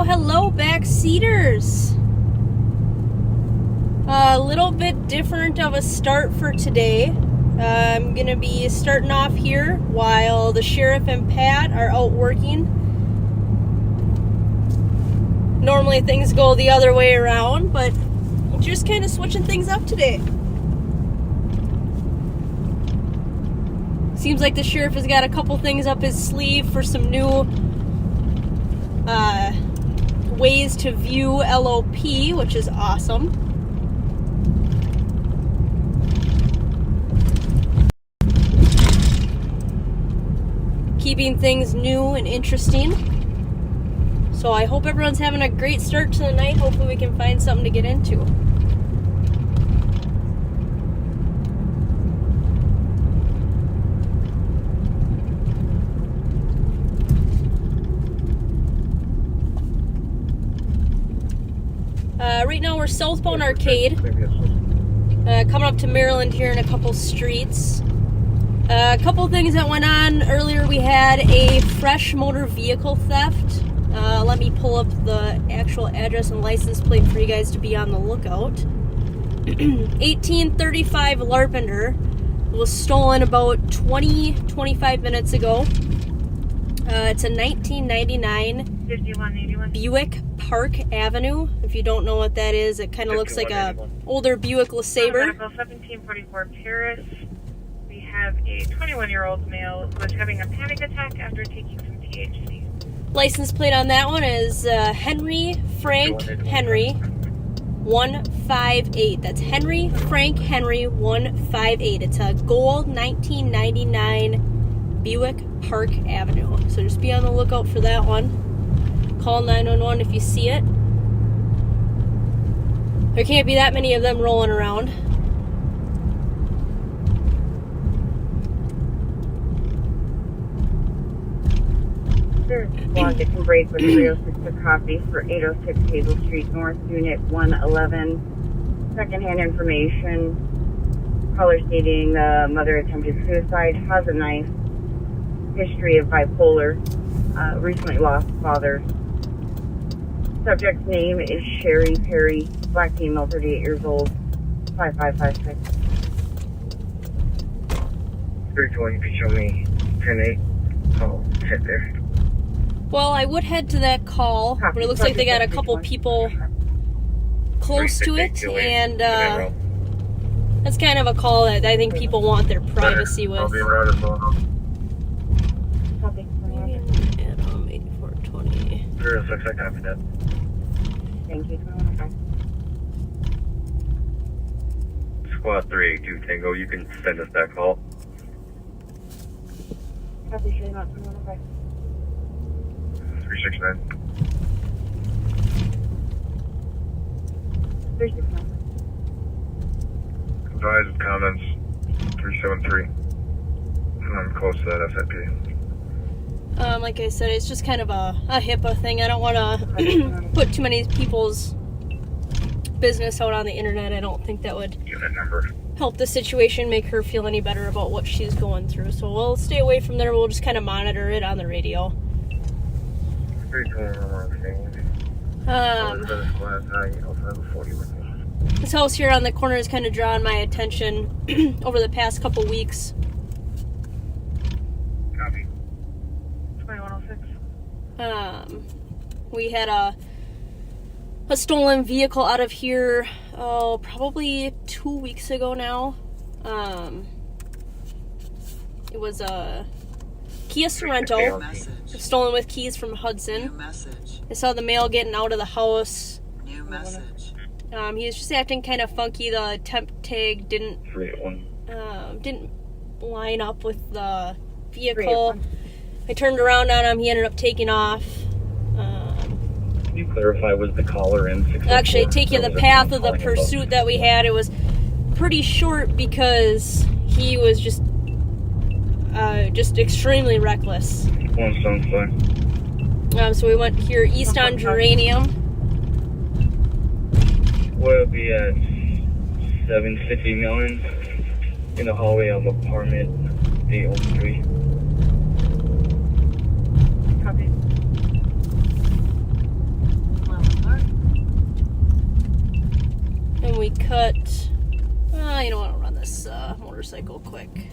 Hello, backseaters. A little bit different of a start for today. I'm going to be starting off here while the sheriff and Pat are out working. Normally things go the other way around, but just kind of switching things up today. Seems like the sheriff has got a couple things up his sleeve for some new ways to view LOP, which is awesome. Keeping things new and interesting. So I hope everyone's having a great start to the night. Hopefully we can find something to get into. Right now we're southbound Arcade, coming up to Maryland here in a couple streets. A couple things that went on earlier. We had a fresh motor vehicle theft. Let me pull up the actual address and license plate for you guys to be on the lookout. 1835 Larpenter was stolen about 20-25 minutes ago. It's a 1999 5181 Buick Park Avenue. If you don't know what that is, it kind of looks like a older Buick LeSabre. 1744 Paris. We have a 21-year-old male who is having a panic attack after taking some THC. License plate on that one is Henry Frank Henry 158. That's Henry Frank Henry 158. It's a gold 1999 Buick Park Avenue. So just be on the lookout for that one. Call 911 if you see it. There can't be that many of them rolling around. Squad, get some break with 306 to copy for 806 Hazel Street North, Unit 111. Secondhand information. Caller stating the mother attempted suicide, has a knife, history of bipolar, recently lost father. Subject's name is Sherry Perry, black female, 38 years old, 5556. 320, you can show me 10-8. Oh, hit there. Well, I would head to that call, but it looks like they got a couple people close to it, and that's kind of a call that I think people want their privacy with. I'll be right as well. Copy. And 8420. 306, I copy that. Thank you. Squad 382 Tango, you can send us that call. Copy, should not 369. 369. Advise with comments 373. I'm close to that SIP. Like I said, it's just kind of a HIPAA thing. I don't want to put too many people's business out on the internet. I don't think that would Give that number. help the situation, make her feel any better about what she's going through. So we'll stay away from there. We'll just kind of monitor it on the radio. 321. This house here on the corner has kind of drawn my attention over the past couple weeks. Copy. 2106. We had a stolen vehicle out of here, probably 2 weeks ago now. It was a Kia Sorento, stolen with keys from Hudson. I saw the male getting out of the house. New message. He was just acting kind of funky. The temp tag didn't 381. didn't line up with the vehicle. I turned around on him. He ended up taking off. Can you clarify, was the caller in 604? Actually, take you the path of the pursuit that we had. It was pretty short because he was just extremely reckless. One sounds fine. So we went here east on Geranium. We'll be at 750 Million in the hallway of apartment 803. Copy. cut. You know what? I'll run this motorcycle quick.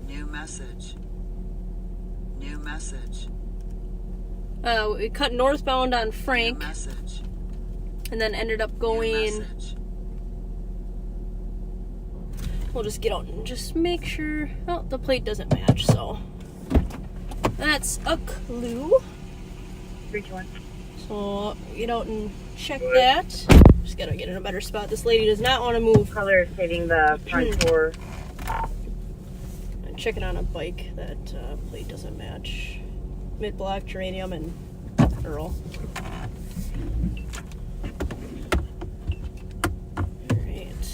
New message. New message. We cut northbound on Frank, New message. and then ended up New going. message. We'll just get out and just make sure. Oh, the plate doesn't match, so that's a clue. 321. So get out and check that. Just gotta get in a better spot. This lady does not want to move. Color stating the front door. I'm checking on a bike. That plate doesn't match. Mid-block, geranium, and Earl. Alright.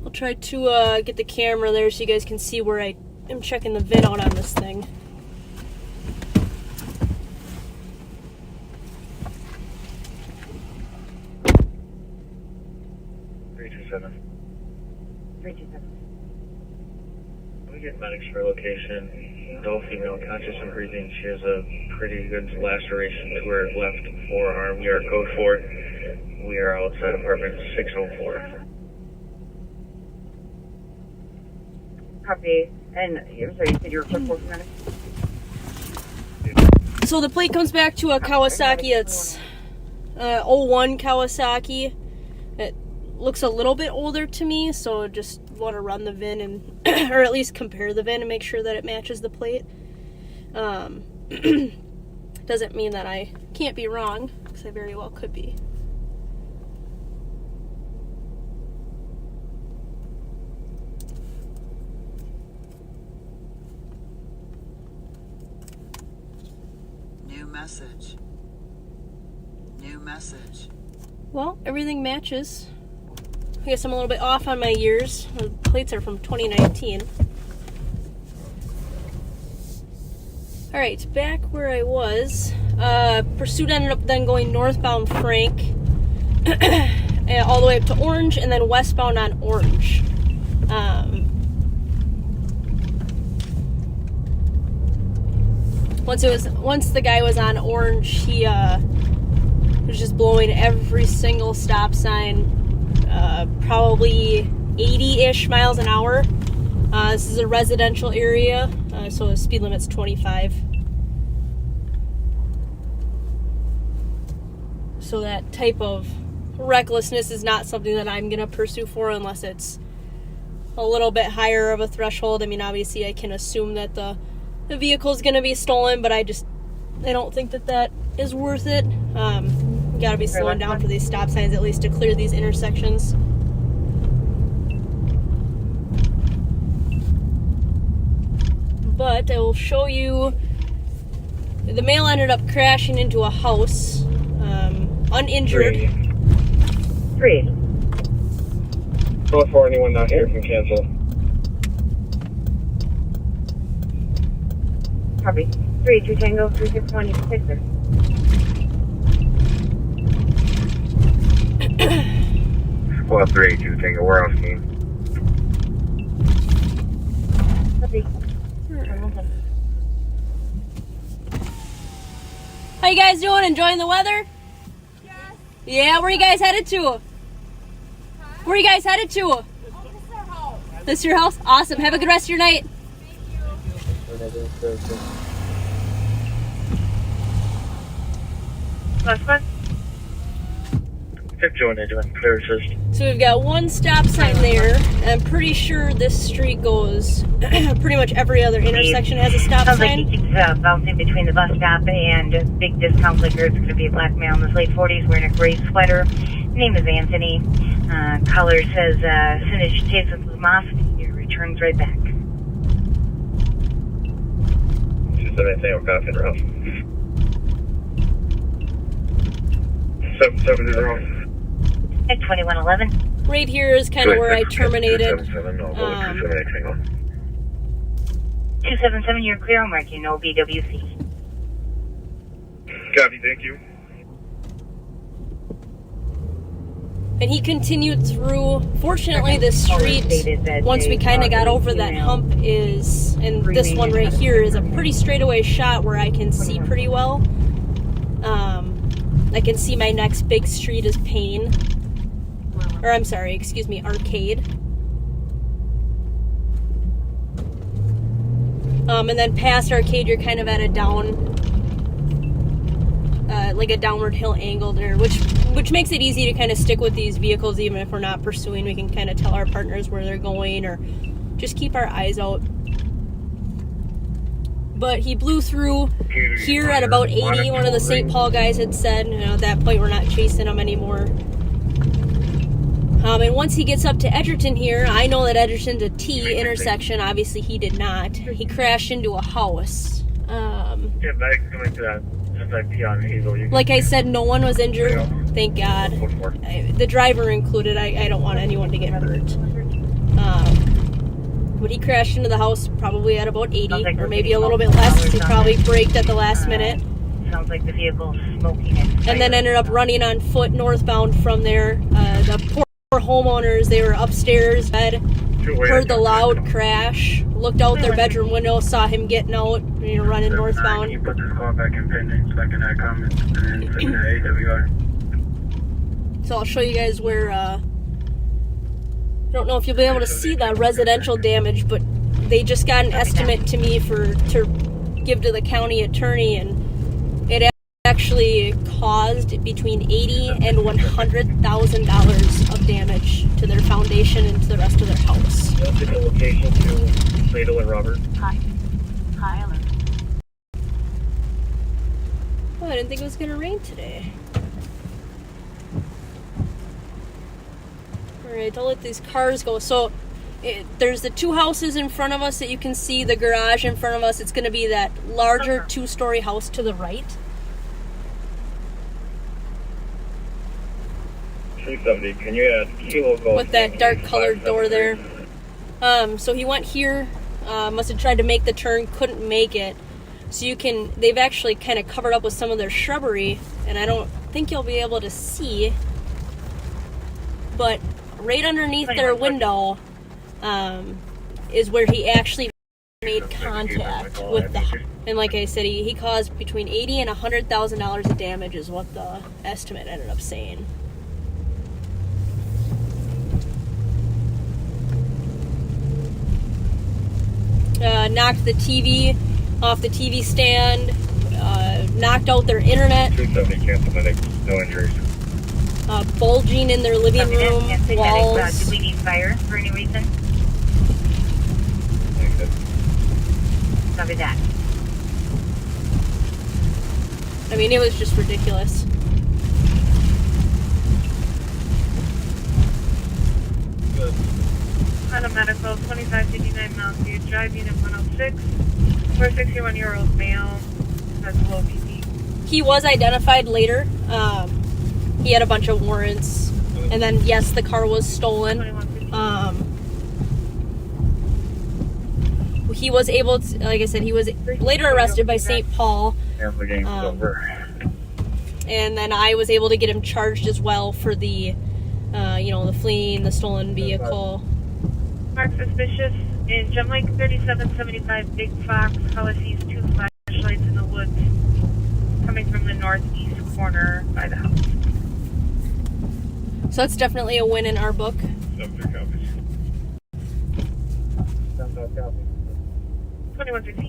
I'll try to get the camera there so you guys can see where I am checking the VIN out on this thing. We get medics for location. Adult female, conscious and breathing. She has a pretty good laceration to her left forearm. We are code 4. We are outside apartment 604. Copy. And I'm sorry, you said you were code 4 for medic? So the plate comes back to a Kawasaki. It's 01 Kawasaki. It looks a little bit older to me, so just want to run the VIN and or at least compare the VIN and make sure that it matches the plate. Doesn't mean that I can't be wrong, because I very well could be. New message. New message. Well, everything matches. I guess I'm a little bit off on my years. The plates are from 2019. Alright, back where I was. Pursuit ended up then going northbound Frank, and all the way up to Orange, and then westbound on Orange. Once the guy was on Orange, he was just blowing every single stop sign. Probably 80-ish miles an hour. This is a residential area, so the speed limit's 25. So that type of recklessness is not something that I'm going to pursue for unless it's a little bit higher of a threshold. I mean, obviously I can assume that the vehicle's going to be stolen, but I don't think that is worth it. You gotta be slowing down for these stop signs at least to clear these intersections. But I will show you, the male ended up crashing into a house, uninjured. 3. Code 4, anyone not here can cancel. Copy. 3, 2 Tango, 361, you can take this. Well, 3, 2 Tango, we're on scene. Copy. How you guys doing? Enjoying the weather? Yes. Yeah, where you guys headed to? Huh? Where you guys headed to? Oh, this is our house. This your house? Awesome. Have a good rest of your night. Thank you. Last one. 5181, clear assist. So we've got one stop sign there. I'm pretty sure this street goes, pretty much every other intersection has a stop Sounds like sign. he keeps bouncing between the bus stop and Big Discount Liquor. It's going to be a black male in his late 40s wearing a gray sweater. Name is Anthony. Color says, as soon as you taste it with off, he returns right back. She said anything or coffee in her house. 770. At 2111. Right here is kind of where I terminated. 277, you're clear. I'm marking no BWC. Copy, thank you. And he continued through. Fortunately, the street, once we kind of got over that hump, is, and this one right here is a pretty straightaway shot where I can see pretty well. I can see my next big street is Payne. Or I'm sorry, excuse me, Arcade. And then past Arcade, you're kind of at a like a downward hill angle there, which makes it easy to kind of stick with these vehicles. Even if we're not pursuing, we can kind of tell our partners where they're going or just keep our eyes out. But he blew through here at about 80. One of the St. Paul guys had said, at that point we're not chasing him anymore. And once he gets up to Edgerton here, I know that Edgerton's a T intersection. Obviously he did not. He crashed into a house. Get back coming to that. Like I said, no one was injured, thank God. The driver included. I don't want anyone to get hurt. But he crashed into the house probably at about 80, or maybe a little bit less. He probably braked at the last minute. Sounds like the vehicle smoking. And then ended up running on foot northbound from there. The poor homeowners, they were upstairs, heard the loud crash, looked out their bedroom window, saw him getting out, running northbound. You put this call back in pending, second that comment, and then second that AWR. So I'll show you guys where, I don't know if you'll be able to see the residential damage, but they just got an estimate to me to give to the county attorney, and it actually caused between $80,000 and $100,000 of damage to their foundation and to the rest of their house. Different location to Plato and Robert. Hi, alert. Oh, I didn't think it was going to rain today. Alright, I'll let these cars go. So, there's the two houses in front of us that you can see, the garage in front of us. It's going to be that larger two-story house to the right. 370, can you add Kilo Golf? With that dark colored door there. So he went here, must have tried to make the turn, couldn't make it. So they've actually kind of covered up with some of their shrubbery, and I don't think you'll be able to see, but right underneath their window is where he actually made contact with the house. And like I said, he caused between $80,000 and $100,000 of damage is what the estimate ended up saying. Knocked the TV off the TV stand, knocked out their internet. 270, cancel medic, no injuries. Bulging in their living room walls. Do we need fire for any reason? Negative. Copy that. I mean, it was just ridiculous. Good. On a medical, 2559 Mountain View Drive, Unit 106. 461-year-old male has low BP. He was identified later. He had a bunch of warrants. And then, yes, the car was stolen. 2150. He was able to, like I said, he was later arrested by St. Paul. Yeah, the game's over. And then I was able to get him charged as well for the, the fleeing, the stolen vehicle. Mark suspicious in Gem Lake 3775 Big Fox. Caller sees two flashlights in the woods coming from the northeast corner by the house. So that's definitely a win in our book. 73 copies. 2150.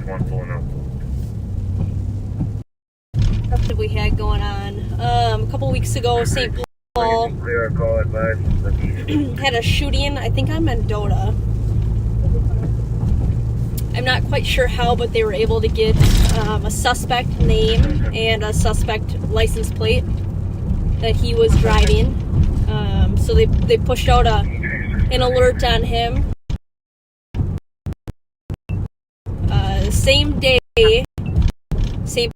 pulling up. What that we had going on. A couple weeks ago, St. Paul Clear call advice. had a shooting, I think on Mendota. I'm not quite sure how, but they were able to get a suspect name and a suspect license plate that he was driving. So they pushed out an alert on him. The same day, St.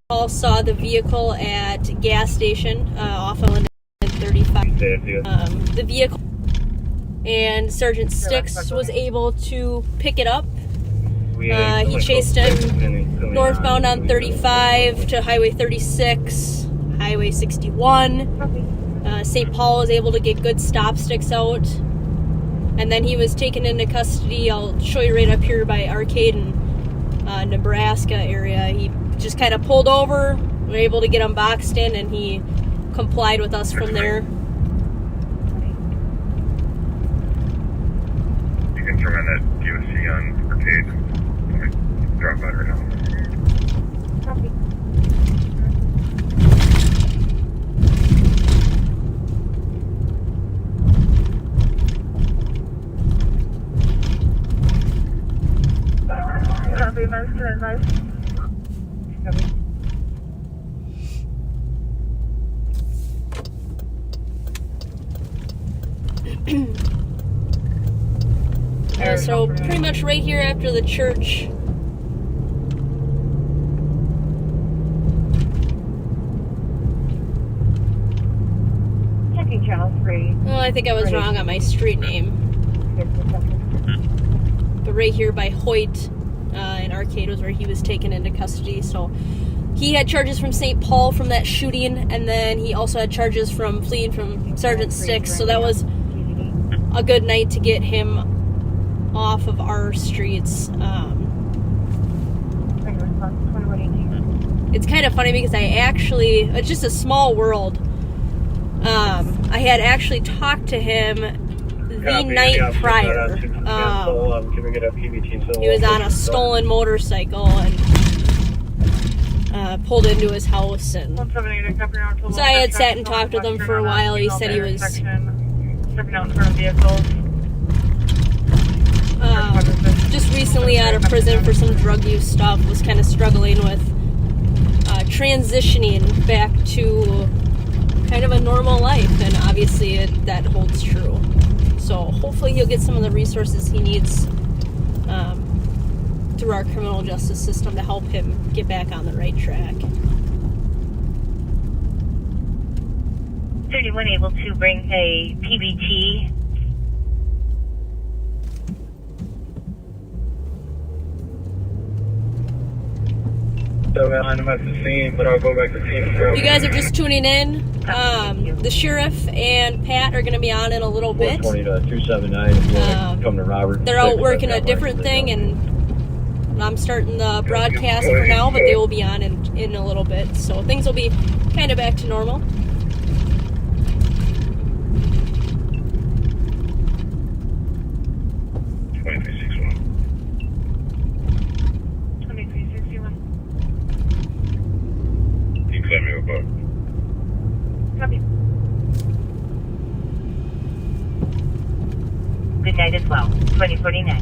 Paul saw the vehicle at gas station off of 35. The vehicle, and Sergeant Sticks was able to pick it up. He chased him northbound on 35 to Highway 36, Highway 61. St. Paul was able to get good stop sticks out. And then he was taken into custody. I'll show you right up here by Arcade and Nebraska area. He just kind of pulled over. We were able to get him boxed in, and he complied with us from there. You can turn on that DOC on Arcade. Let me drop by right now. Copy. Copy, most to advise. Copy. So pretty much right here after the church. Checking channel 3. Oh, I think I was wrong on my street name. But right here by Hoyt in Arcade was where he was taken into custody. So he had charges from St. Paul from that shooting, and then he also had charges from fleeing from Sergeant Sticks. So that was a good night to get him off of our streets. It's kind of funny because it's just a small world. I had actually talked to him the night prior. He was on a stolen motorcycle and pulled into his house, and so I had sat and talked with him for a while. He said he was stepping out in front of vehicles. Just recently out of prison for some drug use stuff, was kind of struggling with transitioning back to kind of a normal life, and obviously that holds true. So hopefully he'll get some of the resources he needs through our criminal justice system to help him get back on the right track. 31 able to bring a PBT. I'm at the scene, but I'll go back to the scene. You guys are just tuning in. The sheriff and Pat are going to be on in a little bit. 20 to 279 if you want to come to Robert. They're out working a different thing, and I'm starting the broadcast for now, but they will be on in a little bit. So things will be kind of back to normal. Copy. Good night as well. 2049.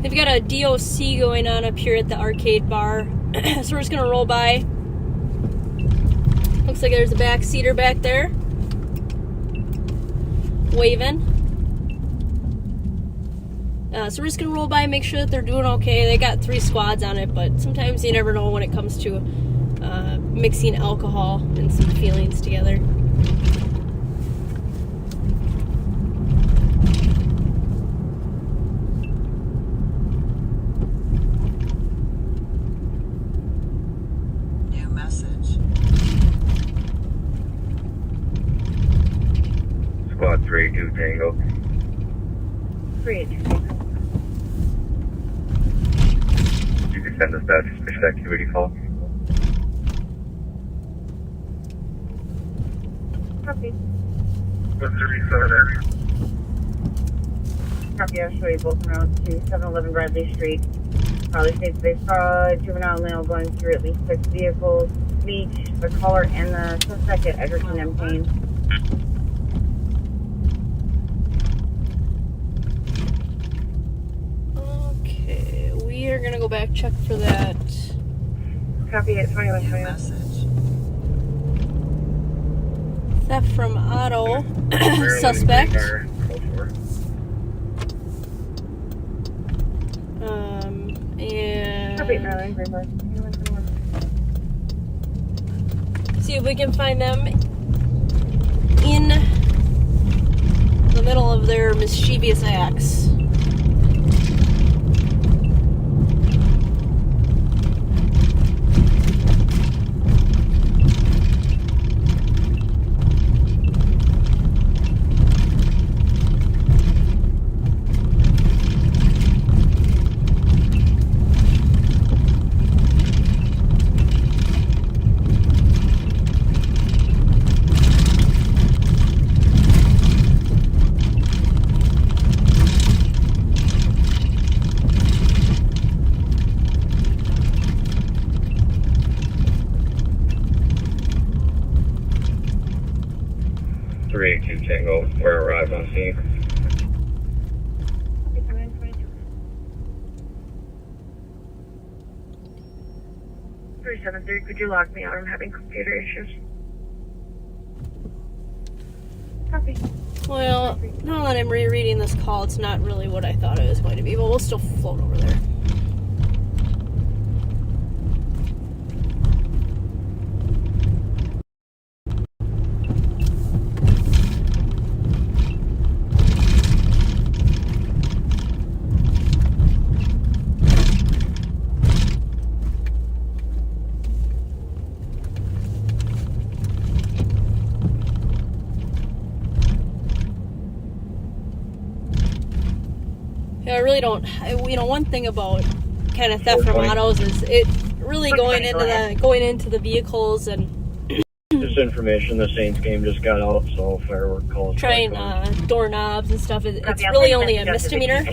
They've got a DOC going on up here at the arcade bar. So we're just going to roll by. Looks like there's a backseater back there. Waving. So we're just going to roll by and make sure that they're doing okay. They got 3 squads on it, but sometimes you never know when it comes to mixing alcohol and some feelings together. New message. Squad 3-2 Tango. 3-2 Tango. You can send us that suspicious activity call. Copy. 137 area. Copy, I'll show you both routes to 711 Bradley Street. Probably states they saw a juvenile male going through at least 6 vehicles. Meet the caller and the suspect at Edgerton and Payne. Okay, we are going to go back check for that. Copy at 21. New message. Theft from auto suspect. And Copy, Maryland, Green Park. 21. see if we can find them in the middle of their mischievous acts. Tango, we're arrived on scene. 373, could you log me out? I'm having computer issues. Copy. Well, now that I'm rereading this call, it's not really what I thought it was going to be, but we'll still float over there. I really don't. One thing about kind of theft from autos is it really going into the vehicles and this information. The Saints game just got out, so firework calls. Trying doorknobs and stuff. It's really only a misdemeanor.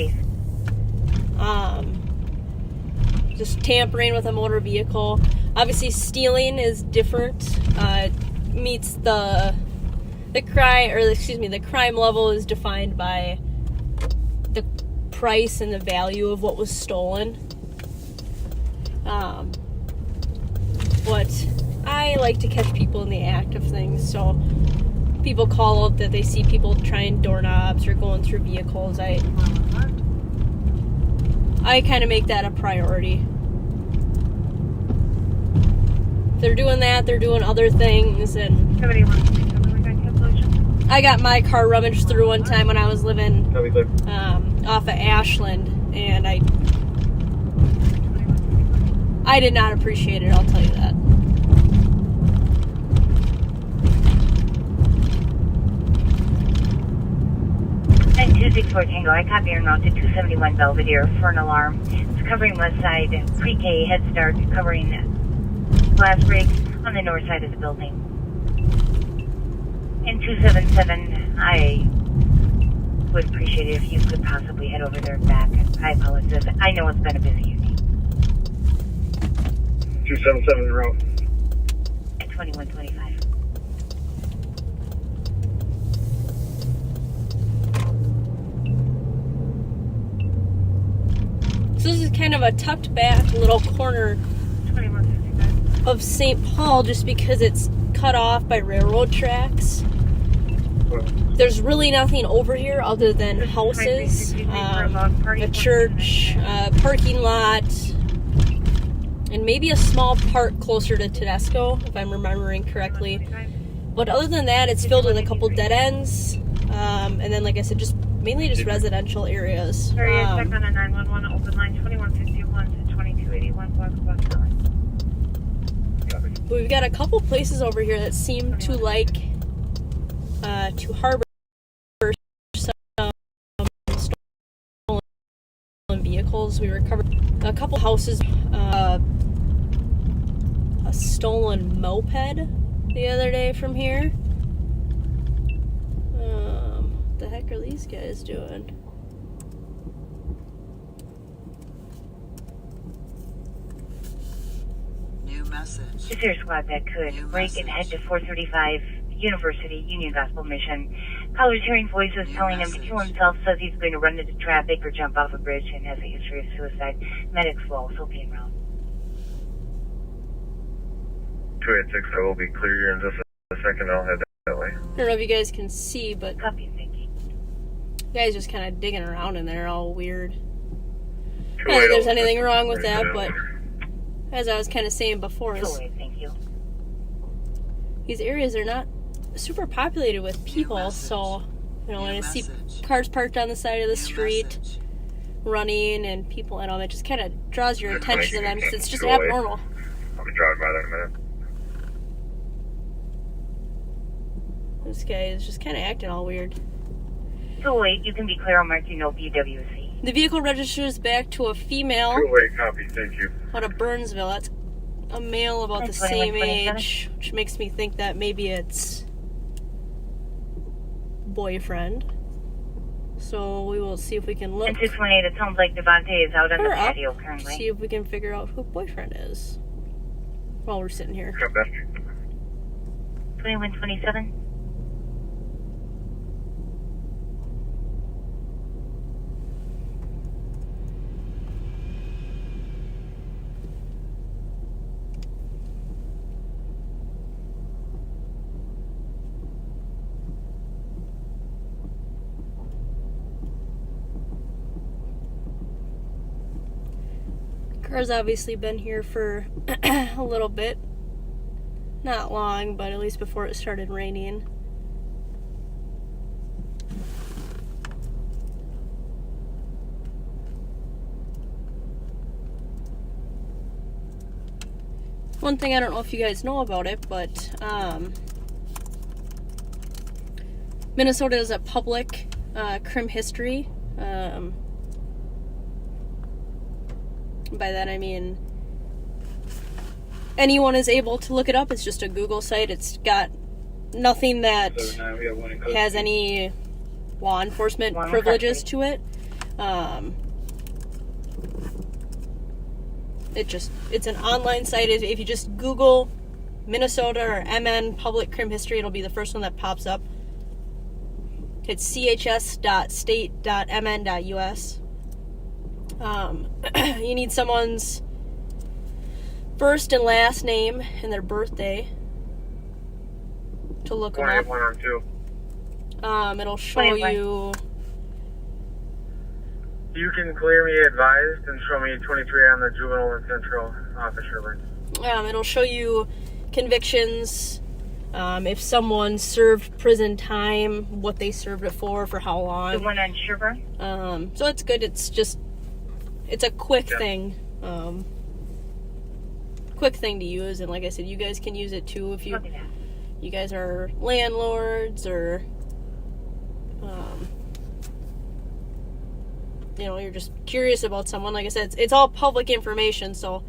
Just tampering with a motor vehicle. Obviously, stealing is different. Meets the crime level is defined by the price and the value of what was stolen. But I like to catch people in the act of things, so people call out that they see people trying doorknobs or going through vehicles. I kind of make that a priority. If they're doing that, they're doing other things, and I got my car rummaged through one time when I was living off of Ashland, and I did not appreciate it, I'll tell you that. And 264 Tango, I copy your note to 271 Belvedere for an alarm. It's covering west side, pre-K Head Start, covering glass breaks on the north side of the building. And 277, I would appreciate it if you could possibly head over there and back. I apologize. I know it's been a busy evening. 277 en route. At 2125. So this is kind of a tucked back little corner of St. Paul just because it's cut off by railroad tracks. There's really nothing over here other than houses, a church, parking lot, and maybe a small park closer to Tedesco, if I'm remembering correctly. But other than that, it's filled with a couple dead ends, and then, like I said, mainly just residential areas. Sorry, check on a 911 open line 2151 to 2281 block. We've got a couple places over here that seem to like to harbor some stolen vehicles. We recovered a couple houses, a stolen moped the other day from here. What the heck are these guys doing? New message. Is there a squad that could break and head to 435 University Union Gospel Mission? Caller's hearing voices telling him to kill himself, says he's going to run into traffic or jump off a bridge and has a history of suicide. Medics will also be around. 286, I will be clear in just a second. I'll head that way. I don't know if you guys can see, but Copy, thank you. guys just kind of digging around in there, all weird. Not 280. that there's anything wrong with that, but as I was kind of saying before, Sorry, thank you. these areas are not super populated with people, so You know, New and I see message. cars parked on the side of the New street, message. running, and people at them. It just kind of draws your attention to them because it's just 208. abnormal. I'll be driving by there in a minute. This guy is just kind of acting all weird. 208, you can be clear on marking no BWC. The vehicle registers back to a female 208, copy, thank you. out of Burnsville. That's a male about the That's same 2127. age, which makes me think that maybe it's boyfriend. So we will see if we can look And 618, it sounds like Devontae is out on the her up, patio currently. see if we can figure out who boyfriend is while we're sitting here. Got that. 2127. Car's obviously been here for a little bit. Not long, but at least before it started raining. One thing, I don't know if you guys know about it, but Minnesota is a public crim history. By that I mean anyone is able to look it up. It's just a Google site. It's got nothing that has any law enforcement privileges to it. It's an online site. If you just Google Minnesota or MN public crim history, it'll be the first one that pops up. It's chs.state.mn.us. You need someone's first and last name and their birthday to look them up. 18112. It'll show 21. you. You can clear me advised and show me 23 on the juvenile and central officer list. It'll show you convictions, if someone served prison time, what they served it for how long. The one on Sherburne? So it's good. It's a quick thing. Quick thing to use, and like I said, you guys can use it too if you guys are landlords or you're just curious about someone. Like I said, it's all public information, so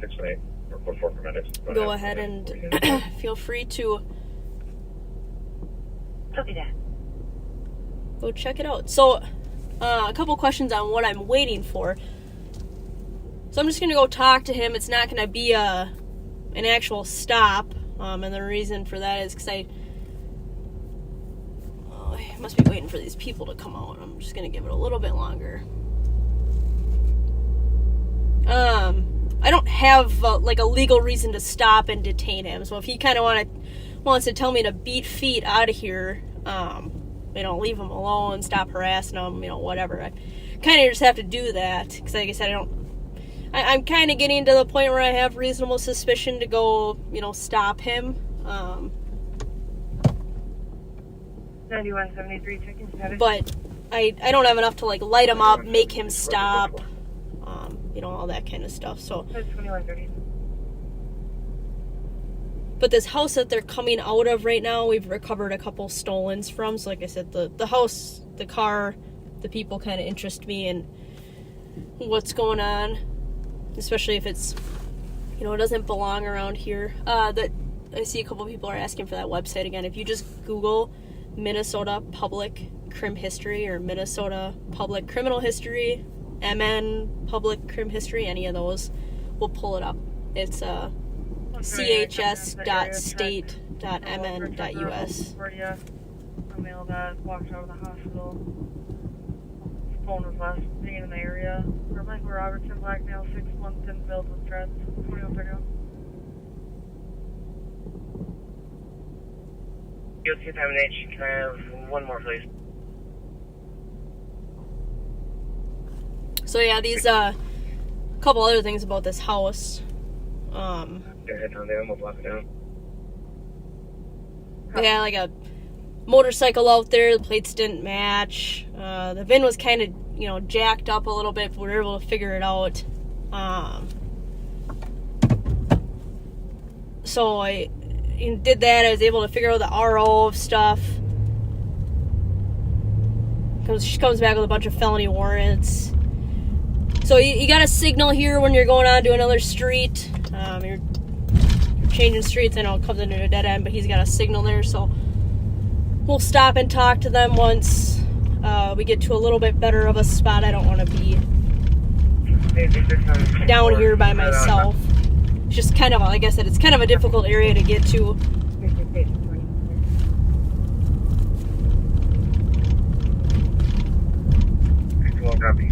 618, report 4 for medics. go ahead and feel free to Copy that. go check it out. So a couple questions on what I'm waiting for. So I'm just going to go talk to him. It's not going to be an actual stop. And the reason for that is because I must be waiting for these people to come out. I'm just going to give it a little bit longer. I don't have a legal reason to stop and detain him. So if he kind of wants to tell me to beat feet out of here, leave him alone, stop harassing him, whatever. I kind of just have to do that because, like I said, I'm kind of getting to the point where I have reasonable suspicion to go, stop him. 9173, checking status. But I don't have enough to light him up, make him stop, all that kind of stuff. So. That's 2130. But this house that they're coming out of right now, we've recovered a couple stolens from. So like I said, the house, the car, the people kind of interest me in what's going on. Especially if it's, it doesn't belong around here. That I see a couple people are asking for that website again. If you just Google Minnesota Public Crim History or Minnesota Public Criminal History, MN Public Crim History, any of those, we'll pull it up. It's chs.state.mn.us. A male that walked out of the hospital. His phone was last seen in the area. For Michael Robertson, black male, 6 months in, filled with dreads. 2131. UC time and H, can I have one more, please? So yeah, these couple other things about this house. Head down there, I'm gonna block it down. They had a motorcycle out there. The plates didn't match. The VIN was kind of, you know, jacked up a little bit, but we were able to figure it out. So I did that. I was able to figure out the RO of stuff. She comes back with a bunch of felony warrants. So you got a signal here when you're going on to another street. You're changing streets. I know it comes into a dead end, but he's got a signal there. So we'll stop and talk to them once we get to a little bit better of a spot. I don't want to be down here by myself. It's just kind of, like I said, it's kind of a difficult area to get to. Copy.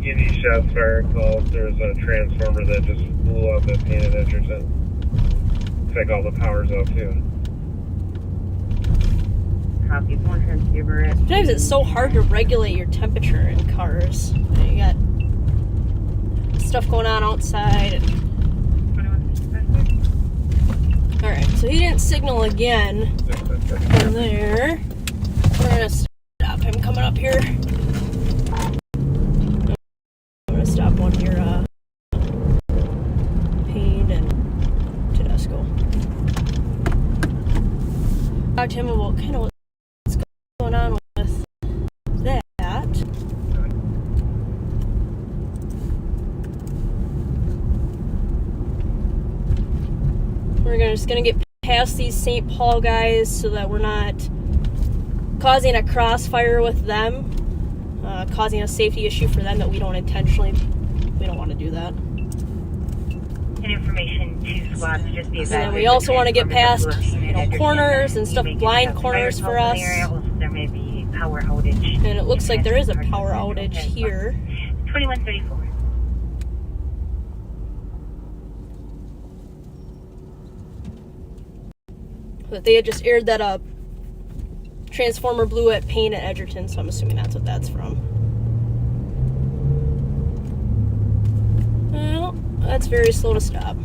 In these shots fire calls, there's a transformer that just blew up at Painted Edgerton. Looks like all the power's out too. Copy. One transceiver at Sometimes it's so hard to regulate your temperature in cars. You got stuff going on outside. Alright, so he didn't signal again from there. We're gonna stop him coming up here. I'm gonna stop one here, Payne and Tedesco. Talk to him about kind of what's going on with that. We're just gonna get past these St. Paul guys so that we're not causing a crossfire with them, causing a safety issue for them that we don't intentionally. We don't want to do that. And information to SWAT to just be And then we also want to get past, corners and stuff, blind corners for us. There may be power outage. And it looks like there is a power outage here. 2134. But they had just aired that a transformer blew at Payne at Edgerton, so I'm assuming that's what that's from. Well, that's very slow to stop.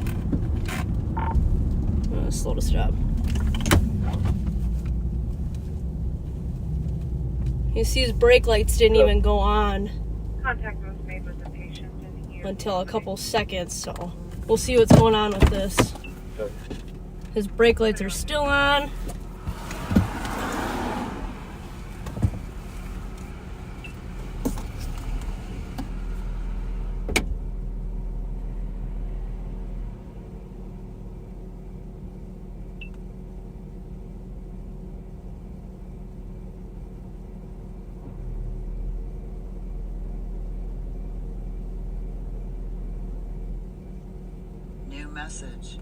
Slow to stop. You see his brake lights didn't even go on Contact was made with the patient in here. until a couple seconds, so we'll see what's going on with this. His brake lights are still on. New message.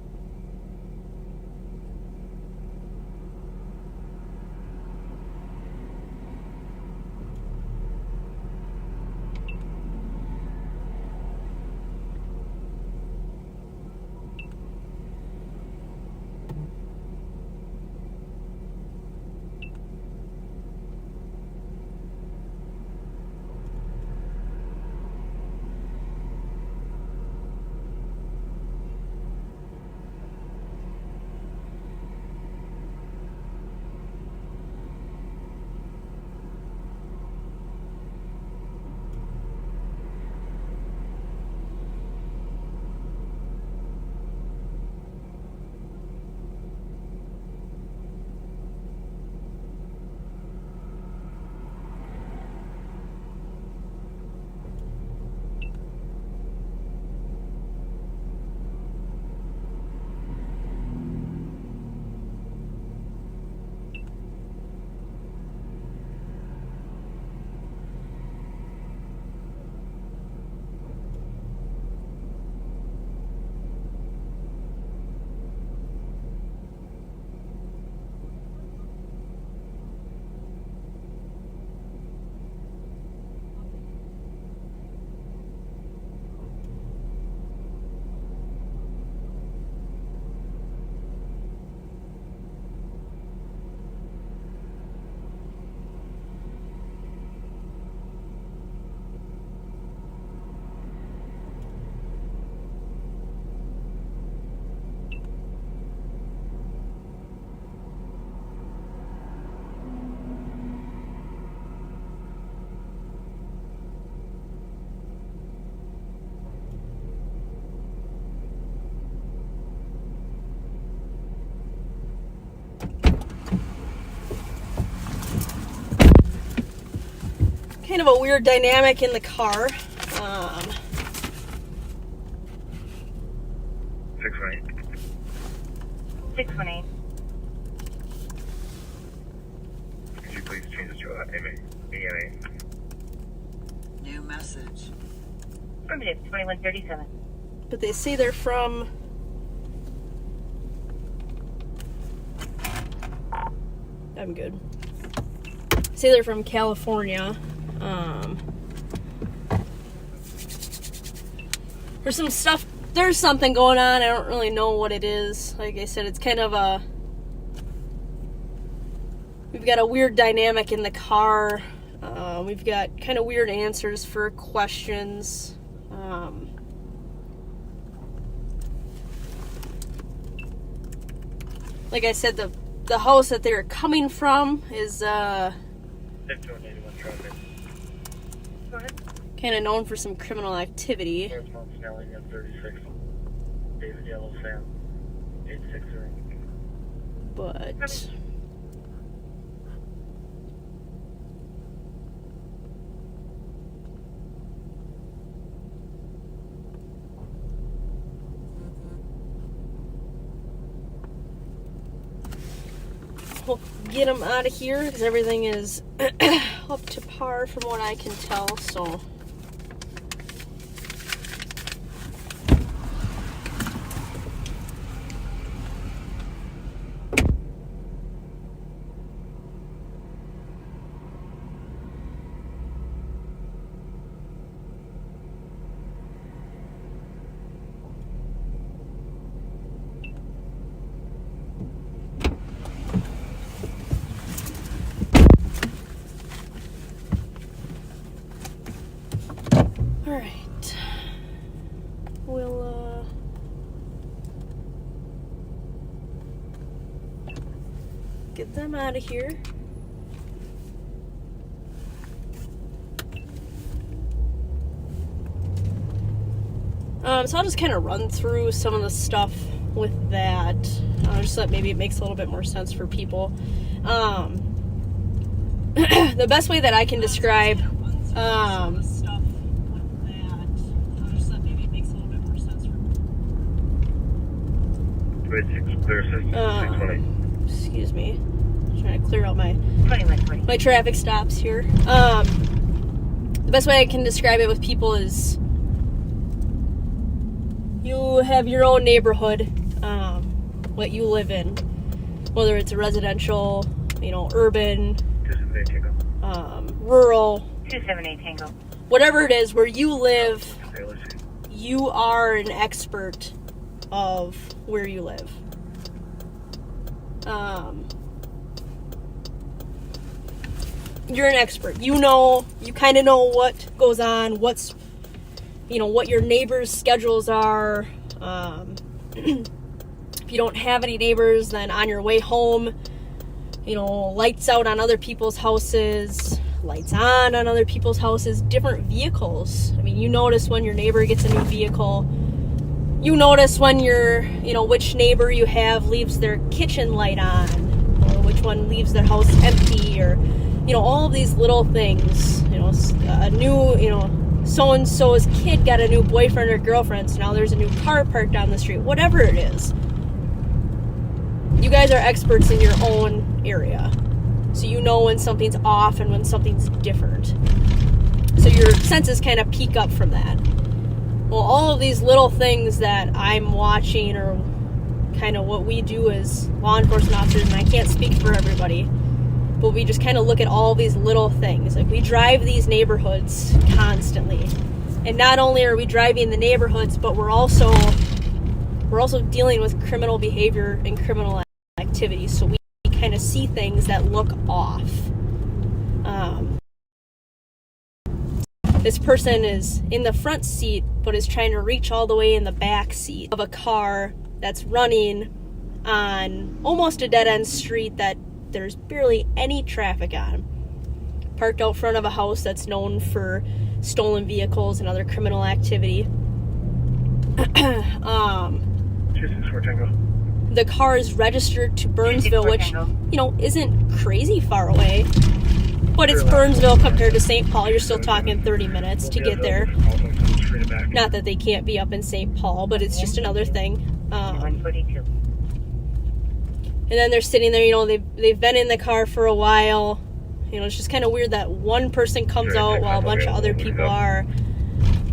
kind of a weird dynamic in the car. 618. 618. Could you please change it to AMA? New message. Affirmative, 2137. But they say they're from... I'm good. Say they're from California. There's some stuff, there's something going on. I don't really know what it is. Like I said, it's kind of a... We've got a weird dynamic in the car. We've got kind of weird answers for questions. Like I said, the house that they're coming from is Go ahead. kind of known for some criminal activity. North Mount Snelling at 36. David Yellow Sam. 863. But we'll get them out of here because everything is up to par from what I can tell. So alright, we'll get them out of here. So I'll just kind of run through some of the stuff with that, just so that maybe it makes a little bit more sense for people. The best way that I can describe excuse me, I'm trying to clear out my traffic stops here. The best way I can describe it with people is you have your own neighborhood, what you live in, whether it's a residential, urban, rural, 278 Tango. whatever it is where you live, you are an expert of where you live. You're an expert. You kind of know what goes on, what your neighbors' schedules are. If you don't have any neighbors, then on your way home, lights out on other people's houses, lights on other people's houses, different vehicles. I mean, you notice when your neighbor gets a new vehicle. You notice when which neighbor you have leaves their kitchen light on, or which one leaves their house empty, or, all of these little things. A new, so-and-so's kid got a new boyfriend or girlfriend, so now there's a new car parked down the street. Whatever it is. You guys are experts in your own area. So you know when something's off and when something's different. So your senses kind of peak up from that. Well, all of these little things that I'm watching, or kind of what we do as law enforcement officers, and I can't speak for everybody, but we just kind of look at all these little things. Like, we drive these neighborhoods constantly. And not only are we driving the neighborhoods, but we're also dealing with criminal behavior and criminal activity. So we kind of see things that look off. This person is in the front seat, but is trying to reach all the way in the back seat of a car that's running on almost a dead-end street that there's barely any traffic on. Parked out front of a house that's known for stolen vehicles and other criminal activity. 264 Tango. The car is registered to Burnsville, which, isn't crazy far away. But it's Burnsville compared to St. Paul. You're still talking 30 minutes to get there. Not that they can't be up in St. Paul, but it's just another thing. 142. And then they're sitting there, you know, they've been in the car for a while. You know, it's just kind of weird that one person comes out while a bunch of other people are.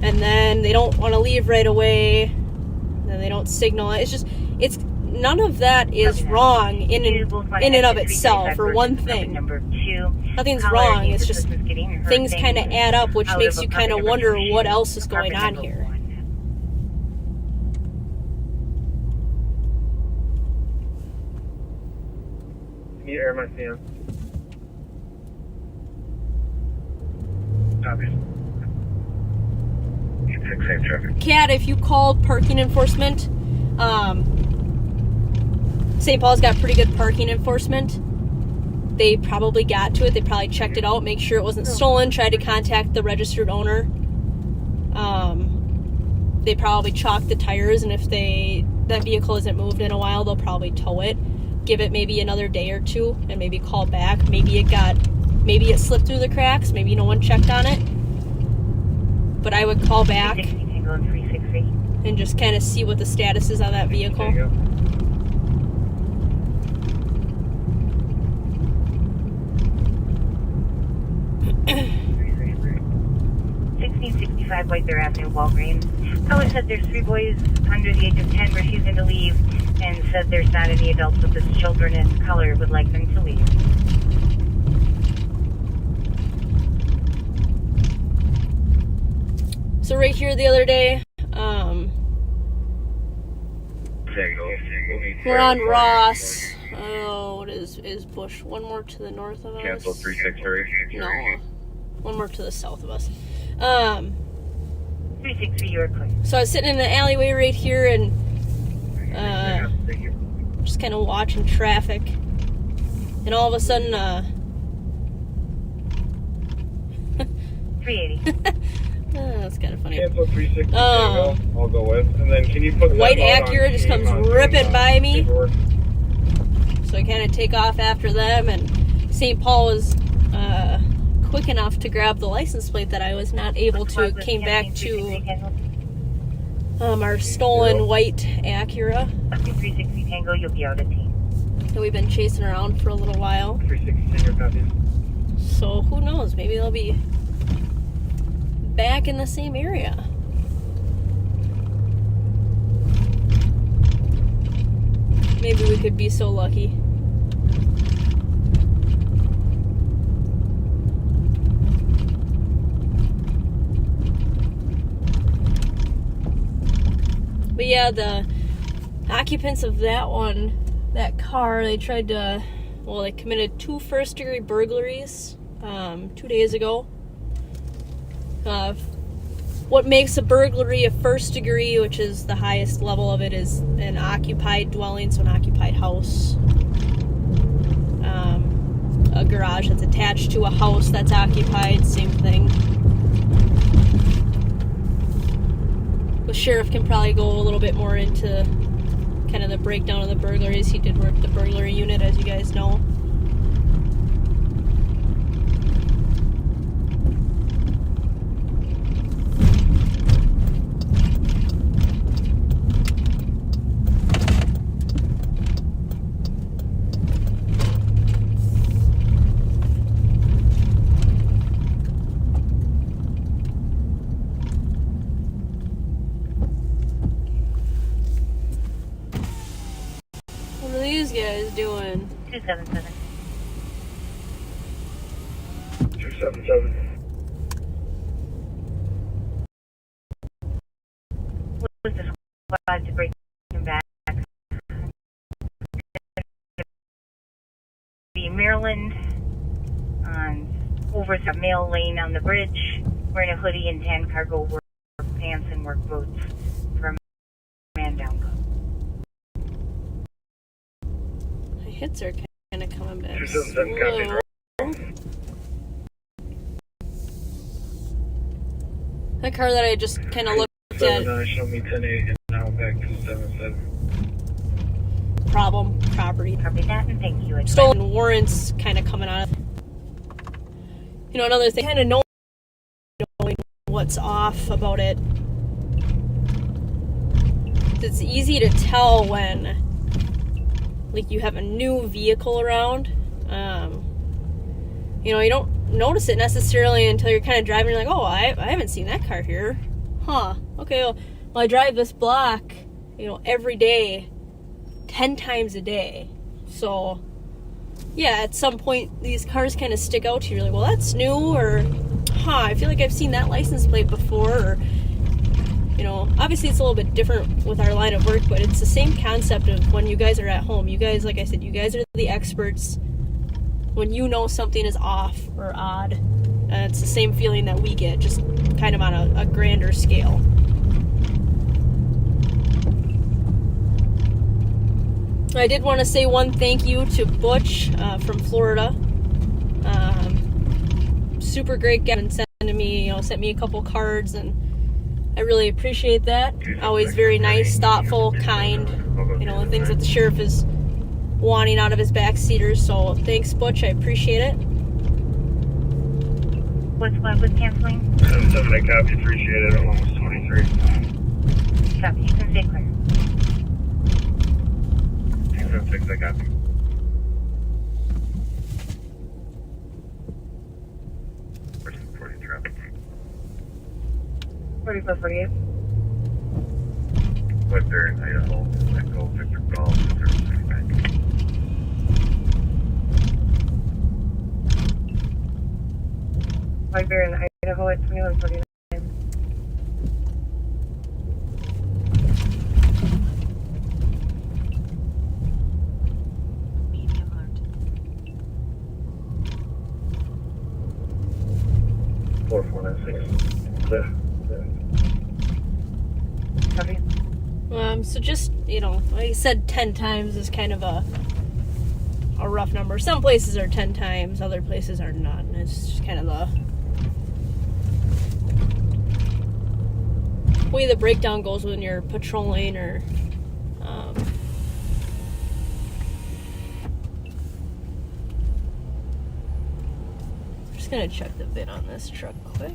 And then they don't want to leave right away. And then they don't signal. It's none of that is wrong in and of itself, for one thing. Nothing's wrong. It's just things kind of add up, which makes you kind of wonder what else is going on here. Can you air my CM? Copy. Same traffic. Kat, if you called parking enforcement, St. Paul's got pretty good parking enforcement. They probably got to it. They probably checked it out, make sure it wasn't stolen, tried to contact the registered owner. They probably chalked the tires, and if that vehicle isn't moved in a while, they'll probably tow it. Give it maybe another day or two, and maybe call back. Maybe it slipped through the cracks. Maybe no one checked on it. But I would call back and just kind of see what the status is on that vehicle. 1665 White Bear Avenue, Walgreens. Caller said there's 3 boys under the age of 10 refusing to leave, and said there's not any adults with his children, and caller would like them to leave. So right here the other day, we're on Ross. Oh, what is Bush? One more to the north of us? Cancel 363. No, one more to the south of us. 363, you are clear. So I was sitting in the alleyway right here and just kind of watching traffic. And all of a sudden, 380. That's kind of funny. Cancel 360. I'll go with. And then can you put white Acura just comes ripping by me. So I kind of take off after them, and St. Paul was quick enough to grab the license plate that I was not able to. It came back to our stolen white Acura. 360 Tango, you'll be out at 10. That we've been chasing around for a little while. 360 Tango, copy. So who knows? Maybe they'll be back in the same area. Maybe we could be so lucky. But yeah, the occupants of that car, they committed 2 first-degree burglaries 2 days ago. What makes a burglary a first degree, which is the highest level of it, is an occupied dwelling, so an occupied house. A garage that's attached to a house that's occupied, same thing. The sheriff can probably go a little bit more into kind of the breakdown of the burglaries. He did work the burglary unit, as you guys know. What are these guys doing? 277. 277. Was the squad to break him back? The Maryland over the Mail Lane on the bridge, wearing a hoodie and tan cargo work pants and work boots from man down. My hits are kind of coming back. 277, copy. Slow. That car that I just kind of looked at. 79, show me 1080 and now back to 77. Problem property. Copy that and thank you. Stolen warrants kind of coming out of. another thing, kind of knowing what's off about it. It's easy to tell when, like, you have a new vehicle around. You don't notice it necessarily until you're kind of driving. You're like, oh, I haven't seen that car here. Huh. Okay, well, I drive this block, every day, 10 times a day. So, yeah, at some point, these cars kind of stick out to you. You're like, well, that's new, or, I feel like I've seen that license plate before, or, obviously it's a little bit different with our line of work, but it's the same concept of when you guys are at home. You guys, like I said, you guys are the experts when you know something is off or odd. And it's the same feeling that we get, just kind of on a grander scale. I did want to say one thank you to Butch from Florida. Super great guy, and sent me a couple cards, and I really appreciate that. Always very nice, thoughtful, kind. The things that the sheriff is wanting out of his backseaters. So thanks, Butch. I appreciate it. What's canceling? 7-7, I copy. Appreciate it. Almost 23. Copy. You can stay clear. 276, I copy. Where's the 40 traffic? 4448. Fletcher in Idaho. Echo Victor Golf 069. Fletcher in Idaho at 2149. Medium alert. 4496. Clear. Copy. So just, like I said, 10 times is kind of a rough number. Some places are 10 times, other places are not. And it's just kind of the way the breakdown goes when you're patrolling, or just gonna check the VIN on this truck quick.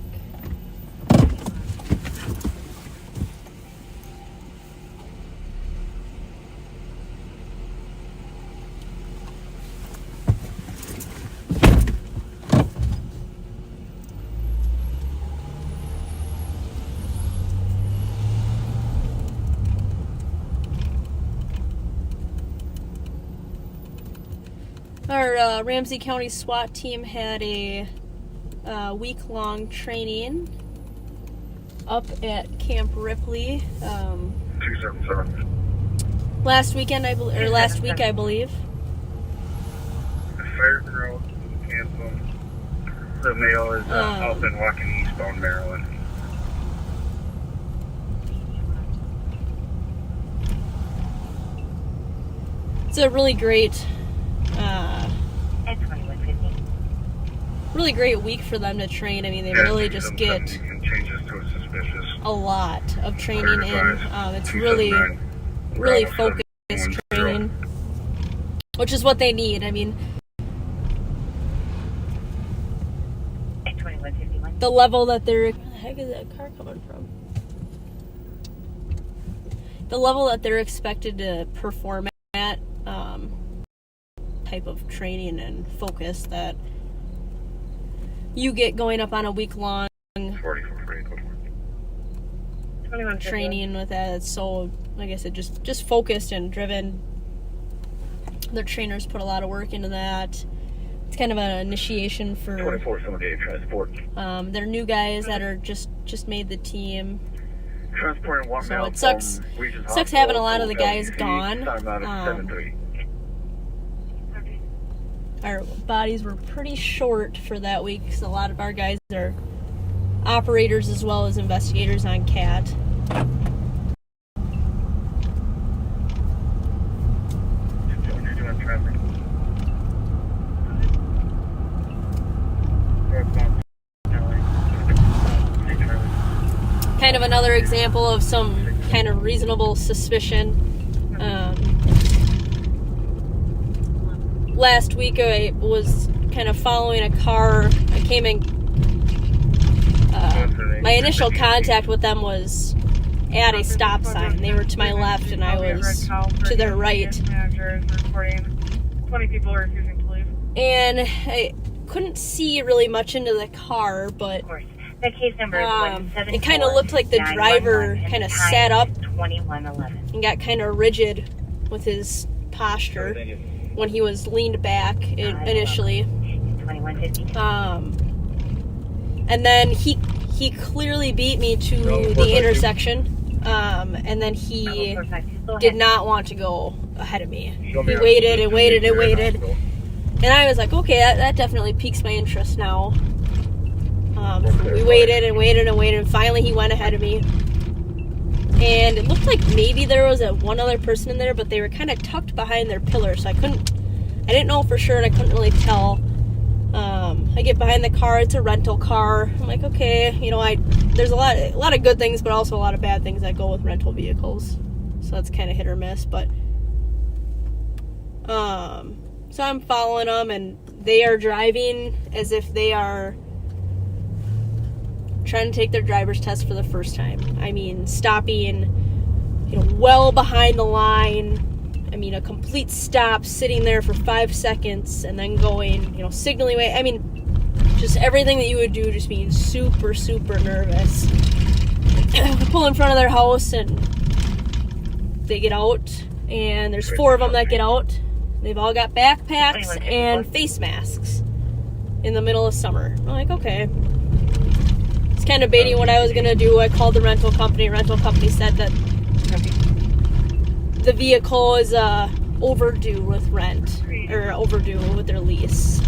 Our Ramsey County SWAT team had a week-long training up at Camp Ripley 277. last week, I believe. The fire girl canceled. The male is out and walking eastbound Maryland. It's a really great At 2150. really great week for them to train. I mean, they really just get Changes to a suspicious. a lot of training in. It's really focused training, which is what they need. I mean, At 2151. the level that they're... Where the heck is that car coming from? The level that they're expected to perform at, type of training and focus that you get going up on a week-long 4448. training with that. It's so, like I said, just focused and driven. Their trainers put a lot of work into that. It's kind of an initiation for 2478 transport. their new guys that are just made the team. Transporting one So male it sucks having a lot of the guys gone. Our bodies were pretty short for that week because a lot of our guys are operators as well as investigators on CAT. Kind of another example of some kind of reasonable suspicion. Last week I was kind of following a car. I came in. My initial contact with them was at a stop sign. They were to my left, and I was to their right. Manager is reporting 20 people are refusing to leave. And I couldn't see really much into the car, but The case number is it kind of looked like the driver kind of sat up 2111. and got kind of rigid with his posture when he was leaned back initially. 2152. And then he clearly beat me to the intersection. And then he did not want to go ahead of me. He waited and waited and waited. And I was like, okay, that definitely piques my interest now. We waited and waited and waited, and finally he went ahead of me. And it looked like maybe there was one other person in there, but they were kind of tucked behind their pillar, so I didn't know for sure, and I couldn't really tell. I get behind the car, it's a rental car. I'm like, okay, there's a lot of good things, but also a lot of bad things that go with rental vehicles. So that's kind of hit or miss, but so I'm following them, and they are driving as if they are trying to take their driver's test for the first time. I mean, stopping, well behind the line. I mean, a complete stop, sitting there for 5 seconds, and then going, signaling away. I mean, just everything that you would do, just being super, super nervous. I pull in front of their house, and they get out, and there's 4 of them that get out. They've all got backpacks and face masks in the middle of summer. I'm like, okay. It's kind of baiting what I was going to do. I called the rental company. Rental company said that the vehicle is overdue with rent, or overdue with their lease.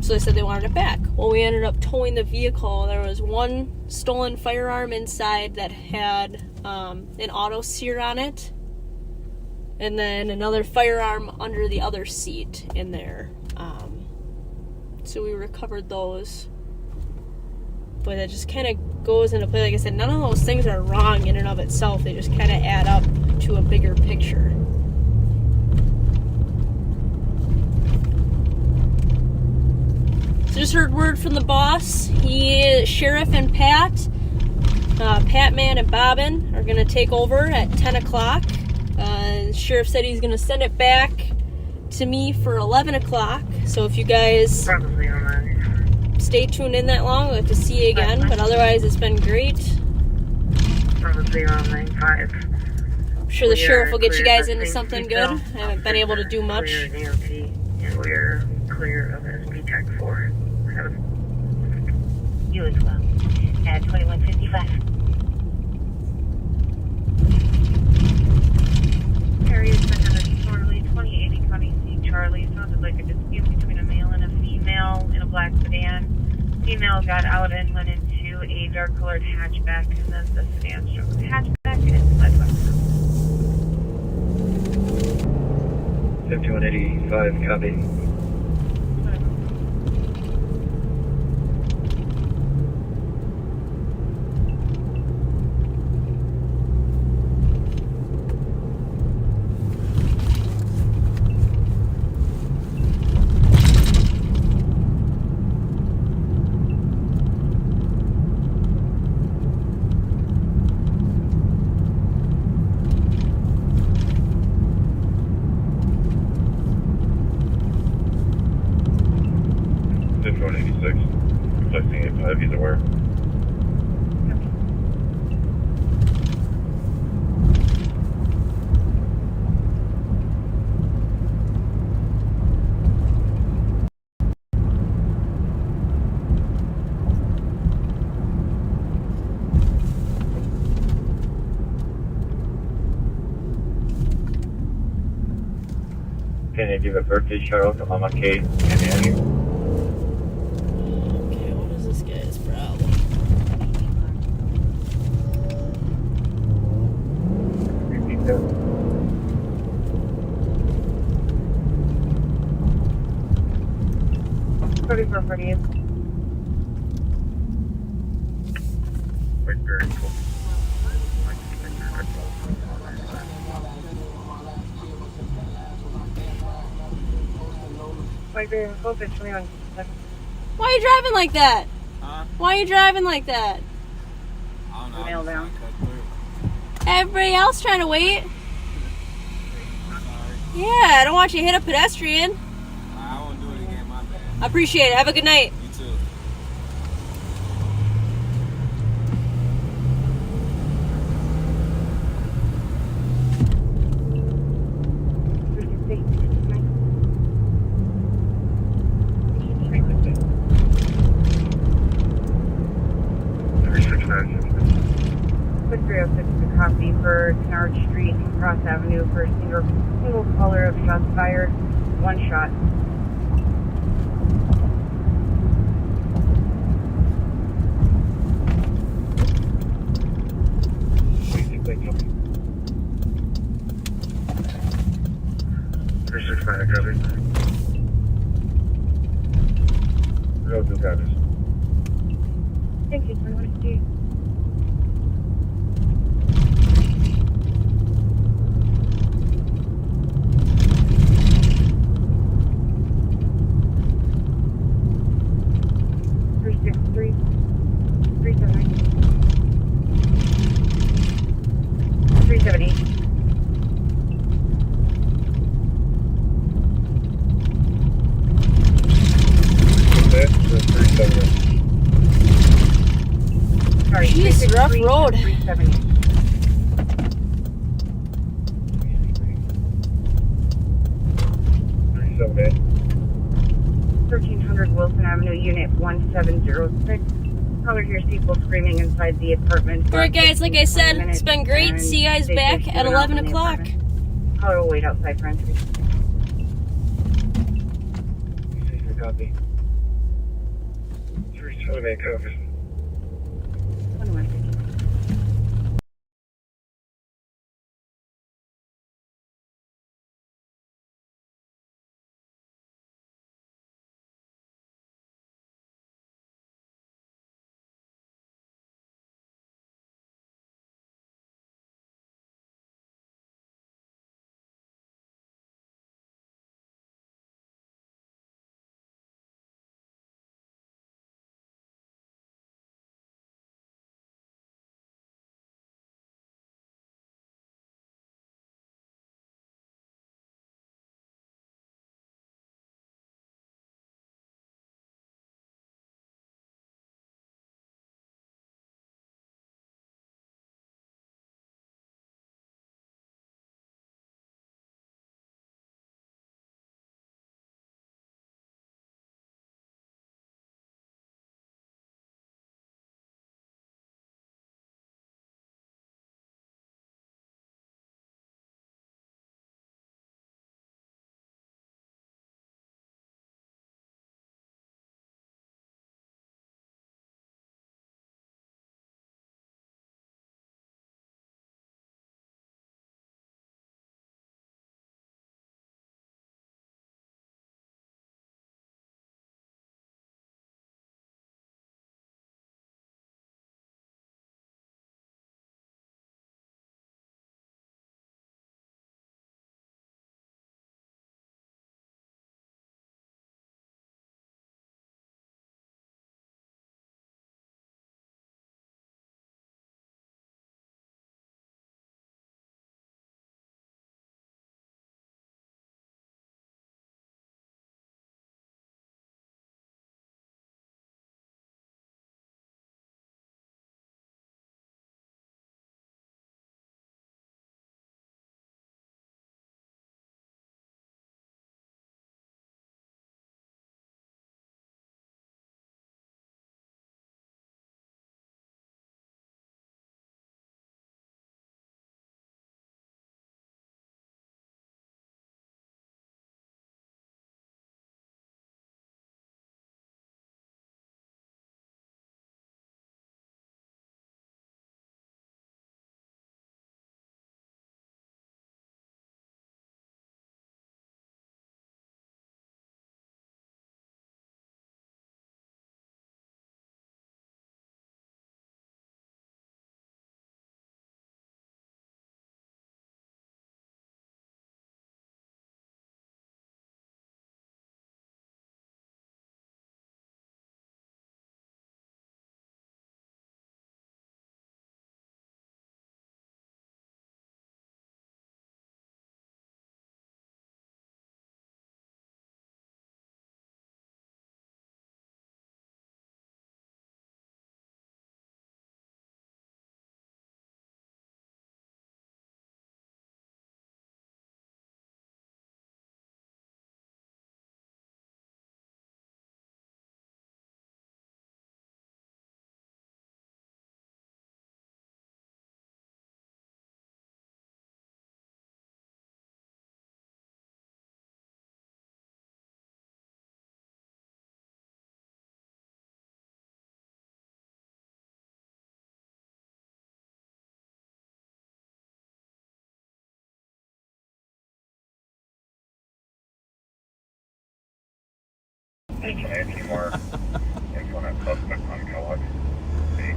So they said they wanted it back. Well, we ended up towing the vehicle. There was one stolen firearm inside that had an auto sear on it, and then another firearm under the other seat in there. So we recovered those. But it just kind of goes into play. Like I said, none of those things are wrong in and of itself. They just kind of add up to a bigger picture. So just heard word from the boss. Sheriff and Pat Man and Bobbin are going to take over at 10 o'clock. Sheriff said he's going to send it back to me for 11 o'clock. So if you guys Probably online. stay tuned in that long, we'll have to see you again. But otherwise, it's been great. Probably online 5. I'm sure the sheriff will get you guys into something good. I haven't been able to do much. Clear DOT, and we're clear of SP Tech 4. You as well. At 2155. Harry has been in a disorderly 2080 County C. Charlie. Sounded like a dispute between a male and a female in a black sedan. Female got out and went into a dark-colored hatchback, and then the sedan struck the hatchback and fled west. 5185, copy. He's aware. Can you give a birthday shout out to Mama Kate and Annie? Okay, what is this guy's problem? Repeat that. For you. Like very cool. Like they're both at 21. Why are you driving like that? Huh? Why are you driving like that? I don't know. Mail I'm just down. trying to cut through. Everybody else trying to wait. Sorry. Yeah, I don't want you to hit a pedestrian. I won't do it again, my bad. I appreciate it. Have a good night. You too. Quick 306 to copy for Kennard Street and Cross Avenue for a single caller of shots fired. One shot. Go to copies. Thank you. 21 Street. Three six three 378. That's 378. Sorry, Jeez, rough 363 road. 370. 378. 1300 Wilson Avenue, Unit 1706. Caller hears people screaming inside the apartment. All right, guys, like I said, it's been great. And See you guys they back just at went out 11 in the o'clock. apartment. Caller will wait outside for entry. Copy. 378 copies. 21.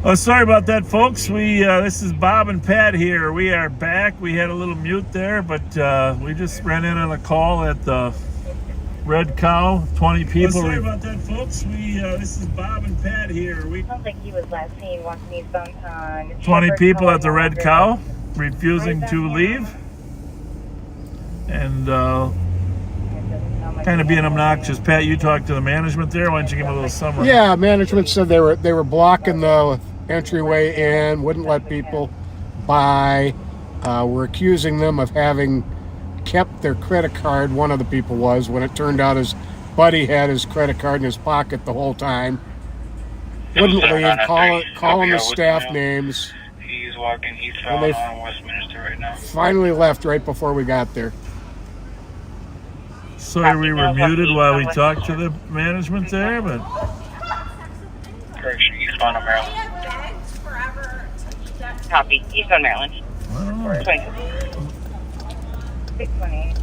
Oh, sorry about that, folks. This is Bob and Pat here. We are back. We had a little mute there, but we just ran in on a call at the Red Cow. 20 people. Oh, sorry about that, folks. This is Bob and Pat here. Sounds like he was last seen walking eastbound on 20 people at the Red Cow refusing to leave and kind of being obnoxious. Pat, you talked to the management there. Why don't you give me a little summary? Yeah, management said they were blocking the entryway in, wouldn't let people by. We're accusing them of having kept their credit card. One of the people was, when it turned out his buddy had his credit card in his pocket the whole time. Wouldn't leave, calling the staff names. He's walking eastbound on Westminster right now. Finally left right before we got there. Sorry we were muted while we talked to the management there, but... Correction, eastbound of Maryland. Copy. Eastbound Maryland. I don't know. 618.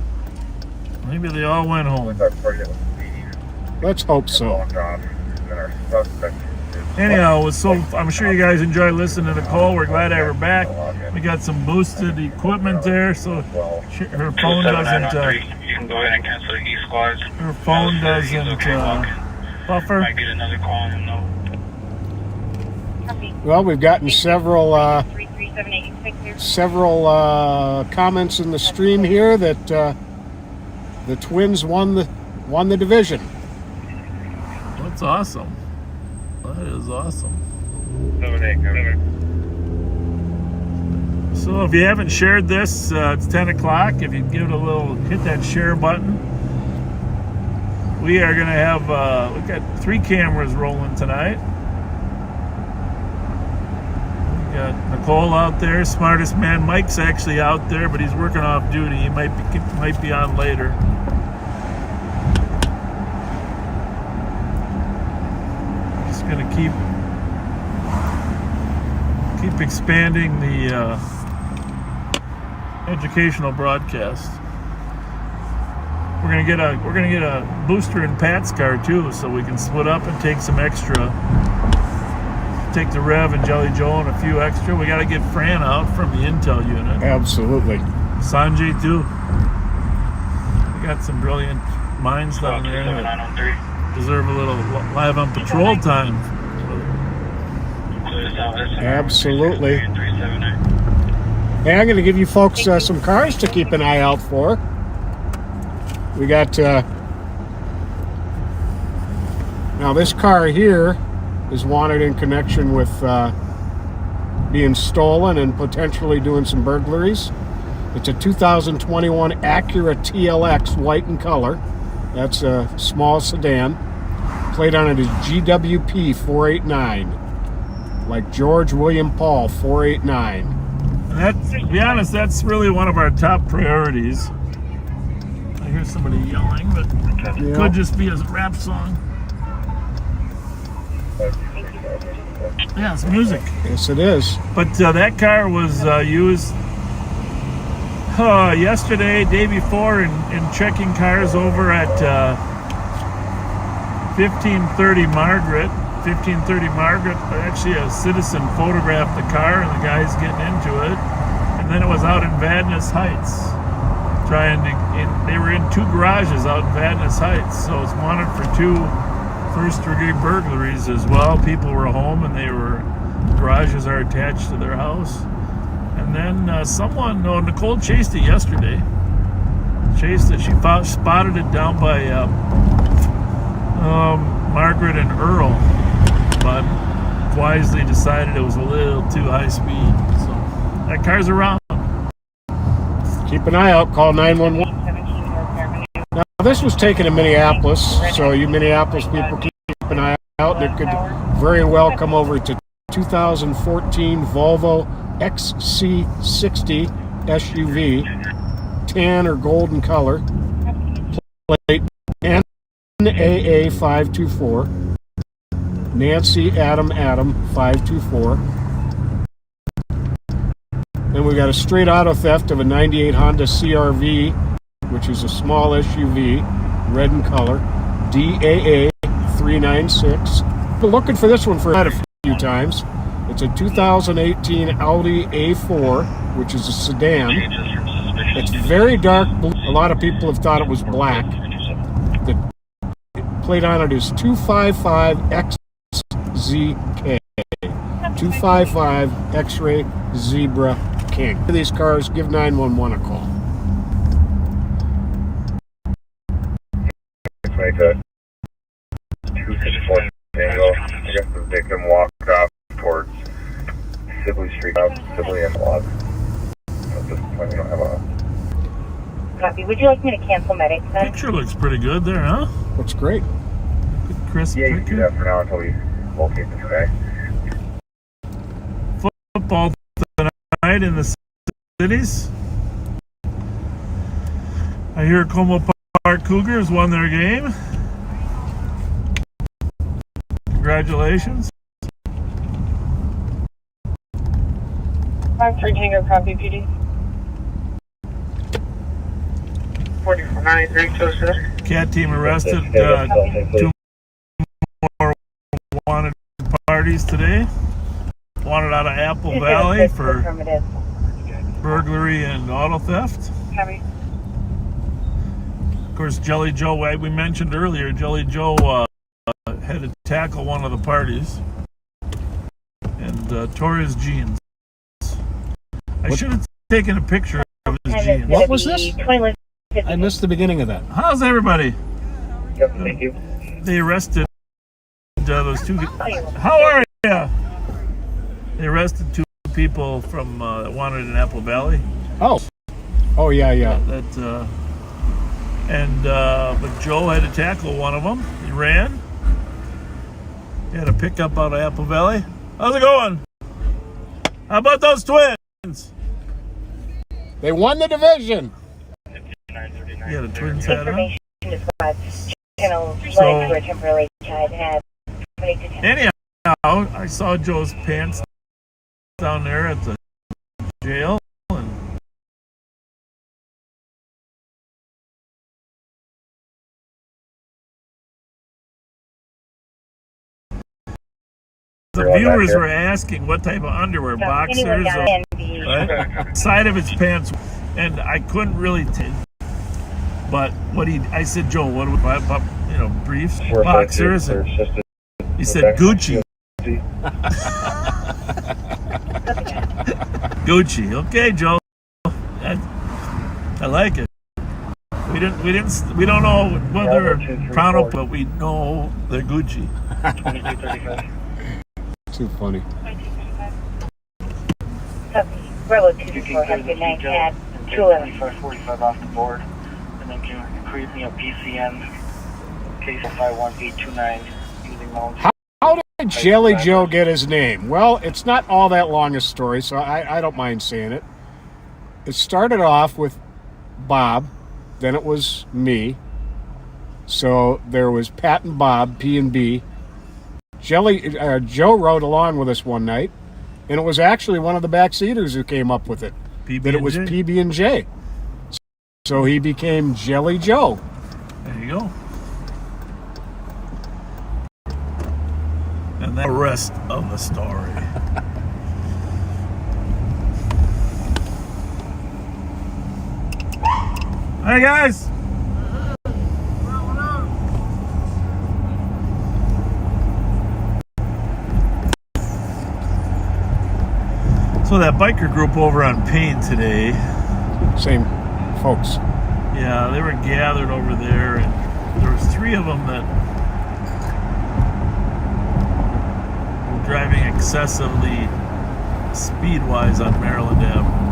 Maybe they all went home. Let's hope so. Anyhow, I'm sure you guys enjoy listening to Nicole. We're glad to have her back. We got some boosted equipment there, so her phone doesn't... you can go ahead and cancel the E squads. Her phone doesn't buffer. Might get another call on him though. Well, we've gotten several comments in the stream here that the Twins won the division. That's awesome. That is awesome. 7-8. So if you haven't shared this, it's 10 o'clock. If you give it a little, hit that share button. We are going to have, we've got 3 cameras rolling tonight. We got Nicole out there, smartest man. Mike's actually out there, but he's working off duty. He might be on later. Just going to keep expanding the educational broadcast. We're gonna get a booster in Pat's car too, so we can split up and take some extra. Take the Rev and Jelly Joe and a few extra. We got to get Fran out from the Intel unit. Absolutely. Sanjay too. We got some brilliant minds down there that deserve a little live on patrol time. Absolutely. Hey, I'm going to give you folks some cars to keep an eye out for. We got, now this car here is wanted in connection with being stolen and potentially doing some burglaries. It's a 2021 Acura TLX, white in color. That's a small sedan. Plate on it is GWP 489. Like George William Paul 489. And that, to be honest, that's really one of our top priorities. I hear somebody yelling, but it could just be a rap song. Yeah, it's music. Yes, it is. But that car was used yesterday, day before, in checking cars over at 1530 Margaret. 1530 Margaret, actually a citizen photographed the car and the guy's getting into it. And then it was out in Vadnais Heights. They were in 2 garages out in Vadnais Heights. So it's wanted for 2 first-degree burglaries as well. People were home and garages are attached to their house. And then Nicole chased it yesterday. Chased it. She spotted it down by Margaret and Earl, but wisely decided it was a little too high speed. So that car's around. Keep an eye out. Call 911. Now this was taken in Minneapolis, so you Minneapolis people keep an eye out. It could very well come over to 2014 Volvo XC60 SUV, tan or golden color, plate NAA 524, Nancy Adam 524. Then we got a straight auto theft of a 98 Honda CRV, which is a small SUV, red in color, DAA 396. Been looking for this one for a few times. It's a 2018 Audi A4, which is a sedan. It's very dark blue. A lot of people have thought it was black. The plate on it is 255XZK. 255 X-Ray Zebra King. For these cars, give 911 a call. Make a 264 angle. I guess the victim walked up towards Sibley Street, Sibley and Log. At this point, we don't have a... Copy. Would you like me to cancel medics then? Picture looks pretty good there, huh? Looks great. Good crisp Yeah, you can do picture. that for now until we locate this guy. Football tonight in the cities. I hear Como Park Cougars won their game. Congratulations. 5-3 Tango, copy, PD. 4493, close to there. Cat team arrested 2 more wanted parties today. Wanted out of Apple Valley for burglary and auto theft. Copy. Of course, Jelly Joe, we mentioned earlier, Jelly Joe had to tackle one of the parties and tore his jeans. I should have taken a picture of his jeans. What was this? I missed the beginning of that. How's everybody? Yep, thank you. They arrested those two. How are you? They arrested 2 people from that wanted in Apple Valley. Oh, yeah. But Joe had to tackle one of them. He ran. He had a pickup out of Apple Valley. How's it going? How about those twins? They won the division. He had a twins hat on. Anyhow, I saw Joe's pants down there at the jail. The viewers were asking what type of underwear, boxers, or right? Side of his pants, and I couldn't really tell. But I said, Joe, what about briefs, boxers? And he said Gucci. Gucci. Okay, Joe. I like it. We don't know whether Toronto, but we know they're Gucci. 2235. Too funny. Bravo 224 has a good night at 211. 45 off the board, and then can you create me a PCN case 51829 using loans. How did Jelly Joe get his name? Well, it's not all that long a story, so I don't mind saying it. It started off with Bob, then it was me. So there was Pat and Bob, P and B. Joe rode along with us one night, and it was actually one of the backseaters who came up with it. That it was PB&J. So he became Jelly Joe. There you go. And the rest of the story. Hey guys! So that biker group over on Payne today. Same folks. Yeah, they were gathered over there, and there was 3 of them that were driving excessively speed-wise on Maryland Avenue.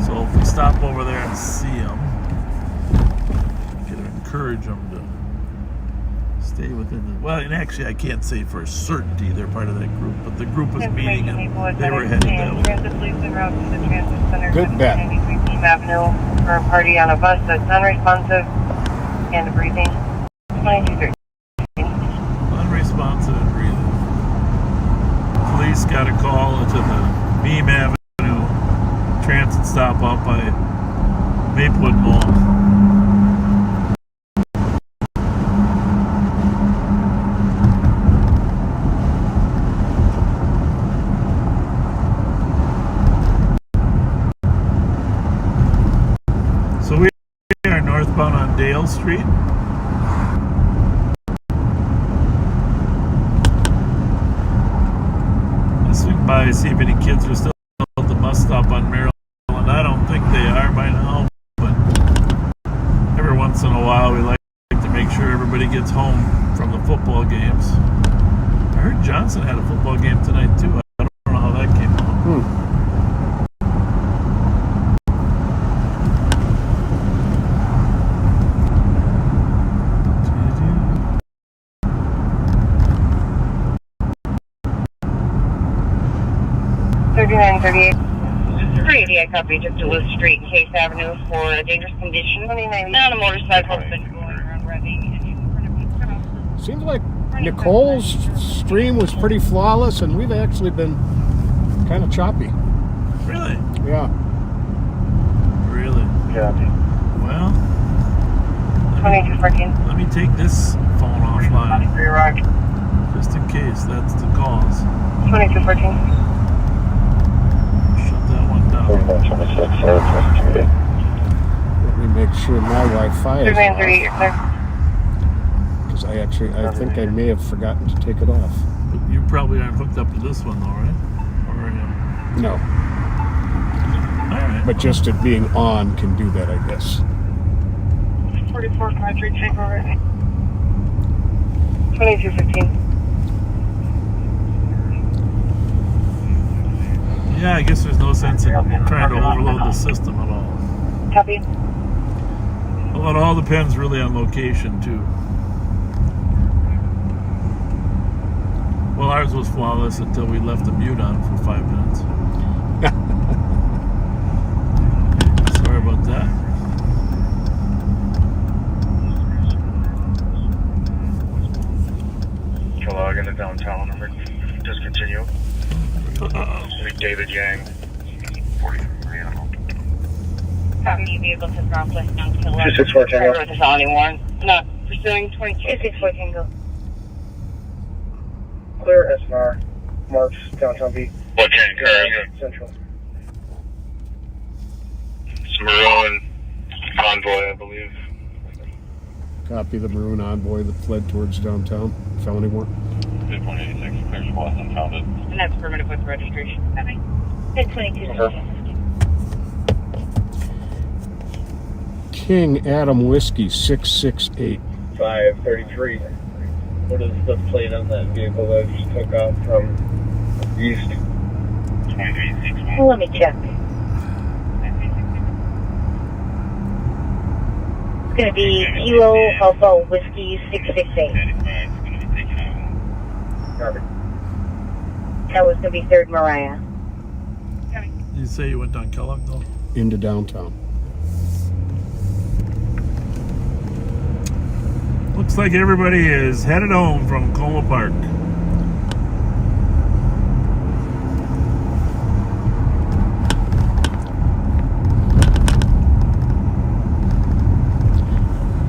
So if we stop over there and see them, we can encourage them to stay within the... Well, and actually I can't say for certainty they're part of that group, but the group was meeting and they were headed that way. Good bet. Avenue for a party on a bus that's unresponsive and breathing. 9230. Unresponsive and breathing. Police got a call to the Beam Avenue transit stop out by Maplewood Mall. are northbound on Dale Street. Let's swing by and see if any kids are still at the bus stop on Maryland. I don't think they are by now, but every once in a while we like to make sure everybody gets home from the football games. I heard Johnson had a football game tonight too. I don't know how that came out. 3938. 380, I copy, just to Lewis Street and Case Avenue for a dangerous condition. 29, on a motorcycle has been going around revving. Seems like Nicole's stream was pretty flawless, and we've actually been kind of choppy. Really? Yeah. Really? Yeah. Well, 2214. let me take this phone offline, just in case that's the cause. 2214. Shut that one down. 26, Let me make sure my Wi-Fi is 3938, you're off, clear. because I think I may have forgotten to take it off. But you probably aren't hooked up to this one though, right? Or are you? No, All right. but just it being on can do that, I guess. 44 Padre, take over. 2215. Yeah, I guess there's no sense in trying to overload the system at all. Copy. Well, it all depends really on location too. Well, ours was flawless until we left the mute on for 5 minutes. Sorry about that. log into downtown number. Discontinue. David Yang. 43 animal. Copy, vehicle to Southwest now to 11. 264 Tango. With a felony warrant. Not pursuing 264 Tango. Clear SNR. Marks downtown B. What kind of car is it? Central. It's Maroon Convoy, I believe. Copy the maroon envoy that fled towards downtown. Felony warrant. 186, clear squad unfounded. And that's permitted with registration. Copy. 1022. King Adam Whiskey 668. 533. What is the plate on that vehicle that just took off from east? 2361. Well, let me check. It's going to be Kilo Alpha Whiskey 668. Copy. That was going to be 3rd Mariah. You say you went down Kellogg though? Into downtown. Looks like everybody is headed home from Coma Park.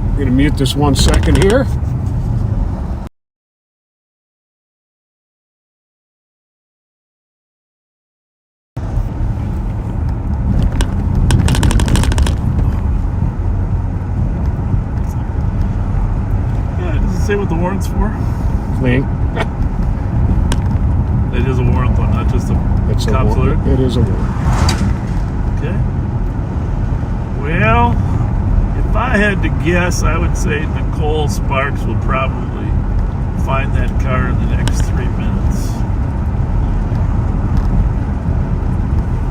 I'm going to mute this 1 second here. Say what the warrant's for? Clean. It is a warrant though, not just a cop's alert? It is a warrant. Okay. Well, if I had to guess, I would say Nicole Sparks will probably find that car in the next 3 minutes.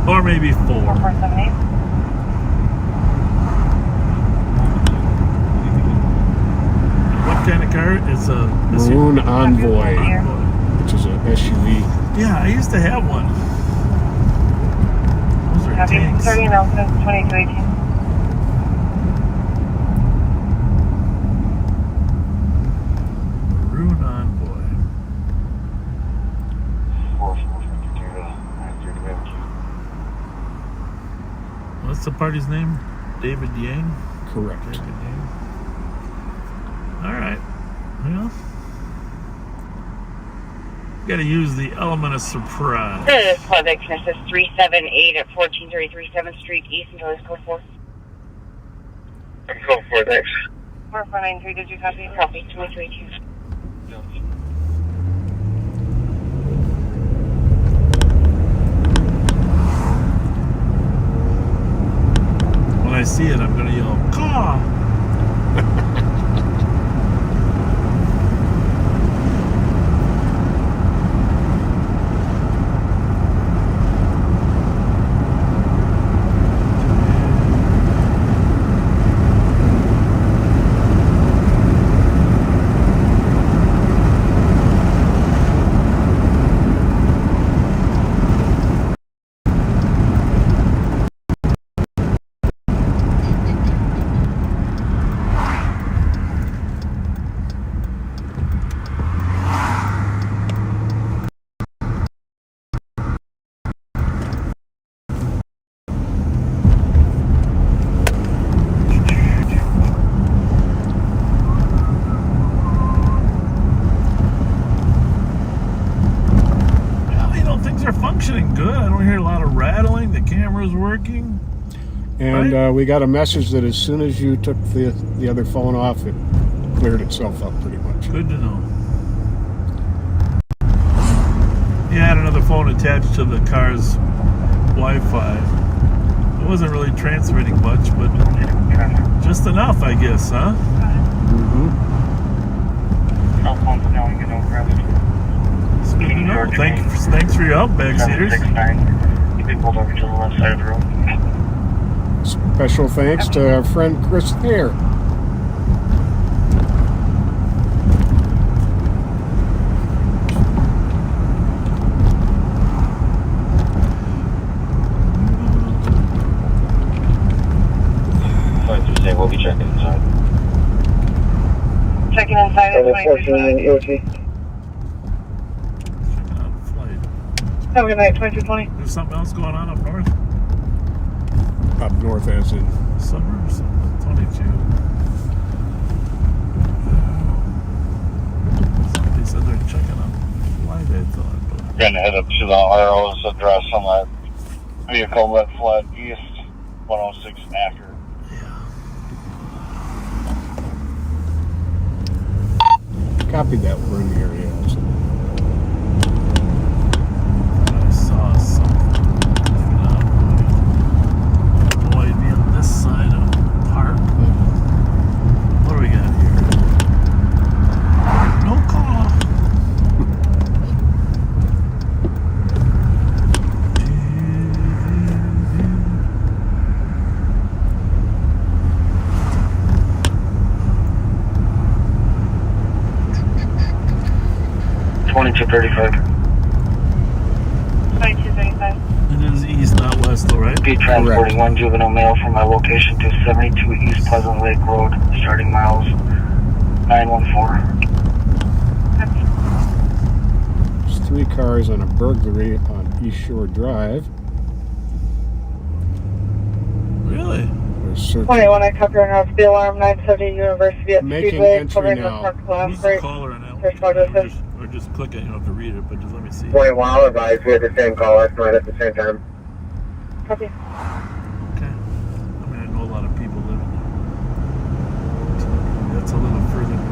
Or maybe 4. 4478. What kind of car? It's a Maroon Envoy, which is a SUV. Yeah, I used to have one. Those are Copy. tanks. 30 Nelson 2218. Maroon Envoy. 4452 to What's the party's name? David Yang? Correct. David Yang. All right. Well, got to use the element of surprise. This is Club Express 378 at 1433 7th Street East until it's code 4. Go for it, thanks. 4493, did you copy? Copy, 232. When I see it, I'm going to yell, caw! Functioning good. I don't hear a lot of rattling. The camera's working. And right? We got a message that as soon as you took the other phone off, it cleared itself up pretty much. Good to know. Yeah, I had another phone attached to the car's Wi-Fi. It wasn't really transmitting much, but just enough, I guess, huh? Mm-hmm. Cell phone's now you know, No, thanks for your help, backseaters. 769. You be pulled over to the left side of the road. Special thanks to our friend Chris Thayer. We'll be checking inside. Checking inside at 2320. Have a good night, 2220. There's something else going on up north? Up north as in suburbs? 22. Somebody said they're checking on live, I thought. But... Gonna head up to the RO's address on that vehicle that fled east 106 after. Copy that. We're in the area also. I saw something. Boy, be on this side of the park. What do we got here? No call. 2235. 2235. It is east, not west, though, right? Be transporting one juvenile male from my location to 72 East Pleasant Lake Road, starting miles 914. There's 3 cars on a burglary on East Shore Drive. Really? 21, I copy right now. It's the alarm 970 University at Making Speedway. entry Covering now. the park glass. Right. Caller and or just click it. You don't have to read it, but just let me see. 21, I'll advise we had the same call last night at the same time. Copy. Okay. I mean, I know a lot of people living there. That's a little further north.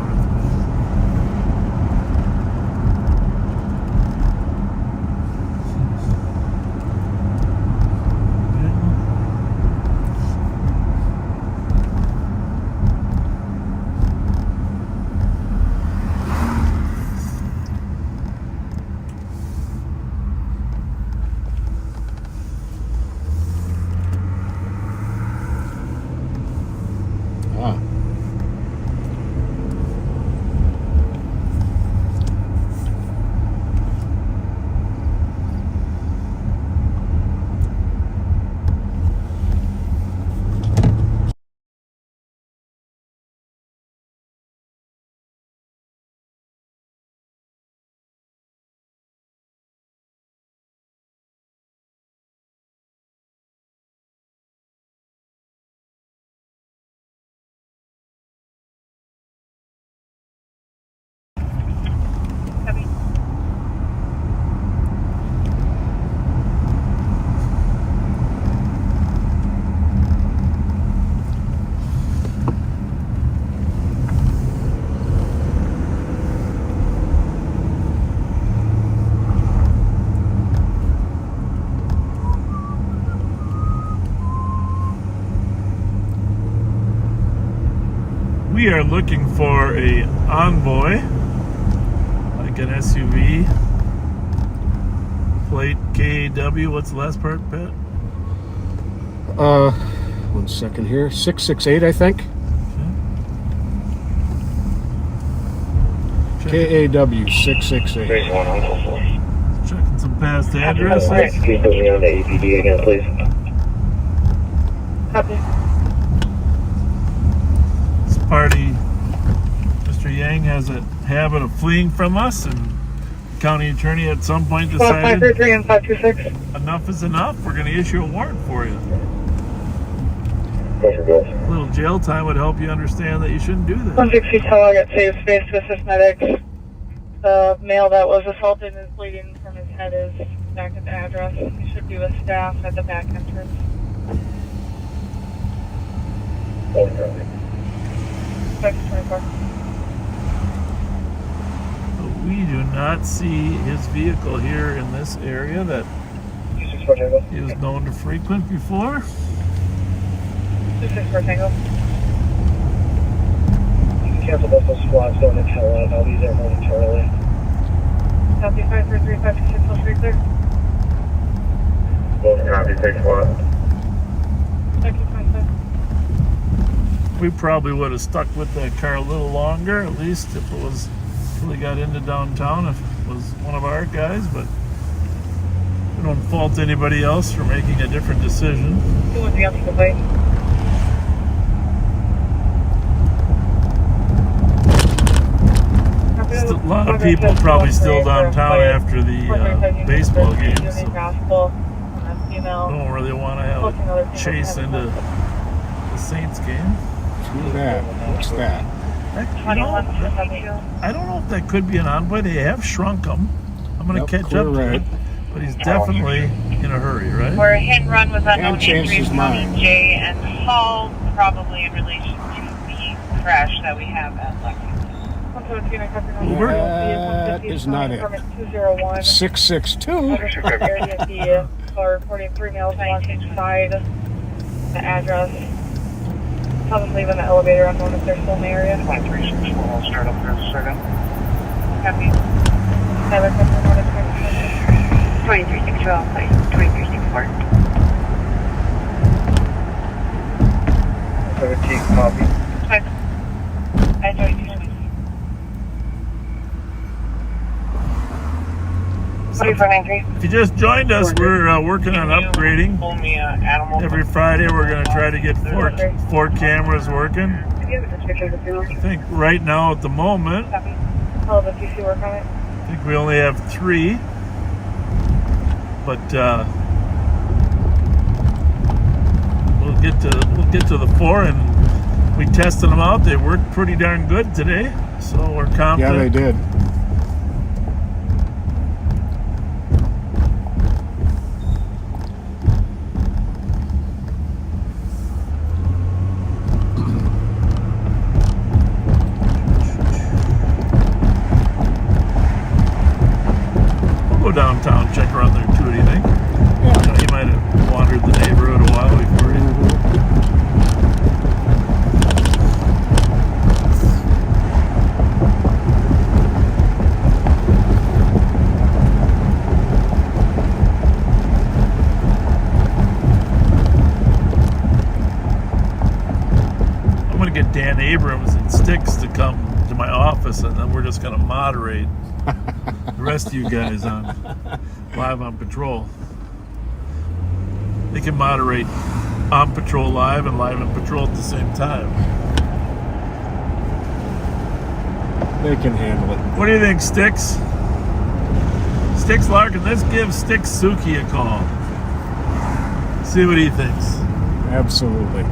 We are looking for a envoy, like an SUV. Plate KAW. What's the last part, Pat? 1 second here. 668, I think. KAW 668. Checking some past addresses. Can you put me on the APD again, please? Copy. This party, Mr. Yang has a habit of fleeing from us, and the county attorney at some point decided 533 and 526. enough is enough. We're going to issue a warrant for you. A little jail time would help you understand that you shouldn't do that. 160 tall, I got safe space to assist medics. The male that was assaulted and is bleeding from his head is back at the address. He should be with staff at the back entrance. Back to 24. But we do not see his vehicle here in this area that he was known to frequent before. 264 Tango. You can cancel both those squads going to Carolina. I'll be there momentarily. Copy 533, 526, full street clear. Both copy, take one. Back to 25. We probably would have stuck with that car a little longer, at least if it was really got into downtown, if it was one of our guys, but we don't fault anybody else for making a different decision. Who was the opposite way? A lot of people probably still downtown after the baseball games, so don't really want to have a chase into the Saints game. Who's that? What's that? I don't know if that could be an envoy. They have shrunk him. I'm going to catch up to it, but he's definitely in a hurry, right? Where a hit and run was unknown changed his injuries mind. J and Hall, probably in relation to the crash that we have at Lexington. That is not it. 662. Car reporting 3 males walking inside the address. Have them leave in the elevator. Unknown if they're still in the area. 5364, I'll start up there in a second. Copy. 2364, 2364. 17 copy. If you just joined us, we're working on upgrading. Every Friday we're going to try to get four cameras working. I think right now at the moment, I think we only have 3. But we'll get to the 4, and we tested them out. They worked pretty darn good today, so we're confident. Yeah, they did. Downtown, check around there too. What do you think? Yeah. He might have wandered the neighborhood a while before he. I'm gonna get Dan Abrams and Sticks to come to my office, and then we're just gonna moderate the rest of you guys on live on patrol. They can moderate on patrol live and live on patrol at the same time. They can handle it. What do you think, Sticks? Sticks Larkin, let's give Sticks Suki a call. See what he thinks. Absolutely.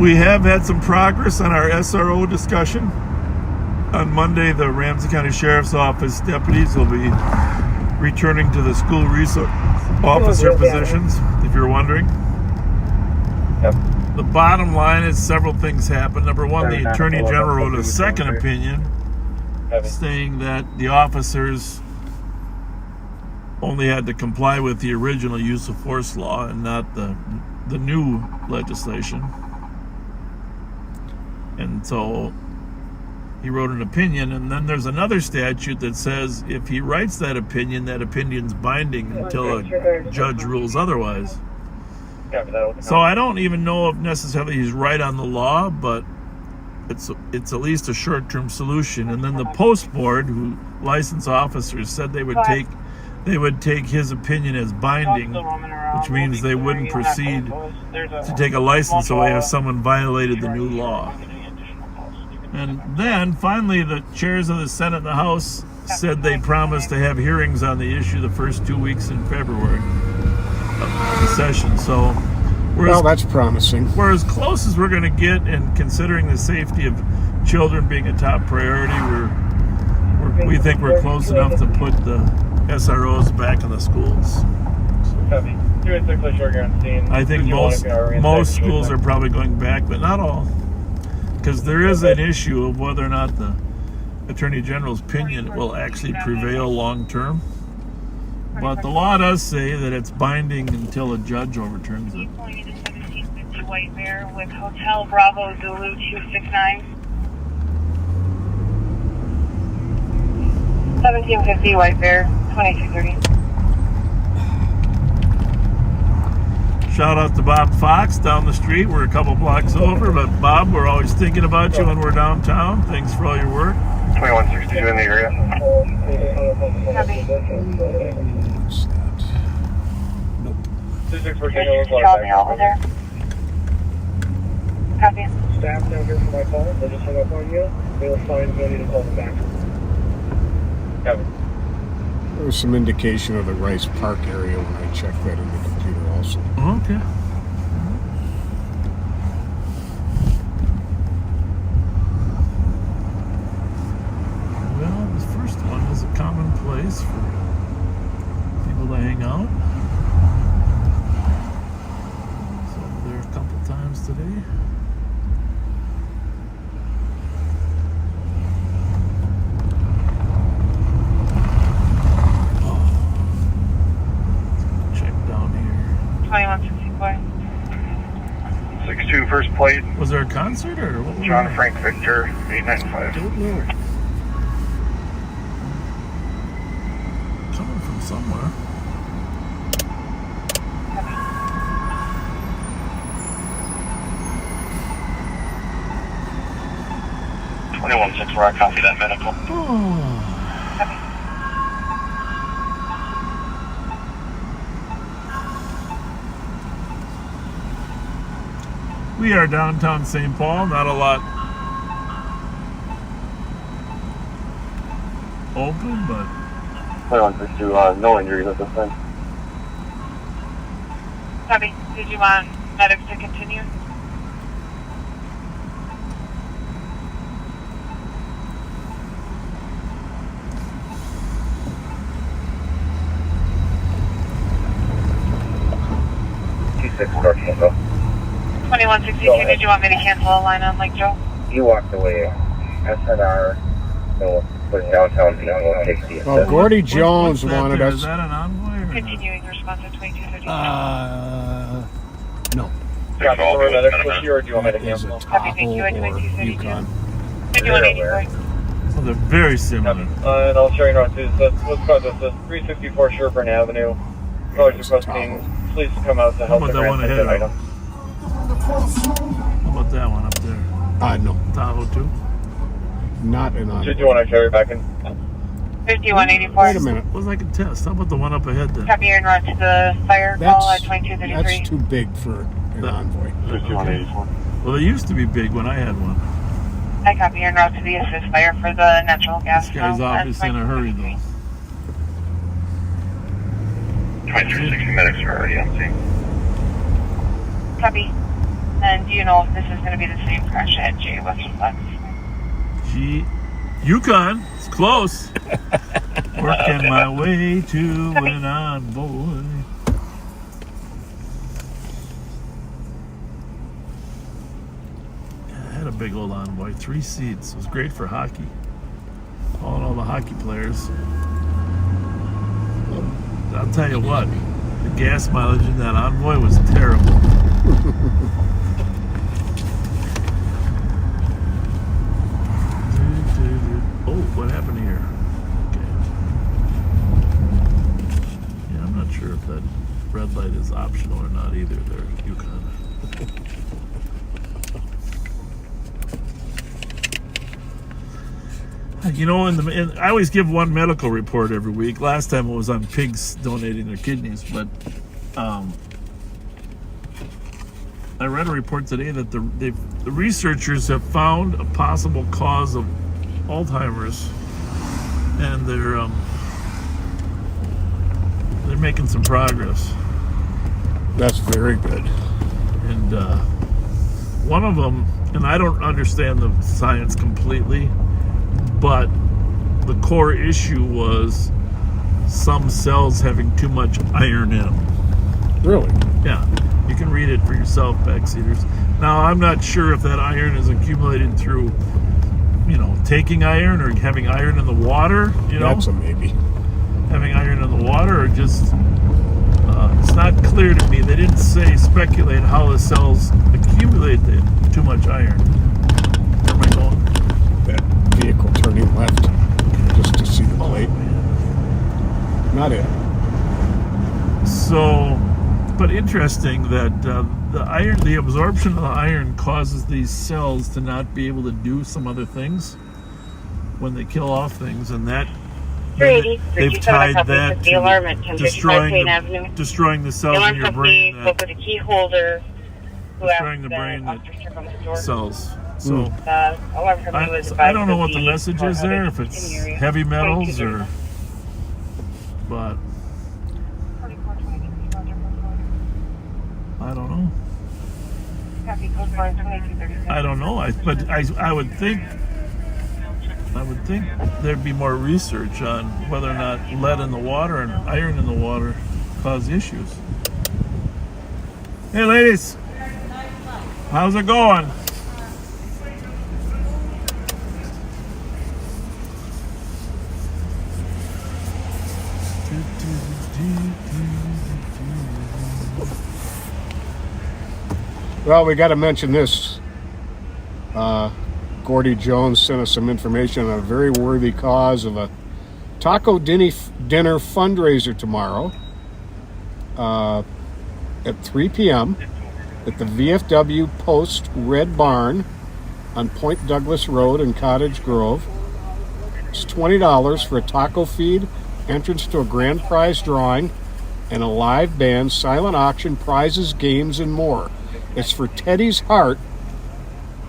We have had some progress on our SRO discussion. On Monday, the Ramsey County Sheriff's Office deputies will be returning to the school resource officer positions, if you're wondering. Yep. The bottom line is several things happened. Number one, the Attorney General wrote a second opinion saying that the officers only had to comply with the original use of force law and not the new legislation. And so he wrote an opinion, and then there's another statute that says if he writes that opinion's binding until a judge rules otherwise. So I don't even know if necessarily he's right on the law, but it's at least a short-term solution. And then the post board, who licensed officers, said they would take his opinion as binding, which means they wouldn't proceed to take a license away if someone violated the new law. And then finally the chairs of the Senate and the House said they promised to have hearings on the issue the first 2 weeks in February of the session. So well, that's promising. We're as close as we're going to get, and considering the safety of children being a top priority, we think we're close enough to put the SROs back in the schools. I think most schools are probably going back, but not all, because there is an issue of whether or not the Attorney General's opinion will actually prevail long term. But the law does say that it's binding until a judge overturns it. Pulling into 1750 White Bear with Hotel Bravo Zulu 269. 1750 White Bear, 2230. Shout out to Bob Fox down the street. We're a couple blocks over, but Bob, we're always thinking about you when we're downtown. Thanks for all your work. 2162 in the area. Nope. 2614 Copy, over there. Copy. Staff down here for my call. They just hung up on you. They will find you. I need to call them back. Copy. There was some indication of the Rice Park area when I checked that in the computer also. Okay. Well, the first one is a common place for people to hang out. So there a couple times today. Check down here. 2164. 62 first plate. Was there a concert or what? John Frank Victor, 895. Don't know. Coming from somewhere. where I copy that medical. We are downtown St. Paul, not a lot open, but... no injuries at this time. Copy. Did you want medics to continue? T6 North Tango. 2162, did you want me to cancel a line on Lake Joe? You walked away. SNR, so put downtown vehicle, take the Well, Gordy Jones wanted there? us. Is that an envoy? Or Continuing response at 2232. No. Got the door medics with you, or do you want me to Is cancel? it Copy, thank you, at Tahoe or 2232. Yukon? 5184. Well, they're very similar. And I'll show you north too. So let's go to 364 Sherburne Avenue. Callers requesting police to come out to help How the about that one transit ahead? items. How about that one up there? No. Tahoe too? Not an Should you want to carry back in? 5184. Wait a minute. Was like a test. How about the one up ahead then? Copy, you're en route to the fire call at 2233. That's too big for an envoy. 5184. Well, they used to be big when I had one. I copy, you're en route to the assist fire for the natural gas. This guy's call at obviously in a hurry though. 2360 medics are already on scene. Copy. And do you know if this is going to be the same crash at J Western Flex? Gee, Yukon, it's close. Working my way to an envoy. Yeah, I had a big old envoy, 3 seats. It was great for hockey. All the hockey players. I'll tell you what, the gas mileage in that Envoy was terrible. Oh, what happened here? Okay. Yeah, I'm not sure if that red light is optional or not either there, Yukon. You know, I always give one medical report every week. Last time it was on pigs donating their kidneys, but I read a report today that the researchers have found a possible cause of Alzheimer's, and they're making some progress. That's very good. And one of them, and I don't understand the science completely, but the core issue was some cells having too much iron in them. Really? Yeah. You can read it for yourself, backseaters. Now, I'm not sure if that iron is accumulated through, taking iron or having iron in the water, That's a maybe. Having iron in the water, or just, it's not clear to me. They didn't speculate how the cells accumulate too much iron. Where am I going? That vehicle turning left, just to see the plate. Not it. So, but interesting that the absorption of the iron causes these cells to not be able to do some other things when they kill off things, and that they've tied that to destroying the cells in your brain. Destroying the brain that cells. So I don't know what the message is there, if it's heavy metals or, but I don't know. I don't know. But I would think there'd be more research on whether or not lead in the water and iron in the water cause issues. Hey, ladies, how's it going? Well, we got to mention this. Gordy Jones sent us some information on a very worthy cause of a taco dinner fundraiser tomorrow at 3 p.m. at the VFW Post Red Barn on Point Douglas Road in Cottage Grove. It's $20 for a taco feed, entrance to a grand prize drawing, and a live band, silent auction, prizes, games, and more. It's for Teddy's Heart,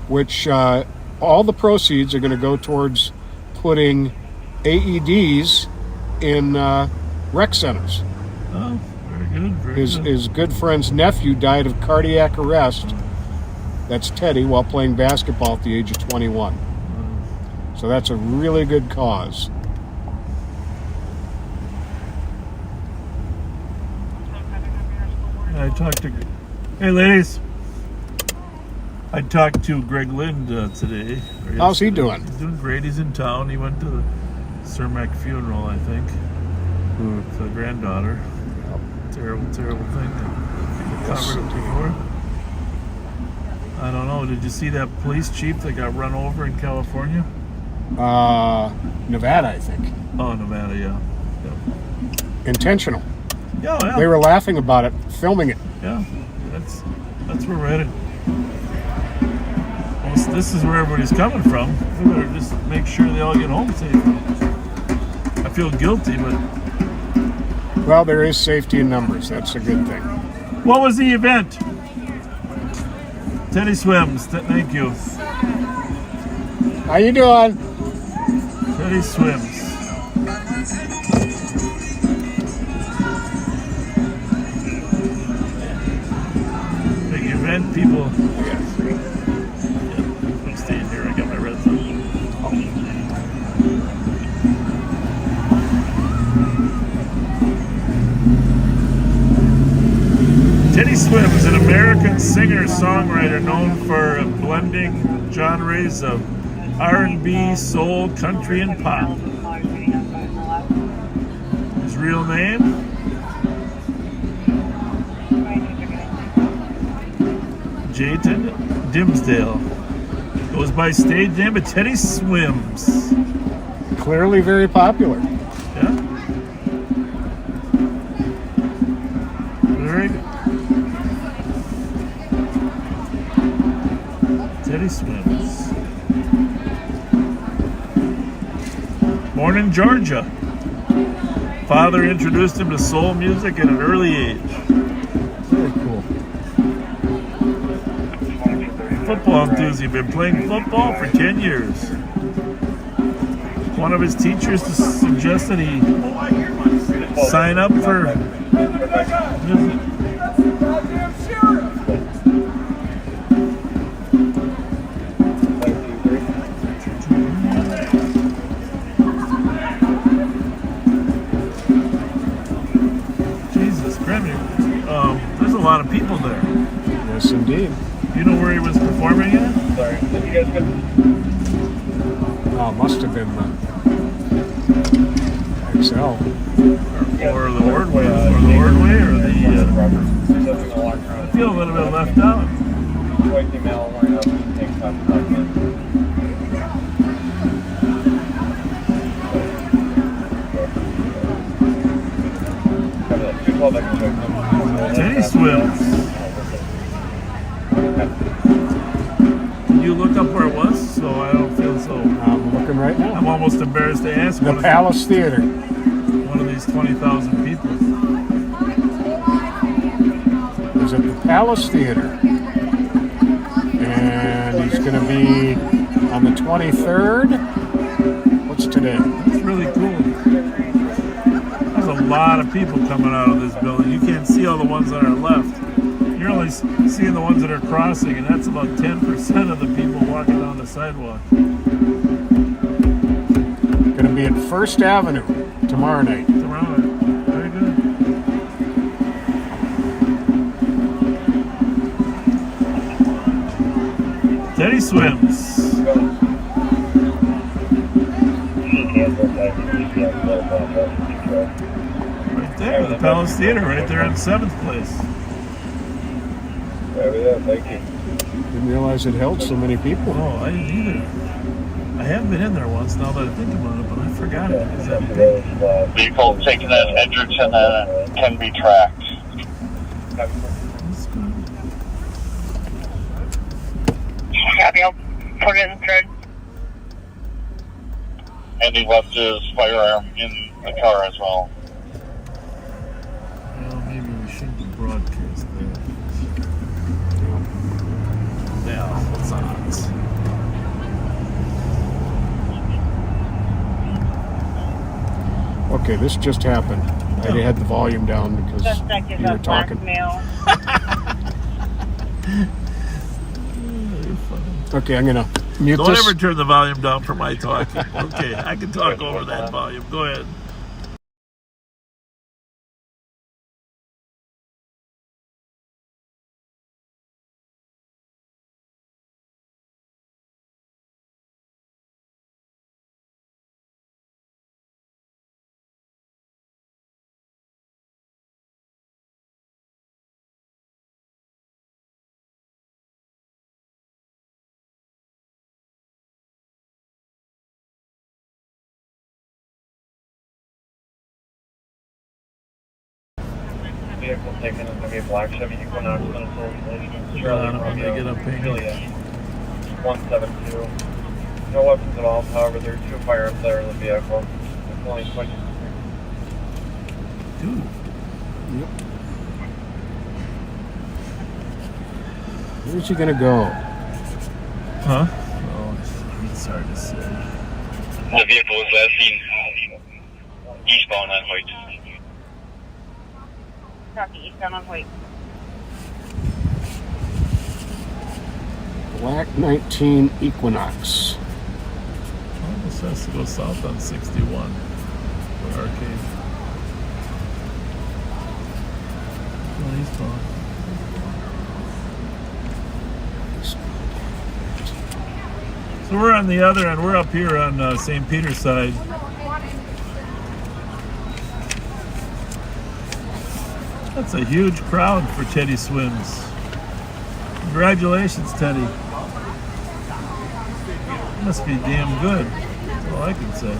which all the proceeds are going to go towards putting AEDs in rec centers. Oh, very good. His good friend's nephew died of cardiac arrest. That's Teddy, while playing basketball at the age of 21. So that's a really good cause. Hey, ladies. I talked to Greg Lind today. How's he doing? He's doing great. He's in town. He went to the Cermak funeral, I think, for the granddaughter. Terrible thing. We covered it before. I don't know. Did you see that police chief that got run over in California? Nevada, I think. Oh, Nevada, yeah. Intentional. Yeah. They were laughing about it, filming it. Yeah, that's where we're headed. Well, this is where everybody's coming from. We better just make sure they all get home safe. I feel guilty, but... Well, there is safety in numbers. That's a good thing. What was the event? Teddy Swims. Thank you. How you doing? Teddy Swims. Big event, people. I'm staying here. I got my red zone. Teddy Swims is an American singer-songwriter known for blending genres of R&B, soul, country, and pop. His real name, Jayton Dimsdale. Goes by stage name of Teddy Swims. Clearly very popular. Yeah. Very good. Teddy Swims. Born in Georgia. Father introduced him to soul music at an early age. Very cool. Football enthusiast. Been playing football for 10 years. One of his teachers suggested he sign up for music. Jesus Christ. There's a lot of people there. Yes, indeed. You know where he was performing at? Sorry, did you guys get... Oh, must have been XL. Or the Ordway, or the Ordway, or the. I feel a little bit left out. White email line up and take top document. Teddy Swims. Can you look up where it was so I don't feel so. I'm looking right now. I'm almost embarrassed to ask. The Palace Theater. One of these 20,000 people. He's at the Palace Theater. And he's going to be on the 23rd. What's today? That's really cool. There's a lot of people coming out of this building. You can't see all the ones that are left. You're only seeing the ones that are crossing, and that's about 10% of the people walking down the sidewalk. Going to be at First Avenue tomorrow night. Tomorrow night. Very good. Teddy Swims. Right there, the Palace Theater, right there in 7th place. Yeah, thank you. Didn't realize it held so many people. Oh, I didn't either. I have been in there once now that I think about it, but I forgot it. Is that big? Vehicle taken at Edgerton can be tracked. That's good. Copy, I'll put it in thread. And he left his firearm in the car as well. Well, maybe we shouldn't have broadcast that. Yeah, it's on. Okay, this just happened. I had the volume down because Suspect is you were a black talking. male. Okay, I'm gonna mute Don't this. ever turn the volume down for my talking. Okay, I can talk over that volume. Go ahead. Vehicle taken is going to be a black Chevy Equinox, Minnesota. I'm gonna get a ping. 172. No weapons at all, however, there are 2 firearms there in the vehicle. It's only 20. Dude. Yep. Where's he gonna go? Huh? Oh, it's hard to say. The vehicle was last seen eastbound on White. Copy, eastbound on White. Black 19 Equinox. Well, this has to go south on 61 for Arcade. Well, he's gone. So we're on the other end. We're up here on St. Peter's side. That's a huge crowd for Teddy Swims. Congratulations, Teddy. Must be damn good. That's all I can say.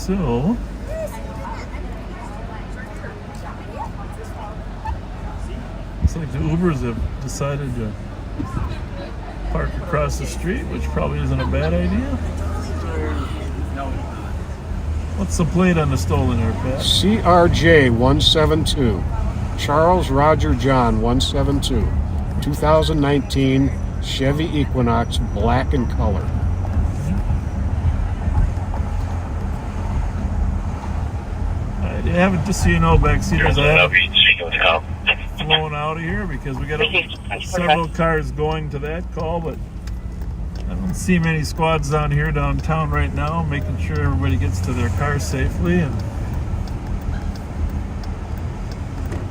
So, looks like the Ubers have decided to park across the street, which probably isn't a bad idea. What's the plate on the stolen air, Pat? CRJ 172. Charles Roger John 172. 2019 Chevy Equinox, black in color. You haven't, just so you know, backseaters, I haven't flown out of here because we got several cars going to that call, but I don't see many squads down here downtown right now, making sure everybody gets to their cars safely, and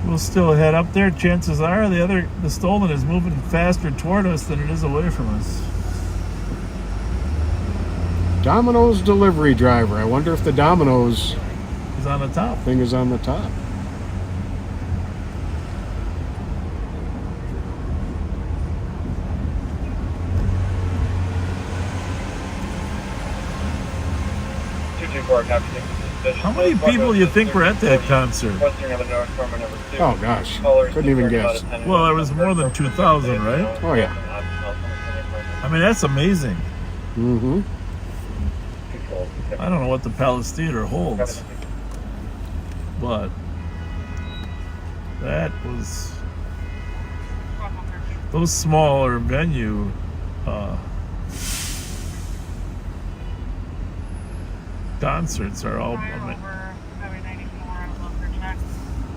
we'll still head up there. Chances are the stolen is moving faster toward us than it is away from us. Domino's delivery driver. I wonder if the Domino's on the top. Thing is on the top. How many people do you think were at that concert? Oh gosh, couldn't even guess. Well, there was more than 2,000, right? Oh yeah. I mean, that's amazing. Mm-hmm. I don't know what the Palace Theater holds, but that was, those smaller venue concerts are all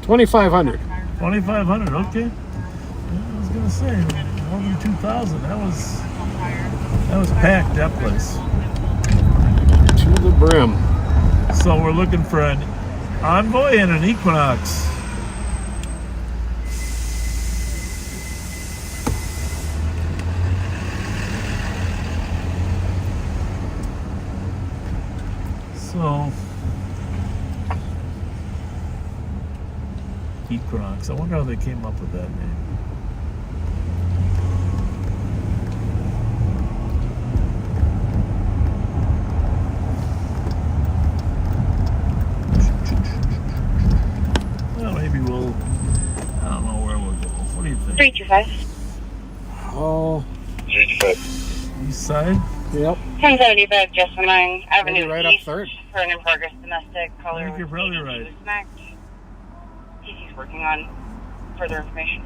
2,500. 2,500, okay. Yeah, I was gonna say more than 2,000. That was packed, that place to the brim. So we're looking for an Envoy and an Equinox. So Equinox. I wonder how they came up with that name. I don't know where we'll go. What do you think? 325. Oh. 325. East side? Yep. 1075 Jessamine Avenue right East. up third. For an in-progress domestic caller. I think you're probably right. He's working on further information.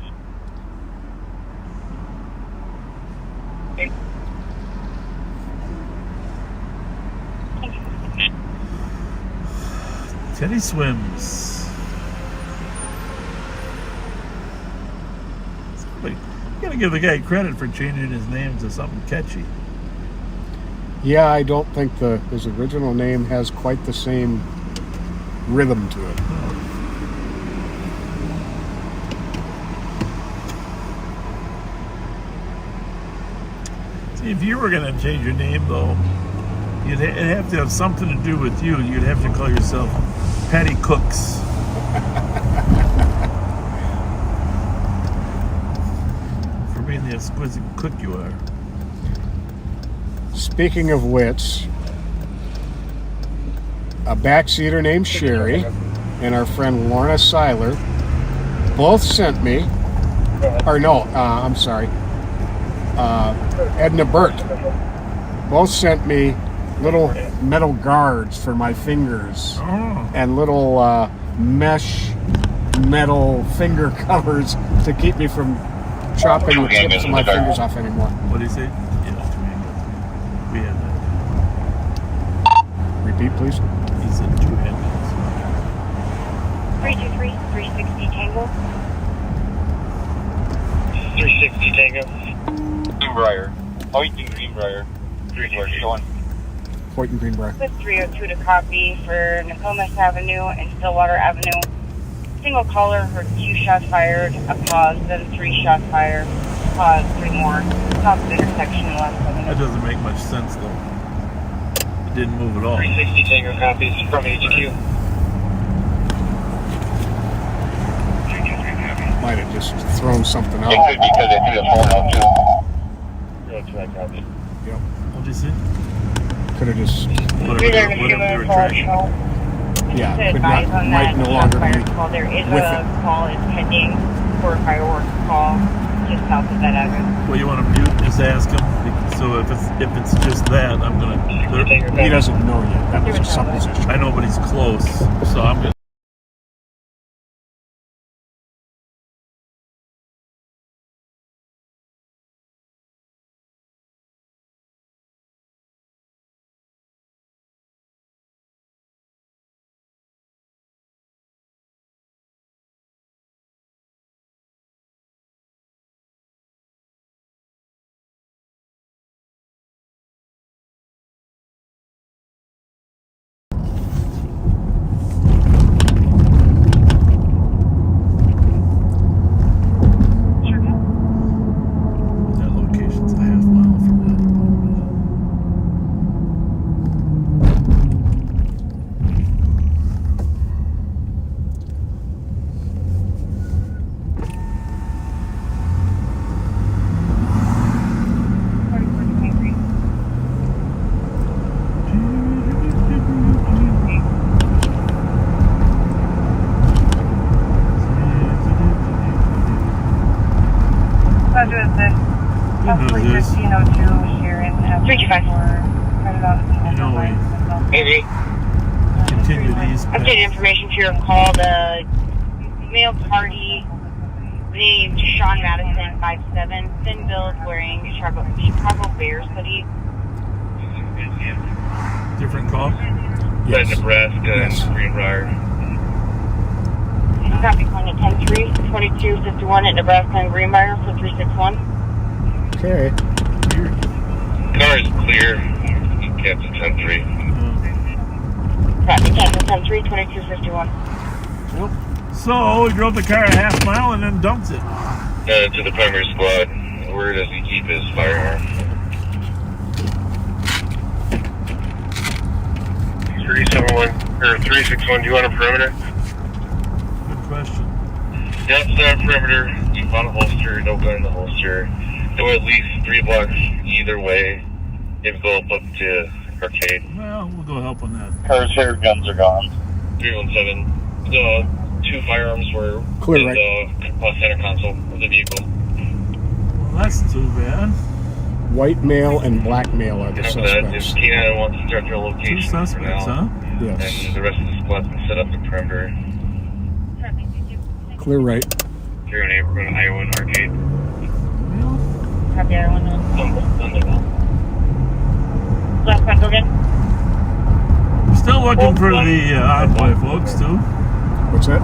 Teddy Swims. You gotta give the guy credit for changing his name to something catchy. Yeah, I don't think his original name has quite the same rhythm to it. See, if you were gonna change your name, though, it'd have to have something to do with you. You'd have to call yourself Patty Cooks. For being the exquisite cook you are. Speaking of which, a backseater named Sherry and our friend Lorna Seiler both sent me, I'm sorry, Edna Burt both sent me little metal guards for my fingers and little mesh metal finger covers to keep me from chopping the tips of my fingers off anymore. What do you say? We had that. Repeat, please. He said 2 handguns. 323, 360 Tango. 360 Tango. Greenbrier. Hoyt and Greenbrier. Greenbrier, going. Hoyt and Greenbrier. With 302 to copy for Nokomis Avenue and Stillwater Avenue. Single caller heard 2 shots fired, a pause, then 3 shots fired, pause, 3 more. South of the intersection in the last 7 That minutes. doesn't make much sense though. It didn't move at all. 360 Tango copies from HQ. Might have just thrown something out. It could be because they threw a phone out too. Yep. What'd you say? Could have just, Whatever they were tracking. yeah, To could advise not, on might that no shot longer fire be call. There is with a it. call is pending for a fireworks call just south of that address. Well, you want to mute? Just ask him. So if it's just that, I'm gonna. He doesn't know yet. That was a supposition. I know, but he's close, so I'm gonna. That location's a half mile from that. Roger, is this possibly Who knows this? 1502 here in 325. You know, we continue these. Updated information to your call. The male party named Sean Madison, 5'7", thin build, wearing Chicago Bears hoodie. Different call. Yes. Nebraska Yes. and Greenbrier. Copy, calling at 10-3, 2251 at Nebraska and Greenbrier for 361. Okay. Car is clear. Captain 10-3. Copy, Captain 10-3, 2251. So we drove the car a half mile and then dumped it. To the primary squad. Where does he keep his firearm? 371 or 361. Do you want a perimeter? Good question. Yep, start perimeter. You found a holster. No gun in the holster. There were at least 3 blocks either way. Maybe go up to Arcade. Well, we'll go help on that. Cars here, guns are gone. 317. The 2 firearms were Clear, in the center console of the vehicle. Well, that's too bad. White male and black male are the After that, if suspects. T9 wants to start their Two location suspects, for now, huh? Yes. and the rest of the squad's been set up the perimeter. Clear right. Here in neighborhood, Iowa and Arcade. Copy, Iowa. Last one, go again. We're still looking for the envoy, folks, too. What's that?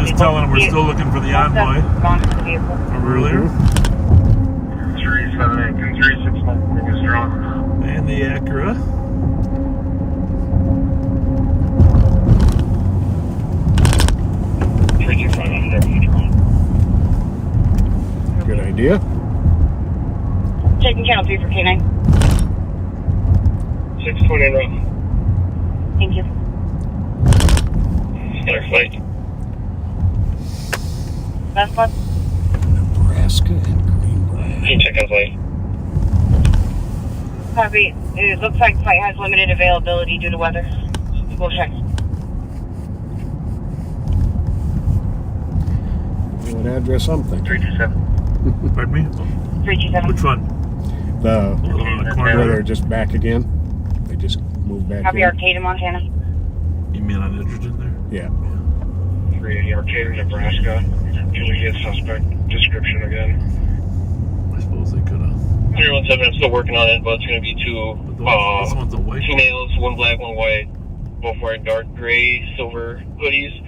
Just telling them we're still looking for the envoy Gone to the vehicle. from earlier. 378 and 369 is strong. And the Acura. Good idea. Checking channel 3 for K9. 620 rough. Thank you. Start flight. Last one. Nebraska and Greenbrier. Can you check out flight? Copy. It looks like flight has limited availability due to weather. We'll check. What address I'm thinking? 327. Pardon me? 327. Which one? The The one on the where corner? they're just back again. They just moved back Copy, in. Arcade in Montana. You mean on Edgerton there? Yeah. 380 Arcade, Nebraska. Can we get suspect description again? I suppose they could have. 317, I'm still working on it, but it's going to be This one's a white 2 males, 1 black, 1 white. Both wearing dark gray, silver hoodies.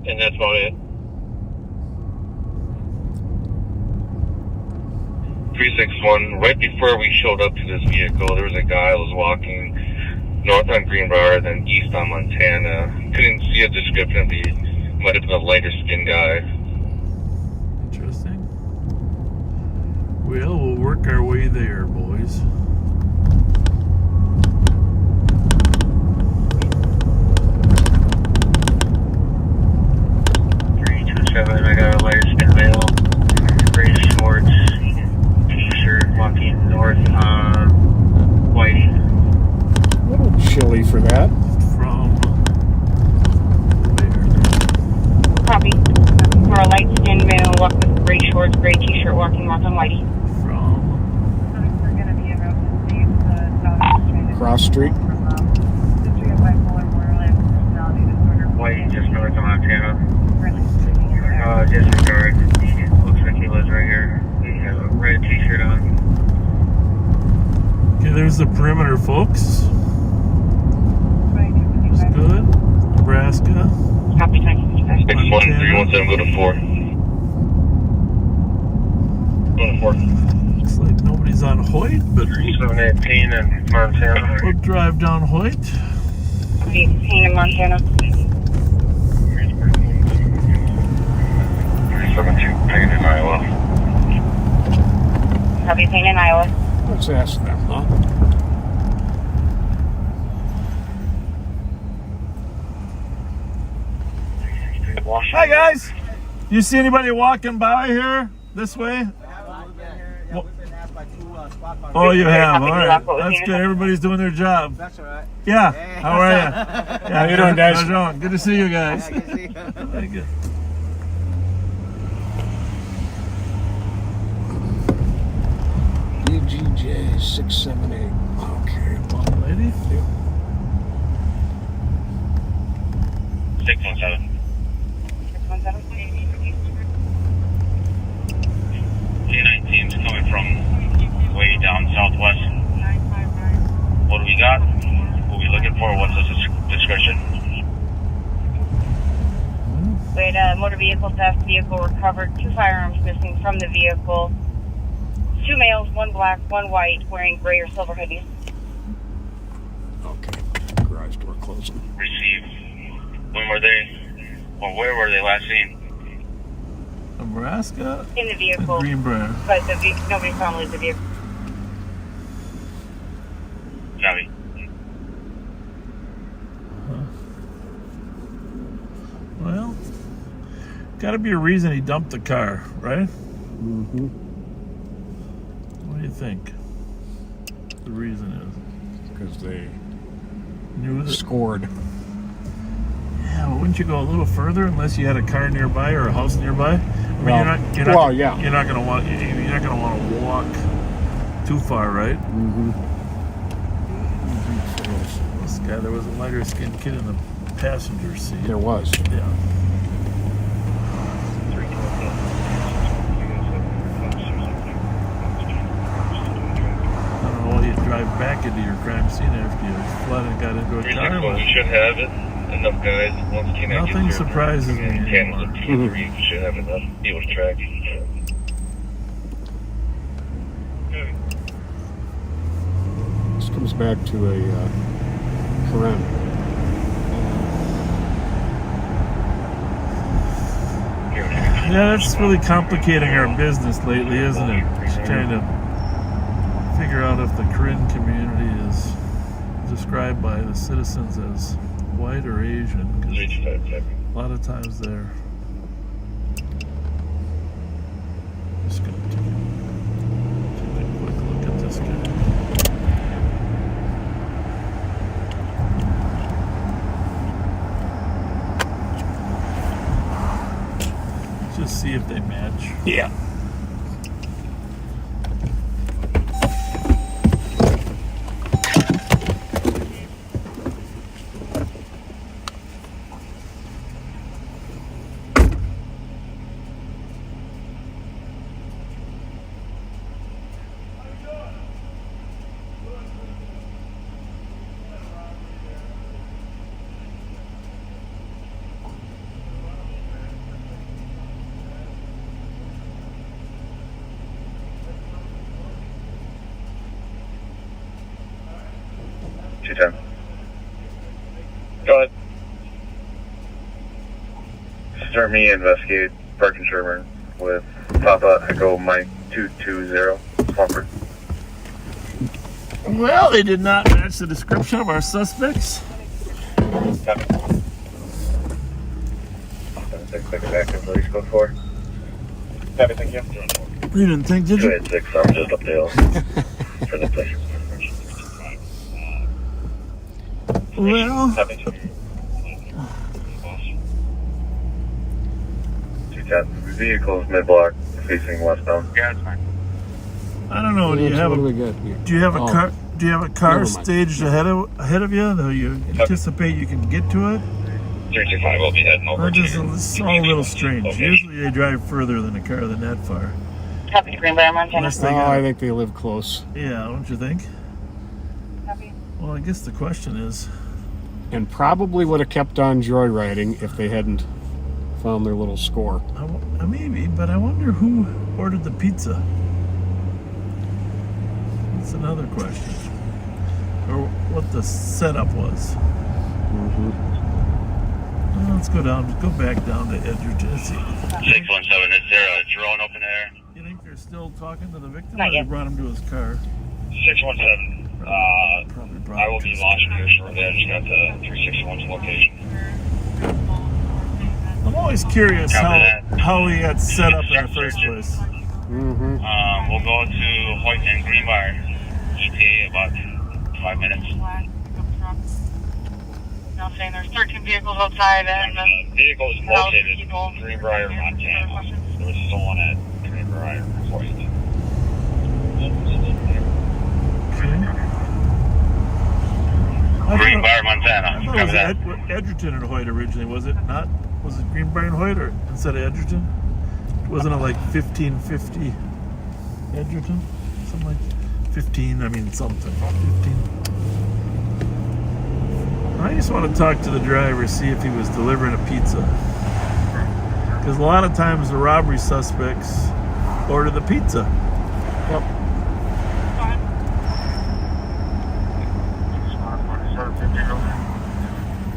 And that's about it. 361, right before we showed up to this vehicle, there was a guy who was walking north on Greenbrier, then east on Montana. Couldn't see a description. Might have been a lighter skinned guy. Interesting. Well, we'll work our way there, boys. 327, I got a lighter skinned male. Gray shorts, t-shirt, walking north on Whitey. A little chilly for that. From Copy. For a light-skinned male, walk with gray shorts, gray t-shirt, walking north on Whitey. We're going to be about the Cross street. history of bipolar borderline personality disorder. Whitey, just north of Montana. Disregard. Looks like he lives right here. He has a red t-shirt on. Okay, there's the perimeter, folks. It's good. Nebraska. Copy, thank you. 61317, go to 4. Go to 4. Looks like nobody's on Hoyt, but 718 in Montana. we'll drive down Hoyt. 18 in Montana. 372, Payne in Iowa. Copy, Payne in Iowa. Let's ask them, huh? Hi guys! You see anybody walking by here this way? Oh, you have. All right. That's good. Everybody's doing their job. That's all right. Yeah. How are you? Yeah, How you doing, guys? How's it going? Good to see you guys. I can see. Very good. EGJ 678. Okay. One lady. 617. T19's coming from way down southwest. What do we got? What are we looking for? What's the description? We had a motor vehicle theft, vehicle recovered, 2 firearms missing from the vehicle. 2 males, 1 black, 1 white, wearing gray or silver hoodies. Okay. Garage door closing. Receive. When were they? Or where were they last seen? Nebraska. In the vehicle. Greenbrier. But nobody saw him leave the vehicle. Copy. Well, got to be a reason he dumped the car, right? Mm-hmm. What do you think the reason is? Because they Knew that. scored. Yeah, well, wouldn't you go a little further unless you had a car nearby or a house nearby? I mean, Well, you're not, well, yeah. You're not gonna want to walk too far, right? Mm-hmm. This guy, there was a lighter skinned kid in the passenger seat. There was. Yeah. I don't know why you drive back into your crime scene after you flat and got into a car. We should have it. Enough guys. Once T9 Nothing gets here, surprises me and anymore. T3, we should have enough people to track. This comes back to a Karen. Yeah, that's really complicating our business lately, isn't it? Just trying to figure out if the Korean community is described by the citizens as white or Asian. 'Cause a lot of times they're just going to take a quick look at this guy. Just see if they match. Yeah. Start me investigate Park and Sherburne with Papa Echo Mike 220 Plumford. Well, they did not match the description of our suspects. Copy. Back to police code 4. Copy, thank you. You didn't think, did you? 286, I'm just up the hill for the place. Well, Copy. 210. Vehicles mid-block facing westbound. Yeah, it's fine. I don't know. Do you have a car? Do you have a car staged ahead of you that you anticipate you can get to it? 325 will be heading over. It's all a little strange. Usually they drive further than a car than that far. Copy, Greenbrier, Montana. I think they live close. Yeah, don't you think? Copy. Well, I guess the question is, And probably would have kept on joyriding if they hadn't found their little score. maybe, but I wonder who ordered the pizza. That's another question. Or what the setup was. Well, let's go back down to Edgerton. 617, is there a drone up in there? You think they're still talking to the victim, Not or they yet. brought him to his car? 617, Probably brought I him will to be his launching here shortly. I just got the 361's location. I'm always curious how he got set up in the first place. We'll go to Hoyt and Greenbrier, ETA about 5 minutes. Now saying there's 13 vehicles outside and Vehicle is located in Greenbrier, Montana. It was stolen at Greenbrier, Hoyt. Greenbrier, Montana. I thought it was Edgerton and Hoyt originally, was it not? Was it Greenbrier and Hoyt or instead of Edgerton? Wasn't it like 1550 Edgerton? Something like 15, I mean something. 15. I just want to talk to the driver, see if he was delivering a pizza. Because a lot of times the robbery suspects order the pizza. Yep.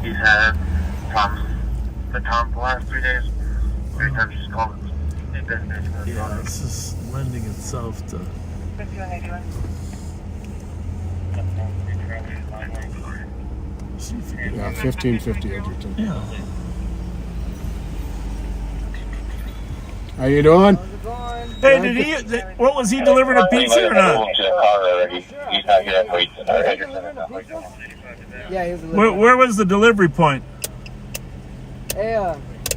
He's had Tom the last 3 days. 3 times he's called. Yeah, this is lending itself to... See if you can... Yeah, 1550 Edgerton. Yeah. How you doing? Hey, what was he delivering a pizza or not? He's not here at Hoyt. Yeah, he was delivering. Where was the delivery point? Hey,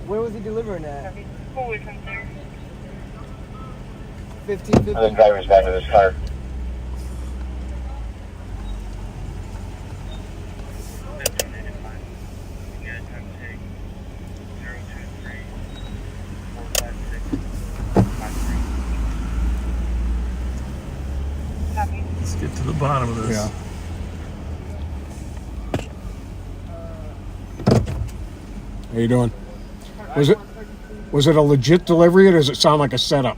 where was he delivering at? 1550. The driver's back in his car. Let's get to the bottom of this. Yeah. How you doing? Was it a legit delivery or does it sound like a setup?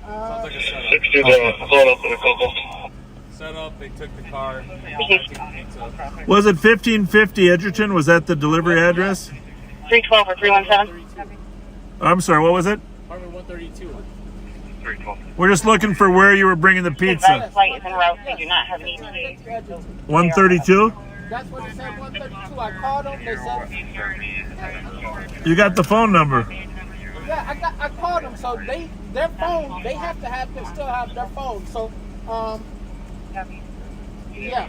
Sounds like a setup. 620, Set up, they took the car. Took the pizza. Was it 1550 Edgerton? Was that the delivery address? 312 or 317? I'm sorry, what was it? Apartment 132. 312. We're just looking for where you were bringing the pizza. That flight is en route. They do not have an ETA. 132? That's what they said, 132. I called them. They said, You got the phone number. yeah, I called them. So their phone, they have to still have their phone. So, yeah.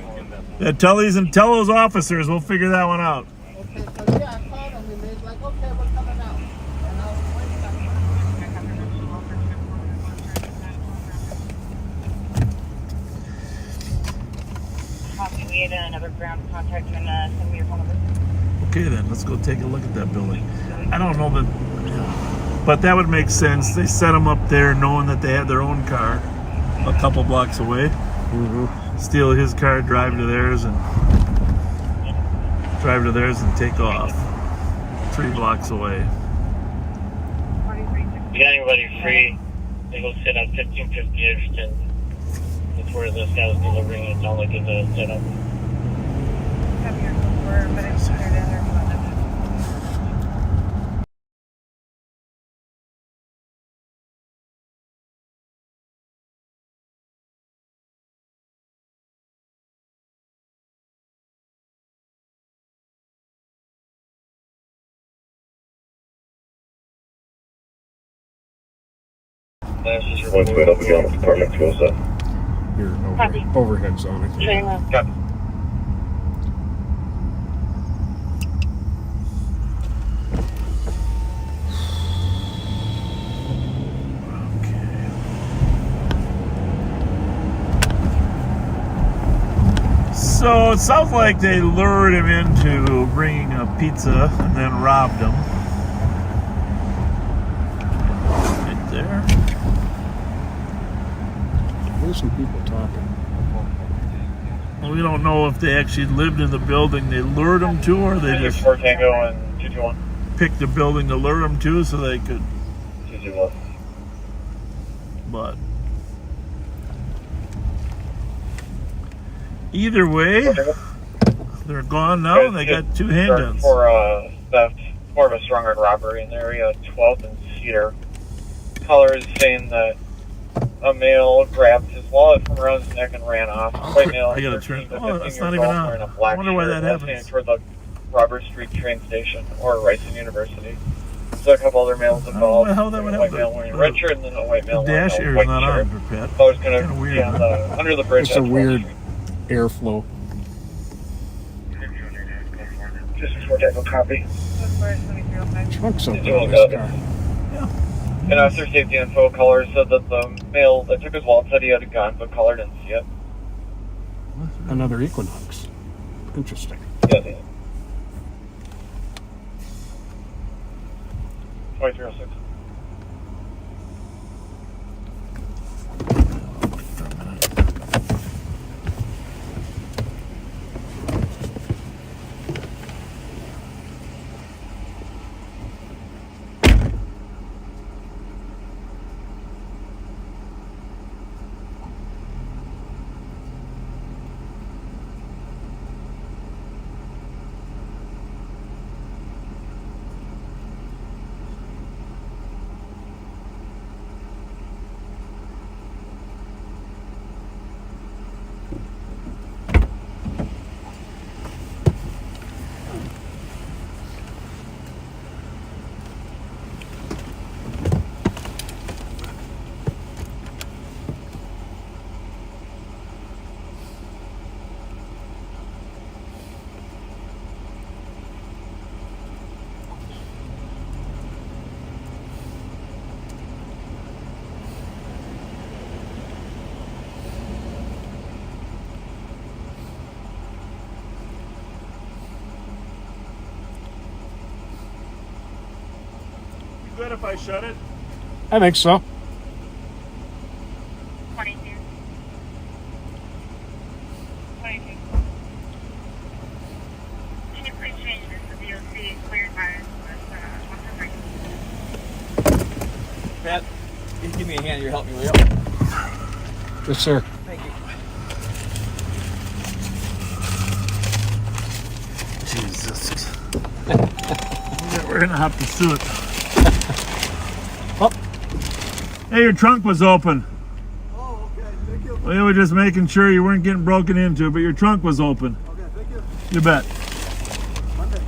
Yeah, tell those officers, we'll figure that one out. Okay, so yeah, I called them and they're like, okay, we're coming out. And I was We had another ground contact and send me your phone number. Okay then, let's go take a look at that building. I don't know that, but that would make sense. They set them up there knowing that they had their own car a couple blocks away. Steal his car, drive to theirs and take off 3 blocks away. You got anybody free? They go sit on 1550 Edgerton. That's where this guy was delivering it. It's not like it's a setup. Have your number, but it's cleared in there. Once we help you on the department goes up. Your overhead zoning. Copy. So it sounds like they lured him into bringing a pizza and then robbed him. Right there. There's some people talking. Well, we don't know if they actually lived in the building they lured him to, or they just 4 Tango and 221. picked the building to lure him to so they could. 221. But either way, they're gone now. They got 2 handguns. For theft, more of a strong arm robbery in the area, 12th and Cedar. Caller is saying that a male grabbed his wallet from around his neck and ran off. White male, I gotta 13 turn. to Oh, 15 that's years not even old, on. wearing a I black wonder why shirt, that heading happens. toward the Robert Street train station or Ryson University. So a couple other males involved. How that would A white happen? male wearing a red shirt and then a white male The wearing dash a air is white not shirt. on for Pat. I was gonna Kinda weird, be on huh? the, under the bridge. It's a weird airflow. This is what I have a copy. Trunk's open on this car. And after safety info, caller said that the male that took his wallet said he had a gun, but caller didn't see it. Another Equinox. Interesting. Yeah. 2306. Good if I shut it? I think so. 22. 22. Can you please change this to DOC clear tires with Pat, you give me a hand. You're helping me way up. Yes, sir. Thank you. Jesus. We're gonna have to sue it. Oh. Hey, your trunk was open. Oh, okay. Thank you. We were just making sure you weren't getting broken into, but your trunk was open. Okay, thank you. You bet. Monday.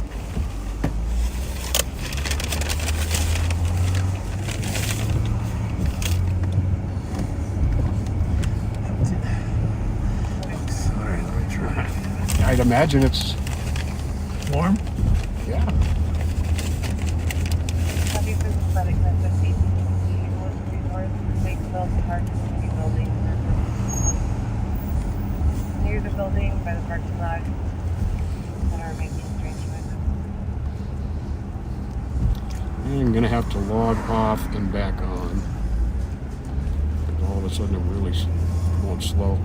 Sorry, let me try. I'd imagine it's Warm? yeah. Copy for the static method. Near the building by the parking lot that are making strange noises. I'm gonna have to log off and back on. All of a sudden it really going slow.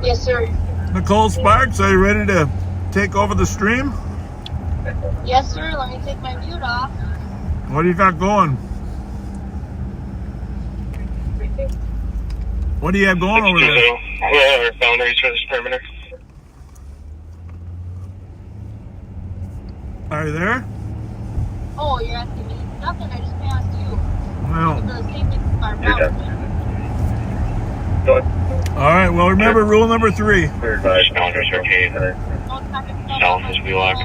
Yes, sir. Nicole Sparks, are you ready to take over the stream? Yes, sir. Let me take my mute off. What do you got going? What do you have going over there? Our boundaries for this perimeter. Are you there? Oh, you're asking me? Nothing. I just passed you. No. The safety car belt. All right. Well, remember rule number 3. Northwest Arcade. South is Wheelock.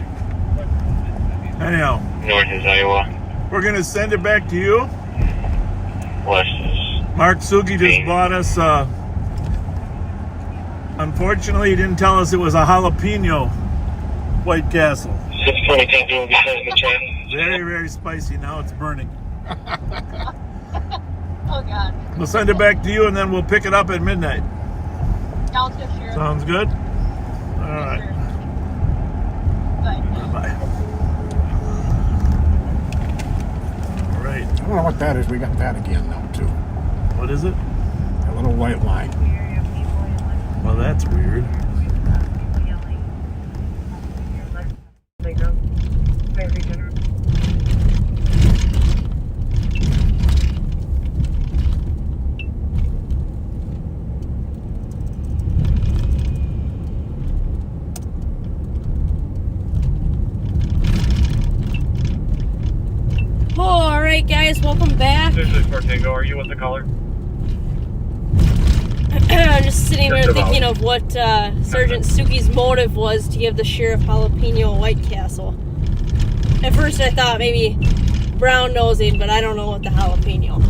Anyhow, North is Iowa. we're gonna send it back to you. West is Mark Suki just bought us. Unfortunately, he didn't tell us it was a jalapeno White Castle. 620 Captain will be setting the chat. Very, very spicy. Now it's burning. Oh God. We'll send it back to you, and then we'll pick it up at midnight. Sounds good, Sheriff. Sounds good? All right. Bye. Bye. All right. I don't know what that is. We got that again, though, too. What is it? A little white line. Well, that's weird. All right, guys, welcome back. This is Fort Tango. Are you with the caller? I'm just sitting there thinking of what Sergeant Suki's motive was to give the sheriff jalapeno White Castle. At first I thought maybe brown nosing, but I don't know what the jalapeno.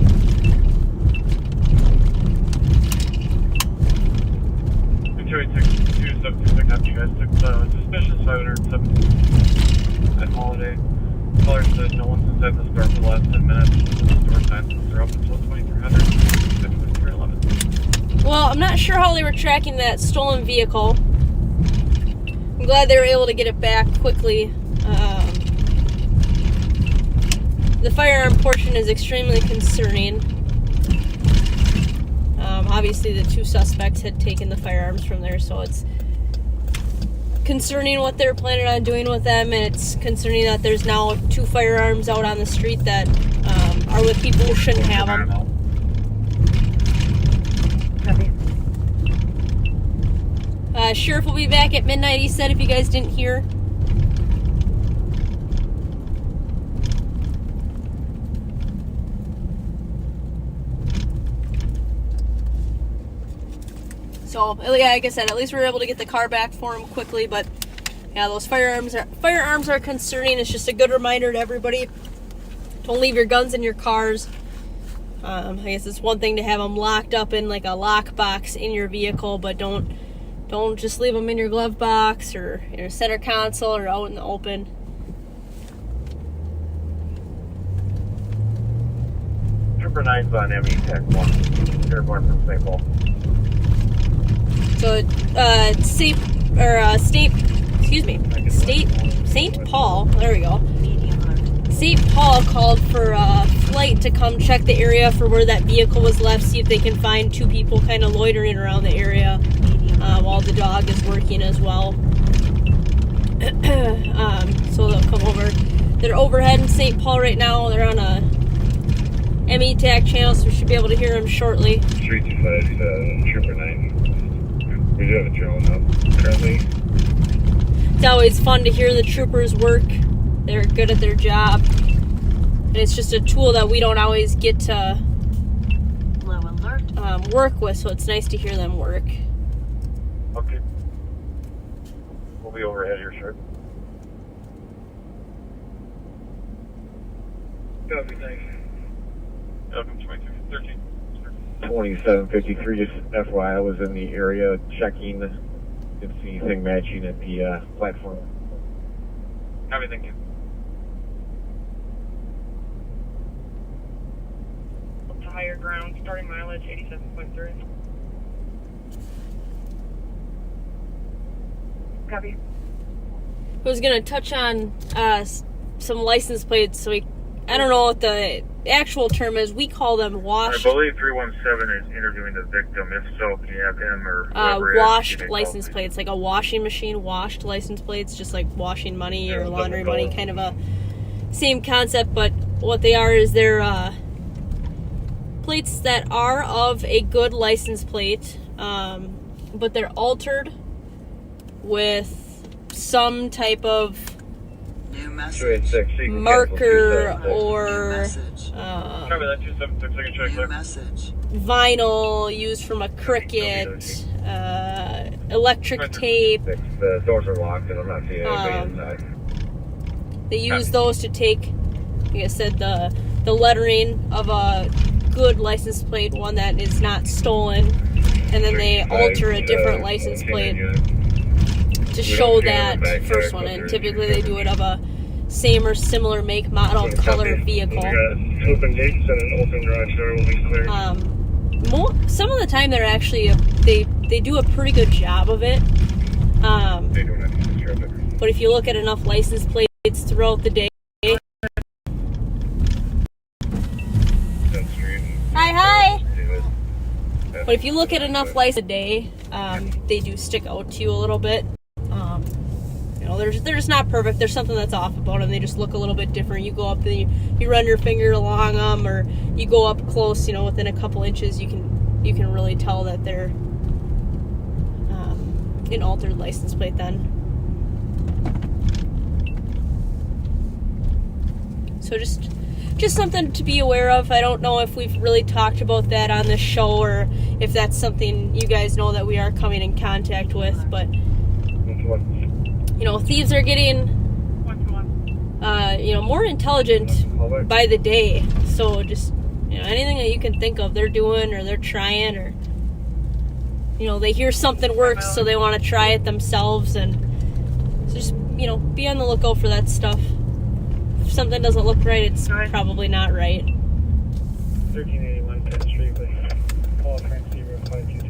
Two subject after you guys took the suspicious 517 at Holiday. Caller said no one's inside the store for the last 10 minutes. The store signs are up until 2300. 2311. Well, I'm not sure how they were tracking that stolen vehicle. I'm glad they were able to get it back quickly. The firearm portion is extremely concerning. Obviously, the 2 suspects had taken the firearms from there, so it's concerning what they're planning on doing with them, and it's concerning that there's now 2 firearms out on the street that are with people who shouldn't have them. Sheriff will be back at midnight, he said, if you guys didn't hear. So, yeah, like I said, at least we were able to get the car back for him quickly, but yeah, those firearms are concerning. It's just a good reminder to everybody, don't leave your guns in your cars. I guess it's one thing to have them locked up in like a lock box in your vehicle, but don't just leave them in your glove box or in your center console or out in the open. Trooper 9's on ME Tech 1. Airborne from St. Paul. So, St. Paul, there we go. St. Paul called for a flight to come check the area for where that vehicle was left, see if they can find 2 people kind of loitering around the area while the dog is working as well. So they'll come over. They're overhead in St. Paul right now. They're on a ME TAC channel, so we should be able to hear them shortly. 325, Trooper 9. We do have a drone up currently. It's always fun to hear the troopers work. They're good at their job. And it's just a tool that we don't always get to work with, so it's nice to hear them work. Okay. We'll be overhead here, sir. Copy, thanks. Welcome to 2213. 2753, just FYI, I was in the area checking. Didn't see anything matching at the platform. Copy, thank you. Up to higher ground, starting mileage 87.3. Copy. I was going to touch on some license plates, so I don't know what the actual term is. We call them washed. I believe 317 is interviewing the victim. If so, can you have him or whoever washed license plates, like a washing machine washed license plates, just like washing money or laundry money, kind of a same concept, but what they are is they're plates that are of a good license plate, but they're altered with some type of New message. 286, marker or Copy that, 276, I can check New there. message. vinyl used from a cricket, electric tape. The doors are locked and I'm not seeing anybody inside. They use those to take, like I said, the lettering of a good license plate, one that is not stolen, and then they alter a different license plate to show that first one. And typically they do it of a same or similar make, model, color vehicle. We got open gates and an open garage door will be clear. Some of the time they're actually they do a pretty good job of it. They don't have to disturb it. But if you look at enough license plates throughout the day. Hi. But if you look at enough lights a day, they do stick out to you a little bit. You know, they're just not perfect. There's something that's off about them. They just look a little bit different. You go up and you run your finger along them, or you go up close. You know, within a couple inches, you can really tell that they're an altered license plate. Then, so just something to be aware of. I don't know if we've really talked about that on this show, or if that's something you guys know that we are coming in contact with. But you know, thieves are getting more intelligent by the day. So just, you know, anything that you can think of they're doing, or they're trying, or, you know, they hear something works so they want to try it themselves. And so just, you know, be on the lookout for that stuff. If something doesn't look right, it's probably not right. 1381 10th Street with Paul Transceiver 522.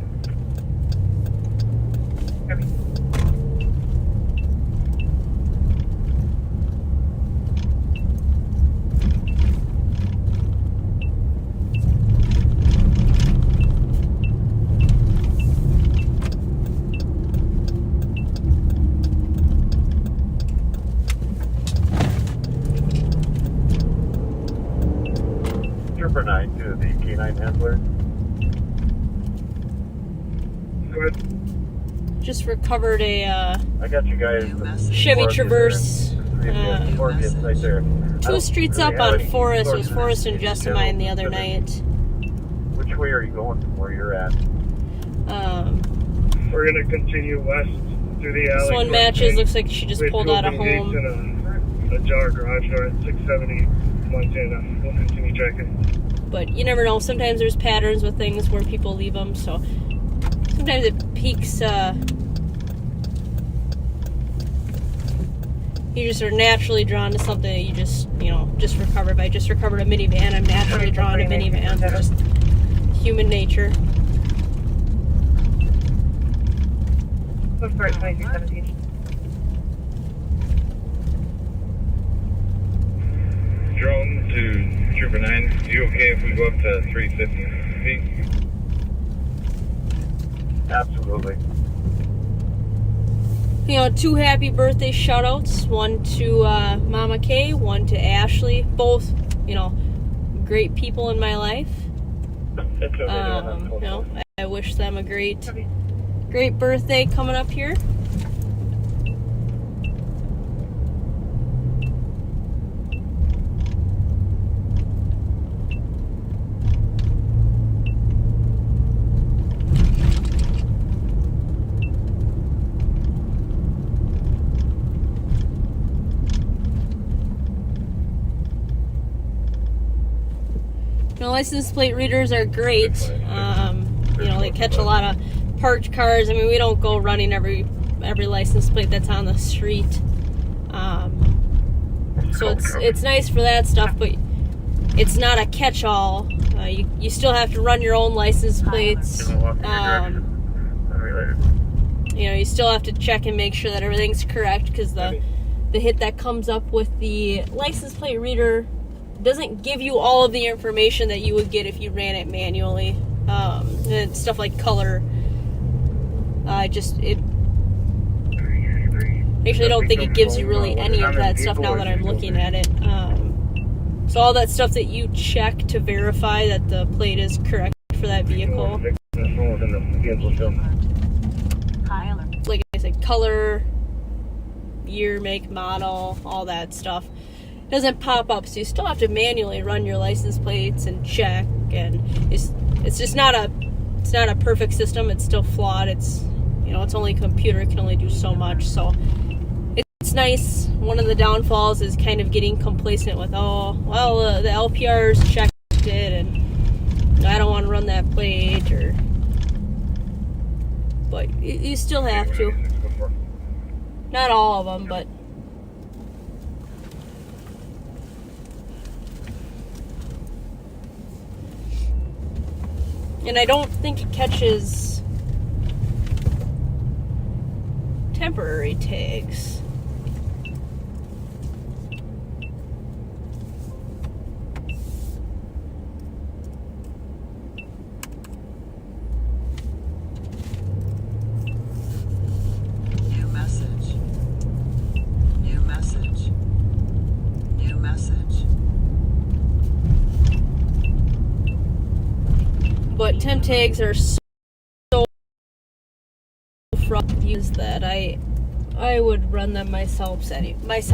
Trooper 9 to the K9 handler. Just recovered a I got you guys. Chevy Traverse. Right there. 2 streets up on Forest. It was Forest and Jessamine the other night. Which way are you going from where you're at? We're going to continue west through the alley. This one matches. Looks like she just pulled out of home. And a jar garage door at 670 Montana. We'll continue checking. But you never know. Sometimes there's patterns with things where people leave them. So sometimes it piques. You just are naturally drawn to something that you just recovered. If I just recovered a minivan, I'm naturally drawn to minivan. That's just human nature. Let's start 2217. Drone to Trooper 9, you okay if we go up to 350 feet? Absolutely. You know, 2 happy birthday shout-outs. One to Mama Kay, one to Ashley. Both, you know, great people in my life. You know, I wish them a great birthday coming up here. You know, license plate readers are great. You know, they catch a lot of parked cars. I mean, we don't go running every license plate that's on the street. So it's nice for that stuff, but it's not a catch-all. You still have to run your own license plates. You know, you still have to check and make sure that everything's correct, because the hit that comes up with the license plate reader doesn't give you all of the information that you would get if you ran it manually. And stuff like color. Actually, I don't think it gives you really any of that stuff now that I'm looking at it. So all that stuff that you check to verify that the plate is correct for that vehicle. Like I said, color, year, make, model, all that stuff. It doesn't pop up, so you still have to manually run your license plates and check, and it's just not a perfect system. It's still flawed. It's it's only a computer, it can only do so much. So it's nice. One of the downfalls is kind of getting complacent with, oh well, the LPR's checked it and I don't want to run that plate, but you still have to. Not all of them, but and I don't think it catches temporary tags. But temp tags are so frustrating use that I would run them myself anyways.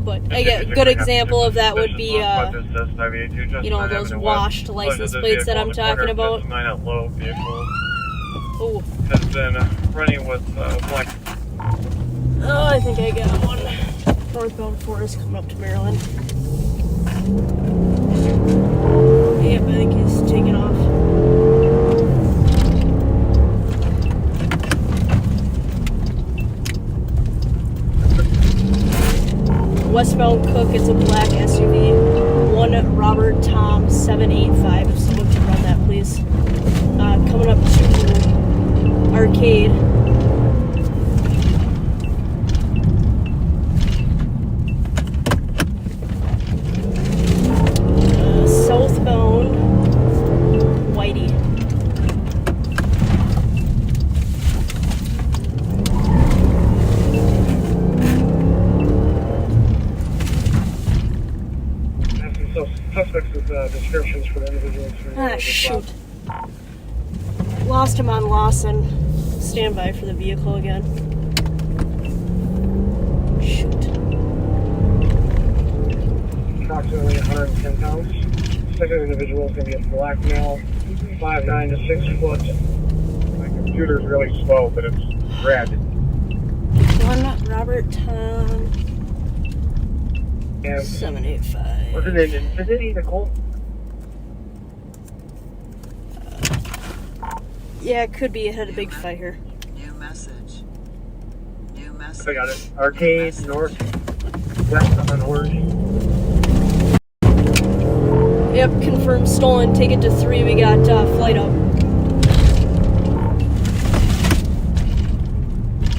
But I get a good example of that would be those washed license plates that I'm talking about. Oh, has been running with black. Oh, I think I got one. Northbound Forest coming up to Maryland. Yep, I think he's taking off. Westbound Cook, it's a black SUV. 1 Robert Tom 785, if someone can run that, please. Coming up to Arcade. Southbound Whitey. Suspects with descriptions for the individuals. Ah, shoot. Lost him on Lawson. Stand by for the vehicle again. Shoot. Approximately 110 pounds. Second individual is going to be a black male, 5'9" to 6 foot. My computer's really slow, but it's red. 1 Robert Tom And 785. was it an Infinity, Nicole? Yeah, it could be. It had a big fire. New message. New message. I got it. Arcade, north, west on Orange. Yep, confirmed stolen. Take it to 3. We got flight up.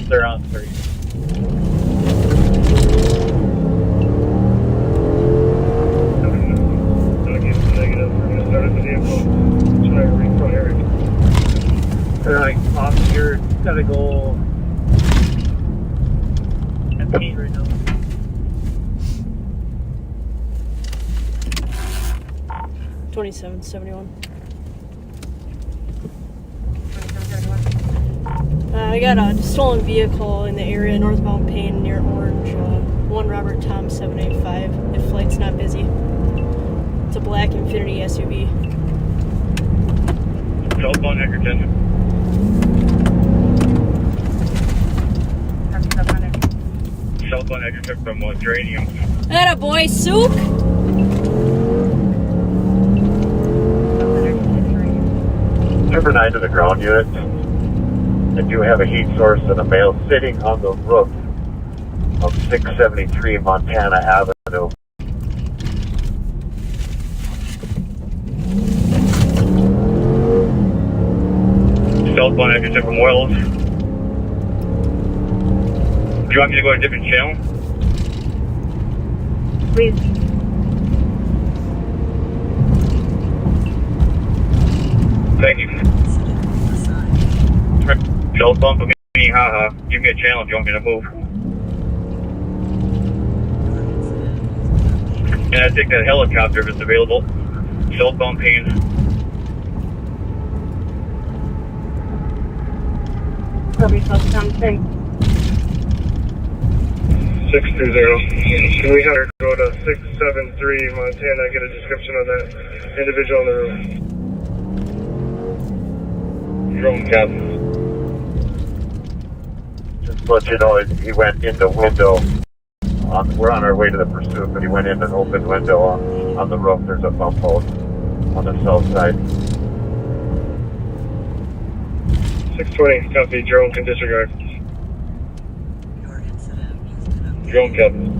They're on 3. They're like, officer, gotta go. MP right now. $27.71. I got a stolen vehicle in the area, northbound Payne near Orange. 1 Robert Tom 785. If flight's not busy. It's a black Infinity SUV. Southbound Edgerton. Southbound Edgerton from Geranium. Atta boy, Souk! Number 9 to the ground unit. I do have a heat source and a male sitting on the roof of 673 Montana Avenue. Southbound Edgerton from Wells. Do you want me to go to a different channel? Please. Thank you. Southbound from Minnehaha. Give me a channel if you want me to move. And I think that helicopter if it's available. Southbound Payne. Copy, southbound 6. 620. Can we have her go to 673 Montana, get a description of that individual on the roof? Drone captain. Just to let you know, he went in the window. We're on our way to the pursuit, but he went in an open window on the roof. There's a bump hole on the south side. 620, copy, drone can disregard. Drone captain.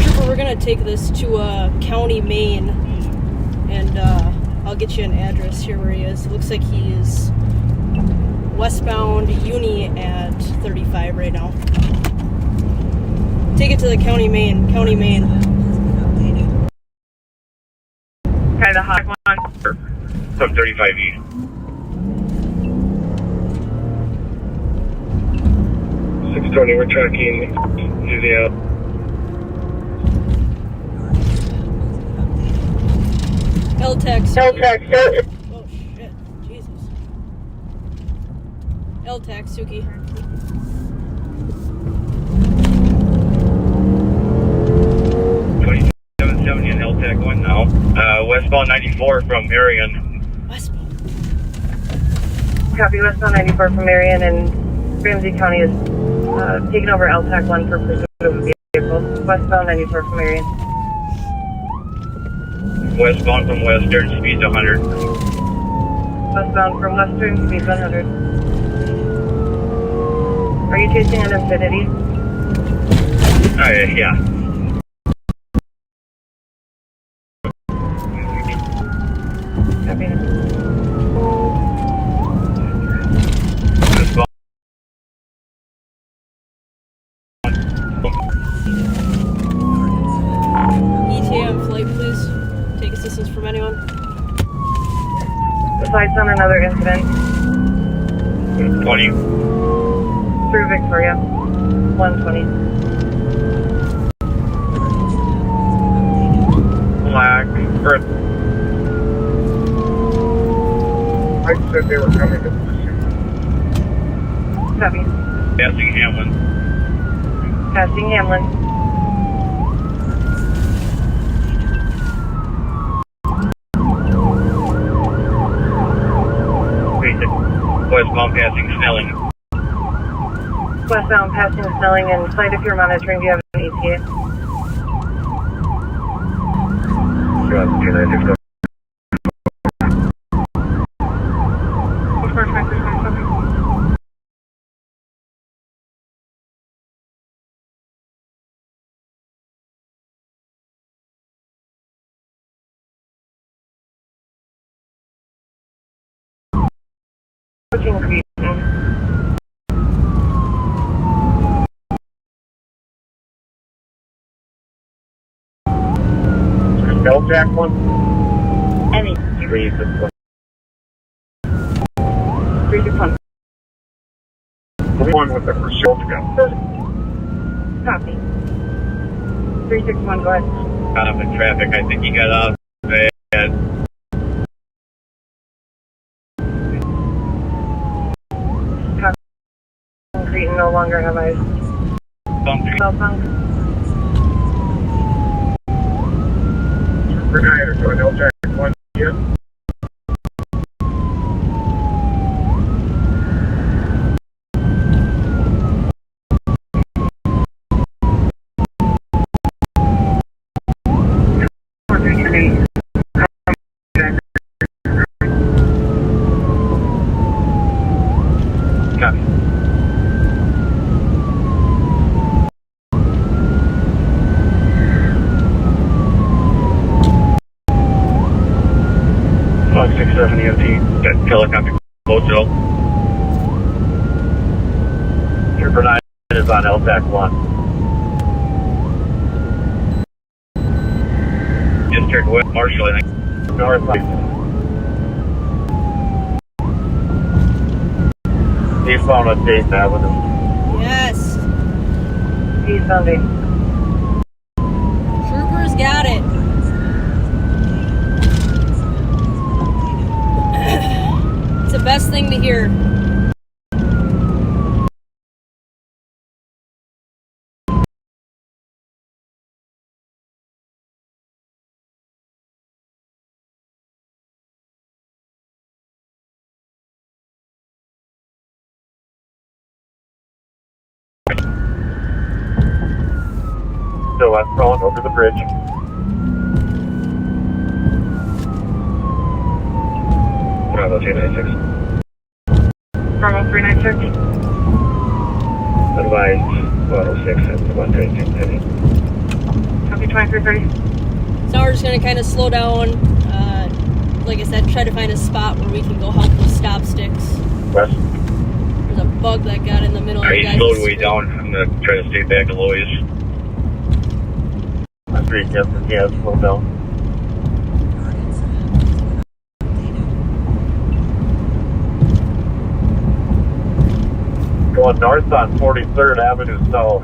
Trooper, we're gonna take this to County, Maine, and I'll get you an address here where he is. It looks like he is westbound Uni at 35 right now. Take it to the County, Maine. County, Maine. Try the hot one. Sub 35E. We're tracking using out. LTEX. Oh shit, Jesus. LTEX, Suki. In LTAC 1 now. Westbound 94 from Marion. Westbound. Copy, westbound 94 from Marion, and Ramsey County is taking over LTAC 1 for pursuit of a vehicle. Westbound 94 from Marion. Westbound from Western, speed 100. Westbound from Western, speed 100. Are you chasing an Infinity? Yeah. Copy. ETA on flight, please. Take assistance from anyone. The flight's on another incident. 20. Through Victoria. 120. Black. Earth. I said they were coming to pursuit. Copy. Passing Hamlin. Passing Hamlin. Westbound passing Snelling. Westbound passing Snelling, and flight if you're monitoring, do you have an ETA? LTAC 1? Any. 361. 361. The one with the pursuit gun. Copy. 361, go ahead. Caught up in traffic. I think he got off at Concrete and no longer have eyes. Southbound. We're going to go to LTAC 1 here. Copy. Flight 670 MT. Got helicopter Motel. Trooper 9 is on LTAC 1. Just turned west Marshall, I think. Northwest. Eastbound on Dayton Avenue. Yes. Eastbound 8. Troopers got it. best thing to hear. Still westbound over the bridge. Bravo 296. Bravo 396. Advised 106 and 132. Copy 2330. So we're just gonna kind of slow down. Like I said, try to find a spot where we can go help with stop sticks. West. There's a bug that got in the middle of Alright, the he's guy's slowed way screen. down. I'm gonna try to stay back low ish. That's three, yes, slow down. Going north on 43rd Avenue South.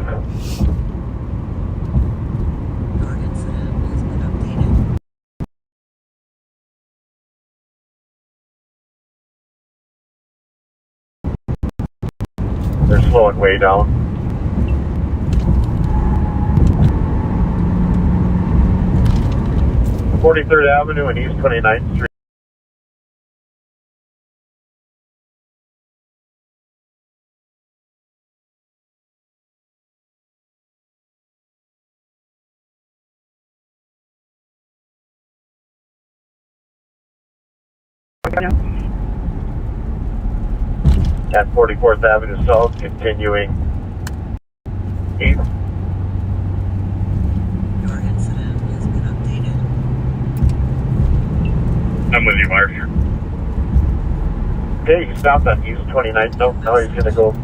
They're slowing way down. Forty-third Avenue and East 29th Street. At 44th Avenue South, continuing east. Your incident has been updated. I'm with you, Mark. Okay, he stopped on East 29th. Nope, now he's gonna go,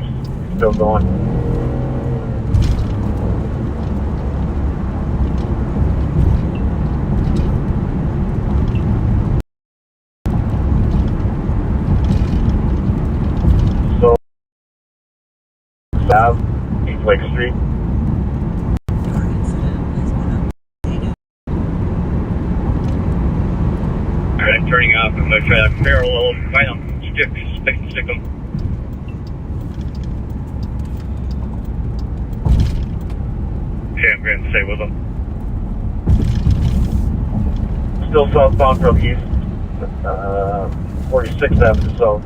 still going. So, Ave, East Lake Street. Your incident has been updated. Alright, turning off. I'm gonna try to parallel, find them, stick them. Okay, I'm going to stay with them. Still southbound from East 46th Avenue South.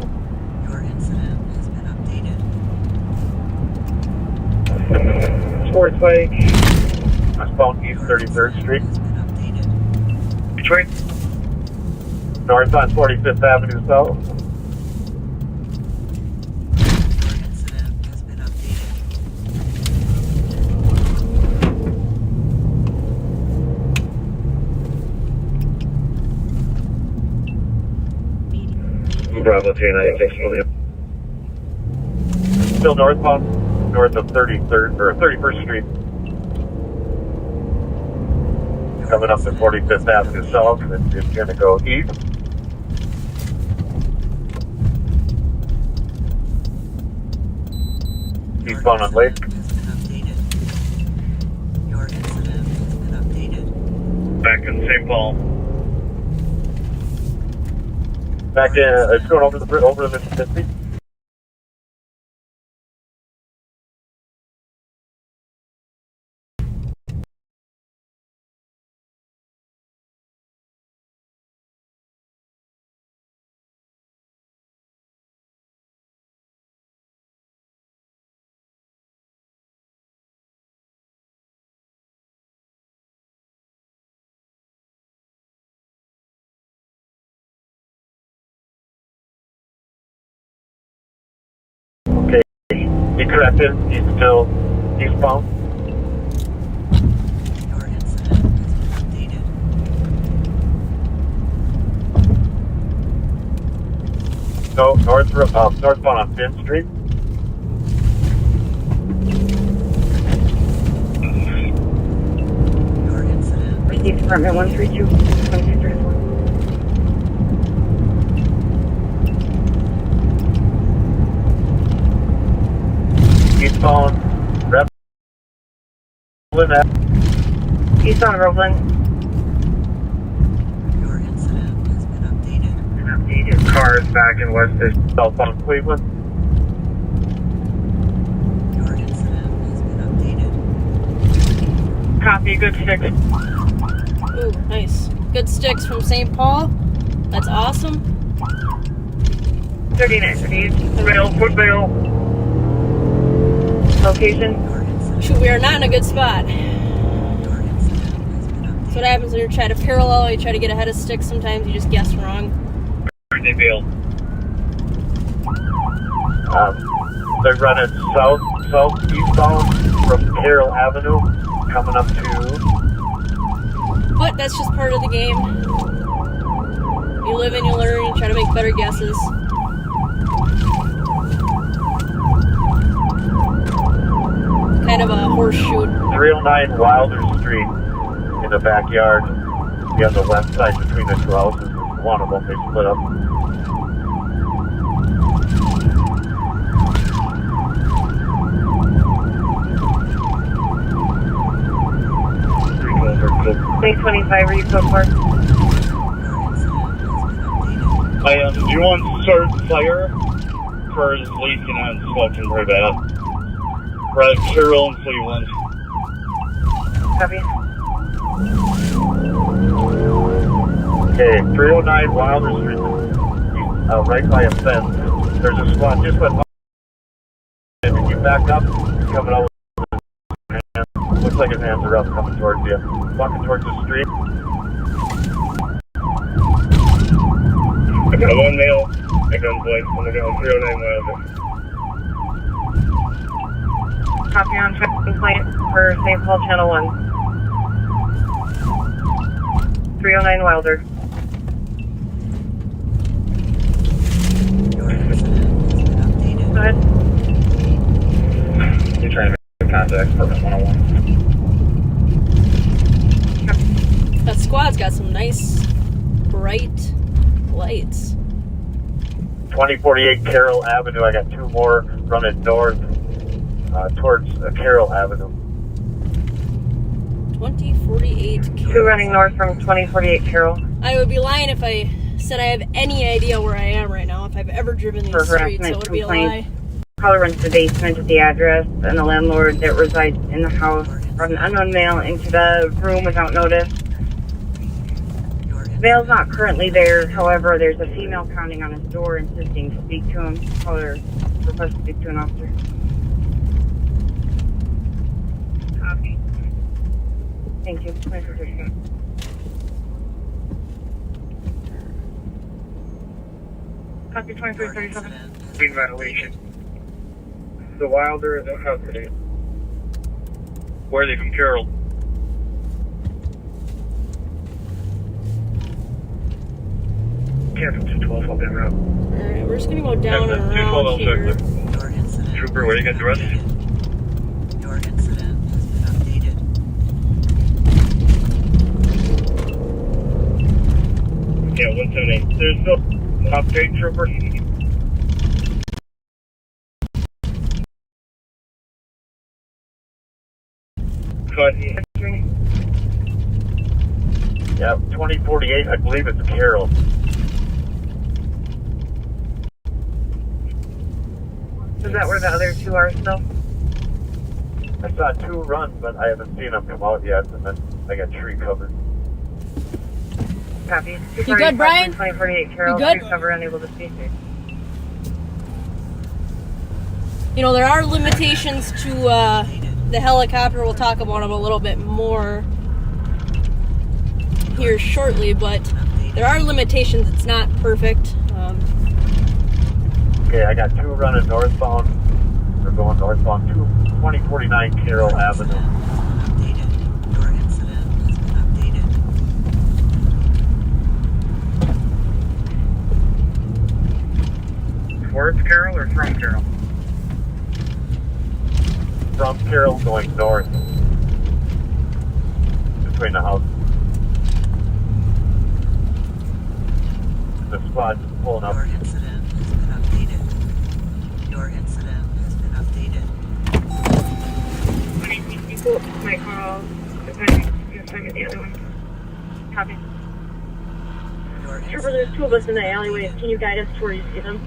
Your incident has been updated. Sports Lake. Westbound East 33rd Street. Has been updated. Which way? North on 45th Avenue South. Your incident has been updated. Bravo 296, William. Still northbound, north of 33rd or 31st Street. Coming up to 45th Avenue South, and it's going to go east. Eastbound on Lake. Your incident has been updated. Back in St. Paul. Back in, it's going over the Mississippi. He corrected, he's still eastbound. Your incident has been updated. No, northbound on Finn Street. Your incident. Receive Department 132, 2634. Eastbound, Roblin. Eastbound Roblin. Your incident has been updated. updated. Cars back in West southbound Cleveland. Your incident has been updated. Copy, good fix. Ooh, nice. Good sticks from St. Paul. That's awesome. 3938. Mail, foot mail. Location. Shoot, we are not in a good spot. That's what happens when you're trying to parallel, you try to get ahead of sticks, sometimes you just guess wrong. They're running southeastbound from Carroll Avenue, coming up to. But that's just part of the game. You live and you learn, you try to make better guesses. Kind of a horseshoe. 309 Wilder Street in the backyard. Be on the left side between the two houses. One of them, they split up. Bay 25, where you code for? Do you want to start fire? Car is leaking and smoking very bad. Right, Carroll and Cleveland. Copy. Okay, 309 Wilder Street, right by a fence. There's a squad just went up. And you back up, coming out with his hands. Looks like his hands are up, coming towards you. Walking towards the street. I got one male at gunpoint on the ground, 309 Wilder. Copy on tracking point for St. Paul Channel 1. 309 Wilder. Your incident has been updated. Go ahead. You're trying to make contact, Purpose 101. That squad's got some nice, bright lights. 2048 Carroll Avenue. I got two more running north towards Carroll Avenue. 2048 Two Carroll. running north from 2048 Carroll. I would be lying if I said I have any idea where I am right now. If I've ever driven these For streets, harassment it would be a lie. complaint. Caller runs to the basement at the address, and the landlord that resides in the house brought an unknown male into the room without notice. The male's not currently there. However, there's a female pounding on his door insisting to speak to him. Caller requests to speak to an officer. Copy. Thank you. 2437. Copy 2337. Big violation. The Wilder is in custody. Where are they from, Carroll? Cancel 212 up that route. Alright, we're just gonna go down and around 212 here. check. Your incident. Trooper, where you got the rest? Your incident has been updated. Yeah, 178. There's no update, Trooper. Cut. Yeah, 2048. I believe it's Carroll. Is that where the other two are still? I saw two run, but I haven't seen them come out yet, and then I got tree covered. Copy. You good, Brian? 2048 Carroll. You good? Tree cover unable to speak. You know, there are limitations to the helicopter. We'll talk about them a little bit more here shortly, but there are limitations. It's not perfect. Okay, I got two running northbound. They're going northbound. 2049 Carroll Avenue. Updated. Your incident has been updated. Towards Carroll or from Carroll? From Carroll going north. Between the houses. The squad's pulling up. Your incident has been updated. Your incident has been updated. My call. Depending. The other one. Copy. Your Trooper, there's two of us in the alleyway. Can you guide us to where you see them?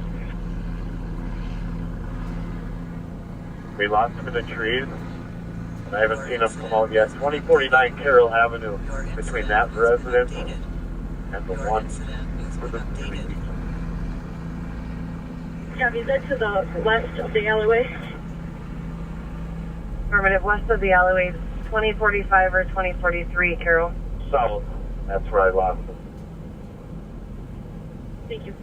We lost him in the trees. And I haven't seen him come out yet. 2049 Carroll Avenue, between that residence and the one for the street. Copy, is that to the left of the alleyway? Affirmative, west of the alleyway, 2045 or 2043, Carroll. South. That's where I lost him. Thank you.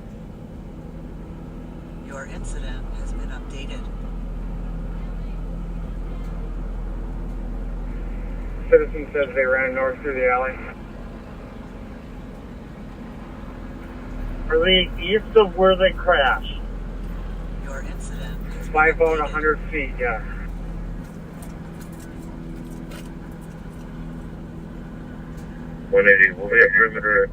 Your incident has been updated. Citizen says they ran north through the alley. Are they east of where they crashed? Your incident has By about 100 feet, yeah. We'll be a perimeter.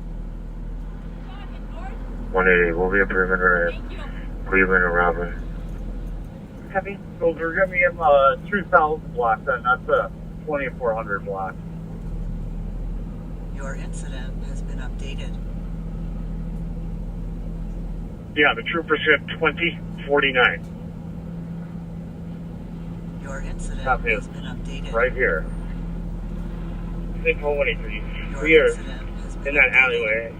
180, we'll be a perimeter at Cleveland and Robin. Copy. So they're giving him 2000 block then, not the 2400 block. Your incident has been updated. Yeah, the trooper said 2049. Your incident Copy. has been updated. Right here. 6423. Your We are incident has been in that alleyway.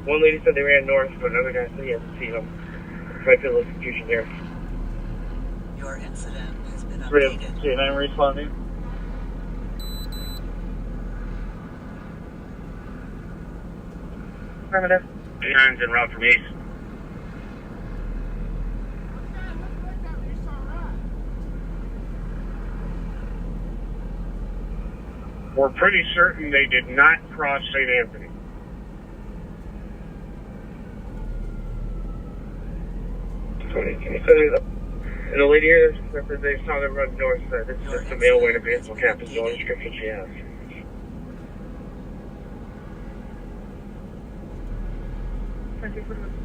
One lady said they ran north, but another guy said he hasn't seen them. Might be a little confusion here. Your incident has been Three of updated. K9 responding. Affirmative. K9's en route from east. We're pretty certain they did not cross St. Anthony. And the lady here said they saw them run north. This is just a male way to vehicle captain's the only description she has.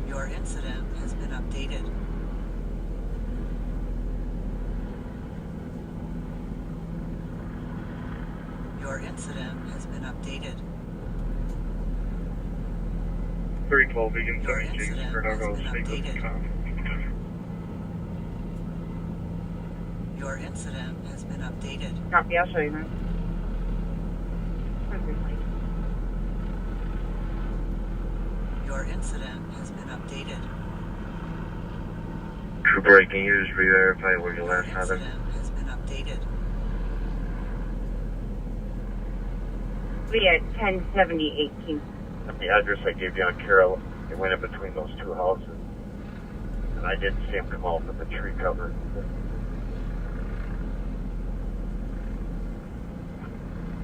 Your incident has been updated. Your incident has been updated. 312 Vegan Your 76 incident for has no been speak with the updated. cop. Your incident has been updated. Copy, I'll show you now. Your incident has been updated. Trooper, can you just re-verify where you Your last had him? incident has been updated. We at 1070 18th. The address I gave you on Carroll, it went in between those two houses. And I didn't see him come out from the tree cover.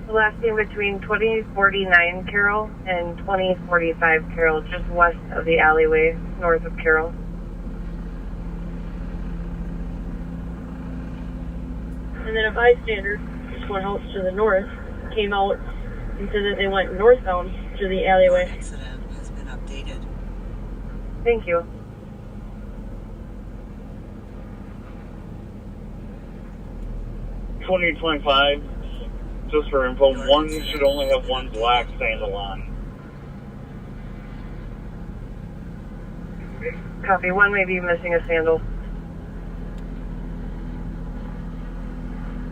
The last name between 2049 Carroll and 2045 Carroll, just west of the alleyway, north of Carroll. And then a bystander, just one house to the north, came out and said that they went northbound through the Your alleyway. incident has been updated. Thank you. $20.25, just for info, one should only have one black sandal on. Copy, one may be missing a sandal.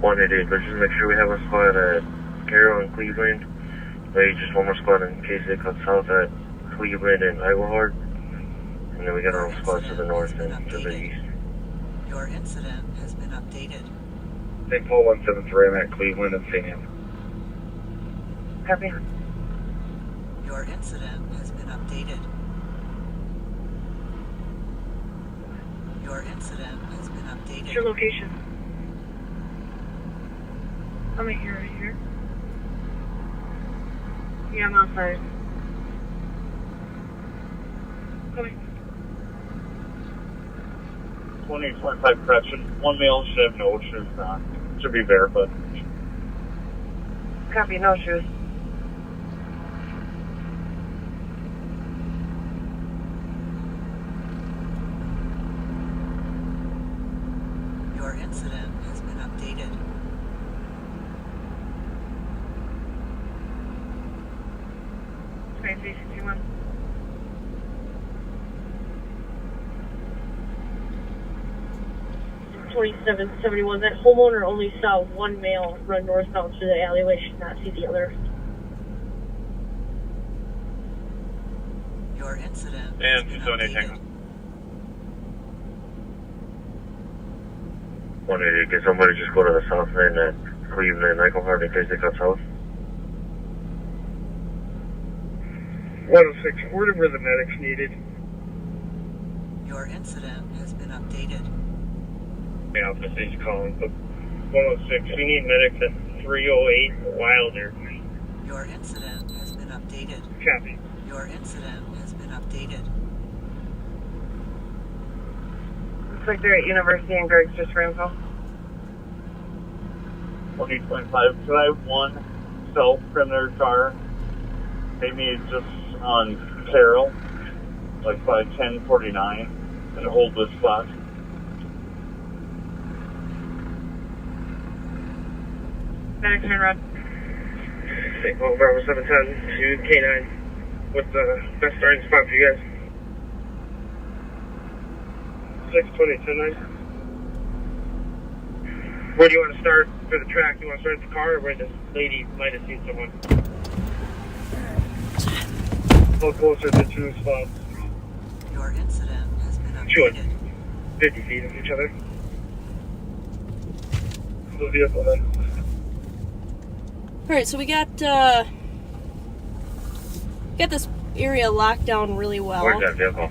188, let's just make sure we have a squad at Carroll and Cleveland. Maybe just one more squad in case they cut south at Cleveland and Iglehart. And then we got our own squads to the north and to the east. Your incident has been updated. St. Paul 173, I'm at Cleveland and St. Anthony. Copy. Your incident has been updated. Your incident has been updated. What's your location? I'm right here. Yeah, I'm outside. Coming. 20.25 correction, one male should have no shoes on. Should be barefoot. Copy, no shoes. Your incident has been updated. 2771. That homeowner only saw one male run northbound through the alleyway. She did not see the other. Your incident. And 278 Tango. 188, can somebody just go to the south end at Cleveland and Eichelhard in case they cut south? 106, where were the medics needed? Your incident has been updated. Yeah, this is calling. 106, we need medics at 308 Wilder. Your incident has been updated. Copy. Your incident has been updated. Looks like they're at University and Greg's just for info. 2025, drive 1, south from their car. Maybe just on Carroll, like by 1049, and hold this spot. Medics in Rod. St. Paul, Bravo 710 to K9. What's the best starting spot for you guys? 620, 10-9. Where do you want to start for the track? Do you want to start at the car or where this lady might have seen someone? A little closer to two spots. Your incident has been updated. 50 feet of each other. The vehicle then. Alright, so we got this area locked down really well. Where's that vehicle?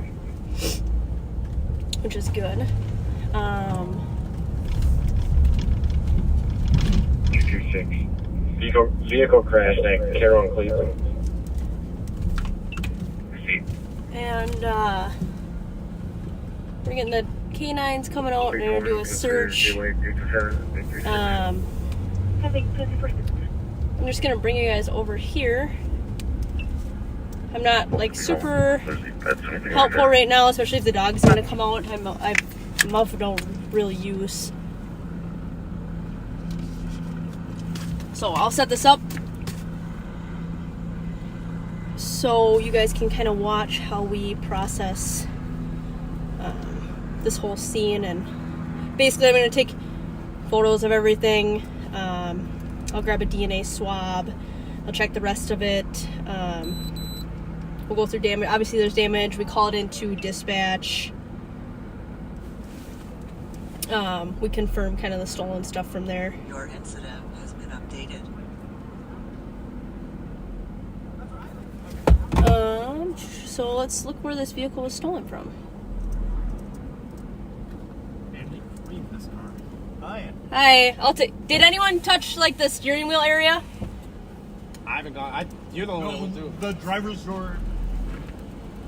Which is good. 226. Vehicle crashed at Carroll and Cleveland. And we're getting the canines coming out and we're gonna do a search. I'm just gonna bring you guys over here. I'm not like super helpful right now, especially if the dog's gonna come out. I muff don't really use. So I'll set this up so you guys can kind of watch how we process this whole scene. And basically I'm going to take photos of everything. I'll grab a DNA swab. I'll check the rest of it. We'll go through damage. Obviously there's damage. We call it into dispatch. We confirm kind of the stolen stuff from there. Your incident has been updated. So let's look where this vehicle was stolen from. Hi. Did anyone touch like the steering wheel area? I haven't gone. You're the only one who The driver's door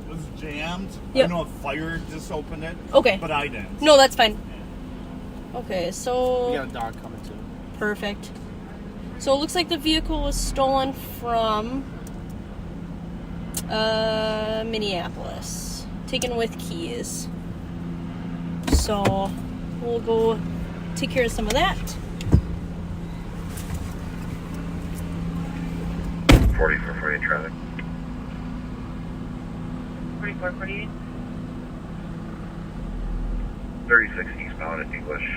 was jammed. Yep. I know a fire just opened it. Okay. But I didn't. No, that's fine. Okay, so... We got a dog coming too. Perfect. So it looks like the vehicle was stolen from Minneapolis. Taken with keys. So we'll go take care of some of that. 4448 traffic. 4448. 36 eastbound at English.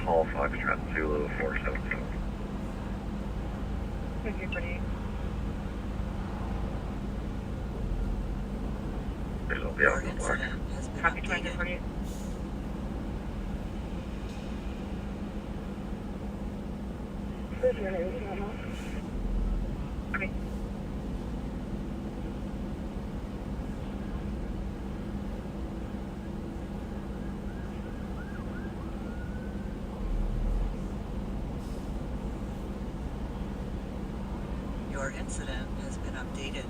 Hall Foxtrot Zulu 477. 4448. There's no vehicle block. Copy 2048. Okay. Your incident has been updated.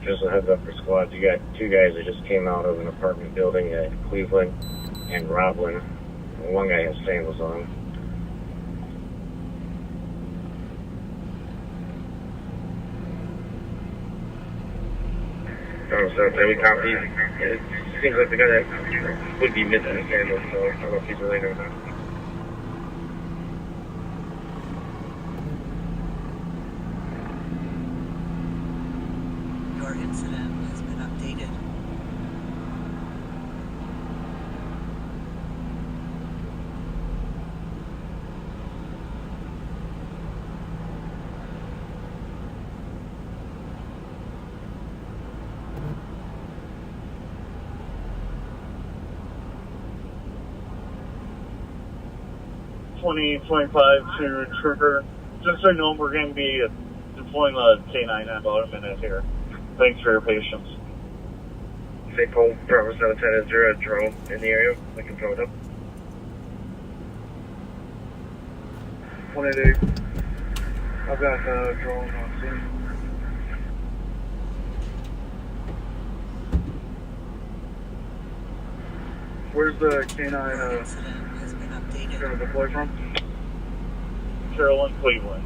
Just a heads up for squads. You got two guys that just came out of an apartment building at Cleveland and Roblin. One guy has sandals on. So we copy. It seems like the guy that would be missing the sandals, so I don't know if he's related or not. incident has been updated. to Trooper. Just so you know, we're going to be deploying the K9 in about a minute here. Thanks for your patience. St. Paul, Bravo 710, is there a drone in the area? I can throw it up. 188. I've got a drone on scene. Where's the K9 going to deploy from? Carolyn, Cleveland.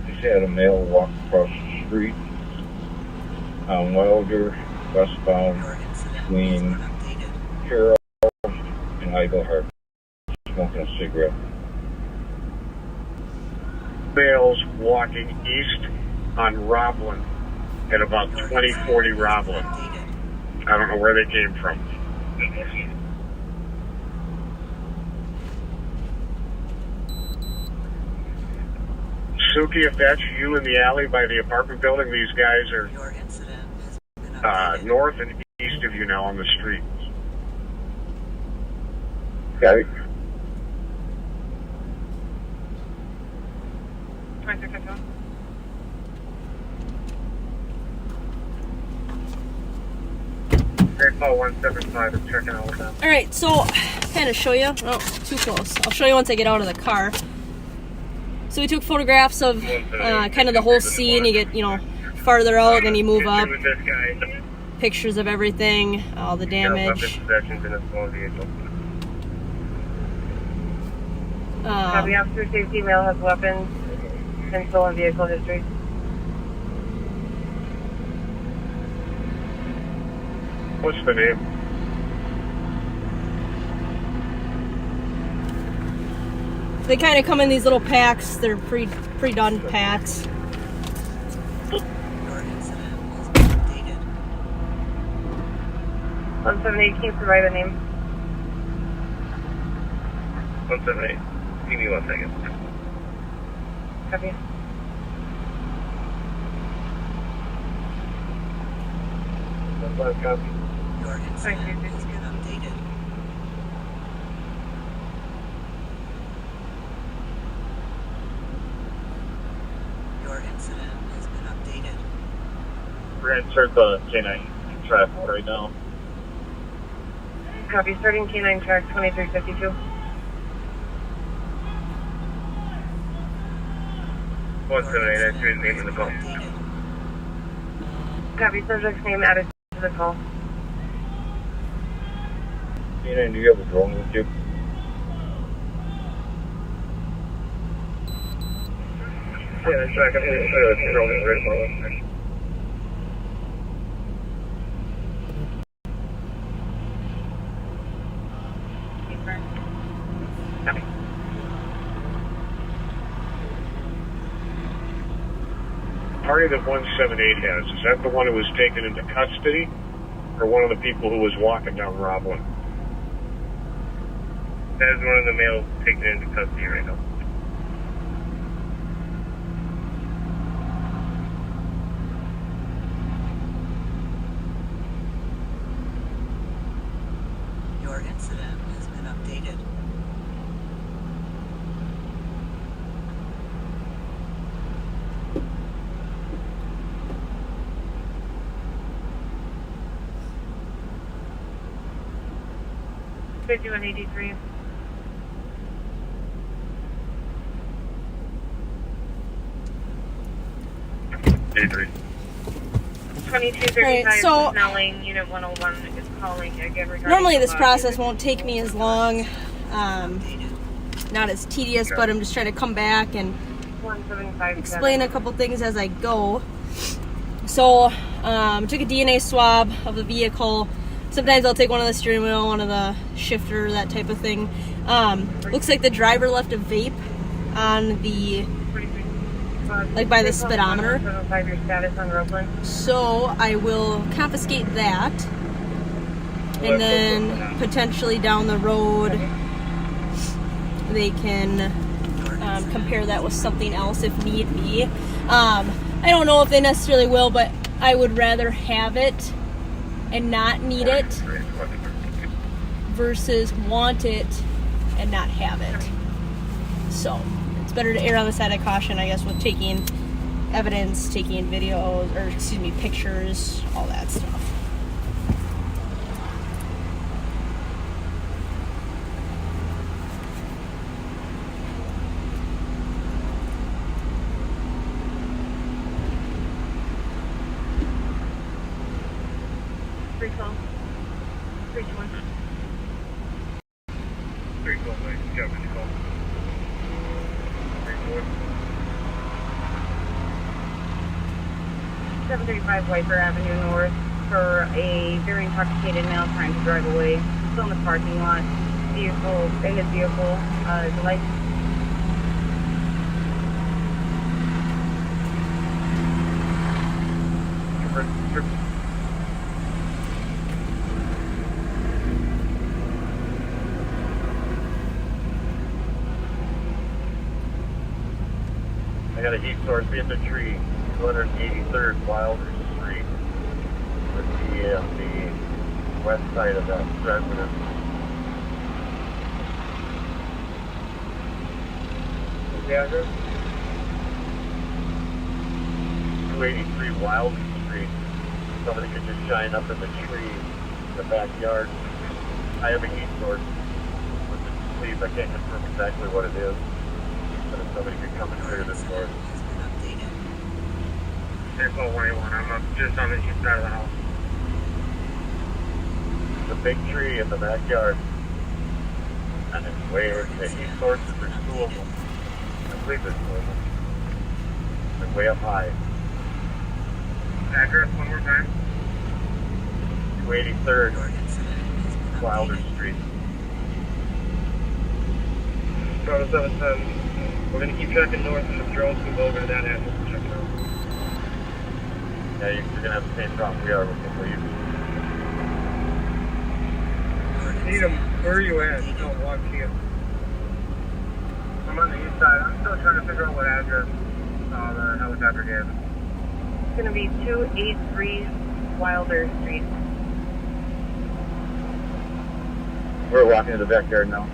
Just had a male walk across the street on Wilder, westbound, between Carroll and Eaglehart, smoking a cigarette. Males walking east on Roblin at about 2040 Roblin. I don't know where they came from. Suki, if that's you in the alley by the apartment building, these guys are north and east of you now on the street. Got it. Great Paul 175 is checking all of them. Alright, so kind of show you. Oh, too close. I'll show you once I get out of the car. So we took photographs of kind of the whole scene. You get, farther out, then you move up. Pictures of everything, all the damage. Copy, officer safety, male has weapons and stolen vehicle history. What's the name? They kind of come in these little packs. They're pre-done packs. 178, can you provide a name? 178. Give me 1 second. Copy. Copy. Your incident has been updated. Your incident has been updated. We're going to start the K9 track right now. Copy, starting K9 track 2352. 178, that's your name in the call. Copy, subject's name added to the call. K9, do you have a drone with you? Yeah, that's right. I can drone is right above us. Party that 178 has, is that the one who was taken into custody, or one of the people who was walking down Roblin? That is one of the males taken into custody right now. Your incident has been updated. Fifty 183. Adrian. 2235 Alright, so Snelling, Unit 101 is calling again regarding... Normally this process won't take me as long. Not as tedious, but I'm just trying to come back and explain a couple things as I go. So, took a DNA swab of the vehicle. Sometimes I'll take one of the steering wheel, one of the shifter, that type of thing. Looks like the driver left a vape on the, like by the speedometer. Your status on Roseland. So I will confiscate that, and then potentially down the road they can compare that with something else if need be. I don't know if they necessarily will, but I would rather have it and not need it versus want it and not have it. So it's better to err on the side of caution, I guess, with taking evidence, taking videos, or excuse me, pictures, all that stuff. Recall. 321. 312, mate. You got what you call. 735 Wiper Avenue North for a very intoxicated male trying to drive away. Still in the parking lot. Vehicle, in his vehicle. The light. I got a heat source in the tree, 283rd Wilder Street. Would be on the west side of that residence. What's the address? 283 Wilder Street. Somebody could just shine up in the tree in the backyard. I have a heat source. Please, I can't confirm exactly what it is. But if somebody could come and clear this door. Airport 181, I'm up just on the east side of the house. The big tree in the backyard. And it's way, the heat sources, there's two of them. I believe there's two of them. They're way up high. Address one more time. 283rd Wilder Street. Toronto 710. We're going to keep tracking north and the drones can go over to that address and check it out. Yeah, you're going to have the same problem we are with the leave. Needham, where are you at? Don't walk to you. I'm on the east side. I'm still trying to figure out what address the helicopter gave. It's going to be 283 Wilder Street. We're walking to the backyard now.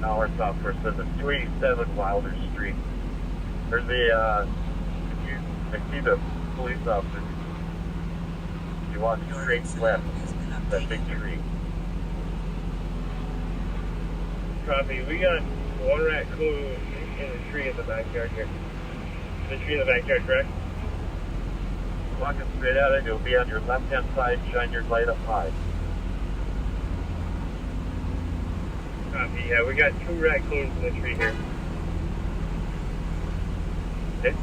Now our software says it's 287 Wilder Street. There's the, I see the police officer. You walk straight west, that big tree. Copy. We got one raccoon in the tree in the backyard here. The tree in the backyard, correct? Walking straight at it, it'll be on your left-hand side, shine your light up high. Copy. Yeah, we got two raccoons in the tree here. Okay.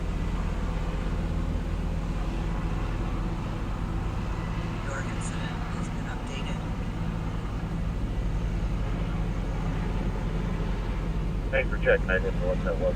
Your incident has been updated. Thanks for checking. I didn't know what that was.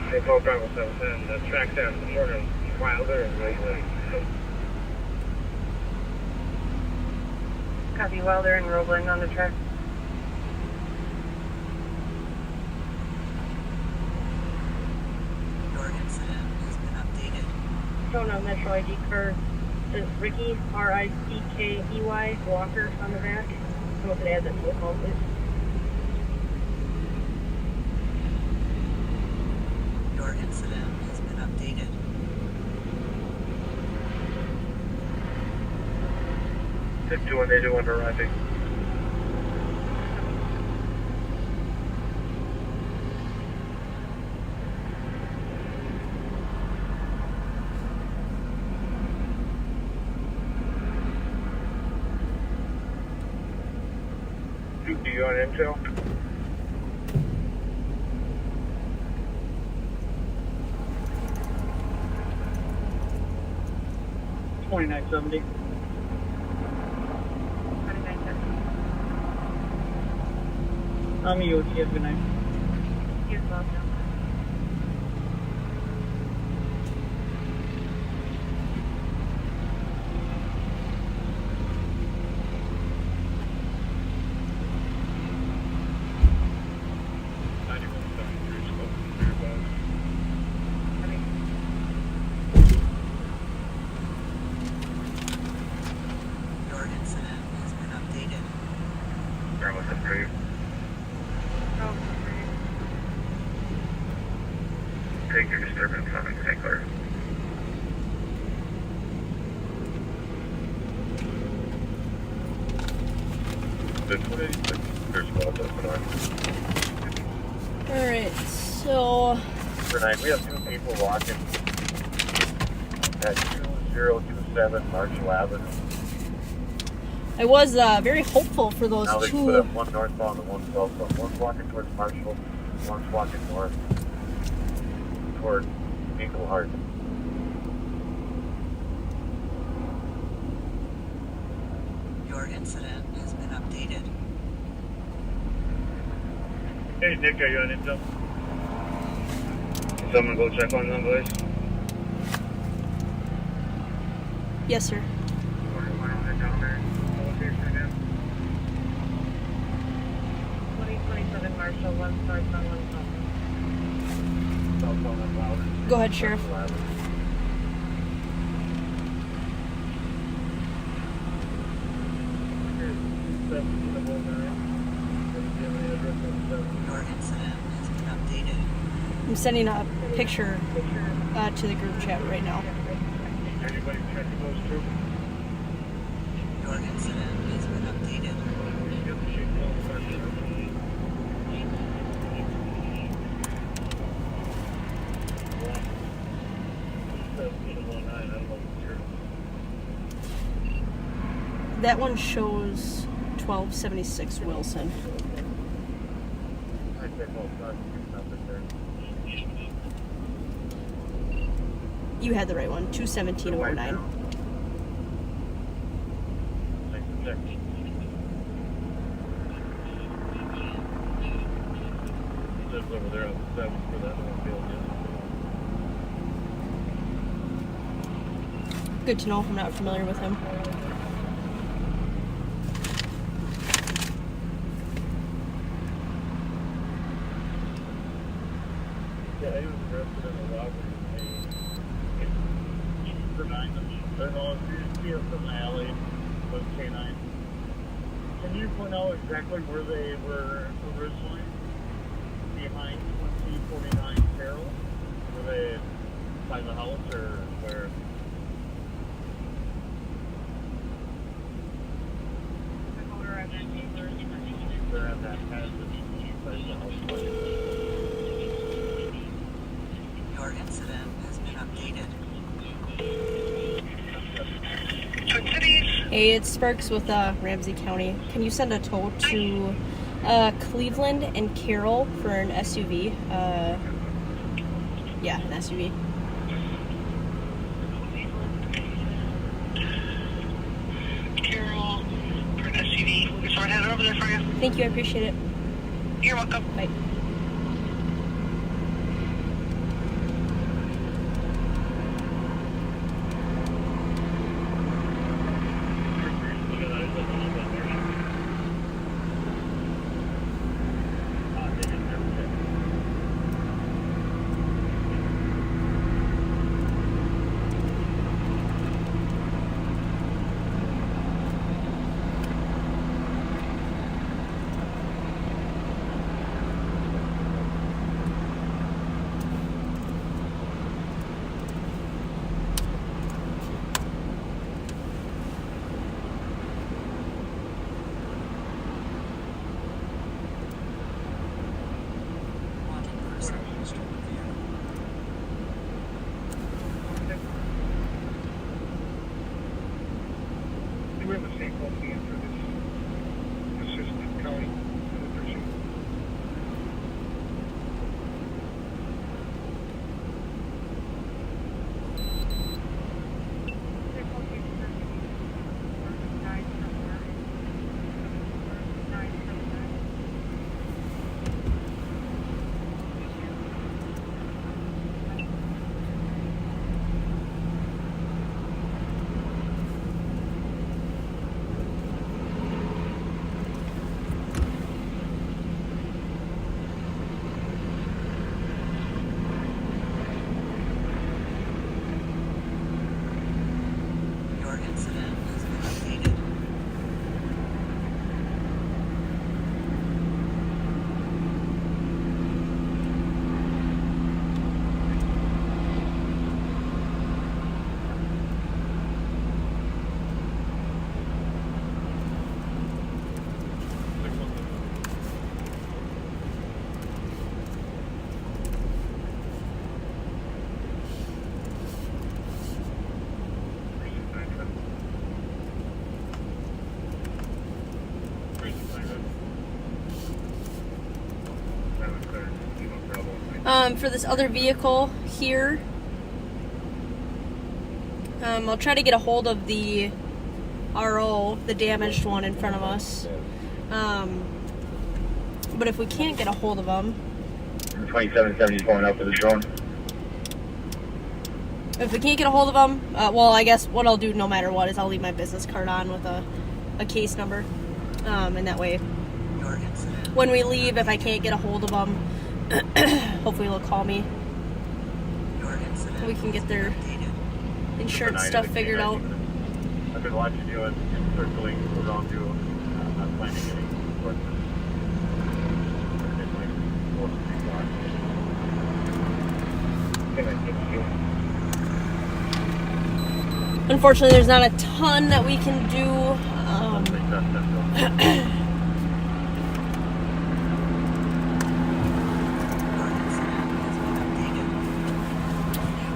They both drive with 710. The track's down in the corner of Wilder and Roseland. Copy Wilder and Roseland on the track. Your incident has been updated. showing a Metro ID card. It says Ricky, R-I-C-K-E-Y, Walker on the back. Someone could add that to the call, please. Your incident has been updated. Tip 2181 arriving. Do you on intel? $29.70. I'm you. Have a good night. You're welcome. Your incident has been updated. Take your disturbance on and take clear. There's squads open on. Alright, so Tonight we have 2 people walking at 2027 Marshall Avenue. I was very hopeful for those Now they two. put up one northbound and one southbound. One's walking towards Marshall, one's walking north toward Englehart. Your incident has been updated. Hey, Nick, are you on intel? Someone go check on them, boys? Yes, sir. 2027 Marshall, one northbound, one southbound. Go ahead, Sheriff. Your incident has been updated. I'm sending a picture to the group chat right now. Anybody checking those 2? Your incident has been updated. That one shows 1276 Wilson. You had the right one, 21709. Lives over there on the 7th for that one field, Good to know. I'm not familiar with him. Yeah, he was arrested in a robbery. For 9. I don't know if you see us in the alley with K9. Can you point out exactly where they were originally? Behind 2049 Carroll? Were they by the house or where? They're at that passage beside the house. Your incident has been updated. Hey, it's Sparks with Ramsey County. Can you send a tow to Cleveland and Carroll for an SUV? Yeah, an SUV. Carroll for an SUV. We'll get someone headed over there for you. Thank you, I appreciate it. You're welcome. Bye. for this other vehicle here. I'll try to get a hold of the RO, the damaged one in front of us. But if we can't get a hold of them, 2770 is going up with the drone. if we can't get a hold of them, well, I guess what I'll do no matter what is I'll leave my business card on with a case number. And that way, when we leave, if I can't get a hold of them, hopefully they'll call me. We can get their insurance stuff figured out. I've been watching you and circling around you. I'm not finding any sources. Unfortunately, there's not a ton that we can do.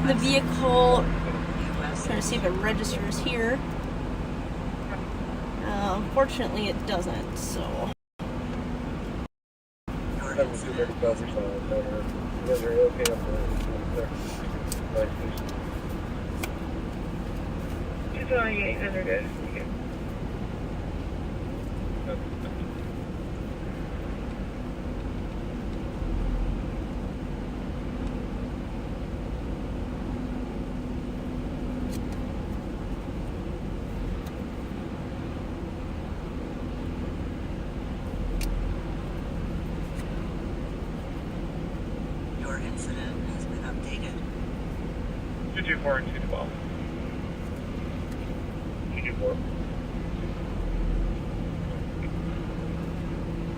The vehicle, trying to see if it registers here. Unfortunately, it doesn't, so. Your incident has been updated. 224 and 212. 224.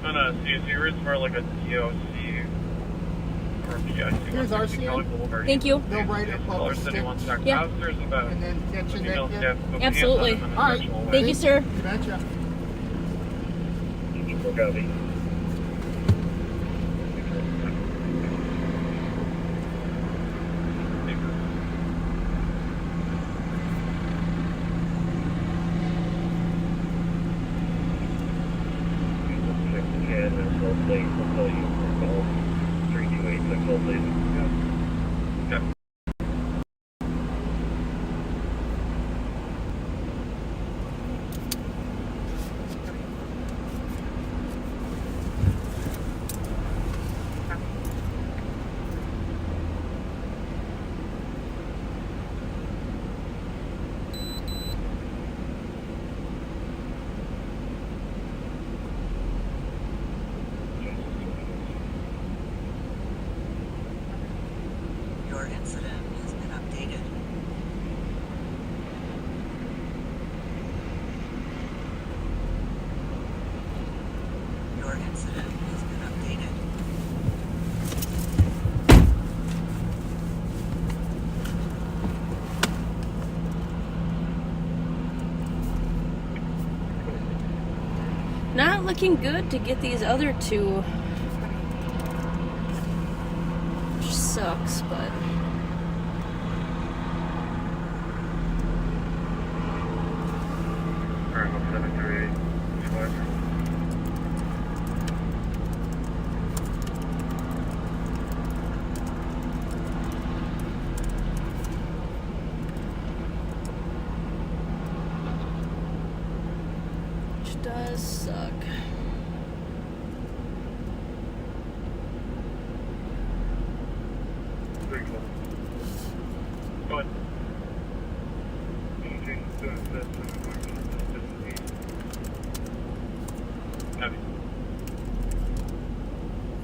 On a CSC route, it's more like a DOC or PIC. Here's RCM. Thank you. They'll write a public stick. Yeah. And then catch in that dip. Absolutely. All right. Thank you, sir. You betcha. Copy. Your incident has been updated. Your incident has been updated. Not looking good to get these other two. Which sucks, but. Which does suck. Go ahead. Copy.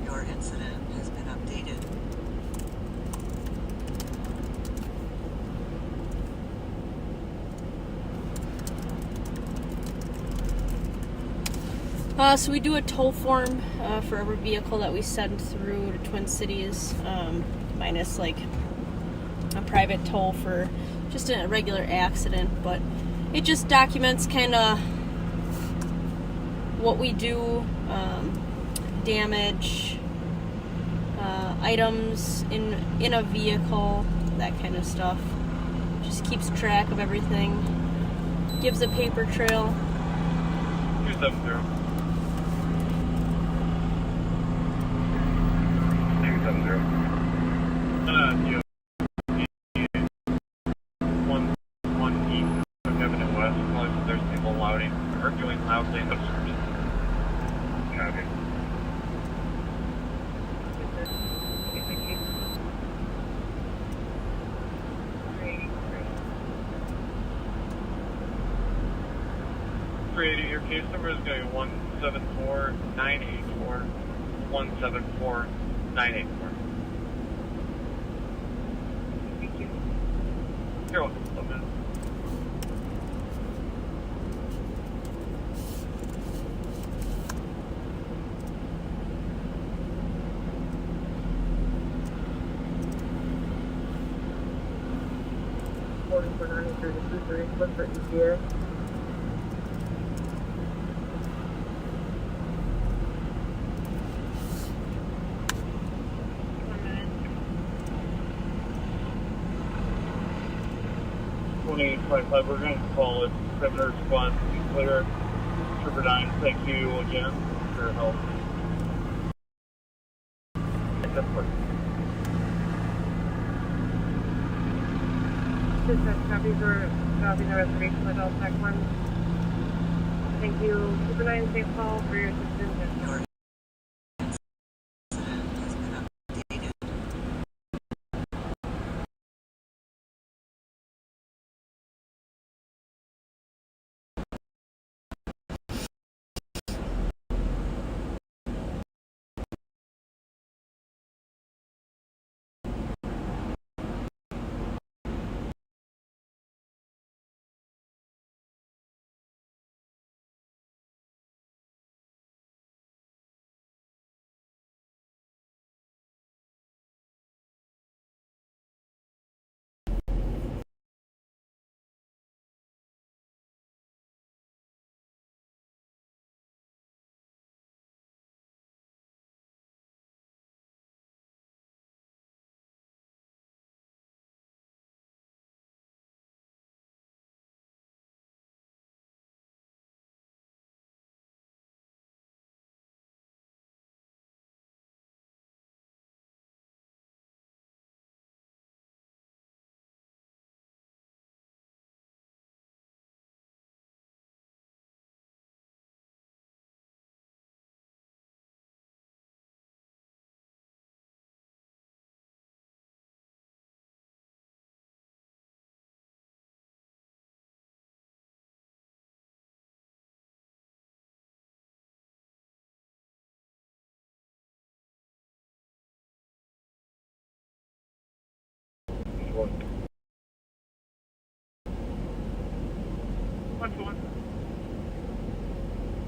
Your incident has been updated. So we do a tow form for every vehicle that we send through to Twin Cities, minus like a private tow for just a regular accident, but it just documents kind of what we do, damage, items in a vehicle, that kind of stuff. Just keeps track of everything, gives a paper trail. 270. 270. one east of Avenue West. Probably so there's people doing loudly in the street. Copy. 380, your case number is going to be 174984. 174984. Thank you. You're welcome. Okay. Through the 23, look for ETA. We're going to call it perimeter response to be clear. Trooper 9, thank you again for your help. Dispatch copy for dropping the reservation with all tech ones. Thank you, Trooper 9, St. Paul, for your assistance.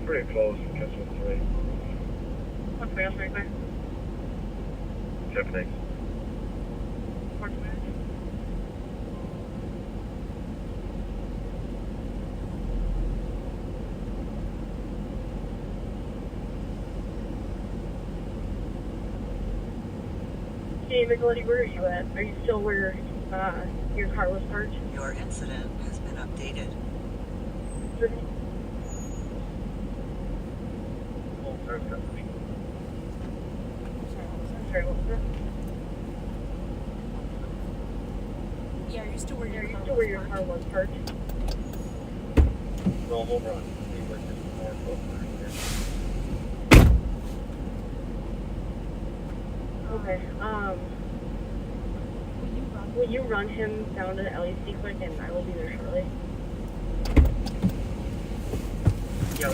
Pretty close, catch with 3. What's the answer right there? Japanese. 40 minutes. Hey, Nicolette, where are you at? Are you still where your car was parked? Your incident has been updated. Sorry, what was that? Yeah, are you still where your car was parked? No, hold on. Okay, will you run him down to the LEC quick and I will be there shortly? Yeah.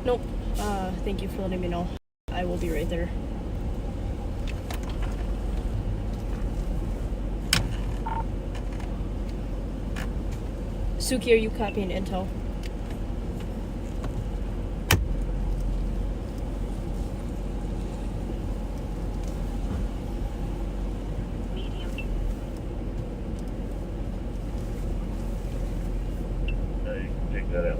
Nope. Thank you for letting me know. I will be right there. Suki, are you copying intel? Take that out.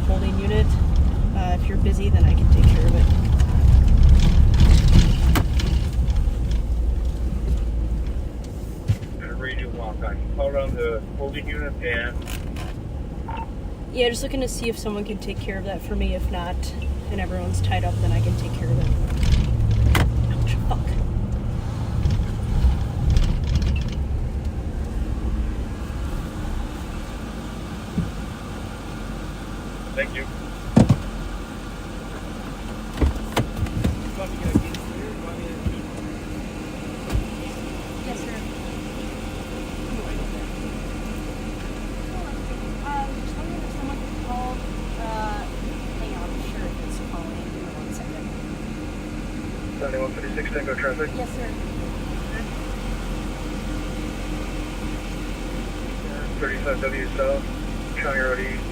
holding unit. If you're busy, then I can take care of it. Ready to walk. I can call around the holding unit and Yeah, just looking to see if someone can take care of that for me. If not, and everyone's tied up, then I can take care of it. Ouch, fuck. thank you. Yes, sir. Just wondering if someone could call, hang on, I'm sure if it's calling. Give me 1 second. 7156 Tango traffic. Yes, sir. 35W South, County Road East.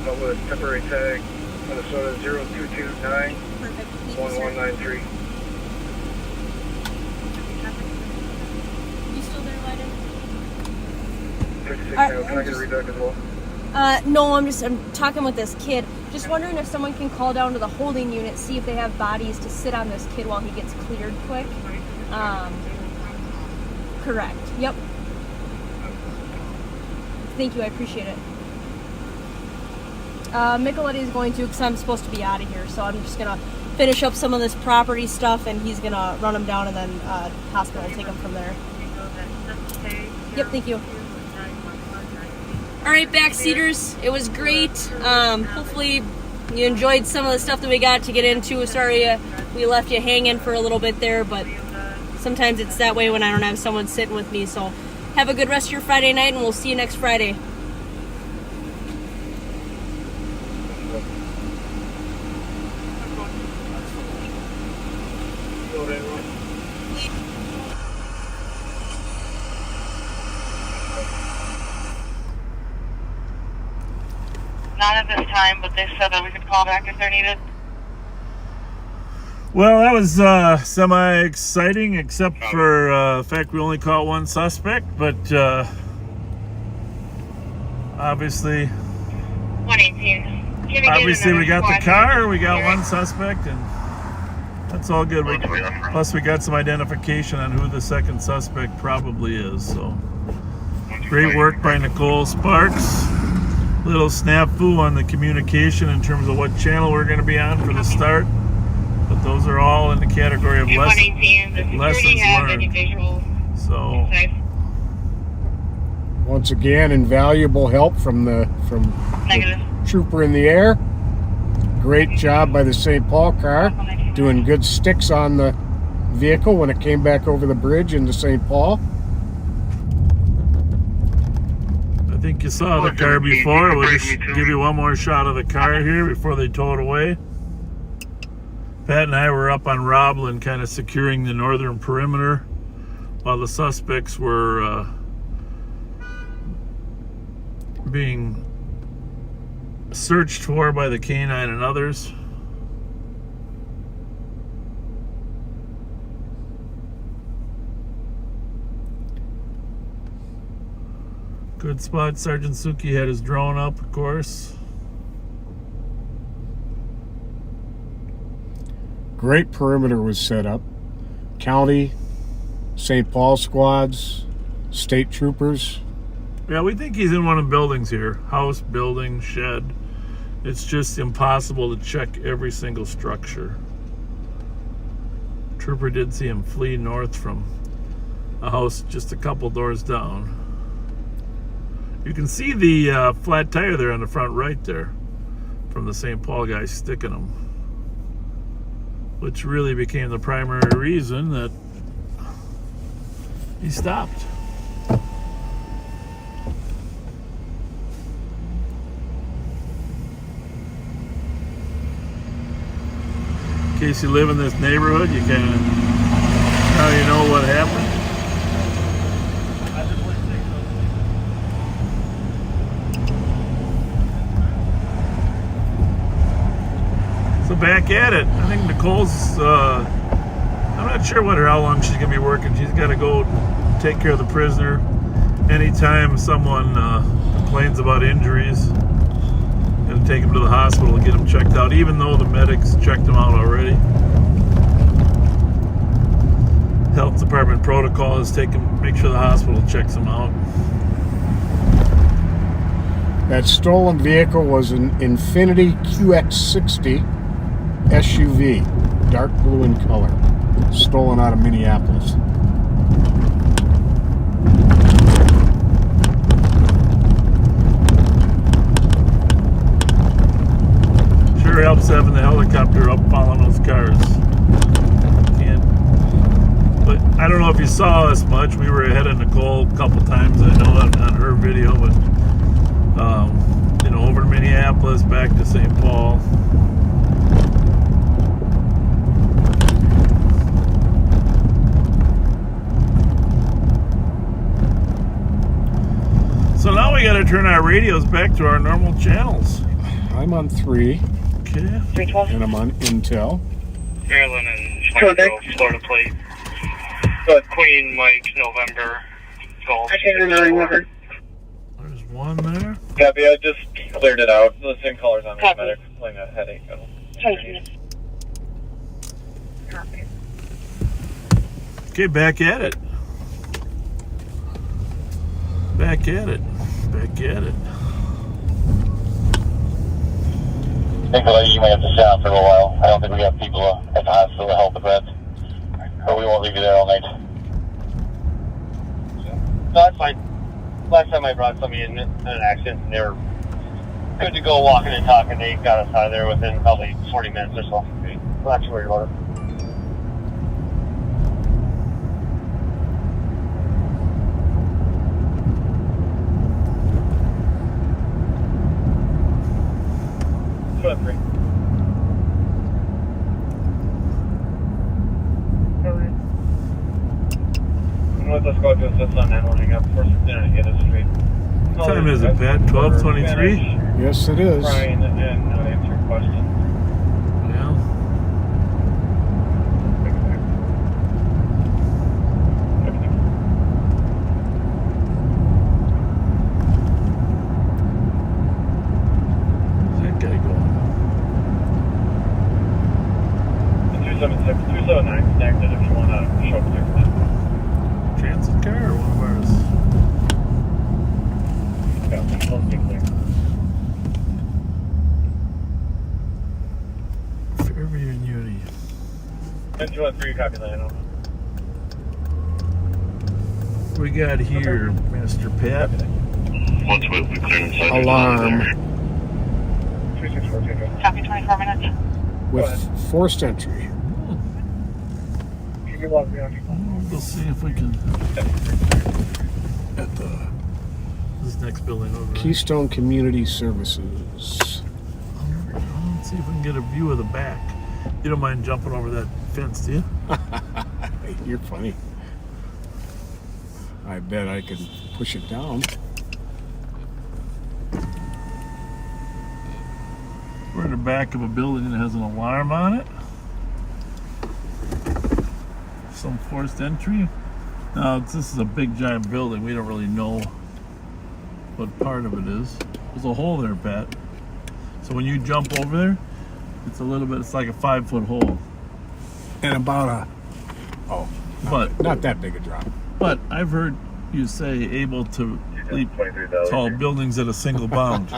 Out with temporary tag, Minnesota 0229 Perfect. Thank you, sir. 1193. You still there, Lyden? 56 Alright, Tango, can I get a read as well? No, I'm talking with this kid. Just wondering if someone can call down to the holding unit, see if they have bodies to sit on this kid while he gets cleared quick. Correct. Yep. Thank you, I appreciate it. Micheletti is going to, because I'm supposed to be out of here, so I'm just gonna finish up some of this property stuff, and he's gonna run him down, and then hospital take him from there. Yep, thank you. All right, backseaters, it was great. Hopefully you enjoyed some of the stuff that we got to get into. Sorry we left you hanging for a little bit there, but sometimes it's that way when I don't have someone sitting with me. So have a good rest of your Friday night, and we'll see you next Friday. Not at this time, but they said that we could call back if they're needed. Well, that was semi-exciting, except for the fact we only caught one suspect, but obviously 118. Obviously, we got the car, we got one suspect, and that's all good. Plus, we got some identification on who the second suspect probably is. So, great work by Nicole Sparks. Little snafu on the communication in terms of what channel we're going to be on for the start. But those are all in the category of lessons learned. So, once again, invaluable help from the trooper in the air. Great job by the St. Paul car, doing good sticks on the vehicle when it came back over the bridge into St. Paul. I think you saw the car before. We'll just give you one more shot of the car here before they tow it away. Pat and I were up on Roblin, kind of securing the northern perimeter while the suspects were being searched for by the canine and others. Good spot. Sergeant Suki had his drone up, of course. Great perimeter was set up. County, St. Paul squads, state troopers. Yeah, we think he's in one of the buildings here. House, building, shed. It's just impossible to check every single structure. Trooper did see him flee north from a house just a couple doors down. You can see the flat tire there on the front right there from the St. Paul guy sticking him, which really became the primary reason that he stopped. In case you live in this neighborhood, you kind of now you know what happened. So back at it. I think Nicole's, I'm not sure how long she's going to be working. She's got to go take care of the prisoner. Anytime someone complains about injuries, and take him to the hospital and get him checked out, even though the medics checked him out already. Health department protocol is make sure the hospital checks him out. That stolen vehicle was an Infiniti QX60 SUV, dark blue in color, stolen out of Minneapolis. Sure helps having the helicopter up following those cars. But I don't know if you saw us much. We were ahead of Nicole a couple times, I know, on her video, but you know, over to Minneapolis, back to St. Paul. So now we got to turn our radios back to our normal channels. I'm on 3. Okay. And I'm on Intel. Maryland and Schwarzschild, Florida plate. Queen, Mike, November, Golf. There's one there. Copy, I just cleared it out. The same colors on the medic, playing a headache. Copy. Okay, back at it. Back at it. Back at it. Nicolay, you may have to sit out for a little while. I don't think we have people at the hospital to help with that. Or we won't leave you there all night. No, that's fine. Last time I brought somebody in an accident, and they were good to go walking and talking. They got us out of there within probably 40 minutes or so. We're not too worried about it. Let's go to assist on handling up. First, get it straight. What time is it, Pat? 12:23? Yes, it is. Brian, and answer your question. Yeah. Where's that guy going? 276, 279 connected if you want to show up there. Transit car or one of ours? Yeah, let's get clear. Fairview and Unity. 213, copy that. We got here, Mr. Pat. Once we clear inside. Alarm. 2614. Copy, 24 minutes. With forced entry. Can you log me on? We'll see if we can. At this next building over there. Keystone Community Services. Let's see if we can get a view of the back. You don't mind jumping over that fence, do you? You're funny. I bet I could push it down. We're in the back of a building that has an alarm on it. Some forced entry. Now, this is a big giant building. We don't really know what part of it is. There's a hole there, Pat. So when you jump over there, it's a little bit, it's like a 5-foot hole. And about not that big a drop. But I've heard you say able to leap tall buildings at a single bound.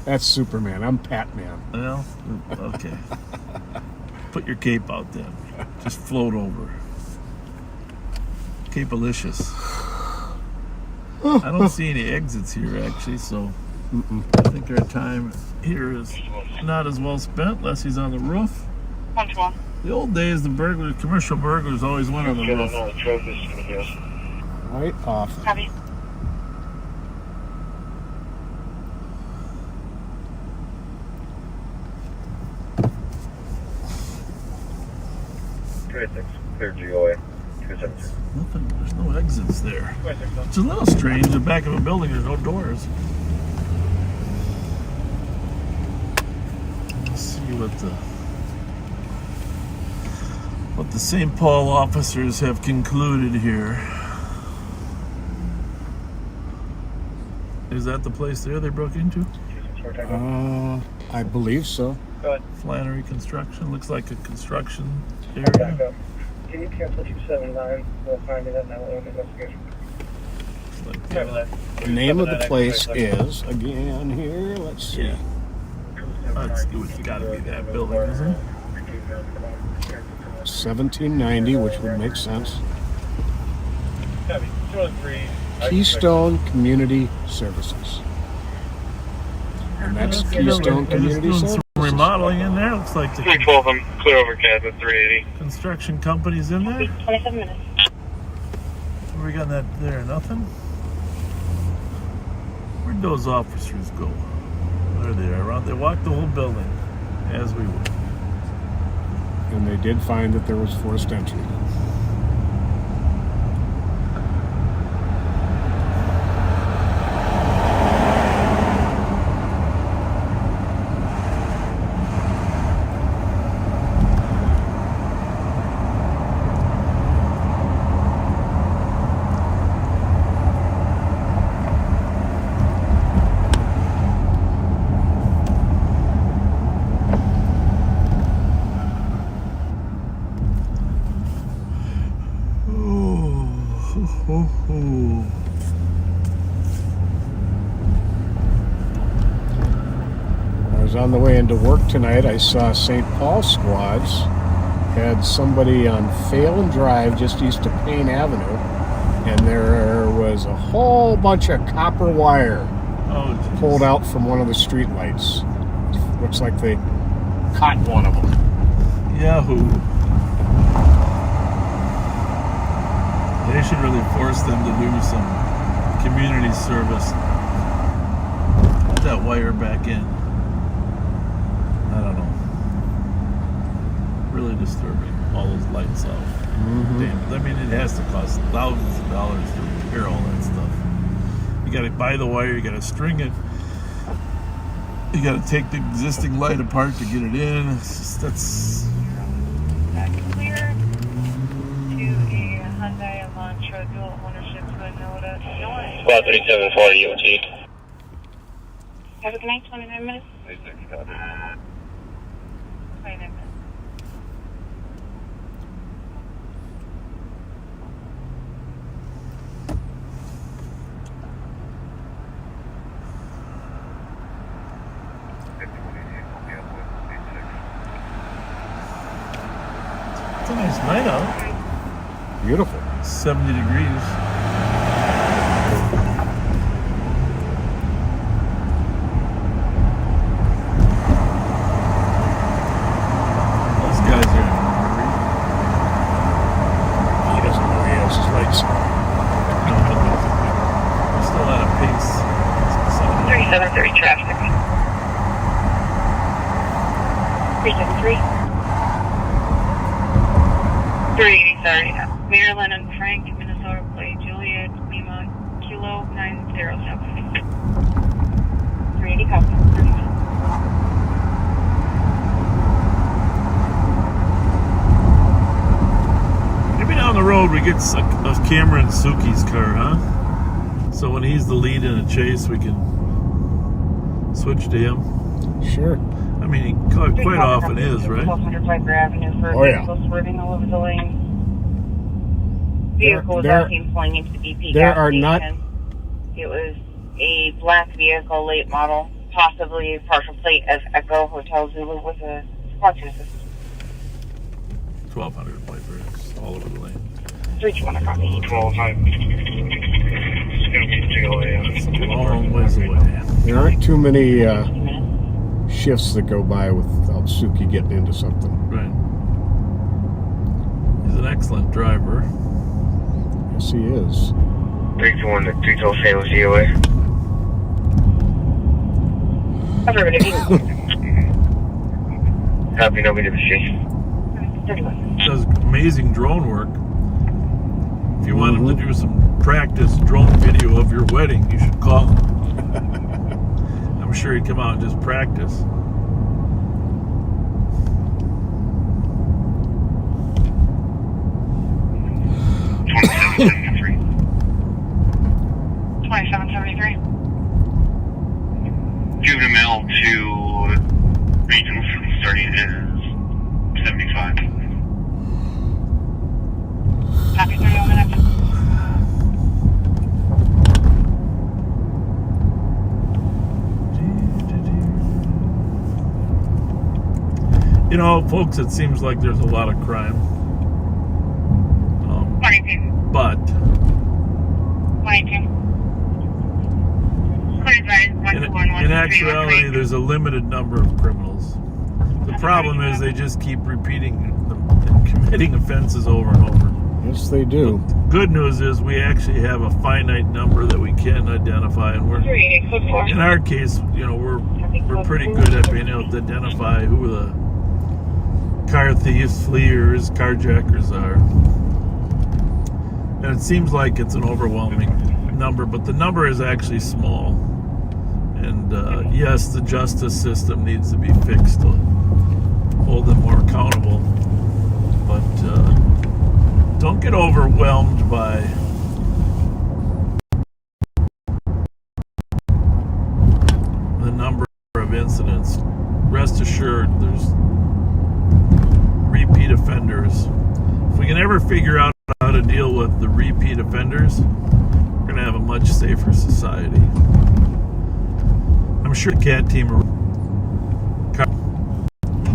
That's Superman. I'm Patman. Well, okay. Put your cape out then. Just float over. Cape-alicious. I don't see any exits here, actually, so I think our time here is not as well spent, unless he's on the roof. The old days, the burglars, commercial burglars always went on the roof. Right off. Copy. Clear GOA. 276. Nothing, there's no exits there. It's a little strange. The back of a building, there's no doors. Let's see what the St. Paul officers have concluded here. Is that the place there they broke into? I believe so. Go ahead. Flannery Construction. Looks like a construction Back area. up. Can you cancel 279? We'll find it and I will investigation. The name of the place is, again here, let's see. Yeah. It's got to be that building, isn't it? 1790, which would make sense. Copy. 203. Keystone Community Services. And that's Keystone Community doing Services. some remodeling in there. Looks like the 312, I'm clear over Cat at 380. construction company's in there. 27 minutes. What we got that there? Nothing? Where'd those officers go? There they are. Around. They walked the whole building, as we would. And they did find that there was forced entry. I was on the way into work tonight. I saw St. Paul squads had somebody on Phelan Drive just east of Payne Avenue, and there was a whole bunch of copper wire pulled out from one of the street lights. Looks like they caught one of them. Yahoo! They should really force them to do some community service. Put that wire back in. I don't know. Really disturbing. All those lights out. Damn. I mean, it has to cost thousands of dollars to repair all that stuff. You got to buy the wire. You got to string it. You got to take the existing light apart to get it in. It's just, that's. Clear to a Hyundai Elantra dual ownership to a Noda. Squad 3740 UT. Have a good night. 29 minutes. 29 minutes. It's a nice night out. Beautiful. 70 degrees. Those guys are in a hurry. He doesn't know he has his lights. We're still at a pace. 3730 traffic. 373. 380, sorry. Maryland and Frank, Minnesota, play Juliet, Lima, Kilo 907. 380 copy. 30 minutes. Maybe down the road we get a camera in Suki's car, huh? So when he's the lead in a chase, we can switch to him. Sure. I mean, he quite often is, right? 1200 Piper Avenue for Oh, yeah. vehicles swerving all over the lane. Vehicle was There- seen pulling into the BP there gas are not- station. It was a black vehicle, late model, possibly a partial plate of Echo Hotel Zulu with a squad assist. 1200 Piper X all over the lane. 321 copy. 12-5. It's going to be GLA. It's a long ways away. There aren't too many shifts that go by without Suki getting into something. Right. He's an excellent driver. Yes, he is. 321 to 312 San Lucia away. Copy, nobody to the station. Does amazing drone work. If you want him to do some practice drone video of your wedding, you should call him. I'm sure he'd come out and just practice. $27.73. know, folks, it seems like there's a lot of crime. But in actuality, there's a limited number of criminals. The problem is they just keep repeating them and committing offenses over and over. Yes, they do. The good news is we actually have a finite number that we can identify, and we're, in our case, you know, we're pretty good at being able to identify who the car thieves, fleers, carjackers are. And it seems like it's an overwhelming number, but the number is actually small. And yes, the justice system needs to be fixed to hold them more accountable. But don't get overwhelmed by the number of incidents. Rest assured, there's repeat offenders. If we can ever figure out how to deal with the repeat offenders, we're going to have a much safer society. I'm sure the CAT team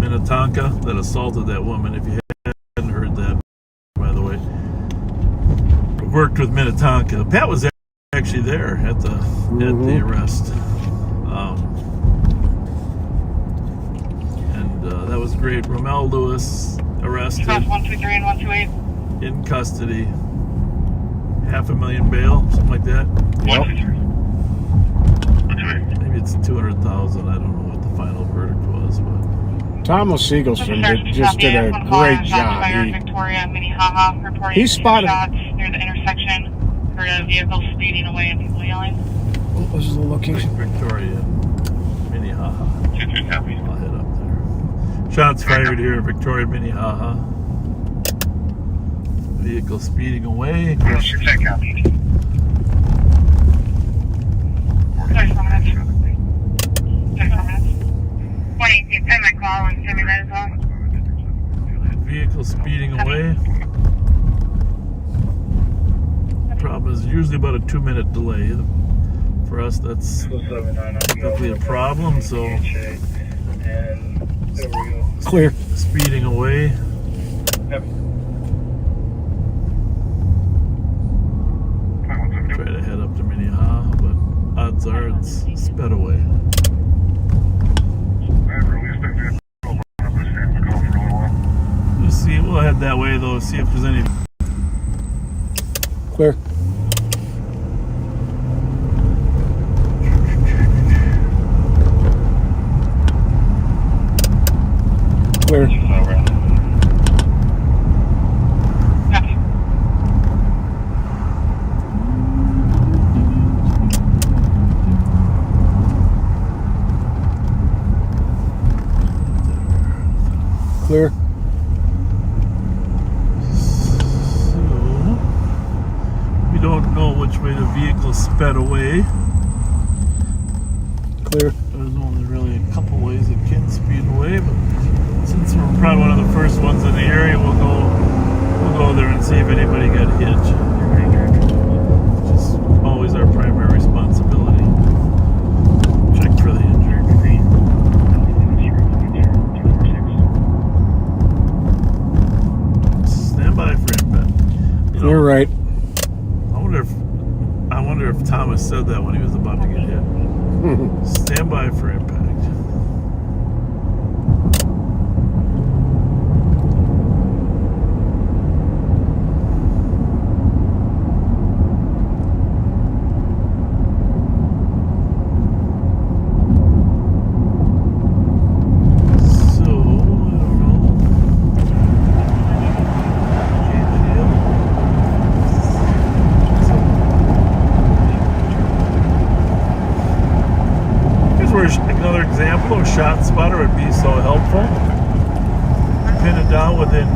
Minnetonka that assaulted that woman, if you hadn't heard that, by the way, worked with Minnetonka. Pat was actually there at the arrest. That was great. Romel Lewis arrested. 123 and 128. In custody. $500,000 bail, something like that. Yep. Maybe it's 200,000. I don't know what the final verdict was, but Thomas Siegelson just did a great job. He spotted shots near the intersection. Heard a vehicle speeding away and people yelling. What was the location? Victoria, Minnehaha. I'll head up there. Shots fired here, Victoria, Minnehaha. Vehicle speeding away. 118, 10 my call and send me that as well. Vehicle speeding away. The problem is usually about a 2-minute delay. For us, that's definitely a problem. So, clear. Speeding away. Try to head up to Minnehaha, but odds are it's sped away. We'll see. We'll head that way though. See if there's any. Clear. Clear. Clear. So, we don't know which way the vehicle sped away. Clear. There's only really a couple ways it can speed away, but since we're probably one of the first ones in the area, we'll go there and see if anybody got hit. Which is always our primary responsibility. Check for the injured. Stand by for impact. You're right. I wonder if Thomas said that when he was about to get hit. Stand by for impact. Another example of shot spotter would be so helpful. Pin it down within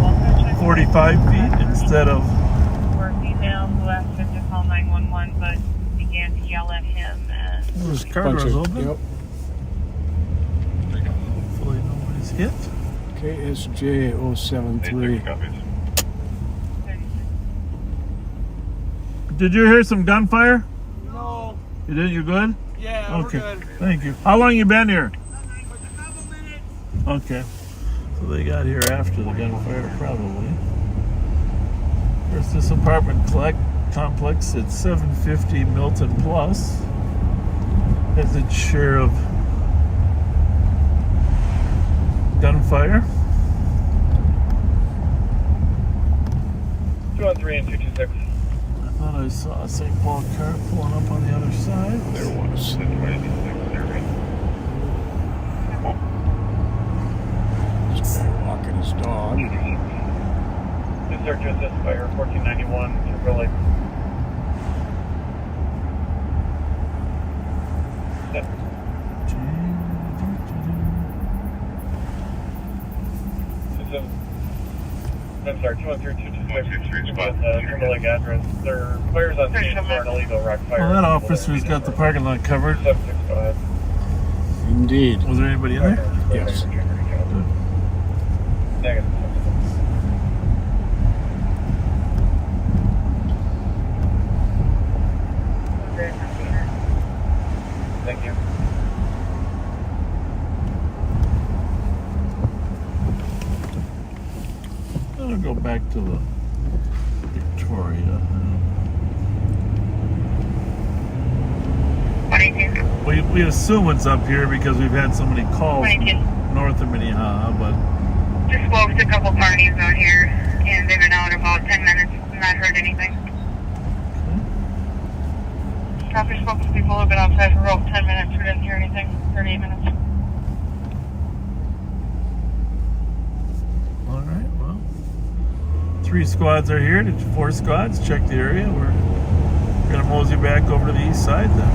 45 feet instead of. Or a female who asked him to call 911 but began to yell at him and. His car door's open. Yep. Hopefully nobody's hit. KSJ 073. Did you hear some gunfire? No. You did? You good? Yeah, okay. we're good. Thank you. How long you been here? Okay. So they got here after the gunfire, probably. There's this apartment complex at 750 Milton Plus. Has its share of gunfire. 213 and 226. I thought I saw a St. Paul car pulling up on the other side. There was. This guy walking his dog. Just start to assist fire 1491 to really. I'm sorry, 213-226 Timberlake address. Their fires on scene for an illegal rock fire. Well, that officer's got the parking lot covered. 765. Indeed. Was there anybody in there? Yes. Negative. Thank you. I'll go back to the Victoria. We assume it's up here because we've had so many calls north of Minnehaha, but Just spoke to a couple parties out here, and they've been out about 10 minutes, not heard anything. After spoke with people who have been outside for about 10 minutes, we didn't hear anything, 38 minutes. all right, well, 3 squads are here. 4 squads, check the area. We're gonna mosey back over to the east side then.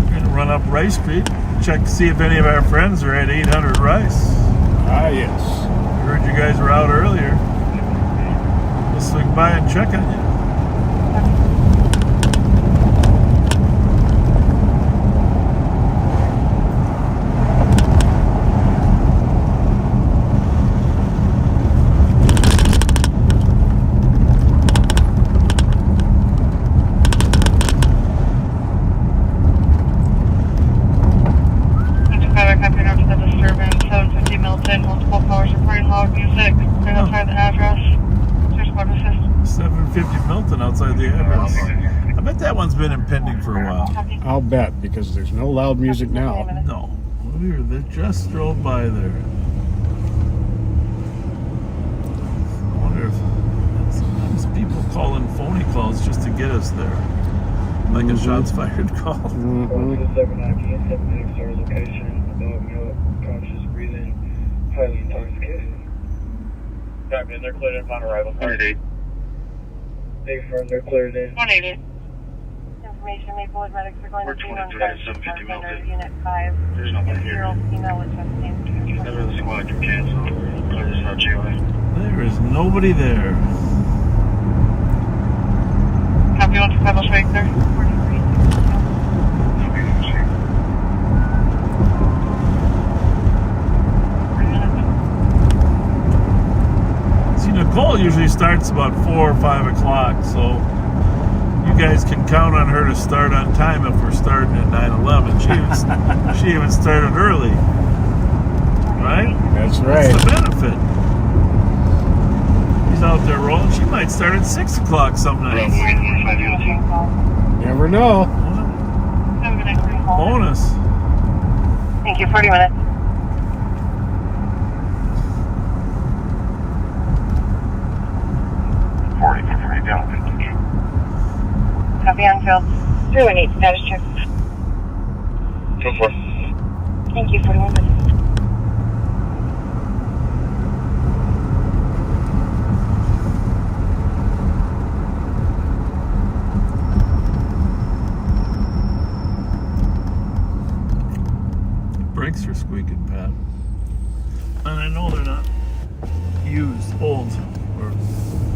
We're gonna run up Rice Street, check to see if any of our friends are at 800 Rice. Ah, yes. I heard you guys were out earlier. We'll swing by and check on you. Copying up to the disturbance, 750 Milton, multiple cars reporting loud music. Right outside the address. There's squad assist. 750 Milton outside the address. I bet that one's been impending for a while. I'll bet, because there's no loud music now. No. They just drove by there. I wonder if sometimes people call in phony calls just to get us there. Like a shots fired call. Going to the 790 7 stars location. Dog milk, conscious breathing, highly intoxicated. Copy, and they're cleared in upon arrival. 180. They confirm they're cleared in. 180. Information, Maplewood medics are going to be on site. 750 Milton. Unit 5. There's nothing here. 6-year-old female with chest pain. Member of the squad can cancel. Clear this out, JY. There is nobody there. Copy, on to Pebble Shake there. 43. See, Nicole usually starts about 4 or 5 o'clock, so you guys can count on her to start on time if we're starting at 9:11. She even started early, right? That's right. That's the benefit. She's out there rolling. She might start at 6 o'clock some nights. Never know. Bonus. Thank you, 40 minutes. Copy on field. 318, status check. 2-4. Thank you, 41 minutes. Brakes are squeaking, Pat. And I know they're not used, old. Or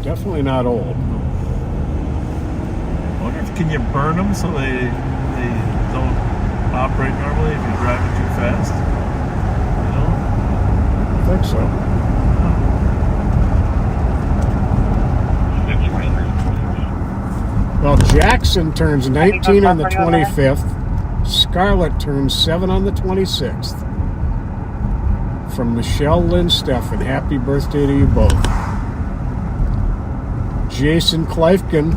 Definitely not old. I wonder if can you burn them so they don't operate normally if you're driving too fast? You know? I think so. Well, Jackson turns 19 on the 25th. Scarlett turns 7 on the 26th. from Michelle, Lynn, Stefan. Happy birthday to you both. Jason Kleifkin,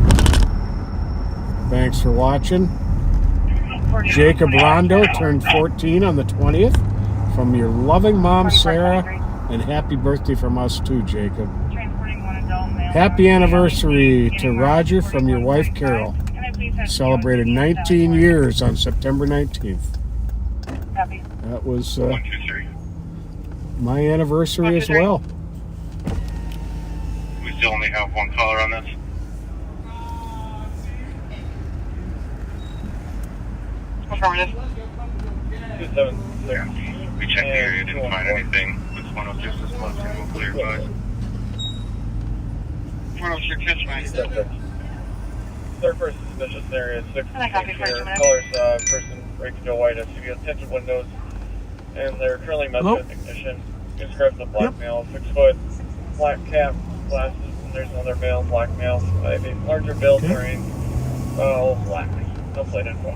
thanks for watching. Jacob Rondo turned 14 on the 20th from your loving mom, Sarah, and happy birthday from us too, Jacob. Happy anniversary to Roger from your wife, Carol. Celebrated 19 years on September 19th. That was my anniversary as well. We still only have one caller on this. Affirmative. 276. We checked the area, didn't find anything. It's 106 is close to we'll clear by. 106 is fine. Third person suspicious area 6. And I copy for 2 minutes. Colors person breaks into a white SUV with tinted windows, and they're currently messing with ignition. Describes the black male, 6 foot, black cap, glasses, and there's another male, black male, a larger build wearing all black. No plate info.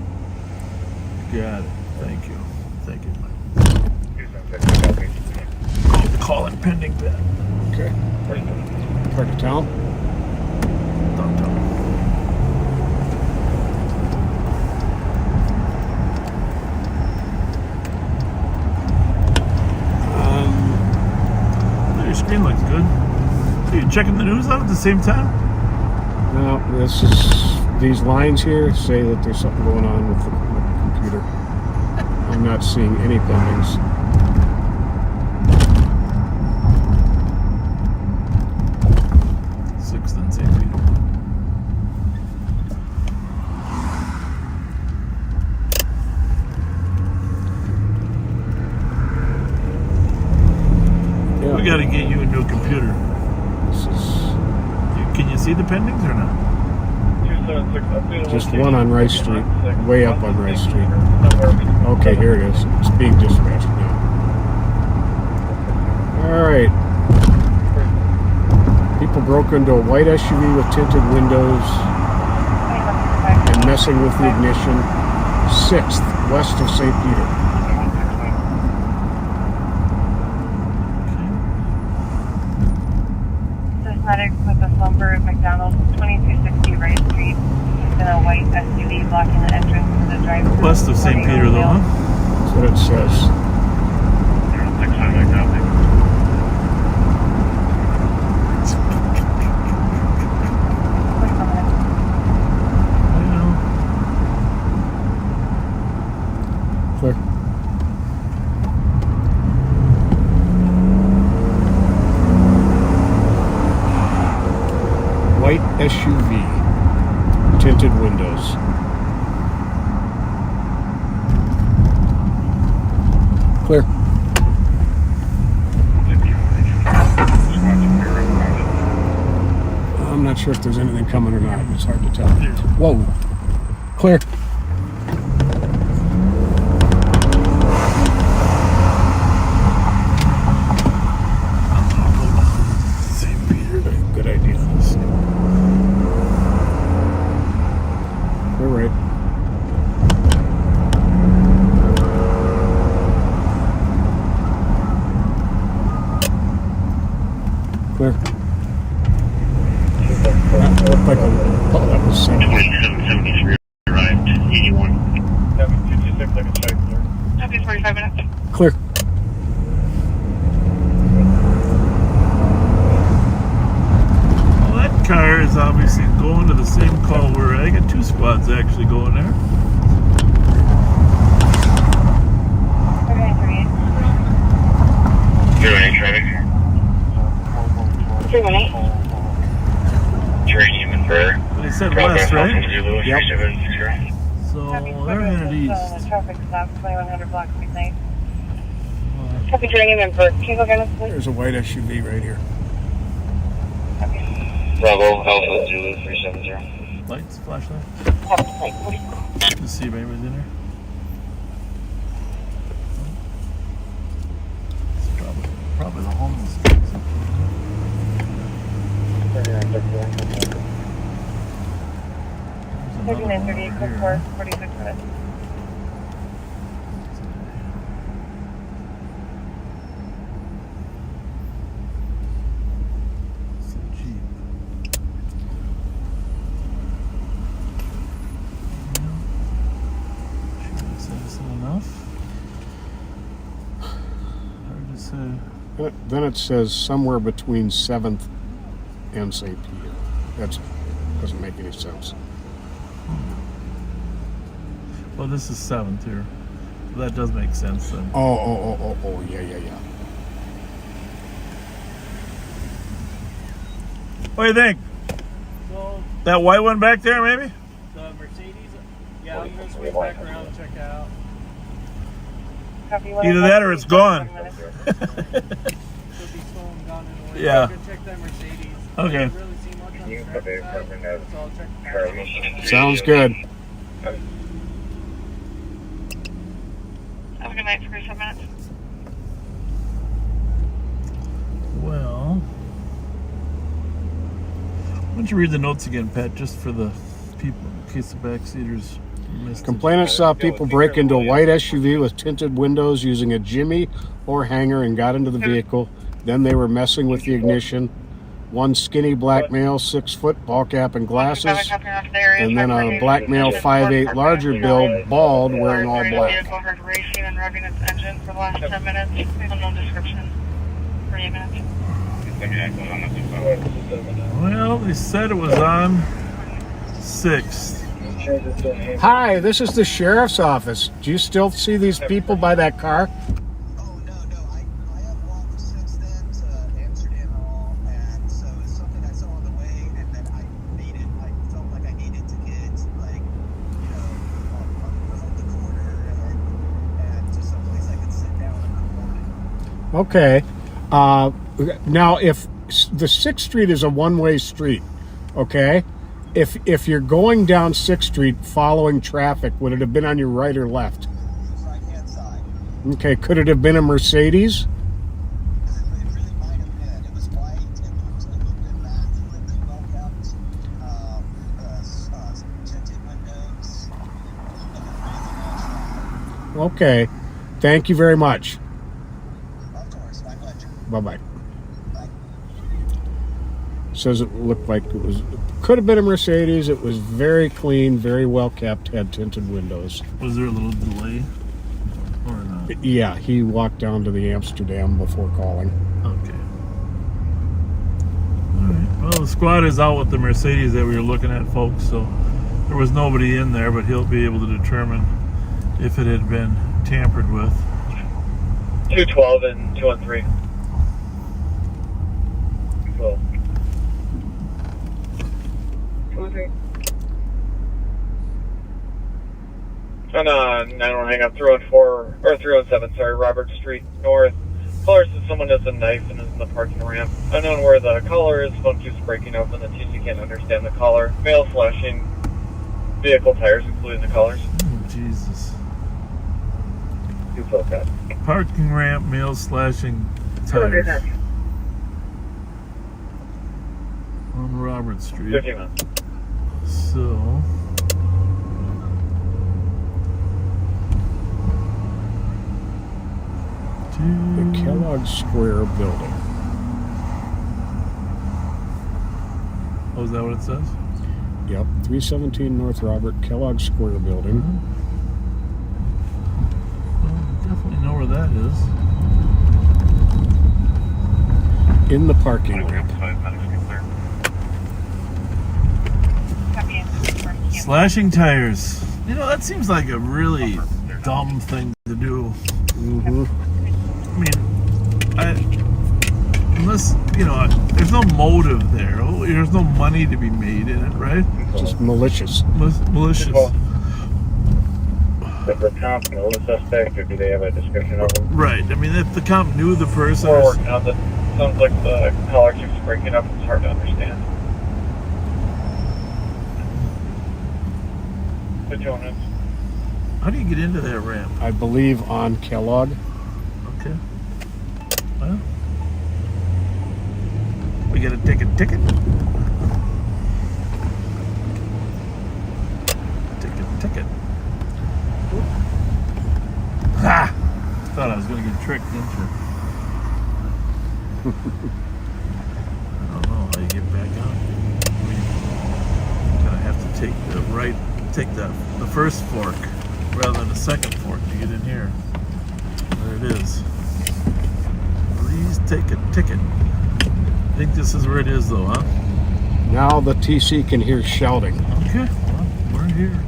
Got it. Thank you. Thank you. Call it pending that. Okay. Part of town? Downtown. Your screen looks good. Are you checking the news out at the same time? No, these lines here say that there's something going on with the computer. I'm not seeing any pendings. Sixth and St. Peter. Yeah. We got to get you a new computer. Can you see the pendings or not? Just one on Rice Street, way up on Rice Street. Okay, here it is. It's being dispatched now. All right. People broke into a white SUV with tinted windows and messing with the ignition. 6th, west of St. Peter. Medics with a slumber at McDonald's, 2260 Rice Street. There's been a white SUV blocking the entrance to the drive-thru. West of St. Peter, though, huh? That's what it says. Clear. White SUV, tinted windows. Clear. I'm not sure if there's anything coming or not. It's hard to tell. Whoa. Clear. Good idea. We're right. Clear. That looked like that was 2773 arrived, 81. 226, I can check clear. Okay, 45 minutes. Clear. Well, that car is obviously going to the same call where I got 2 squads actually going there. Traffic. 318. Terrain human for. They said west, right? Yep. So they're headed east. Traffic stop, 2100 block, midnight. Copy turning in for. Can you look at us, please? There's a white SUV right here. Bravo, Alpha Zulu 370. Lights, flashlight. Let's see if anybody's in there. It's probably the homeless. 3938, code 4, 46 minutes. Then it says somewhere between 7th and St. Peter. That doesn't make any sense. Well, this is 7th here. That does make sense then. Oh, yeah. What do you think? So, That white one back there, maybe? the Mercedes, yeah, I'm going to swing back around and check it out. Either that or it's gone. Could be stolen, gone in the way. Yeah. You can check that Mercedes. Okay. Don't really see much on the traffic side, so I'll check that. Sounds good. Have a good night for 7 minutes. Well, why don't you read the notes again, Pat, just for the people, in case the backseaters missed it. Complainant saw people break into a white SUV with tinted windows using a jimmy or hanger and got into the vehicle. Then they were messing with the ignition. One skinny black male, 6 foot, ball cap and glasses. And then a black male, 5'8", larger build, bald, wearing all black. Vehicle heard racing and revving its engine for the last 10 minutes. Unknown description. 48 minutes. Well, they said it was on 6th. Hi, this is the sheriff's office. Do you still see these people by that car? Okay. Now, if the 6th Street is a one-way street, okay, if you're going down 6th Street following traffic, would it have been on your right or left? Right-hand side. Okay, could it have been a Mercedes? It really might have been. It was white. It looked immaculately well kept. Tinted windows. Okay. Thank you very much. Of course, my pleasure. Bye-bye. Says it looked like could have been a Mercedes. It was very clean, very well kept, had tinted windows. Was there a little delay or not? Yeah, he walked down to the Amsterdam before calling. Okay. All right. Well, the squad is out with the Mercedes that we were looking at, folks, so there was nobody in there, but he'll be able to determine if it had been tampered with. 212 and 213. Cool. 213. And 9-1 hang up 314 or 317, sorry, Robert Street North. Caller says someone has a knife and is in the parking ramp. Unknown where the caller is, phone keeps breaking up and the TC can't understand the caller. Male slashing vehicle tires, including the collars. Oh, Jesus. 212 Parking ramp, male slashing tires. On Robert Street. 50 minutes. So... The Kellogg Square building. Oh, is that what it says? Yep, 317 North Robert, Kellogg Square building. Well, definitely know where that is. In the parking ramp. Slashing tires. You know, that seems like a really dumb thing to do. I mean, unless, you know, there's no motive there. There's no money to be made in it, right? Just malicious. Malicious. Does the cop know the suspect, or do they have a description of him? Right. I mean, if the cop knew the person... We're working on this. Sounds like the caller keeps breaking up. It's hard to understand. The Jonas. How do you get into that ramp? I believe on Kellogg. Okay. Well, we gotta take a ticket. Ticket. Ha! Thought I was gonna get tricked, didn't you? I don't know how you get back out. Gonna have to take the right, take the first fork rather than the second fork to get in here. There it is. take a ticket. I think this is where it is though, huh? Now the TC can hear shouting. Okay, well, we're here.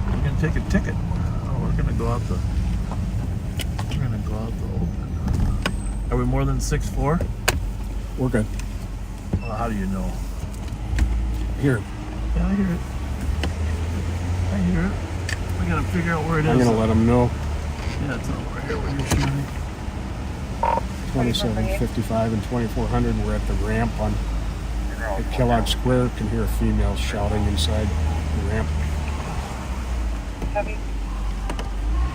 We're gonna take a ticket. Oh, we're gonna go out the open. Are we more than 6'4"? We're good. Well, how do you know? Here. Yeah, I hear it. I hear it. We gotta figure out where it is. I'm gonna let them know. Yeah, it's over here where you're shooting. 2755 and 2400. We're at the ramp on at Kellogg Square. Can hear a female shouting inside the ramp. Copy.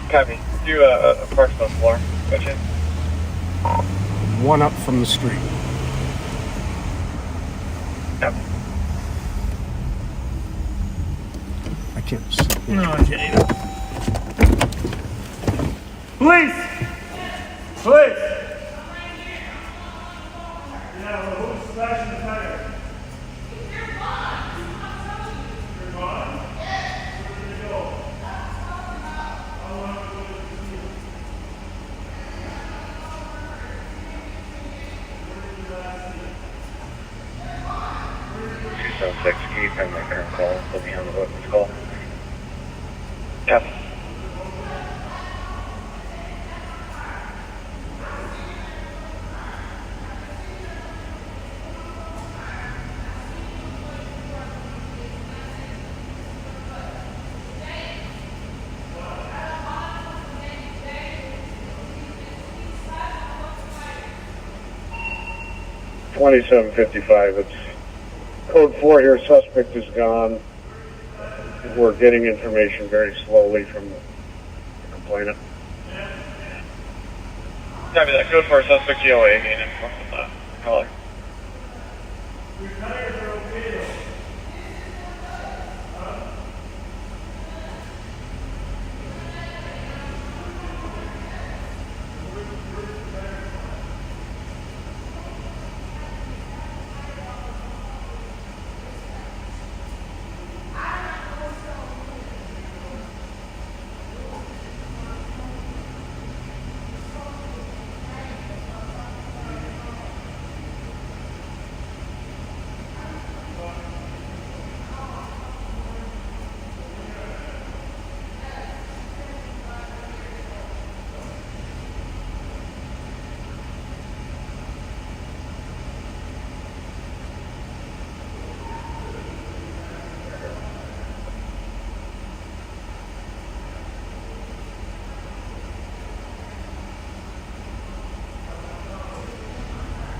Copy. Do a approximate floor. Gotcha. One up from the street. Yep. I can't see. No, I can't either. Police! Police! Yeah, well, who's flashing the tire? You're gone. You're gone? Where did they go? How long ago did you see them? Where did you last see them? 276, can you find my current call? Put me on the witness call. Copy. $27.55. It's code 4 here. Suspect is gone. We're getting information very slowly from the complainant. Copy that. Code for suspect GOA. Gain info from the caller.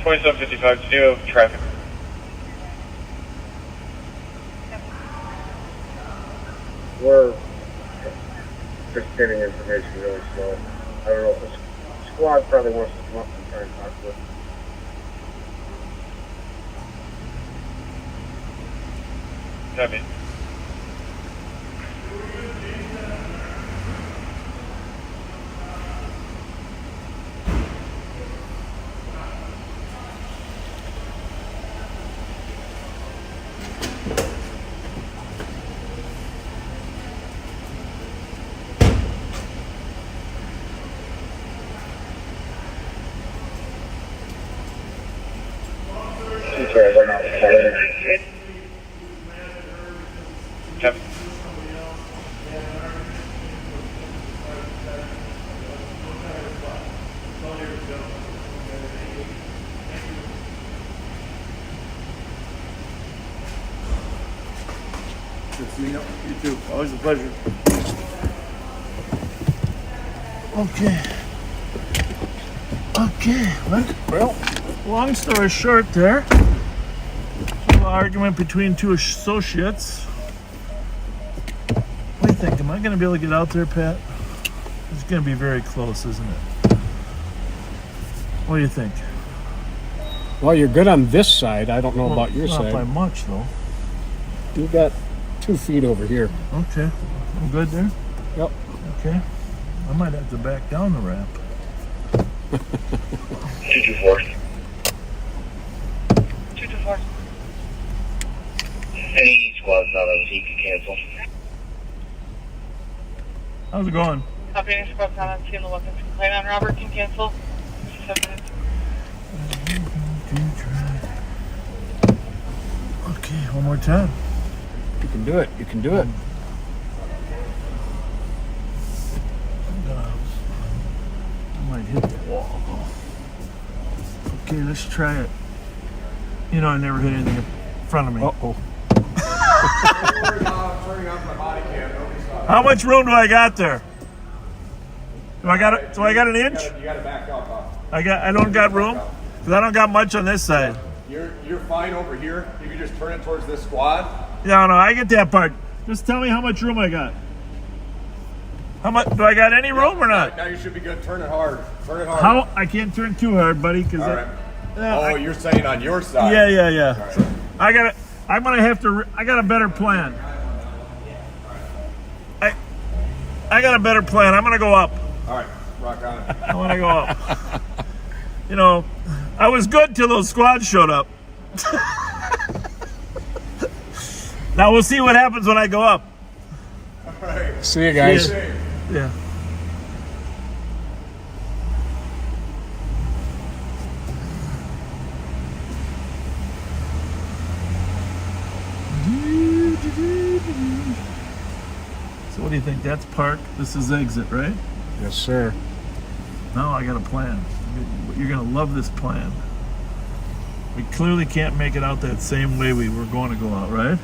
$27.55 to do traffic. We're just getting information really slow. I don't know if the squad probably wants to come up and try and talk to us. Copy. Copy. Good seeing you. You too. Always a pleasure. Okay. Well, long story short there, a little argument between two associates. What do you think? Am I going to be able to get out there, Pat? It's going to be very close, isn't it? What do you think? Well, you're good on this side. I don't know about your not side. by much, though. You got 2 feet over here. Okay. I'm good there? Yep. Okay. I might have to back down the ramp. 224. 224. Any squads not on scene can cancel. How's it going? Copy, any squad's not on scene. The weapons complaint on Robert can cancel. Okay, one more time. You can do it. You can do it. I might hit the wall. Okay, let's try it. You know, I never hit anything in front of me. Uh-oh. How much room do I got there? Do I got an inch? You got to back up. I don't got room because I don't got much on this side. You're fine over here. You can just turn it towards this squad. Yeah, no, I get that part. Just tell me how much room I got. How much? Do I got any room or not? Now you should be good. Turn it hard. Turn it hard. How? I can't turn too hard, buddy. Cause all right. You're saying on your side. Yeah. Right. So I got a better plan. I got a better plan. I'm gonna go up. All right, rock on it. I want to go up. You know, I was good till those squads showed up. Now we'll see what happens when I go up. All right. See you guys. Yeah. So what do you think? That's park. This is exit, right? Yes, sir. Now I got a plan. You're going to love this plan. We clearly can't make it out that same way we were going to go out, right?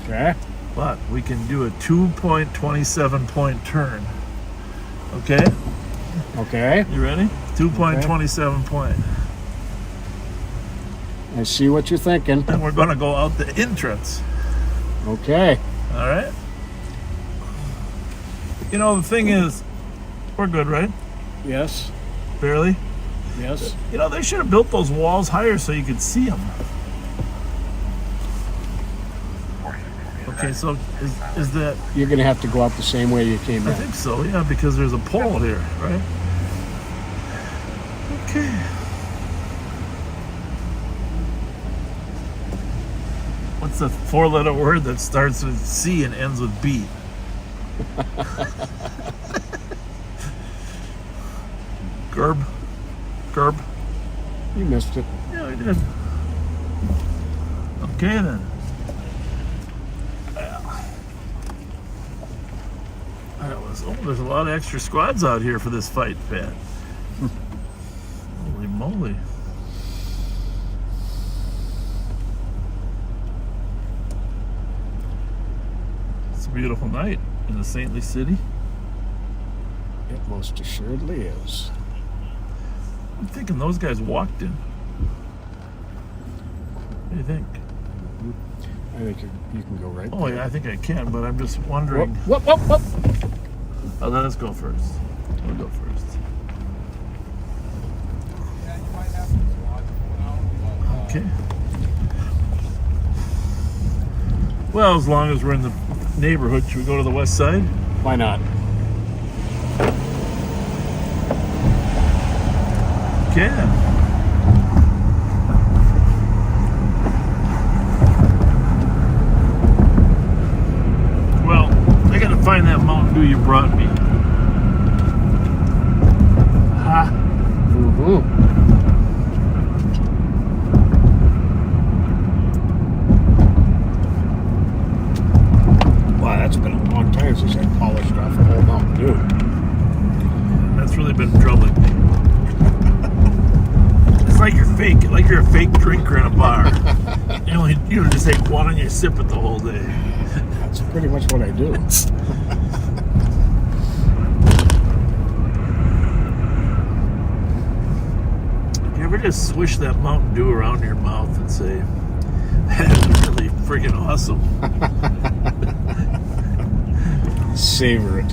Okay. But we can do a 2.27 point turn. Okay? Okay. You ready? 2.27 point. I see what you're thinking. And we're going to go out the entrance. Okay. All right? You know, the thing is, we're good, right? Yes. Barely? Yes. You know, they should have built those walls higher so you could see them. Okay, so is that... You're going to have to go out the same way you came in. I think so, yeah, because there's a pole here, right? Okay. What's the four-letter word that starts with C and ends with B? Gerb? You missed it. Yeah, I did. Okay, then. There's a lot of extra squads out here for this fight, Pat. Holy moly. It's a beautiful night in the saintly city. It most assuredly is. I'm thinking those guys walked in. What do you think? I think you can go right Oh, there. yeah, I think I can, but I'm just wondering. Whoop. Oh, let us go first. We'll go first. Okay. Well, as long as we're in the neighborhood, should we go to the west side? Why not? Okay. Well, I gotta find that Mountain Dew you brought me. Ha. Wow, that's been a long time since I polished off a whole Mountain Dew. That's really been troubling me. It's like you're a fake drinker in a bar. You just take one and you sip it the whole day. That's pretty much what I do. You ever just swish that Mountain Dew around your mouth and say, that's really freaking awesome? Savor it.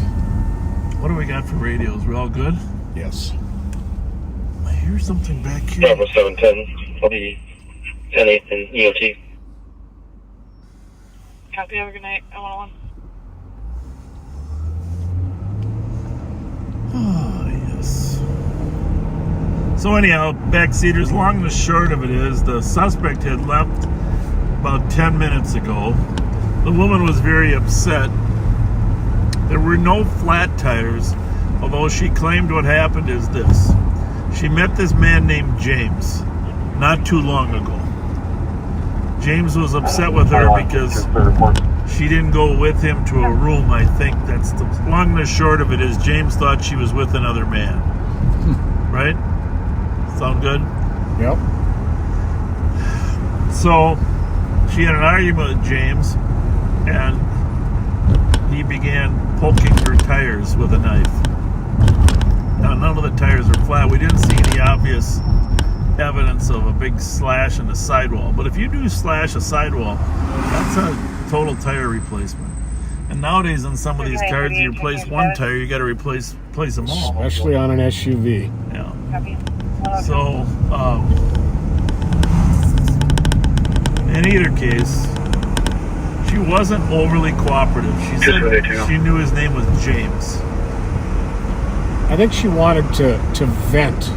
What do we got for radios? We all good? Yes. I hear something back here. Bravo 710. I'll be 10-8 in EOT. Copy, have a good night. 101. Oh, yes. So anyhow, backseaters, long and the short of it is, the suspect had left about 10 minutes ago. The woman was very upset. There were no flat tires, although she claimed what happened is this. She met this man named James not too long ago. James was upset with her because she didn't go with him to a room. I think that's the long and the short of it is James thought she was with another man. Right? Sound good? Yep. So she had an argument with James, and he began poking her tires with a knife. Now, none of the tires are flat. We didn't see any obvious evidence of a big slash in the sidewall. But if you do slash a sidewall, that's a total tire replacement. And nowadays on some of these cars, you replace one tire, you got to replace them all. Especially on an SUV. Yeah. So, in either case, she wasn't overly cooperative. She said she knew his name was James. I think she wanted to vent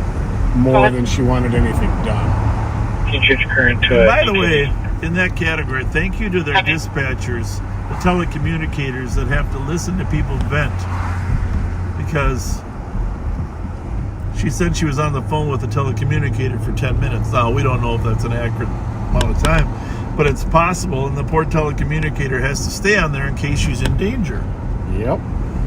more than she wanted anything done. By the way, in that category, thank you to their dispatchers, the telecommunicators that have to listen to people vent. Because she said she was on the phone with a telecommunicator for 10 minutes. Now, we don't know if that's an accurate amount of time, but it's possible, and the poor telecommunicator has to stay on there in case she's in danger. Yep.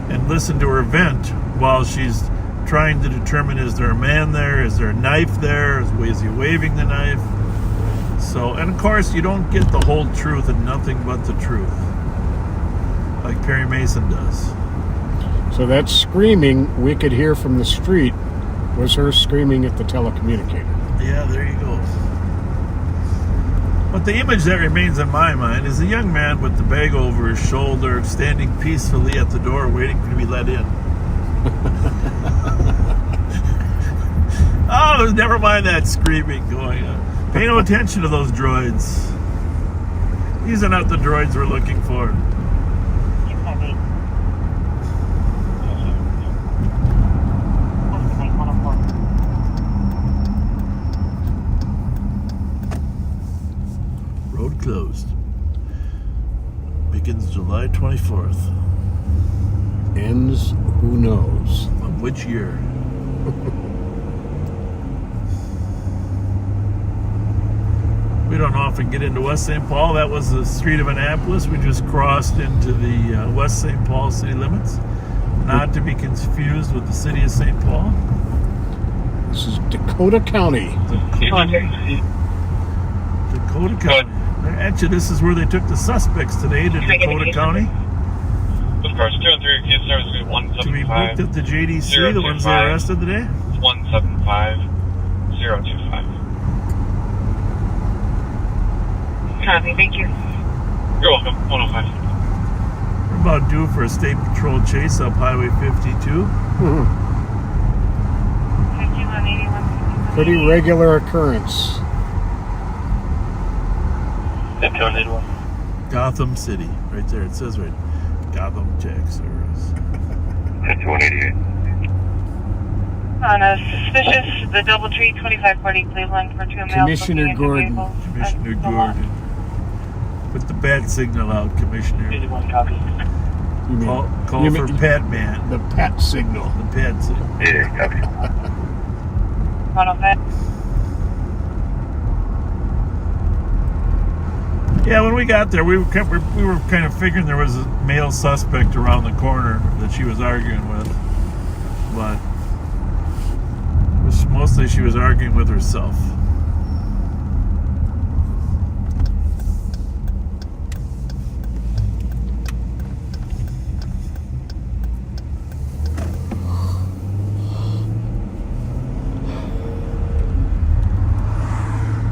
And listen to her vent while she's trying to determine, is there a man there? Is there a knife there? Is he waving the knife? So, and of course, you don't get the whole truth and nothing but the truth, like Perry Mason does. So that screaming we could hear from the street was her screaming at the telecommunicator. Yeah, there you go. But the image that remains in my mind is a young man with the bag over his shoulder, standing peacefully at the door, waiting to be let in. Oh, never mind that screaming going on. Pay no attention to those droids. These are not the droids we're looking for. Road closed. Begins July 24th. Ends who knows. Of which year? We don't often get into West St. Paul. That was the street of Annapolis. We just crossed into the West St. Paul city limits. Not to be confused with the city of St. Paul. This is Dakota County. Dakota County. Actually, this is where they took the suspects today to Dakota County. Of course, 2 and 3 kids service will be 175. To be booked at the JDC, the ones they arrested today? 175-025. Copy, thank you. You're welcome, 105. We're about due for a state patrol chase up Highway 52. Pretty regular occurrence. Gotham City, right there. It says right, Gotham Tax Service. 188. On a suspicious, the Doubletree 2540 Cleveland for 2 males. Commissioner Gordon. Commissioner Gordon. Put the bat signal out, Commissioner. Call for Pat Man. The Pat signal. The Pat signal. Yeah, copy. 105. Yeah, when we got there, we were kind of figuring there was a male suspect around the corner that she was arguing with, but mostly she was arguing with herself.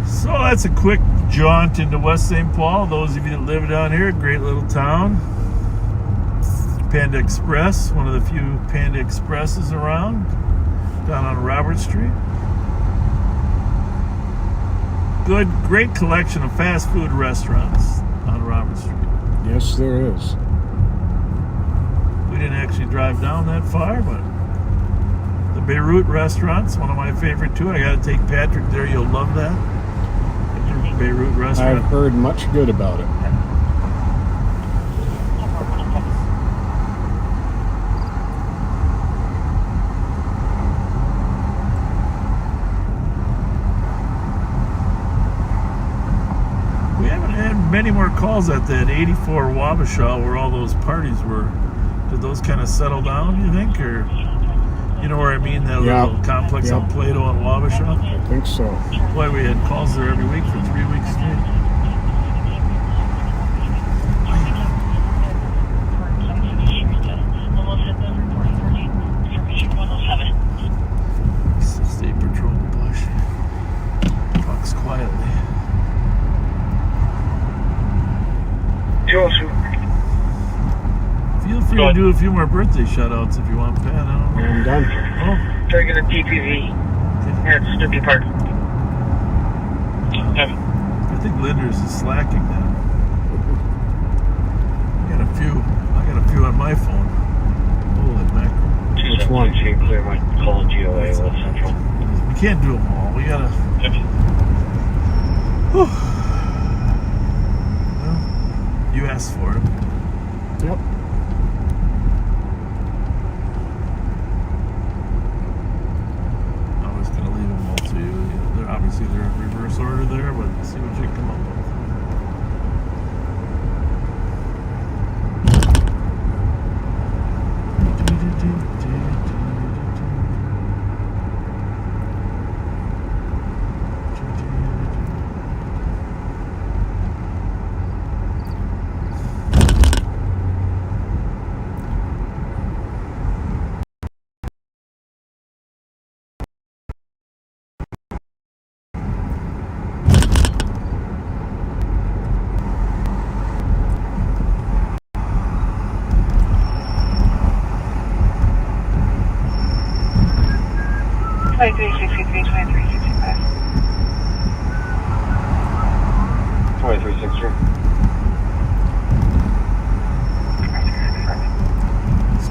So that's a quick jaunt into West St. Paul. Those of you that live down here, great little town. Panda Express, one of the few Panda Expresses around, down on Robert Street. Great collection of fast food restaurants on Robert Street. Yes, there is. We didn't actually drive down that far, but the Beirut restaurant's one of my favorite too. I got to take Patrick there. You'll love that. Beirut restaurant. I've heard much good about it. We haven't many more calls at that 84 Wabasha where all those parties were. Did those kind of settle down, you think? Or, you know where I mean? That little complex on Plato and Wabasha? I think so. Boy, we had calls there every week for 3 weeks straight. State Patrol Bush. Talks quietly. Feel free to do a few more birthday shout-outs if you want, Pat. I don't know. I'm done. Oh. Target a TPV at Snoopy Park. I think Linders is slacking now. I got a few on my phone. Holy mackerel. Which one? Clear my call GOA West Central. We can't do them all. We gotta. Well, you asked for it. Yep. I was gonna leave them all to you. They're obviously they're in reverse order there, but see what you come up with.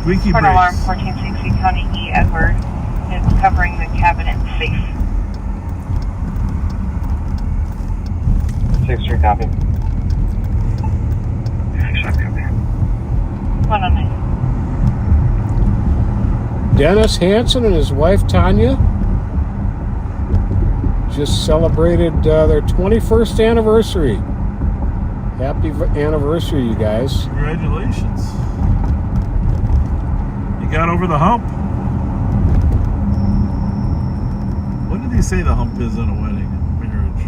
Squeaky Port alarm brakes. 1460 County E. Edward is covering the cabinet safe. 6th Street copy. 109. Dennis Hansen and his wife Tanya just celebrated their 21st anniversary. Happy anniversary, you guys. Congratulations. You got over the hump. What did they say the hump is in a wedding, marriage?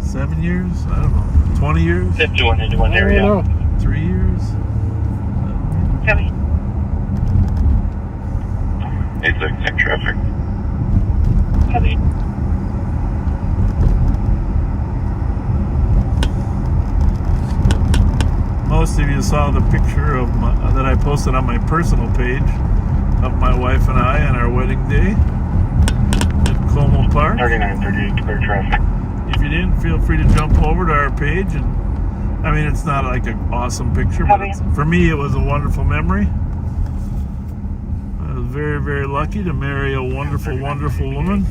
7 years? I don't know. 20 years? 51 into one area. I don't know. 3 years? Copy. 866 traffic. Copy. Most of you saw the picture of that I posted on my personal page of my wife and I on our wedding day at Como Park. 3938 clear traffic. If you didn't, feel free to jump over to our page. And I mean, it's not like an awesome picture, but for me, it was a wonderful memory. I was very, very lucky to marry a wonderful, wonderful woman.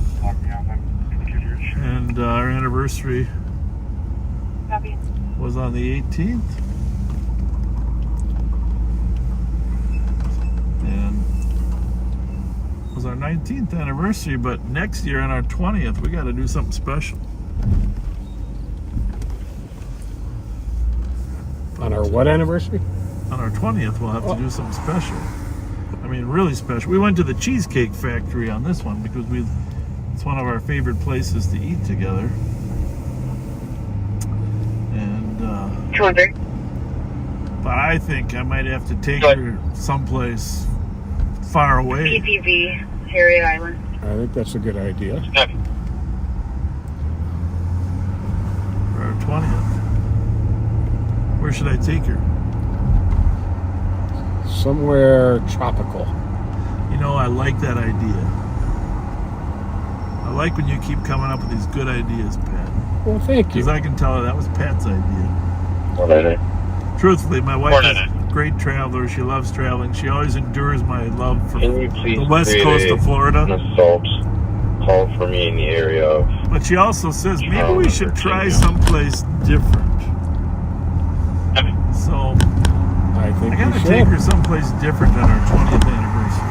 And our anniversary was on the 18th. And it was our 19th anniversary, but next year on our 20th, we got to do something special. On our what anniversary? On our 20th, we'll have to do something special. I mean, really special. We went to the Cheesecake Factory on this one because it's one of our favorite places to eat together. And, but I think I might have to take her someplace far away. PPV, Harriet Island. I think that's a good idea. For our 20th. Where should I take her? Somewhere tropical. You know, I like that idea. I like when you keep coming up with these good ideas, Pat. Well, thank you. Because I can tell her that was Pat's idea. Truthfully, my wife is a great traveler. She loves traveling. She always endures my love for the west coast of Florida. Assault call for me in the area of. But she also says maybe we should try someplace different. So I think I gotta take her someplace different on our 20th anniversary.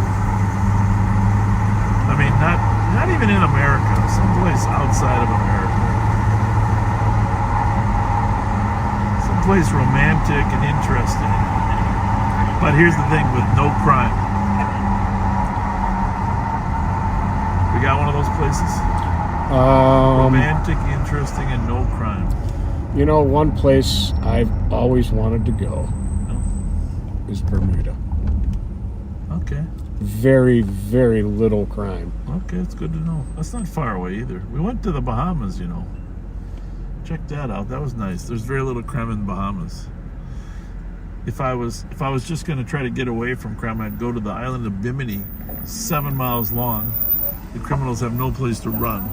I mean, not even in America, someplace outside of America. place romantic and interesting. But here's the thing, with no crime. We got one of those places? Romantic, interesting, and no crime. You know, one place I've always wanted to go is Bermuda. Okay. Very, very little crime. Okay, it's good to know. That's not far away either. We went to the Bahamas, you know. Check that out. That was nice. There's very little crime in the Bahamas. If I was just going to try to get away from crime, I'd go to the island of Bimini, 7 miles long. The criminals have no place to run.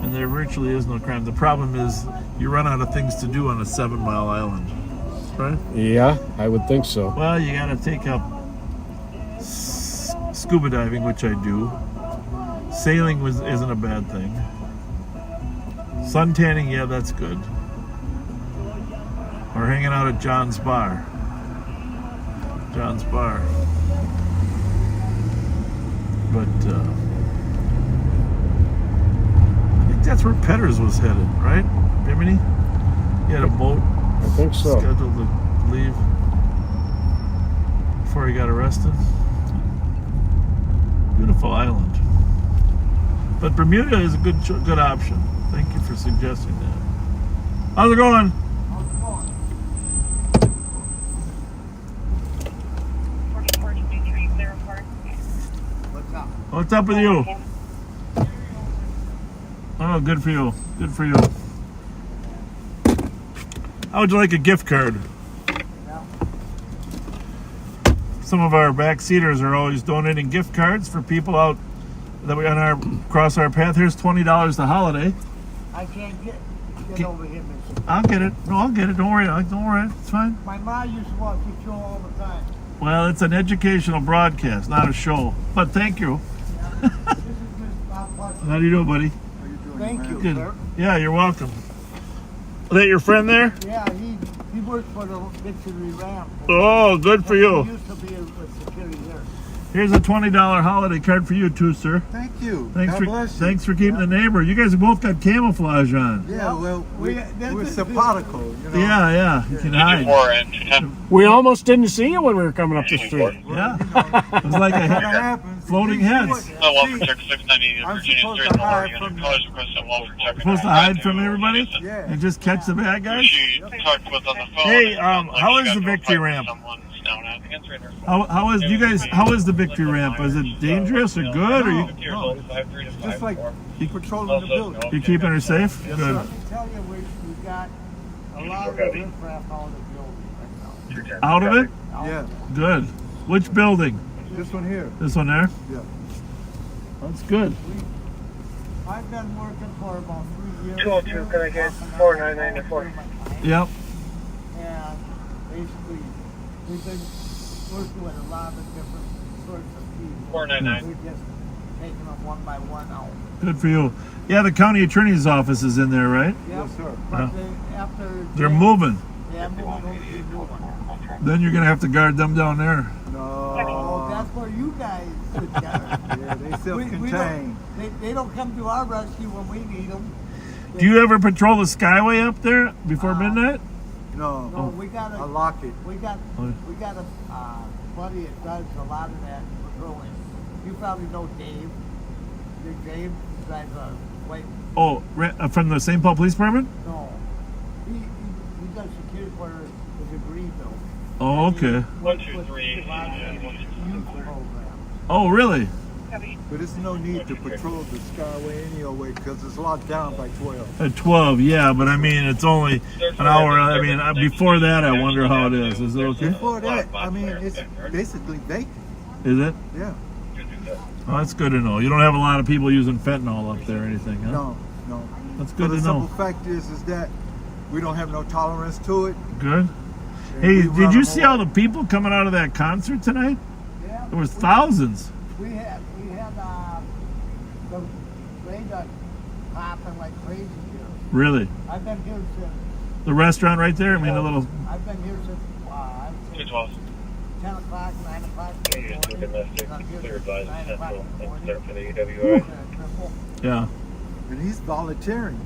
And there virtually is no crime. The problem is you run out of things to do on a 7-mile island, right? Yeah, I would think so. Well, you got to take up scuba diving, which I do. Sailing isn't a bad thing. Sun tanning, yeah, that's good. Or hanging out at John's Bar. John's Bar. But I think that's where Petters was headed, right? Bimini? He had a boat. I think so. Scheduled to leave before he got arrested. Beautiful island. But Bermuda is a good option. Thank you for suggesting that. How's it going? What's up with you? Oh, good for you. Good for you. How would you like a gift card? Some of our backseaters are always donating gift cards for people out that we cross our path. Here's $20 to Holiday. I can't get over here, mister. I'll get it. No, I'll get it. Don't worry. Don't worry. It's fine. My mom used to watch your show all the time. Well, it's an educational broadcast, not a show. But thank you. How do you do, buddy? Thank you, Good. sir. Yeah, you're welcome. Is that your friend there? Yeah, he works for the Victory Ram. Oh, good for you. He used to be a security there. Here's a $20 holiday card for you too, sir. Thank you. Thanks thanks for keeping the neighbor. You guys both got camouflage on. Yeah, well, we're simpatico, you know. Yeah, you can hide. We almost didn't see you when we were coming up the street. Yeah, it was like a floating heads. Walford Check 690 Virginia Street, Supposed to hide from everybody? Yeah. And just catch the bad guys? She talked with on the phone. Hey, how is the victory ramp? How is the victory ramp? Is it dangerous or good? Or you Just like patrolling the building. you keeping her safe? Yes, Good. sir. I can tell you we got a lot of riffraff out of the building right now. Out of it? Yeah. Good. Which building? This one here. This one there? Yeah. That's good. I've been working for about 3 years. 202, can I get 4994? Yep. And basically, we've been working with a lot of different sorts of people. 499. We're just taking them one by one out. Good for you. Yeah, the county attorney's office is in there, right? Yes, sir. Yeah. But after They're moving. Yeah, moving over to the new one. Then you're gonna have to guard them down there. No, that's where you guys sit down. Yeah, they self-contained. They don't come to our rescue when we need them. Do you ever patrol the Skyway up there before midnight? No, we got a lock it. We got a buddy that does a lot of that patrolling. You probably know Dave. Dave drives a white. Oh, from the St. Paul Police Department? No, he does security for the debris building. Oh, okay. 123. Oh, really? But there's no need to patrol the Skyway anyway because it's locked down by 12. At 12, yeah, but I mean, it's only an hour. I mean, before that, I wonder how it is. Is it okay? Before that, I mean, it's basically vacant. Is it? Yeah. Oh, that's good to know. You don't have a lot of people using fentanyl up there or anything, huh? No. That's good to The know. simple fact is that we don't have no tolerance to it. Good. Hey, did you see all the people coming out of that concert tonight? Yeah. There was thousands. We had the radar popping like crazy here. Really? I've been here since. The restaurant right there? I mean, a little... I've been here since, I would say 10 o'clock, 9 o'clock. Yeah. And he's volunteering.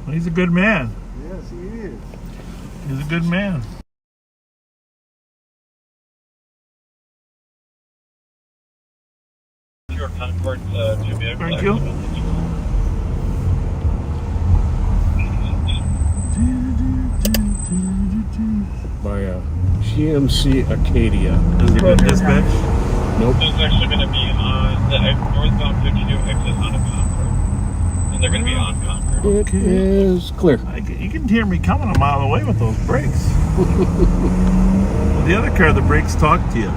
Well, he's a good man. Yes, he is. He's a good man. Your Concord to be Thank you. By a GMC Acadia. Has it been dispatched? Nope. There's actually going to be on the northbound 52 exit on a Concord. And they're going to be on Concord. It is clear. You can hear me coming a mile away with those brakes. The other car, the brakes talk to you. You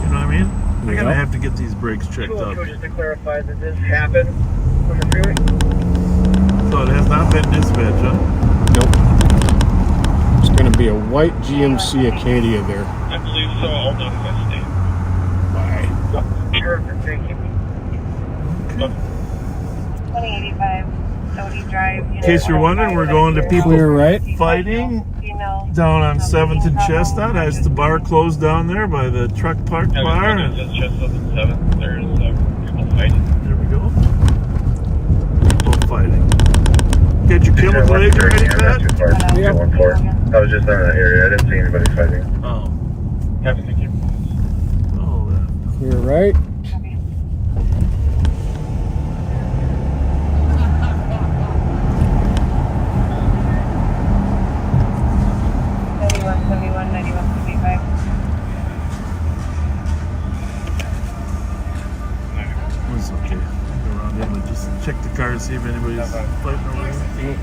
know what I mean? I gotta have to get these brakes checked out. Just to clarify that this happened on the freeway? So it has not been dispatched, huh? Nope. It's going to be a white GMC Acadia there. I believe so. I'll notify state. Bye. Perfect, thank you. 2085 Odie Drive. In case you're wondering, we're going to people fighting down on 7th and Chestnut as the bar closed down there by the truck park bar. Just Chestnut and 7th. There's people fighting. There we go. People fighting. Get your killing leg ready, Pat? Yeah. I was just in that area. I didn't see anybody fighting. Oh. Happy to you. Oh, that. You're right. It's okay. Go around in and just check the car and see if anybody's fighting over anything.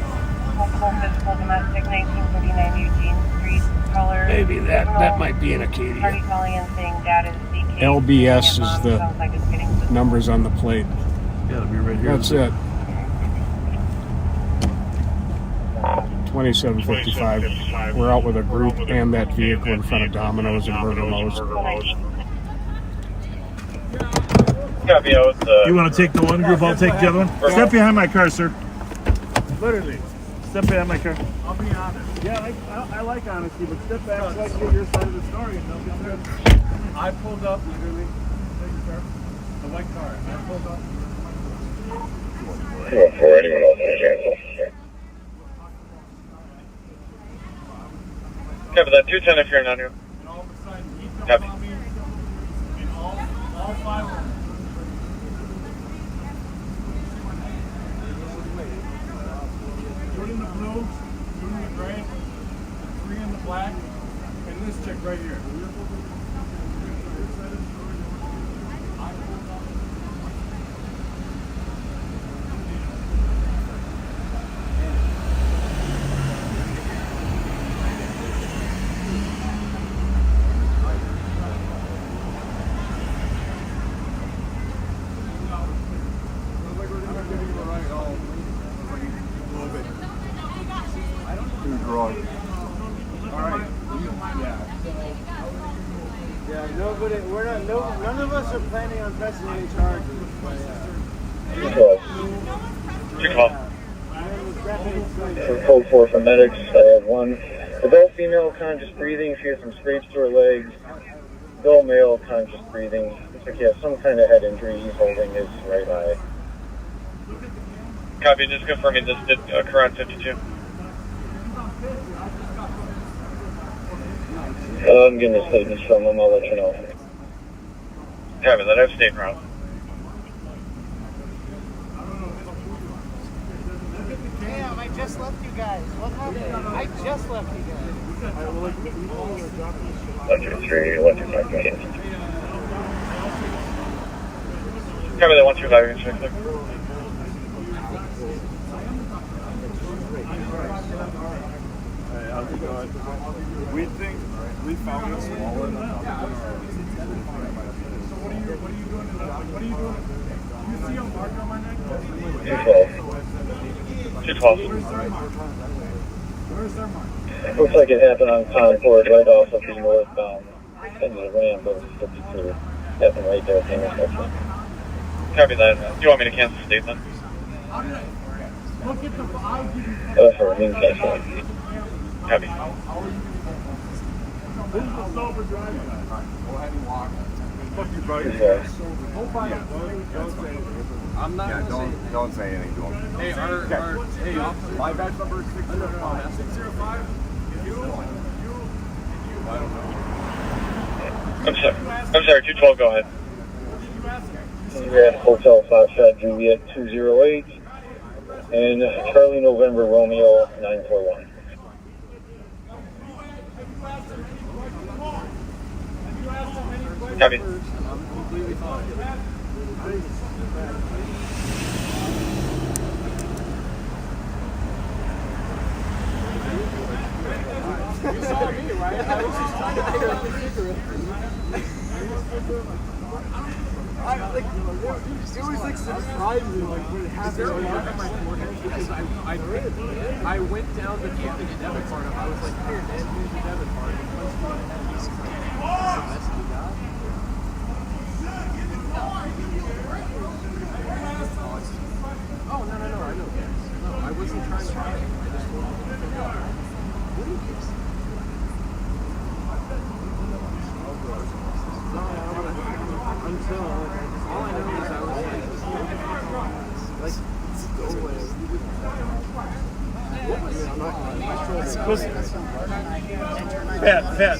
Physical domestic 1939 Eugene Street. Color. Maybe that might be an Acadia. Party calling in saying dad is DK. LBS is the numbers on the plate. Yeah, it'll be right here. That's it. 2755. We're out with a group and that vehicle in front of Domino's and Burger Mo's. You want to take the one group? I'll take the other one. Step behind my car, sir. Literally. Step behind my car. I'll be honest. Yeah, I like honesty, but step back so I can get your side of the story and they'll be good. I pulled up, literally, the white car. I pulled up. For anyone else in the vehicle. Yeah, but that 210 if you're not here. And all of a sudden, he comes Copy. on me, and all five of them. Two in the blue, two in the gray, three in the black, and this chick right here. None of us are planning on pressing any charges. Code 4 for medics. I have one adult female conscious breathing. She has some scrapes to her legs. Adult male conscious breathing. Looks like he has some kind of head injury. He's holding his right eye. Copy, just confirming this did occur on 52. I'm getting the statements from him. I'll let you know. Copy that. I've stayed around. Damn, I just left you guys. What happened? I just left you guys. 123, 125. Copy that 125. You can check there. Hey, how's it going? We think we found this wallet. So what are you doing? What are you doing? Do you see a mark on my neck? 212. Where's their mark? Looks like it happened on Concord, right off of the northbound end of the ramp of 52. Happened right there at the intersection. Copy that. Do you want me to cancel the statement? Look at the For a mean test. Copy. This is a sober driving. Alright, go ahead and walk. Fuck you, buddy. Yeah. Hold by it, bud. Don't say it. I'm not Yeah, gonna say don't say anything to him. Hey, hey, officer. My badge number is 605. 605. You. I don't know. I'm sorry, 212, go ahead. You're at Hotel Foxtrot Juliet 208 and Charlie November Romeo 941. Copy. You saw me, right? I was just trying to figure out the cigarette. It always like surprised me like when it happened on my forehead because I went down to get the debit card. I was like, here, man, here's your debit card. And once you went ahead, this is the best you got. Oh, no, I know. No, I wasn't trying to hide it. I just wanted to figure out. What are you doing? Until all I know is I was Pat.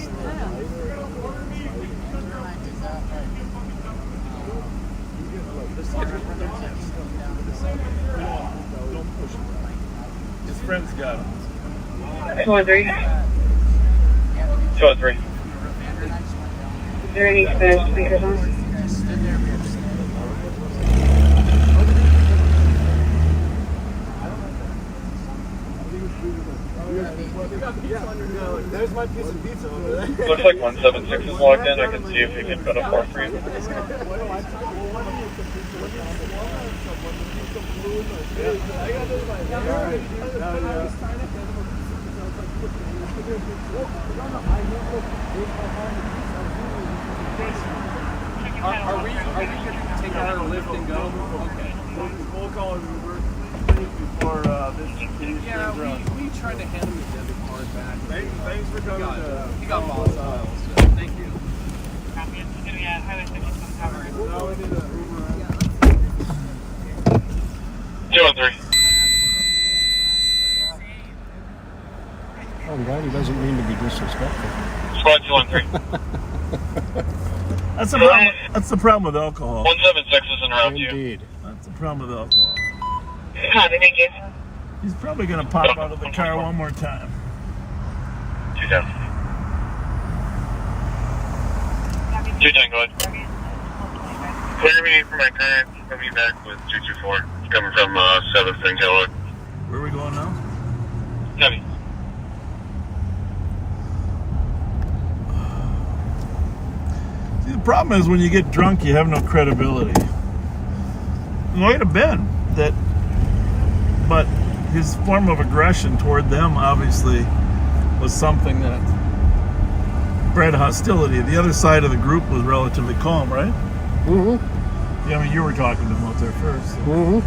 His friends got him. 213. 213. Is there any Spanish speakers on? There's my piece of pizza over there. Looks like 176 is logged in. I can see if we can put a 4 for you. Are we going to take our lift and go? Okay. We'll call it Uber before this case. Yeah, we tried to hand him the debit card back. Thanks for coming. He got volatile. Thank you. Copy. It's going to be at Highway 61 Tower. Now we need an Uber. 213. I'm glad he doesn't mean to be disrespectful. Squad 213. That's the problem with alcohol. 176 is en route you. Indeed. That's the problem with alcohol. Copy, thank you. He's probably going to pop out of the car one more time. 210. 210, go ahead. Clear me for my current. I'll be back with 224. Coming from 7th and Kellogg. Where are we going now? Copy. See, the problem is when you get drunk, you have no credibility. It might have been that, but his form of aggression toward them obviously was something that bred hostility. The other side of the group was relatively calm, right? Mm-hmm. Yeah, I mean, you were talking to him out there first. So. Mm-hmm.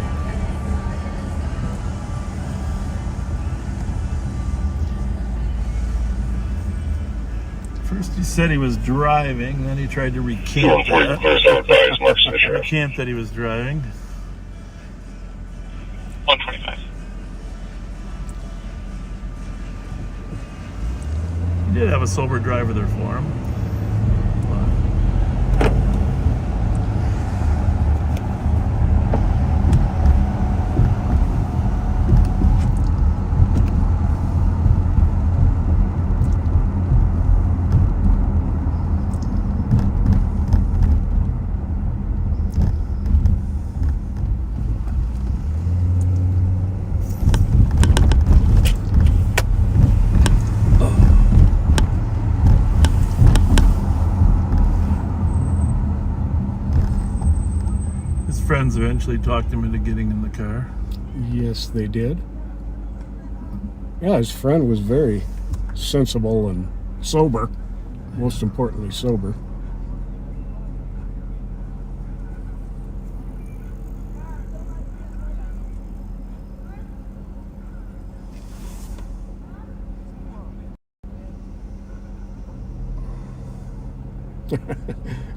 First he said he was driving, then he tried to recant that. Recant that he was driving. 125. He did have a sober driver there for him. Friends eventually talked him into getting in the car. Yes, they did. Yeah, his friend was very sensible and sober. Most importantly, sober.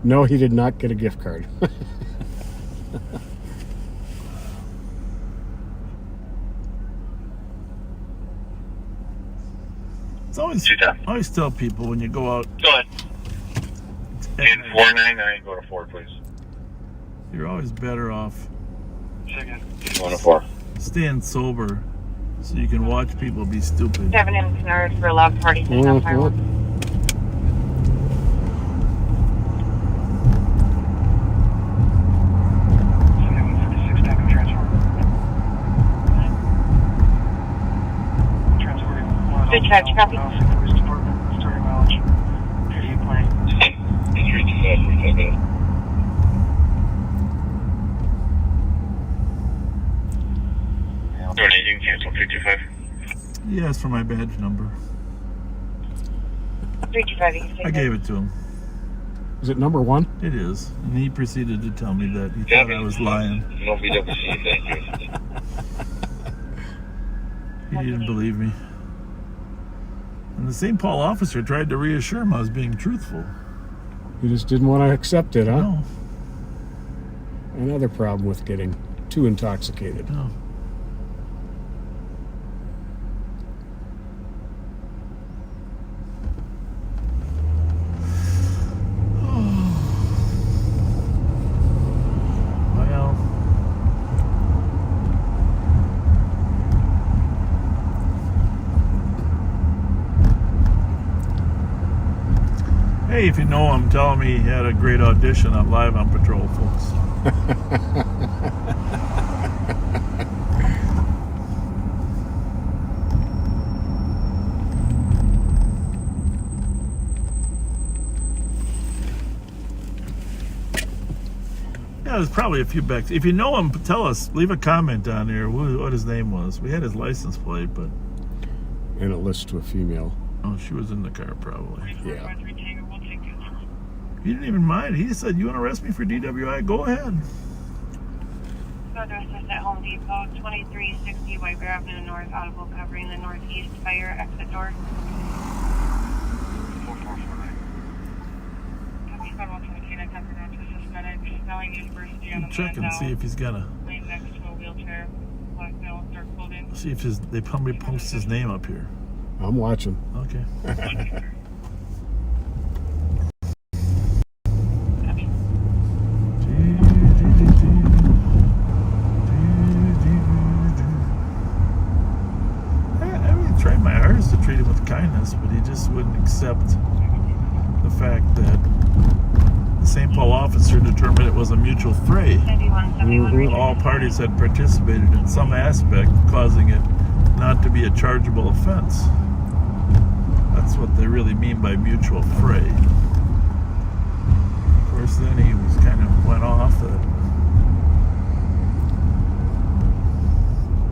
No, he did not get a gift card. It's always tell people when you go out. Go ahead. And 499, go to 4, please. You're always better off 104. staying sober so you can watch people be stupid. 7 in North for log 46 on fireworks. Good catch, copy. Doing anything, cancel 325. Yeah, it's for my badge number. 325, I gave it to him. Is it number 1? It is. And he proceeded to tell me that he thought I was lying. No BWC, thank you. He didn't believe me. And the St. Paul officer tried to reassure him I was being truthful. You just didn't want to accept it, huh? No. Another problem with getting too intoxicated. No. Hey, if you know him, tell him he had a great audition. I'm live on patrol, folks. Yeah, there's probably a few back. If you know him, tell us. Leave a comment down there what his name was. We had his license plate, but... And it lists to a female. Oh, she was in the car, probably. Yeah. He didn't even mind. He said, you want to arrest me for DWI? Go ahead. Further assist at Home Depot, 2360 White Avenue North, audible covering the northeast fire exit door. 4449. Check and see if he's got a... See if they probably post his name up here. I'm watching. Okay. I tried my hardest to treat him with kindness, but he just wouldn't accept the fact that the St. Paul officer determined it was a mutual fray. All parties had participated in some aspect, causing it not to be a chargeable offense. That's what they really mean by mutual fray. Of course, then he was kind of went off.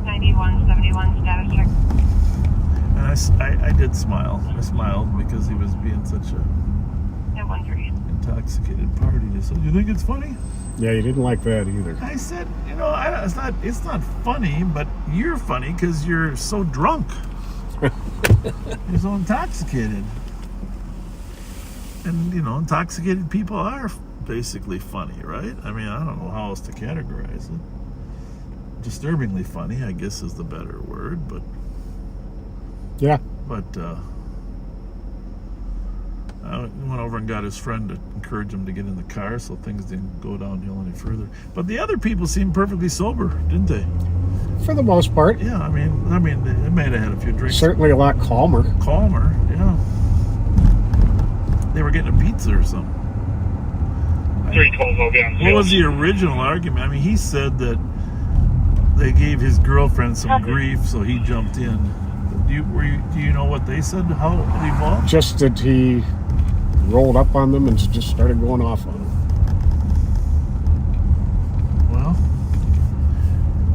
9171 status check. And I did smile. I smiled because he was being such a intoxicated party. I said, "You think it's funny?" Yeah, you didn't like that either. I said, "You know, it's not funny, but you're funny because you're so drunk." You're so intoxicated. And, you know, intoxicated people are basically funny, right? I mean, I don't know how else to categorize it. Disturbingly funny, I guess, is the better word, but... Yeah. But, I went over and got his friend to encourage him to get in the car so things didn't go downhill any further. But the other people seemed perfectly sober, didn't they? For the most part. Yeah, I mean, they may have had a few drinks. Certainly a lot calmer. Calmer, yeah. They were getting a pizza or something. 312 will be on What was the original argument? I mean, he said that they gave his girlfriend some grief, so he jumped in. Do you know what they said? How it evolved? Just that he rolled up on them and just started going off on them. Well,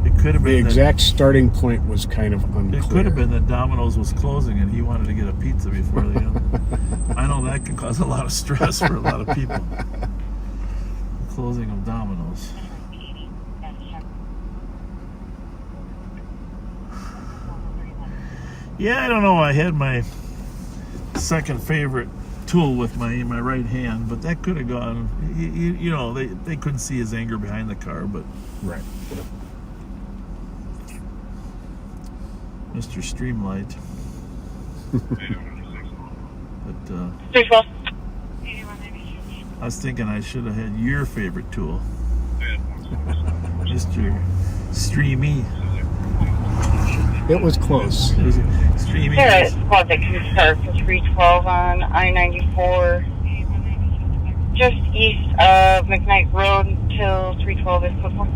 it could have been the exact starting point was kind of unclear. It could have been that Domino's was closing and he wanted to get a pizza before the end. I know that can cause a lot of stress for a lot of people. The closing of Domino's. Yeah, I don't know. I had my second favorite tool with my right hand, but that could have gone. You know, they couldn't see his anger behind the car, but right. Mr. Streamlight. But 312. I was thinking I should have had your favorite tool, Mr. Streamy. It was close. It was Streamy. Yeah, squad that can start for 312 on I-94, just east of McKnight Road until 312 is put for.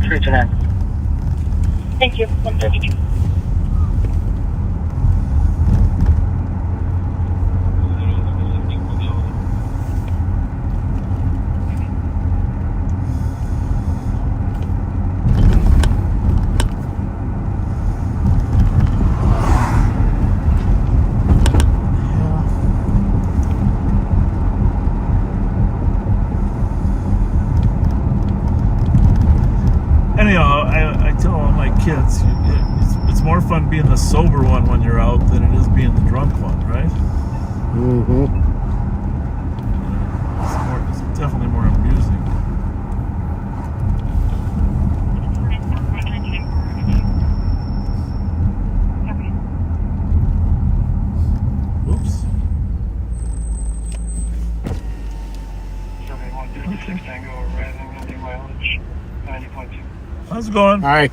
329. Thank you. 132. Anyhow, I tell all my kids, it's more fun being the sober one when you're out than it is being the drunk one, right? Mm-hmm. It's definitely more amusing. Whoops. How's it going? Hi.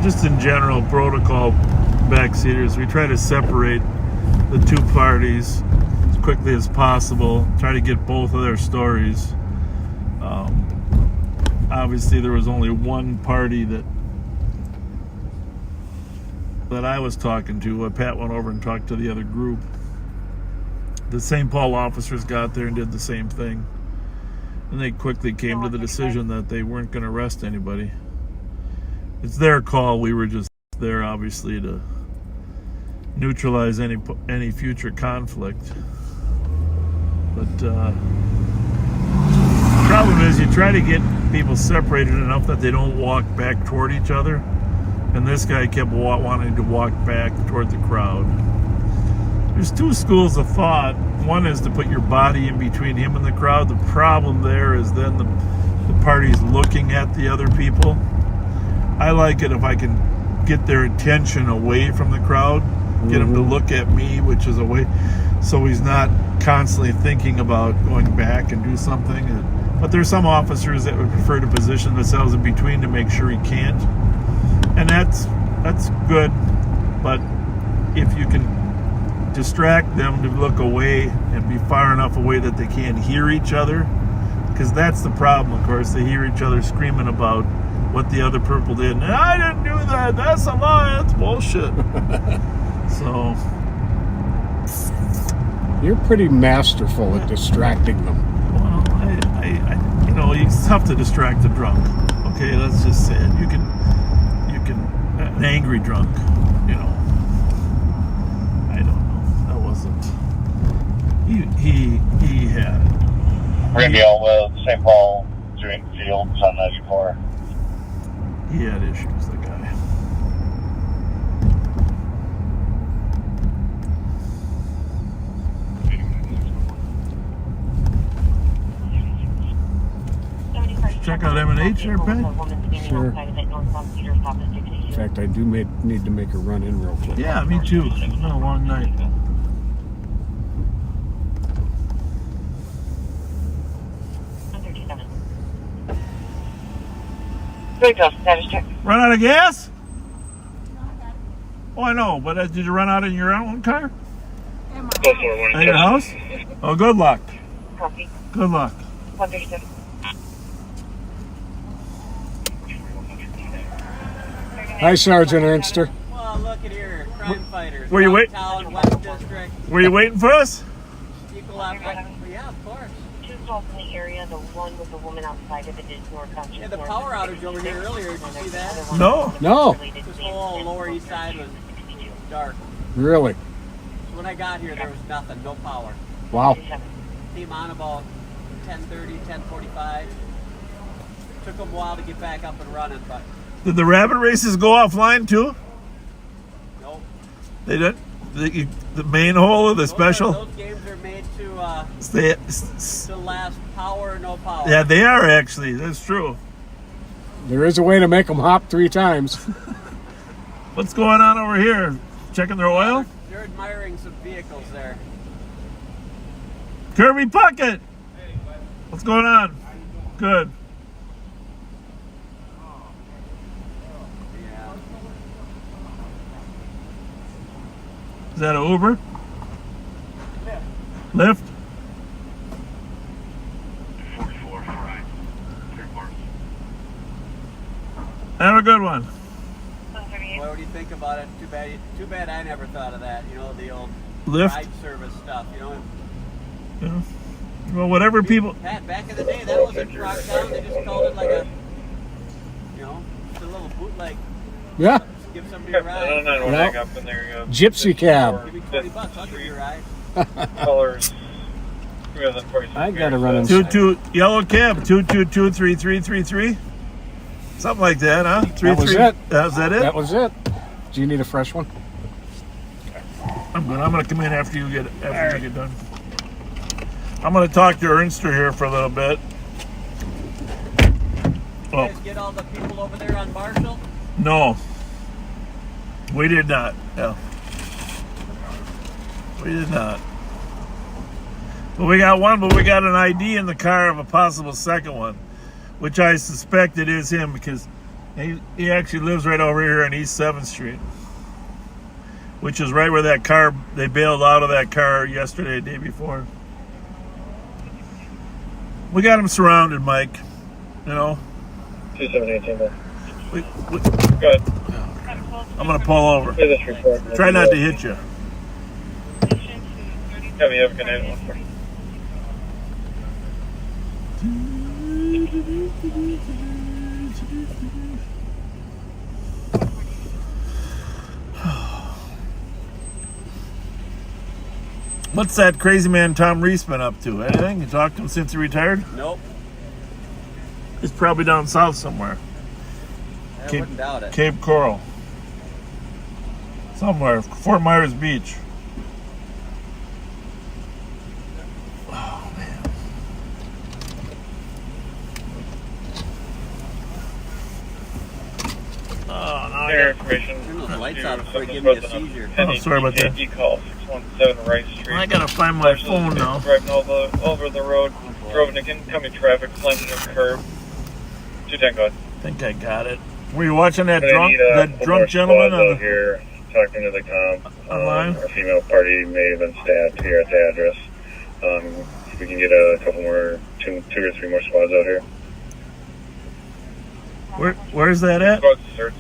Just in general protocol, backseaters, we try to separate the two parties as quickly as possible, try to get both of their stories. Obviously there was only one party that I was talking to. Pat went over and talked to the other group. The St. Paul officers got there and did the same thing, and they quickly came to the decision that they weren't going to arrest anybody. It's their call. We were just there, obviously, to neutralize any future conflict. But the problem is, you try to get people separated enough that they don't walk back toward each other. And this guy kept wanting to walk back toward the crowd. There's two schools of thought. One is to put your body in between him and the crowd. The problem there is then the party's looking at the other people. I like it if I can get their attention away from the crowd, get them to look at me, which is away, so he's not constantly thinking about going back and do something. But there's some officers that would prefer to position themselves in between to make sure he can't, and that's good. But if you can distract them to look away and be far enough away that they can't hear each other, because that's the problem, of course. They hear each other screaming about what the other purple did. And I didn't do that. That's a lie. That's bullshit. So you're pretty masterful at distracting them. Well, it's tough to distract a drunk. Okay, let's just say it. You can, an angry drunk. I don't know. That wasn't. He had. Radio with St. Paul doing fields on 94. He had issues, the guy. Check out M&H there, Pat? Sure. In fact, I do need to make a run in real quick. Yeah, me too. It's been a long night. Run out of gas? Oh, I know, but did you run out in your own car? In Go for one. At your house? Oh, good luck. Copy. Good luck. 137. Hi, Sergeant Ernster. Well, look at here, crime fighters. Were you wait- Downtown, West District. Were you waiting for us? Equal opportunity. Yeah, of course. Two calls in the area. The one with the woman outside of it is more conscious. Yeah, the power outage over here earlier. Did you see that? No. No. This whole Lower East Side was dark. Really? So when I got here, there was nothing, no power. Wow. Came on about 10:30, 10:45. Took them a while to get back up and running, but Did the rabbit races go offline too? nope. They did. The main hole of the special. Those games are made to Stay. last power or no power. Yeah, they are actually. That's true. There is a way to make them hop 3 times. What's going on over here? Checking their oil? They're admiring some vehicles there. Kirby Puckett! What's going on? Good. Yeah. Is that an Uber? Lyft? 44, right. Have a good one. What do you think about it? Too bad I never thought of that. You know, the old Lyft? ride service stuff. You know. Yeah. Well, whatever people. Pat, back in the day, that wasn't rock down. They just called it like a, you know, just a little bootleg. Yeah. Give somebody a ride. I don't know, hang up and there you go. Gypsy cab. Give me $20, I'll give you a ride. Colors. 2046. I gotta run in. 22 yellow cab 222-3333. Something like that, huh? That was it. Was that it? That was it. Do you need a fresh one? I'm good. I'm gonna come in after you get done. I'm gonna talk to Ernster here for a little bit. You Oh guys get all the people over there on Marshall? no, we did not. No, we did not. Well, we got one, but we got an ID in the car of a possible second one, which I suspect it is him because he actually lives right over here on East 7th Street, which is right where that car, they bailed out of that car yesterday, the day before. We got him surrounded, Mike. You know. 2718 there. Go ahead. I'm gonna pull over. Here's this report. Try not to hit you. Yeah, we have a grenade one for. What's that crazy man Tom Reese been up to? Anything? You talked to him since he retired? Nope. He's probably down south somewhere. I wouldn't doubt it. Cape Coral. Somewhere. Fort Myers Beach. Oh, man. Oh, no. Fair information. Turn those lights out before you give me a seizure. Oh, sorry about that. EKG call 617 Rice Street. I gotta find my phone now. Driving over the road, drove into incoming traffic, slammed into the curb. 210, go ahead. I think I got it. Were you watching that I drunk need a couple more gentleman squads out here talking to the comm. online? A female party may have been stabbed here at the address. If we can get a couple more, two or three more squads out here. Where's that at? Squad search.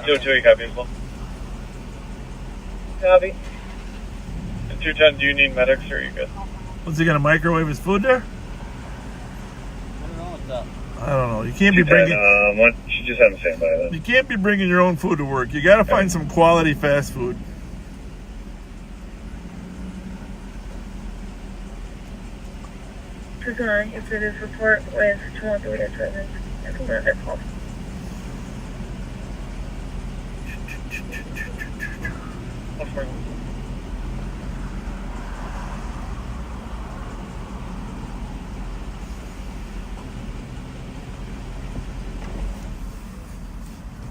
Do it 2 copy as well. Copy. 210, do you need medics or are you good? Was he gonna microwave his food there? I don't know what's up. I don't know. You can't be bringing. She just had him stand by that. You can't be bringing your own food to work. You gotta find some quality fast food. If it is report with 213 residents, I think another call.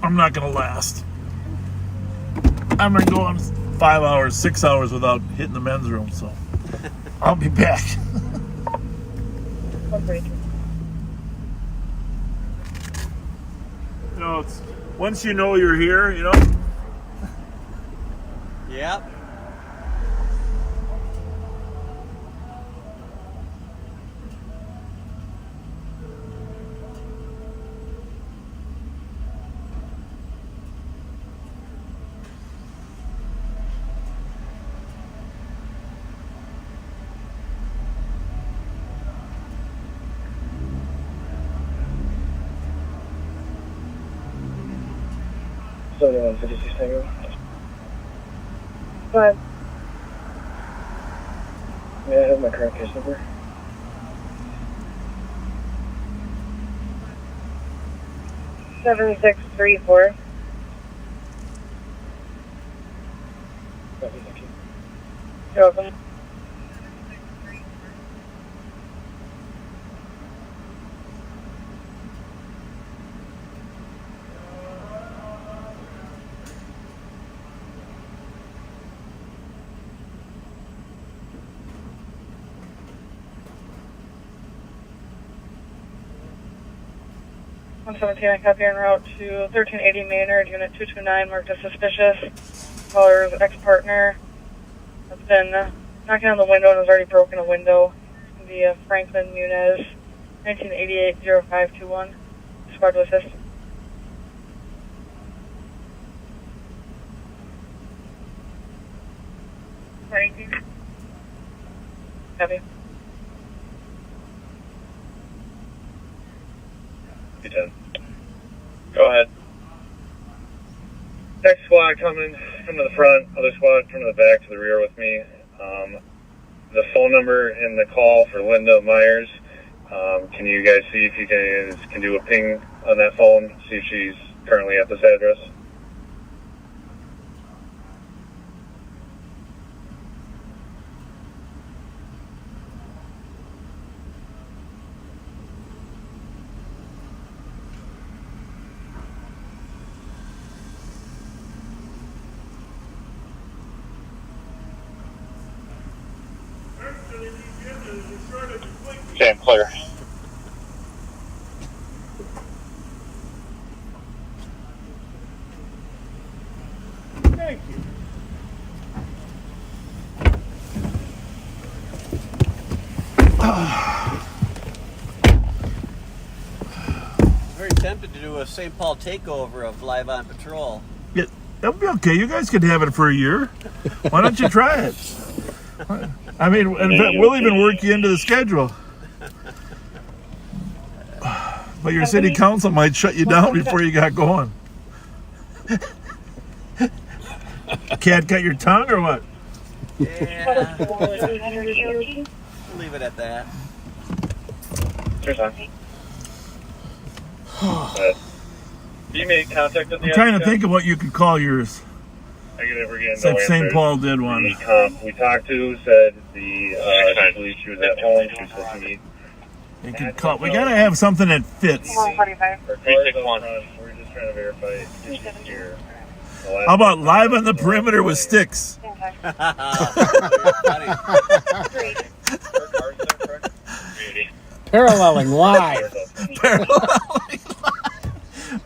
I'm not gonna last. I'm gonna go on 5 hours, 6 hours without hitting the men's room, so I'll be back. You know, it's once you know you're here, you know. Yep. So, 56 Tango. Go ahead. May I have my current case number? Seven 634. Copy, thank you. You're welcome. I copy en route to 1380 Maynard, Unit 229, marked as suspicious. Caller's ex-partner has been knocking on the window and has already broken a window. Via Franklin Muniz, 1988-0521. Squad to assist. Copy. B10. Go ahead. Next squad coming from the front, other squad from the back to the rear with me. The phone number in the call for Linda Myers. Can you guys see if you can do a ping on that phone, see if she's currently at this address? Okay, I'm clear. Thank you. Very tempted to do a St. Paul takeover of Live on Patrol. Yeah, that'll be okay. You guys could have it for a year. Why don't you try it? I mean, in fact, we'll even work you into the schedule. But your city council might shut you down before you got going. Can't cut your tongue or what? Yeah. Leave it at that. Cheers, on. You made contact with the I'm trying to think of what you could call yours. I get it, we're getting Except no St. answers. Paul did one. The comp we talked to said she believed she was at home. She was supposed to meet. You could call. We gotta have something that fits. 361. We're just trying to verify if she's here. How about live on the perimeter with sticks? Paralleling live.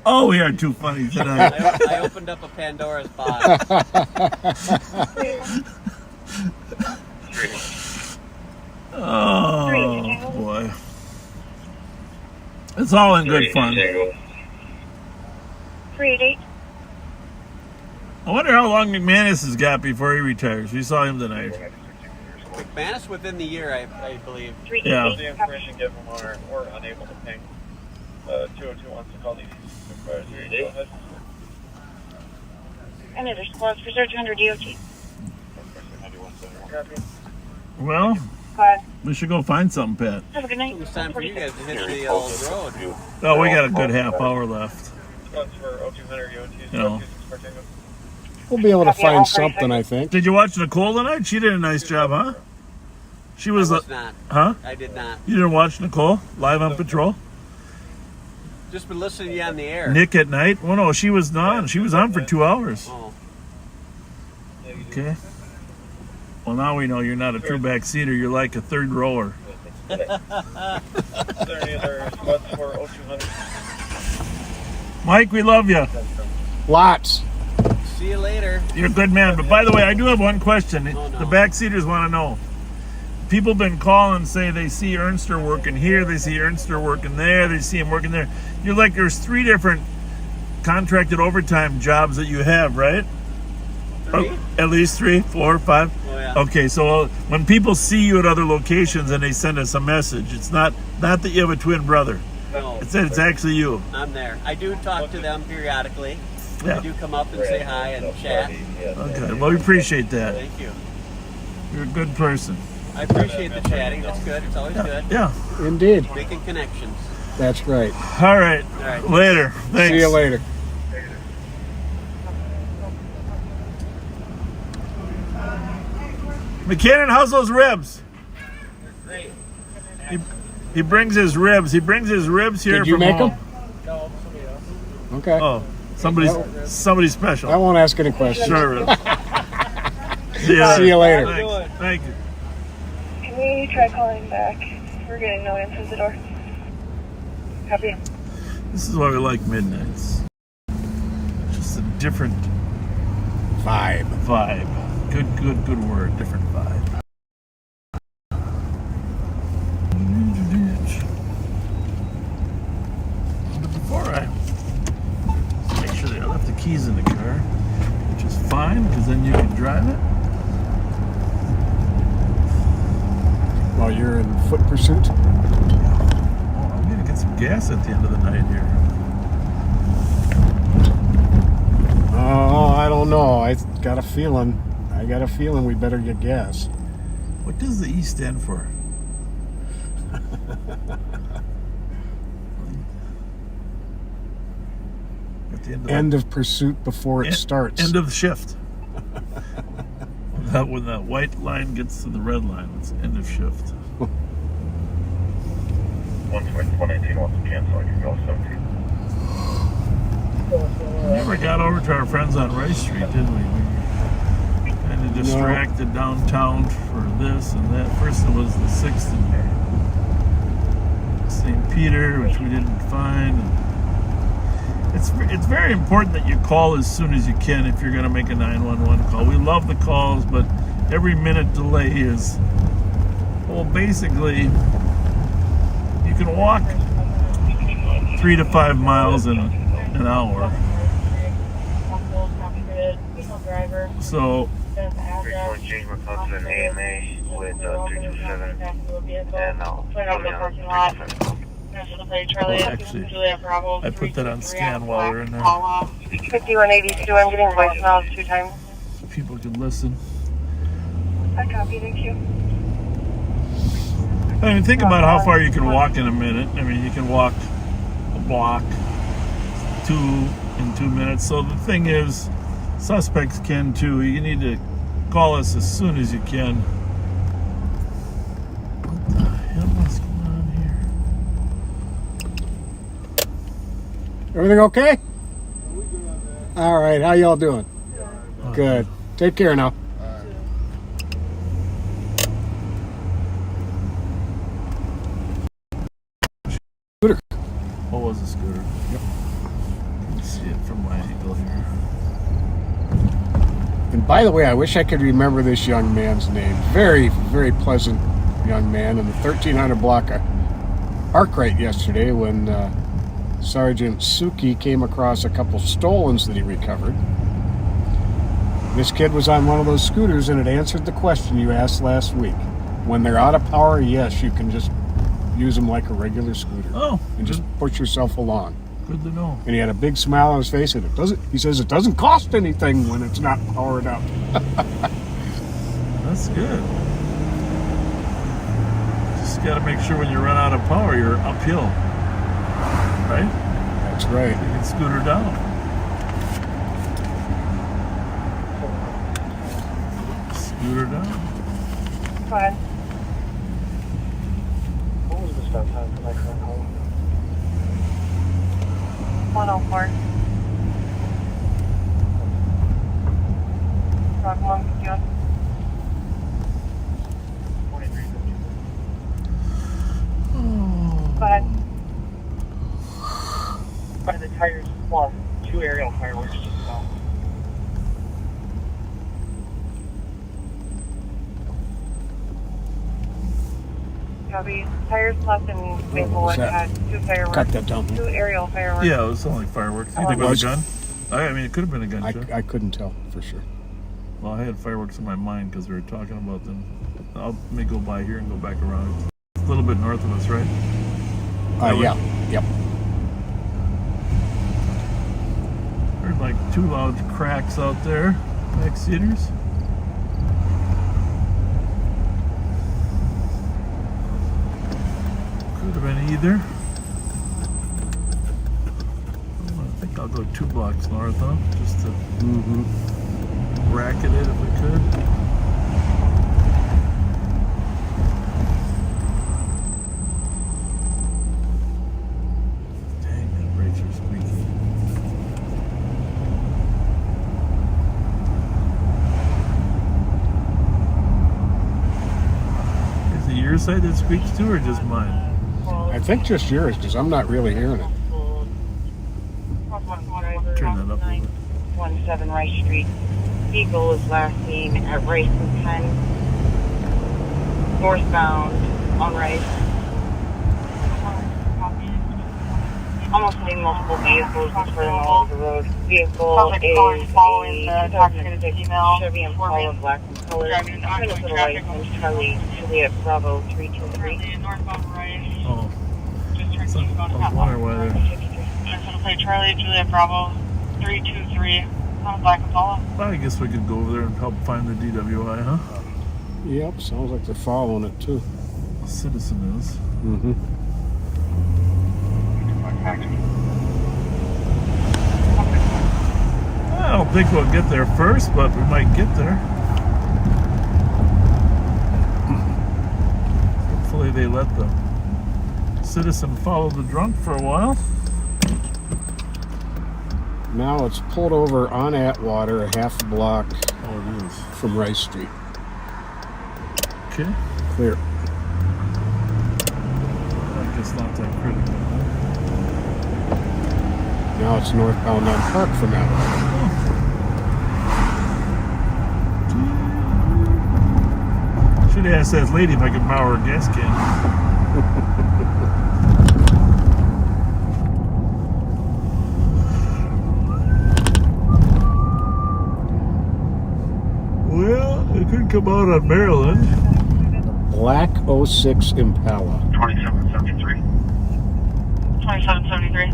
Oh, we are too funny tonight. I opened up a Pandora's box. Oh, boy. It's all in good fun. 388. I wonder how long McManus has got before he retires. We saw him tonight. McManus within the year, I believe. Yeah. The information given or unable to ping. 202 wants to call the supervisor. Go ahead. And other squads for search under DOT. Well, Bye. we should go find something, Pat. Have a good night. It's time for you guys to hit the old road. Oh, we got a good half hour left. Squads for 0200 DOT. You know. We'll be able to find something, I think. Did you watch Nicole tonight? She did a nice job, huh? She was, not. Huh? I did not. You didn't watch Nicole live on patrol? Just been listening to you on the air. Nick at night? Well, no, she was on. She was on for 2 hours. Oh. Okay. Well, now we know you're not a true backseater. You're like a third rower. Is there any other squads for 0200? Mike, we love you. Lots. See you later. You're a good man. But by the way, I do have one question. Oh, no. The backseaters want to know. People have been calling, say they see Ernster working here, they see Ernster working there, they see him working there. You're like, there's 3 different contracted overtime jobs that you have, right? 3? Oh, at least 3, 4, 5. Oh, yeah. Okay, so when people see you at other locations and they send us a message, it's not that you have a twin brother. No. It's actually you. I'm there. I do talk to them periodically. Yeah. I do come up and say hi and chat. Okay, well, we appreciate that. Thank you. You're a good person. I appreciate the chatting. That's good. It's always good. Yeah. Indeed. Making connections. That's right. All right. All right. Later. Thanks. See you later. McKinnon, how's those ribs? Great. He brings his ribs. He brings his ribs here Did you from make home. them? No, somebody else. Okay. Oh, somebody special. I won't ask any questions. Sure. See you later. Thanks. Thank you. Can we try calling back? We're getting no answer at the door. Copy. This is why we like midnights. Just a different vibe. Good word. Different vibe. But before I make sure that I left the keys in the car, which is fine because then you can drive it. While you're in foot pursuit? Oh, I'm gonna get some gas at the end of the night here. Oh, I don't know. I got a feeling we better get gas. What does the E stand for? At the end of pursuit before it starts. End of shift. When the white line gets to the red line, it's end of shift. 118 wants to cancel. I can go 17. We never got over to our friends on Rice Street, did we? We kind of distracted downtown for this and that. First it was the 6th and St. Peter, which we didn't find. And it's very important that you call as soon as you can if you're going to make a 911 call. We love the calls, but every minute delay is, well, basically, you can walk 3 to 5 miles in an hour. So, James McCutcheon, AMA with 327 and actually, I put that on scan while we're in there. 5182, I'm getting voicemails 2 times. So people can listen. I copy, thank you. I mean, think about how far you can walk in a minute. I mean, you can walk a block in 2 minutes. So the thing is, suspects can too. You need to call us as soon as you can. What the hell is going on here? Everything okay? All right. How y'all doing? Good. Take care now. Scooter. What was the scooter? Yep. You can see it from my angle here. And by the way, I wish I could remember this young man's name. Very, very pleasant young man in the 1300 block of Arkwright yesterday when Sergeant Suki came across a couple stolens that he recovered. This kid was on one of those scooters and it answered the question you asked last week. When they're out of power, yes, you can just use them like a regular scooter. Oh, and just push yourself along. Good to know. And he had a big smile on his face, and he says it doesn't cost anything when it's not powered up. That's good. Just got to make sure when you run out of power, you're uphill. Right? That's right. You can scooter down. Scooter down. Fine. What was the stop time for my current home? 104. Rock 151. 2350. Fine. By the tires, well, 2 aerial fireworks just fell. Copy. Tires left in Maplewood had 2 fireworks. Cut that down. 2 aerial fireworks. Yeah, it was only fireworks. You think it was a gun? I mean, it could have been a gunshot. I couldn't tell for sure. Well, I had fireworks in my mind because we were talking about them. Let me go by here and go back around. It's a little bit north of us, right? Yeah. Yep. There's like 2 loud cracks out there. Back seaters. Could have been either. I think I'll go 2 blocks north, huh? Just to racket it if we could. Dang, that brakes are squeaky. Is it your side that squeaks too, or just mine? I think just yours, because I'm not really hearing it. Turn that up a little bit. 17 Rice Street. Vehicle was last seen at Rice and 10. Northbound on Rice. Almost seeing multiple vehicles just further along the road. Vehicle is following the a intoxicated female. Chevy Impala, black in color. Driving I'm going to put a license, Charlie Juliet Bravo 323. Northbound Rice. Oh. Just I was wondering why they're... I'm going to play Charlie Juliet Bravo 323 on a black Impala. Well, I guess we could go over there and help find the DWI, huh? Yep, sounds like they're following it too. A citizen is. I don't think we'll get there first, but we might get there. Hopefully they let the citizen follow the drunk for a while. Now it's pulled over on Atwater, a half block from Rice Street. Okay. Clear. I guess not that critical. Now it's northbound on Park from Atwater. Should have asked that lady if I could borrow her gas can. Well, it could come out on Maryland. Black 06 Impala. 2773. 2773.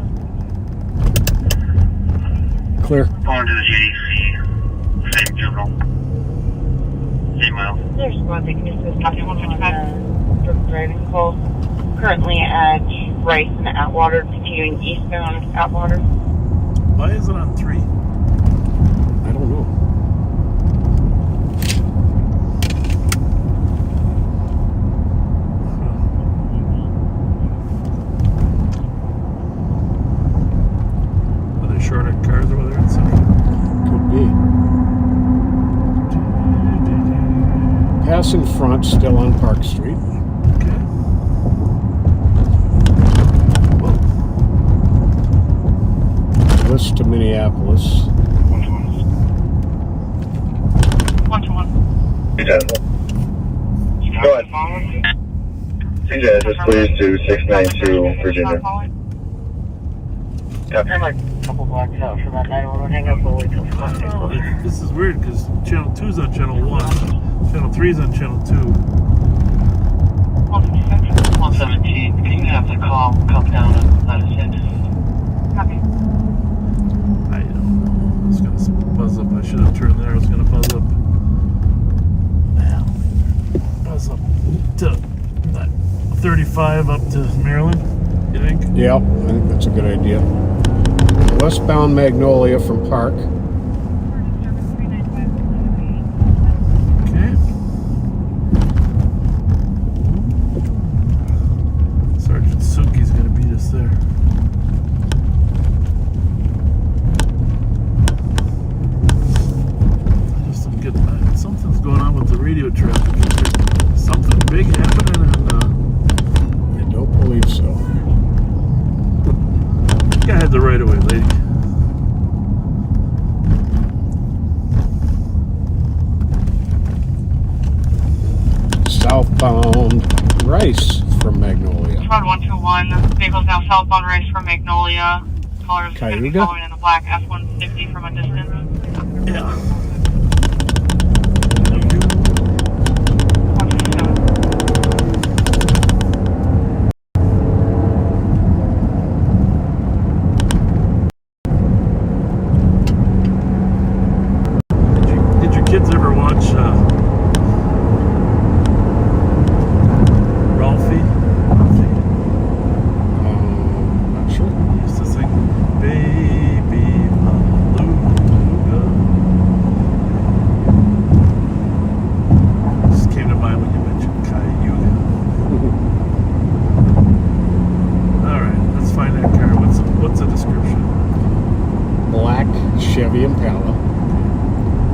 Clear. Going to the JDC. Same juvenile. Same mile. There's squad taking assistance on drunk driving call. Currently at Rice and Atwater, continuing eastbound Atwater. Why is it on 3? I don't know. Are they shorter cars over there in Central? Could be. Pass in front, still on Park Street. Okay. West to Minneapolis. 121. Go ahead. Change address, please, to 692 Virginia. I'm like a couple blocks out from that 911 hang up, we'll wait till Oh, this is weird because channel 2 is on channel 1, channel 3 is on channel 2. 117, can you have the call come down and let us in? Copy. I don't know. I was going to buzz up. I should have turned there. I was going to buzz up. Buzz up to 35 up to Maryland, you think? Yep, I think that's a good idea. Westbound Magnolia from Park. Okay. Sergeant Suki's going to beat us there. I just don't get that. Something's going on with the radio traffic. Something big happening, and I don't believe so. I had the right of way, lady. Southbound Rice from Magnolia. Squad 121. The vehicle's now southbound right from Magnolia. Callers going to be Cayuga? following in the black F-150 from a distance. Yeah. Did your kids ever watch Ralphie? Not sure. He used to sing Baby Hallelujah. Just came to mind when you mentioned Cayuga. Alright, let's find that car. What's the description? Black Chevy Impala.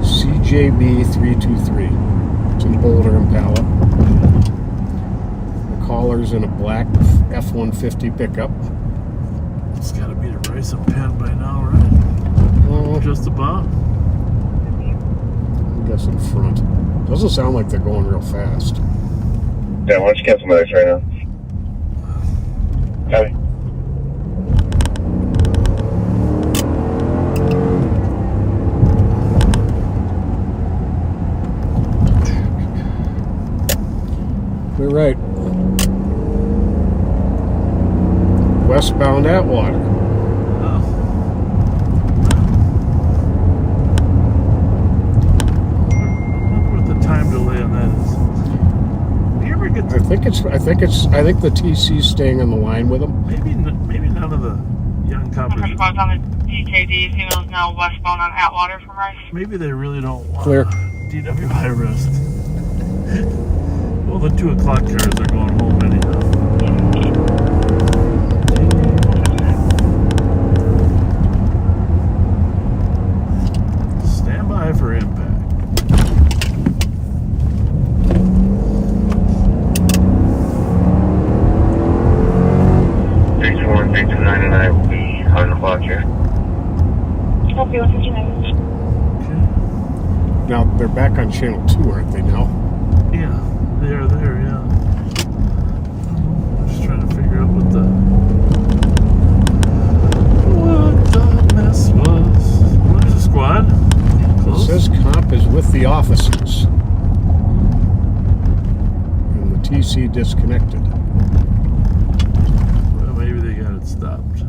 CJB 323. It's an older Impala. The caller's in a black F-150 pickup. It's got to be the rice and pen by now, right? Just about. I guess in front. Doesn't sound like they're going real fast. Yeah, why don't you cancel my right now? Copy. We're right. Westbound Atwater. What the time delay on that is? Do you ever get? I think the TC's staying on the line with them. Maybe none of the young couples. Squad's on the DKD. Female's now westbound on Atwater from Rice. Maybe they really don't want Clear. DW high rest. Well, the 2 o'clock cars are going home anyhow. Stand by for impact. I will be on the clock here. Copy 159. Now, they're back on channel 2, aren't they now? Yeah, they are there, yeah. I'm just trying to figure out what the mess was. Where's the squad? Close? It says comp is with the officers. And the TC disconnected. Well, maybe they got it stopped.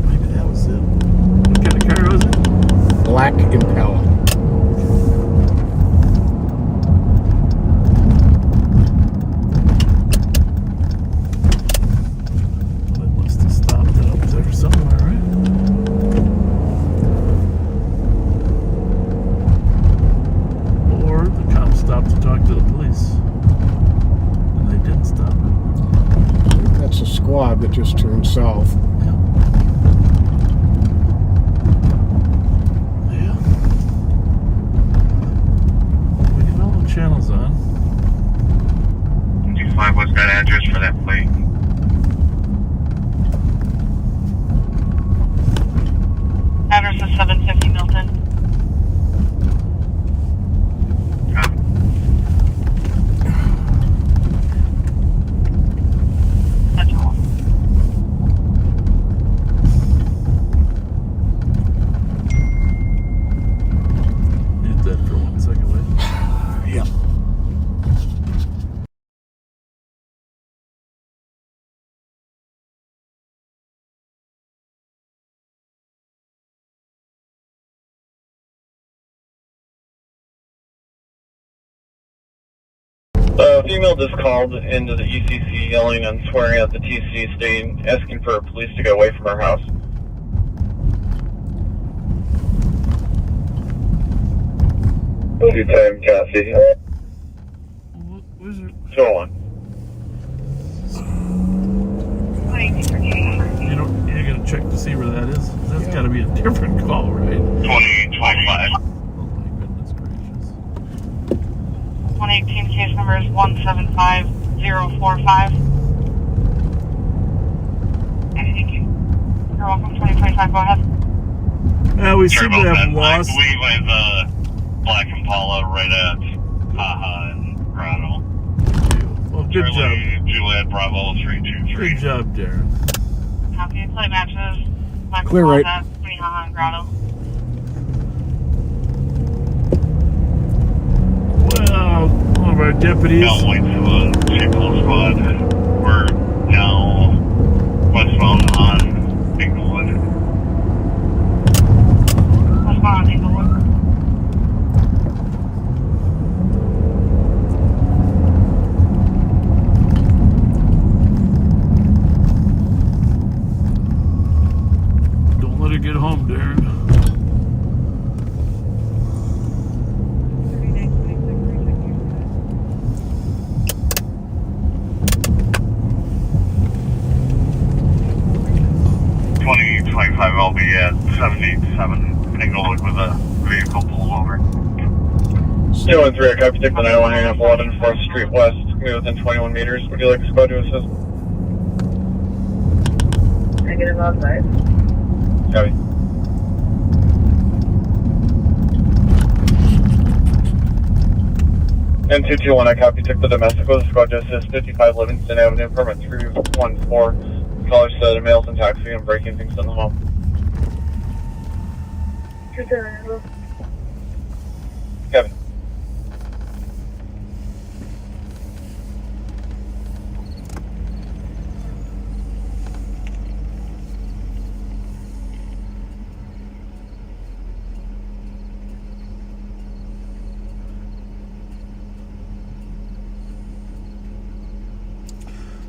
Maybe that was it. What kind of car was it? Black Impala. It must have stopped it up there somewhere, right? Or the cops stopped to talk to the police. And they didn't stop it. That's a squad that just turned south. Yeah. We get all the channels on. 25, what's that address for that plate? Address is 750 Milton. That's all. Mute that for 1 second, wait. Yep. Female just called into the ECC yelling and swearing at the TC station, asking for police to get away from her house. Good time, Cassie. Where's it? Go on. You know, you're gonna check to see where that is. That's got to be a different call, right? 2025. 118 case number is 175045. Thank you. You're welcome. 2025. Go ahead. We seem to have lost. I believe I have a black Impala right at Haha and Good job. Juliet Bravo 323. Good job, Darren. Copy. Play matches. Clear right. Minnehaha and Grotto. Well, one of our deputies. Now wait to a vehicle squad. We're now westbound on Inglewood. Westbound on Inglewood. Don't let her get home, Darren. 2025, I'll be at 787 Inglewood with a vehicle pulled over. 213, I copy, take the 911 hang up 11 4th Street West. Be within 21 meters. Would you like a squad to assist? Negative outside. Copy. N221, I copy, took the domestic with a squad to assist 55 Livingston Avenue, permit 314. Callers said a male's intoxicated and breaking things in the home. 270. Kevin.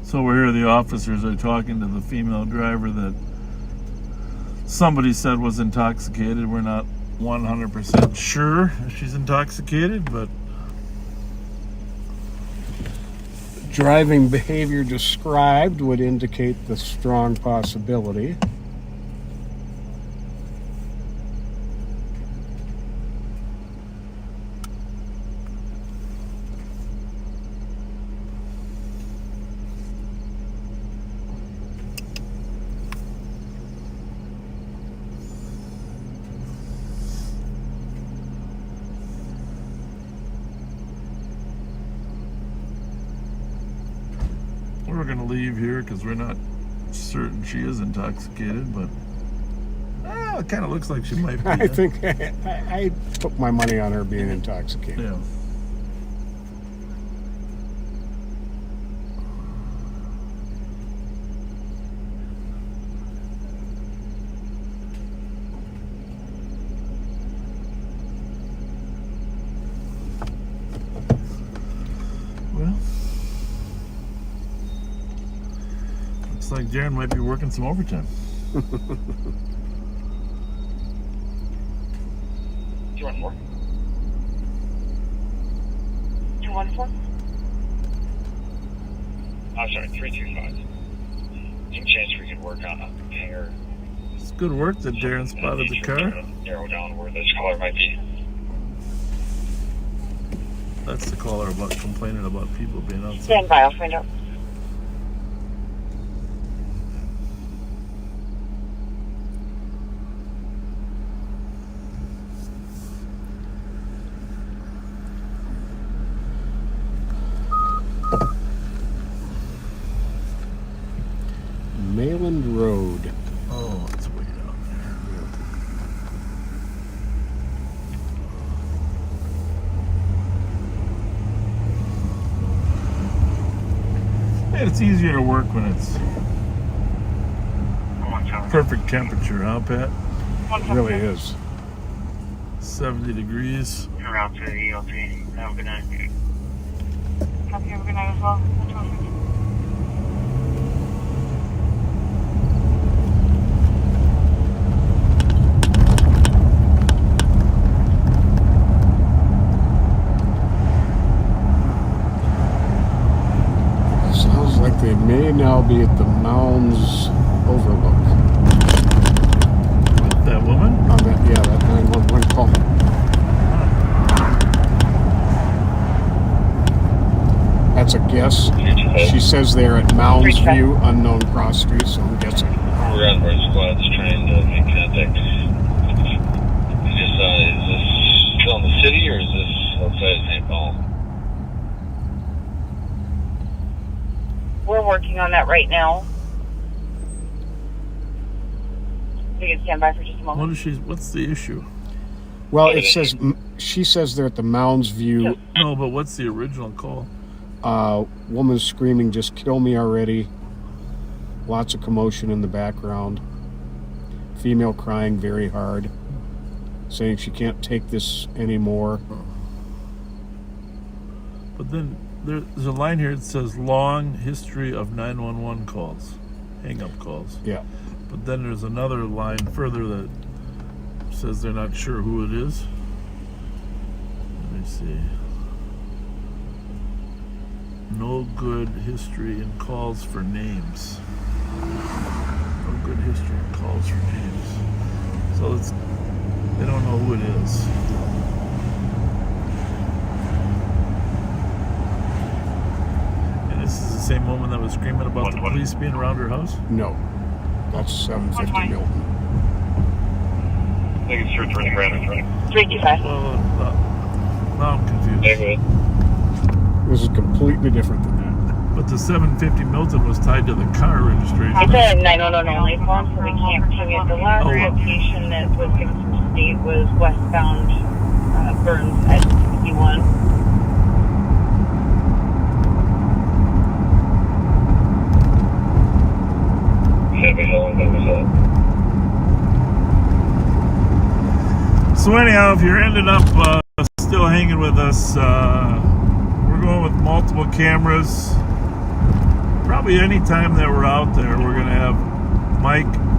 So we're here, the officers are talking to the female driver that somebody said was intoxicated. We're not 100% sure if she's intoxicated, but Driving behavior described would indicate the strong possibility. we're going to leave here because we're not certain she is intoxicated, but it kind of looks like she might be. I think I put my money on her being intoxicated. Yeah. Well, looks like Darren might be working some overtime. 214. 214? I'm sorry, 325. Any chance we could work on a hangar? It's good work that Darren spotted the car. Narrow down where this caller might be. That's the caller about complaining about people being outside. Stand by, I'll find out. Mayland Road. Oh, it's way down there. Man, it's easier to work when it's perfect temperature, huh, Pat? It really is. 70 degrees. You're out to the ELT. Have a good night. Have a good night as well. Sounds like they may now be at the Mounds Overlook. That woman? On that, yeah, that 911 call. That's a guess. She says they're at Mounds View, unknown cross street, so I'm guessing. We're on our squad's trying to make contact. Is this still in the city or is this outside of St. Paul? working on that right now. So you can stand by for just a moment. What's the issue? Well, it says, she says they're at the Mounds View. No, but what's the original call? Woman screaming, "Just kill me already." Lots of commotion in the background. Female crying very hard, saying she can't take this anymore. But then there's a line here that says long history of 911 calls, hang-up calls. Yeah. But then there's another line further that says they're not sure who it is. Let me see. No good history in calls for names. No good history in calls for names. So they don't know who it is. And this is the same woman that was screaming about the police being around her house? No. That's 750 Milton. I think it's church running around. 325. Well, now I'm confused. This is completely different than that. But the 750 Milton was tied to the car registration. It's a 911 only phone, so we can't continue it. The last location that was given from the state was westbound Burns at 61. So anyhow, if you're ended up still hanging with us, we're going with multiple cameras. Probably any time that we're out there, we're going to have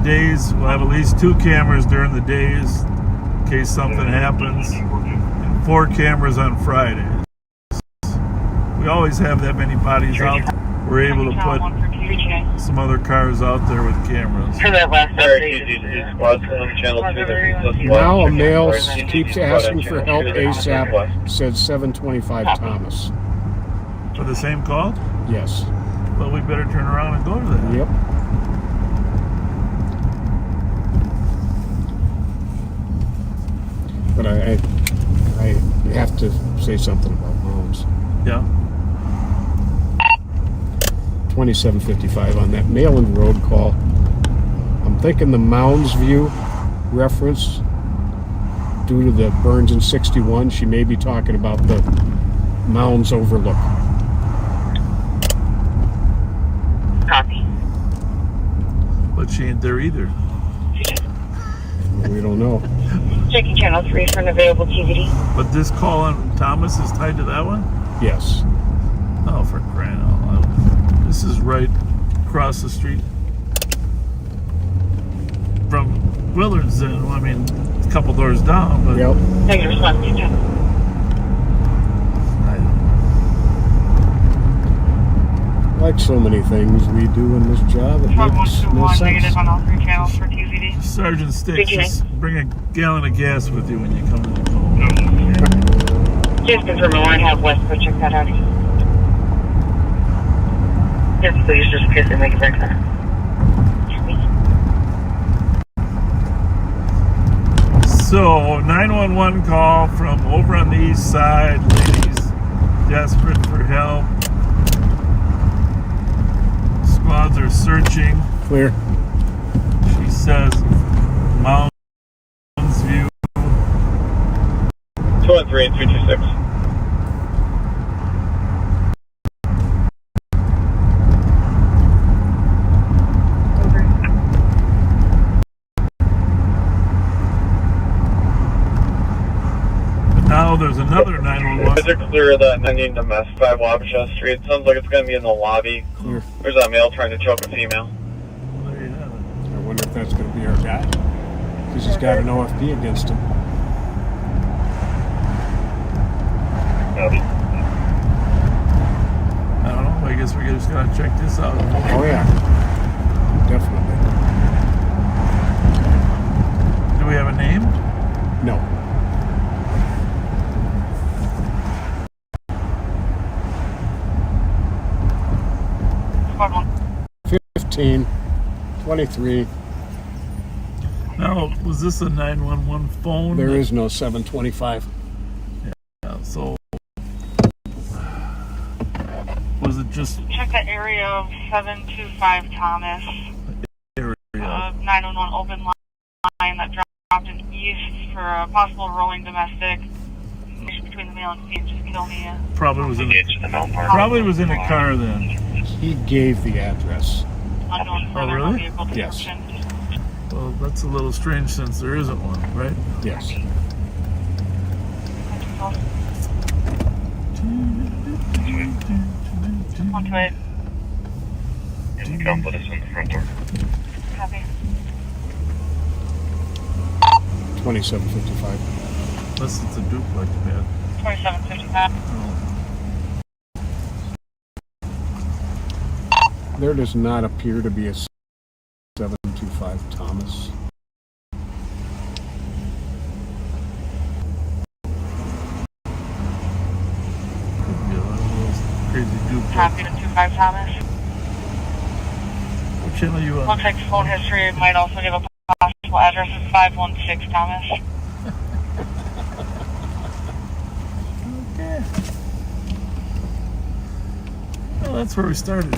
days. We'll have at least 2 cameras during the days in case something happens, and 4 cameras on Fridays. We always have that many bodies out there. We're able to put some other cars out there with cameras. For that last update. Now a male keeps asking for help ASAP, said 725 Thomas. For the same call? Yes. Well, we better turn around and go to that. Yep. But I have to say something about Mounds. Yeah. 2755 on that Mayland Road call. I'm thinking the Mounds View reference due to the Burns in 61. She may be talking about the Mounds Overlook. Copy. But she ain't there either. We don't know. Checking channel 3 for an available TVD. But this call on Thomas is tied to that one? Yes. Oh, for crying out loud. This is right across the street from Willard's then. I mean, a couple doors down, but... Yep. Negative response, 210. Like so many things we do in this job, it makes no sense. Negative on all 3 channels for TVD. Sergeant Sticks, just bring a gallon of gas with you when you come to the call. Just confirm I have Westwood check that out. Yes, please just kiss and make it back there. So, 911 call from over on the east side. Ladies desperate for help. Squads are searching. Clear. She says Mounds View. 213 and 326. Now there's another 911. Guys are clear of that 90 to Mass 5 Wabasha Street. It sounds like it's going to be in the lobby. Clear. There's that male trying to choke a female. There you have it. I wonder if that's going to be our guy. Because he's got an OFP against him. I don't know. I guess we just gotta check this out. Oh yeah. Definitely. Do we have a name? No. Squad 15, 23. Now, was this a 911 phone? There is no 725. Yeah, so was it just the area of 725 Thomas. 911 open line that dropped in east for a possible rolling domestic between the male and female. Just kill me. Probably was in a car then. He gave the address. Unknown Oh, further really? vehicle Yes. description. Well, that's a little strange since there isn't one, right? Yes. On to it. Come put us in the front door. Copy. 2755. Unless it's a duplex, man. 2755. There does not appear to be a 725 Thomas. Could be a little crazy duplex. Copy to 25 Thomas. What channel you on? Looks like phone history might also give a possible address of 516 Thomas. Okay. Well, that's where we started.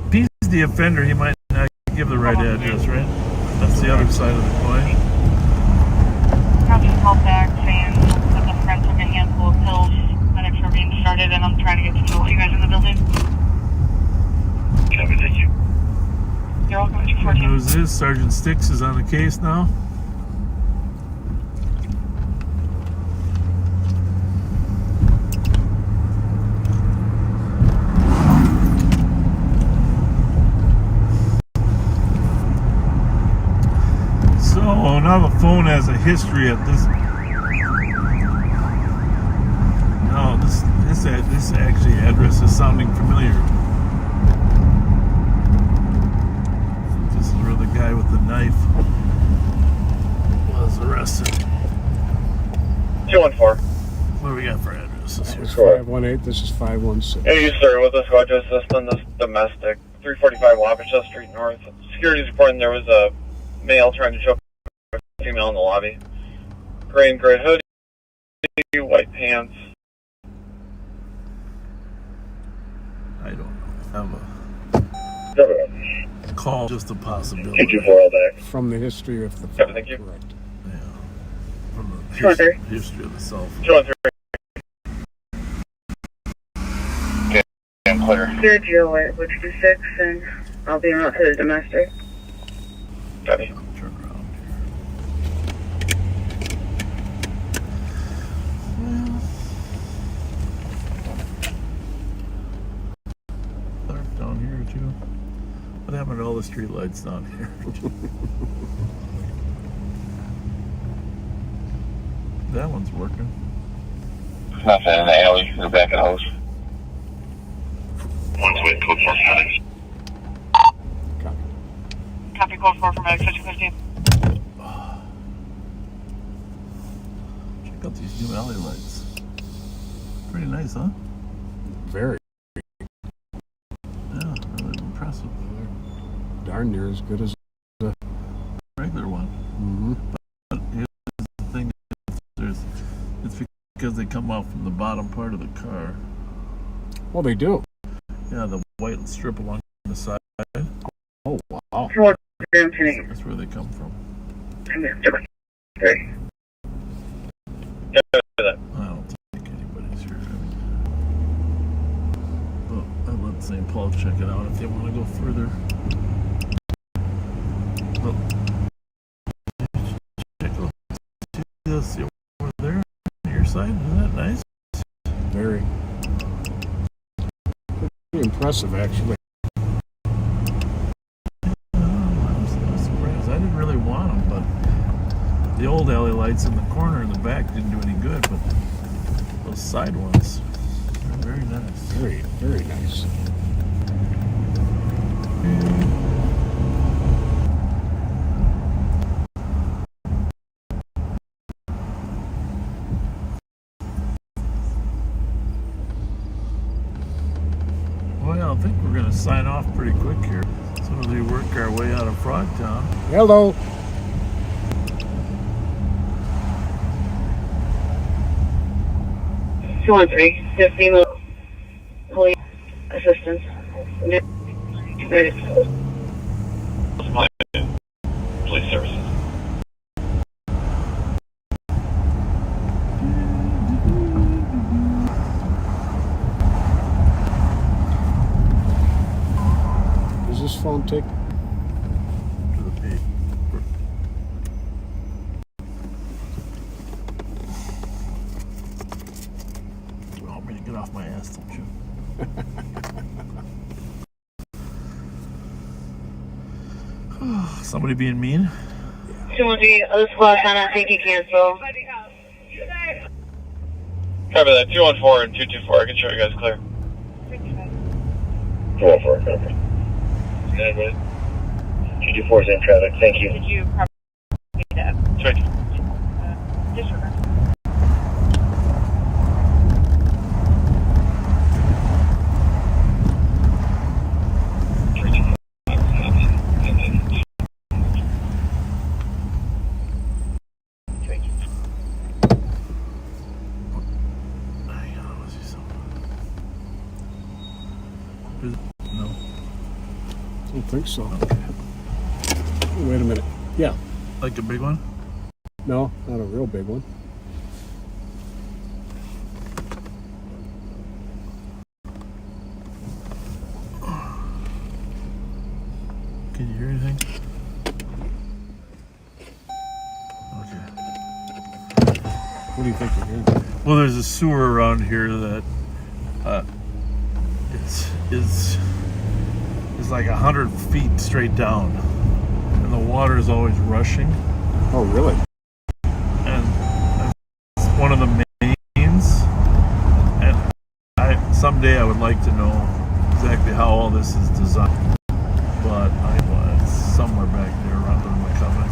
If he's the offender, he might not give the right address, right? That's the other side of the coin. Copy called back saying that the friend took a handful of pills. Medics are being started and I'm trying to get to know you guys in the building. Copy, thank you. You're welcome, Good 214. news is Sergeant Sticks is on the case now. So now the phone has a history of this. No, this actually address is sounding familiar. This is where the guy with the knife was arrested. 214. What do we got for addresses here? It's 518. This is 516. Hey, you sir, with the squad to assist on this domestic. 345 Wabash Street North. Security's reporting there was a male trying to choke a female in the lobby. Gray and gray hoodie, white pants. I don't know. Have a call, just a possibility. 224 all day. From the history of the Copy, thank you. correct. Yeah. From the 213. history of the cell phone. 213. Okay, I'm clear. Sergio at which 26 and I'll be out to the domestic. Copy. Turn around here. Dark down here too. What happened to all the street lights down here? That one's working. Nothing in the alley in the back of the house. 128, code 4 medics. Copy code 4 for medics, 215. Check out these new alley lights. Pretty nice, huh? Very. Yeah, really impressive. Darn near as good as the Regular one. Mm-hmm. But here's the thing: it's because they come out from the bottom part of the car. Well, they do. Yeah, the white strip along the side. Oh, wow. That's where they come from. I don't think anybody's here. Well, I'll let St. Paul check it out if they want to go further. Oh. Check out this over there on your side. Isn't that nice? Very. Pretty impressive, actually. I'm surprised. I didn't really want them, but the old alley lights in the corner in the back didn't do any good, but those side ones are very nice. Very, very nice. Well, I think we're going to sign off pretty quick here. As soon as we work our way out of Frogtown. Hello. The female police assistance. Police services. Does this phone take? Want me to get off my ass, don't you? Somebody being mean? 213, other squad, Hannah, thank you, cancel. Copy that. 214 and 224. I can show you guys clear. 214, copy. 224 is in traffic. Thank you. Did you probably that? Check. Disregard. No. I don't think so. Wait a minute. Yeah. Like a big one? No, not a real big one. Can you hear anything? Okay. What do you think you're hearing? Well, there's a sewer around here that is like 100 feet straight down, and the water is always rushing. Oh, really? And it's one of the mains. And someday I would like to know exactly how all this is designed. But it's somewhere back there around the McCoven.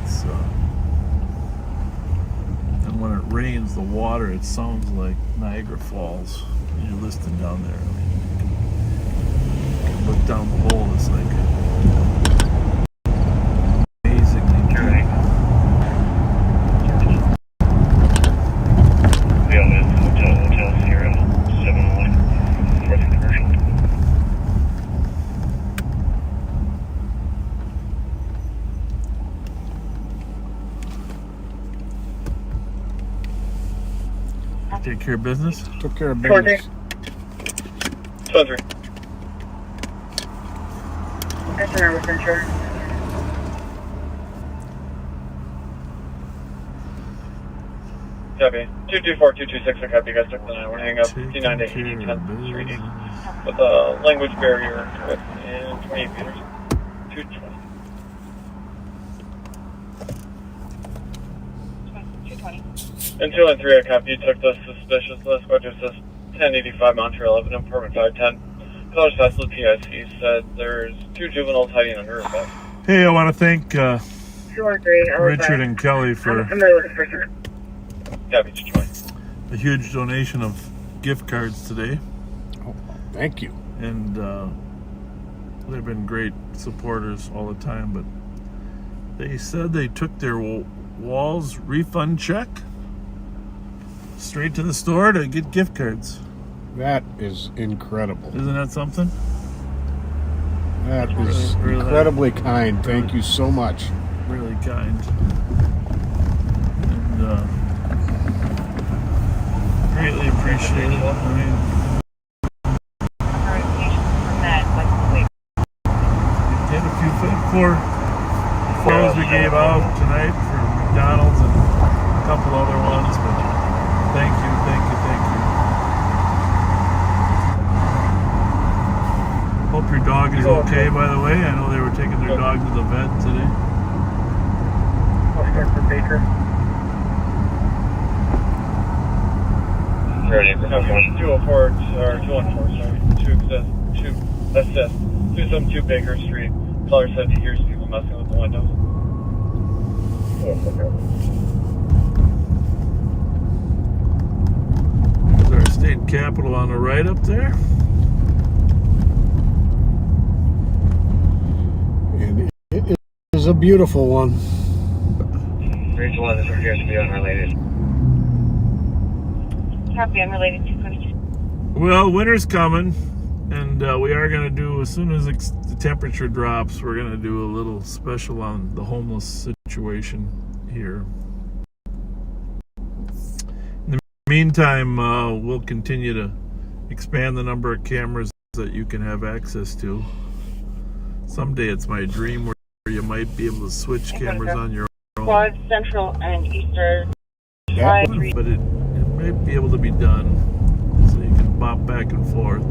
It's and when it rains, the water, it sounds like Niagara Falls. You're listening down there. I mean, you can look down the hole. It's like amazingly big. We all live Hotel Sierra 71, 4th Commercial. Take care of business? Took care of business. 23. That's an hour Fletcher. Copy. 224, 226. I copy. You guys took the 9. We're hanging up 59 to 80 10th Street with a language barrier within 28 meters. 220. 220. And 213, I copy. You took the suspicious list. Squad to assist 1085 Montreal Avenue, apartment 510. Colors past the PIC said there's 2 juveniles hiding under a bed. Hey, I want to thank 213, Richard and Kelly for I'm really looking for some. Copy. 220. a huge donation of gift cards today. Oh, thank you. And they've been great supporters all the time, but they said they took their Walls refund check straight to the store to get gift cards. That is incredible. Isn't that something? That is incredibly kind. Thank you so much. Really kind. And greatly appreciate it. I mean, get a few photos we gave out tonight for McDonald's and a couple other ones, but thank you. Hope your dog is okay, by the way. I know they were taking their dog to the vet today. I'll start for Baker. 204, or 214, sorry. 2 assist. 272 Baker Street. Caller said he hears people messing with the windows. Is our state capitol on the right up there? is a beautiful one. Bridge 1 is appears to be unrelated. Copy, unrelated 222. Well, winter's coming, and we are going to do, as soon as the temperature drops, we're going to do a little special on the homeless situation here. In the meantime, we'll continue to expand the number of cameras that you can have access to. Someday it's my dream where you might be able to switch cameras on your own. Quad, Central, and Eastern. Yeah. But it might be able to be done, so you can bop back and forth.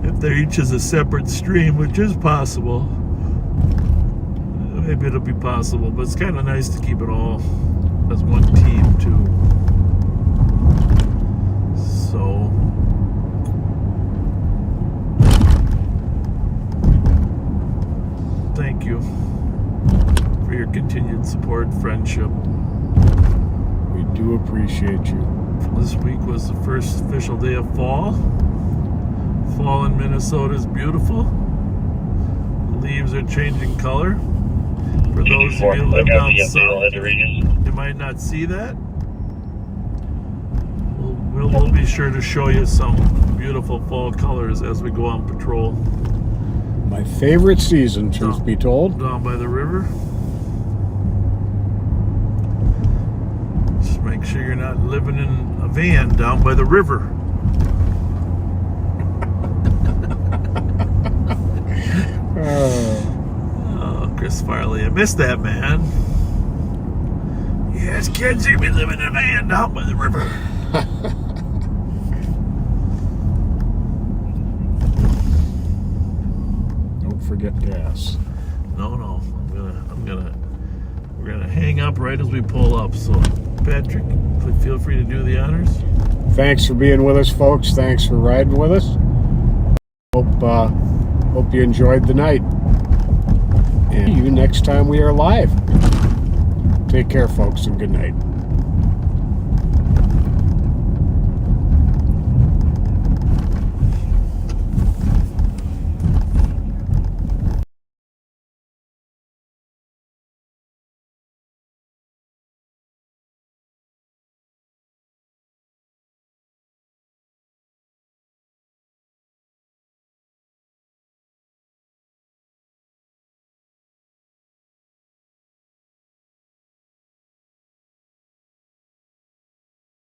If there each is a separate stream, which is possible, maybe it'll be possible, but it's kind of nice to keep it all as one team too. So thank you for your continued support, friendship. We do appreciate you. This week was the first official day of fall. Fall in Minnesota is beautiful. The leaves are changing color. For those of you who live down south, you might not see that. We'll be sure to show you some beautiful fall colors as we go on patrol. My favorite season, truth be told. Down by the river. Just make sure you're not living in a van down by the river. Oh, Chris Farley, I missed that, man. Yes, kids, you be living in a van down by the river. Don't forget gas. No, we're gonna hang up right as we pull up. So, Patrick, feel free to do the honors. Thanks for being with us, folks. Thanks for riding with us. Hope you enjoyed the night. And see you next time we are live. Take care, folks, and good night.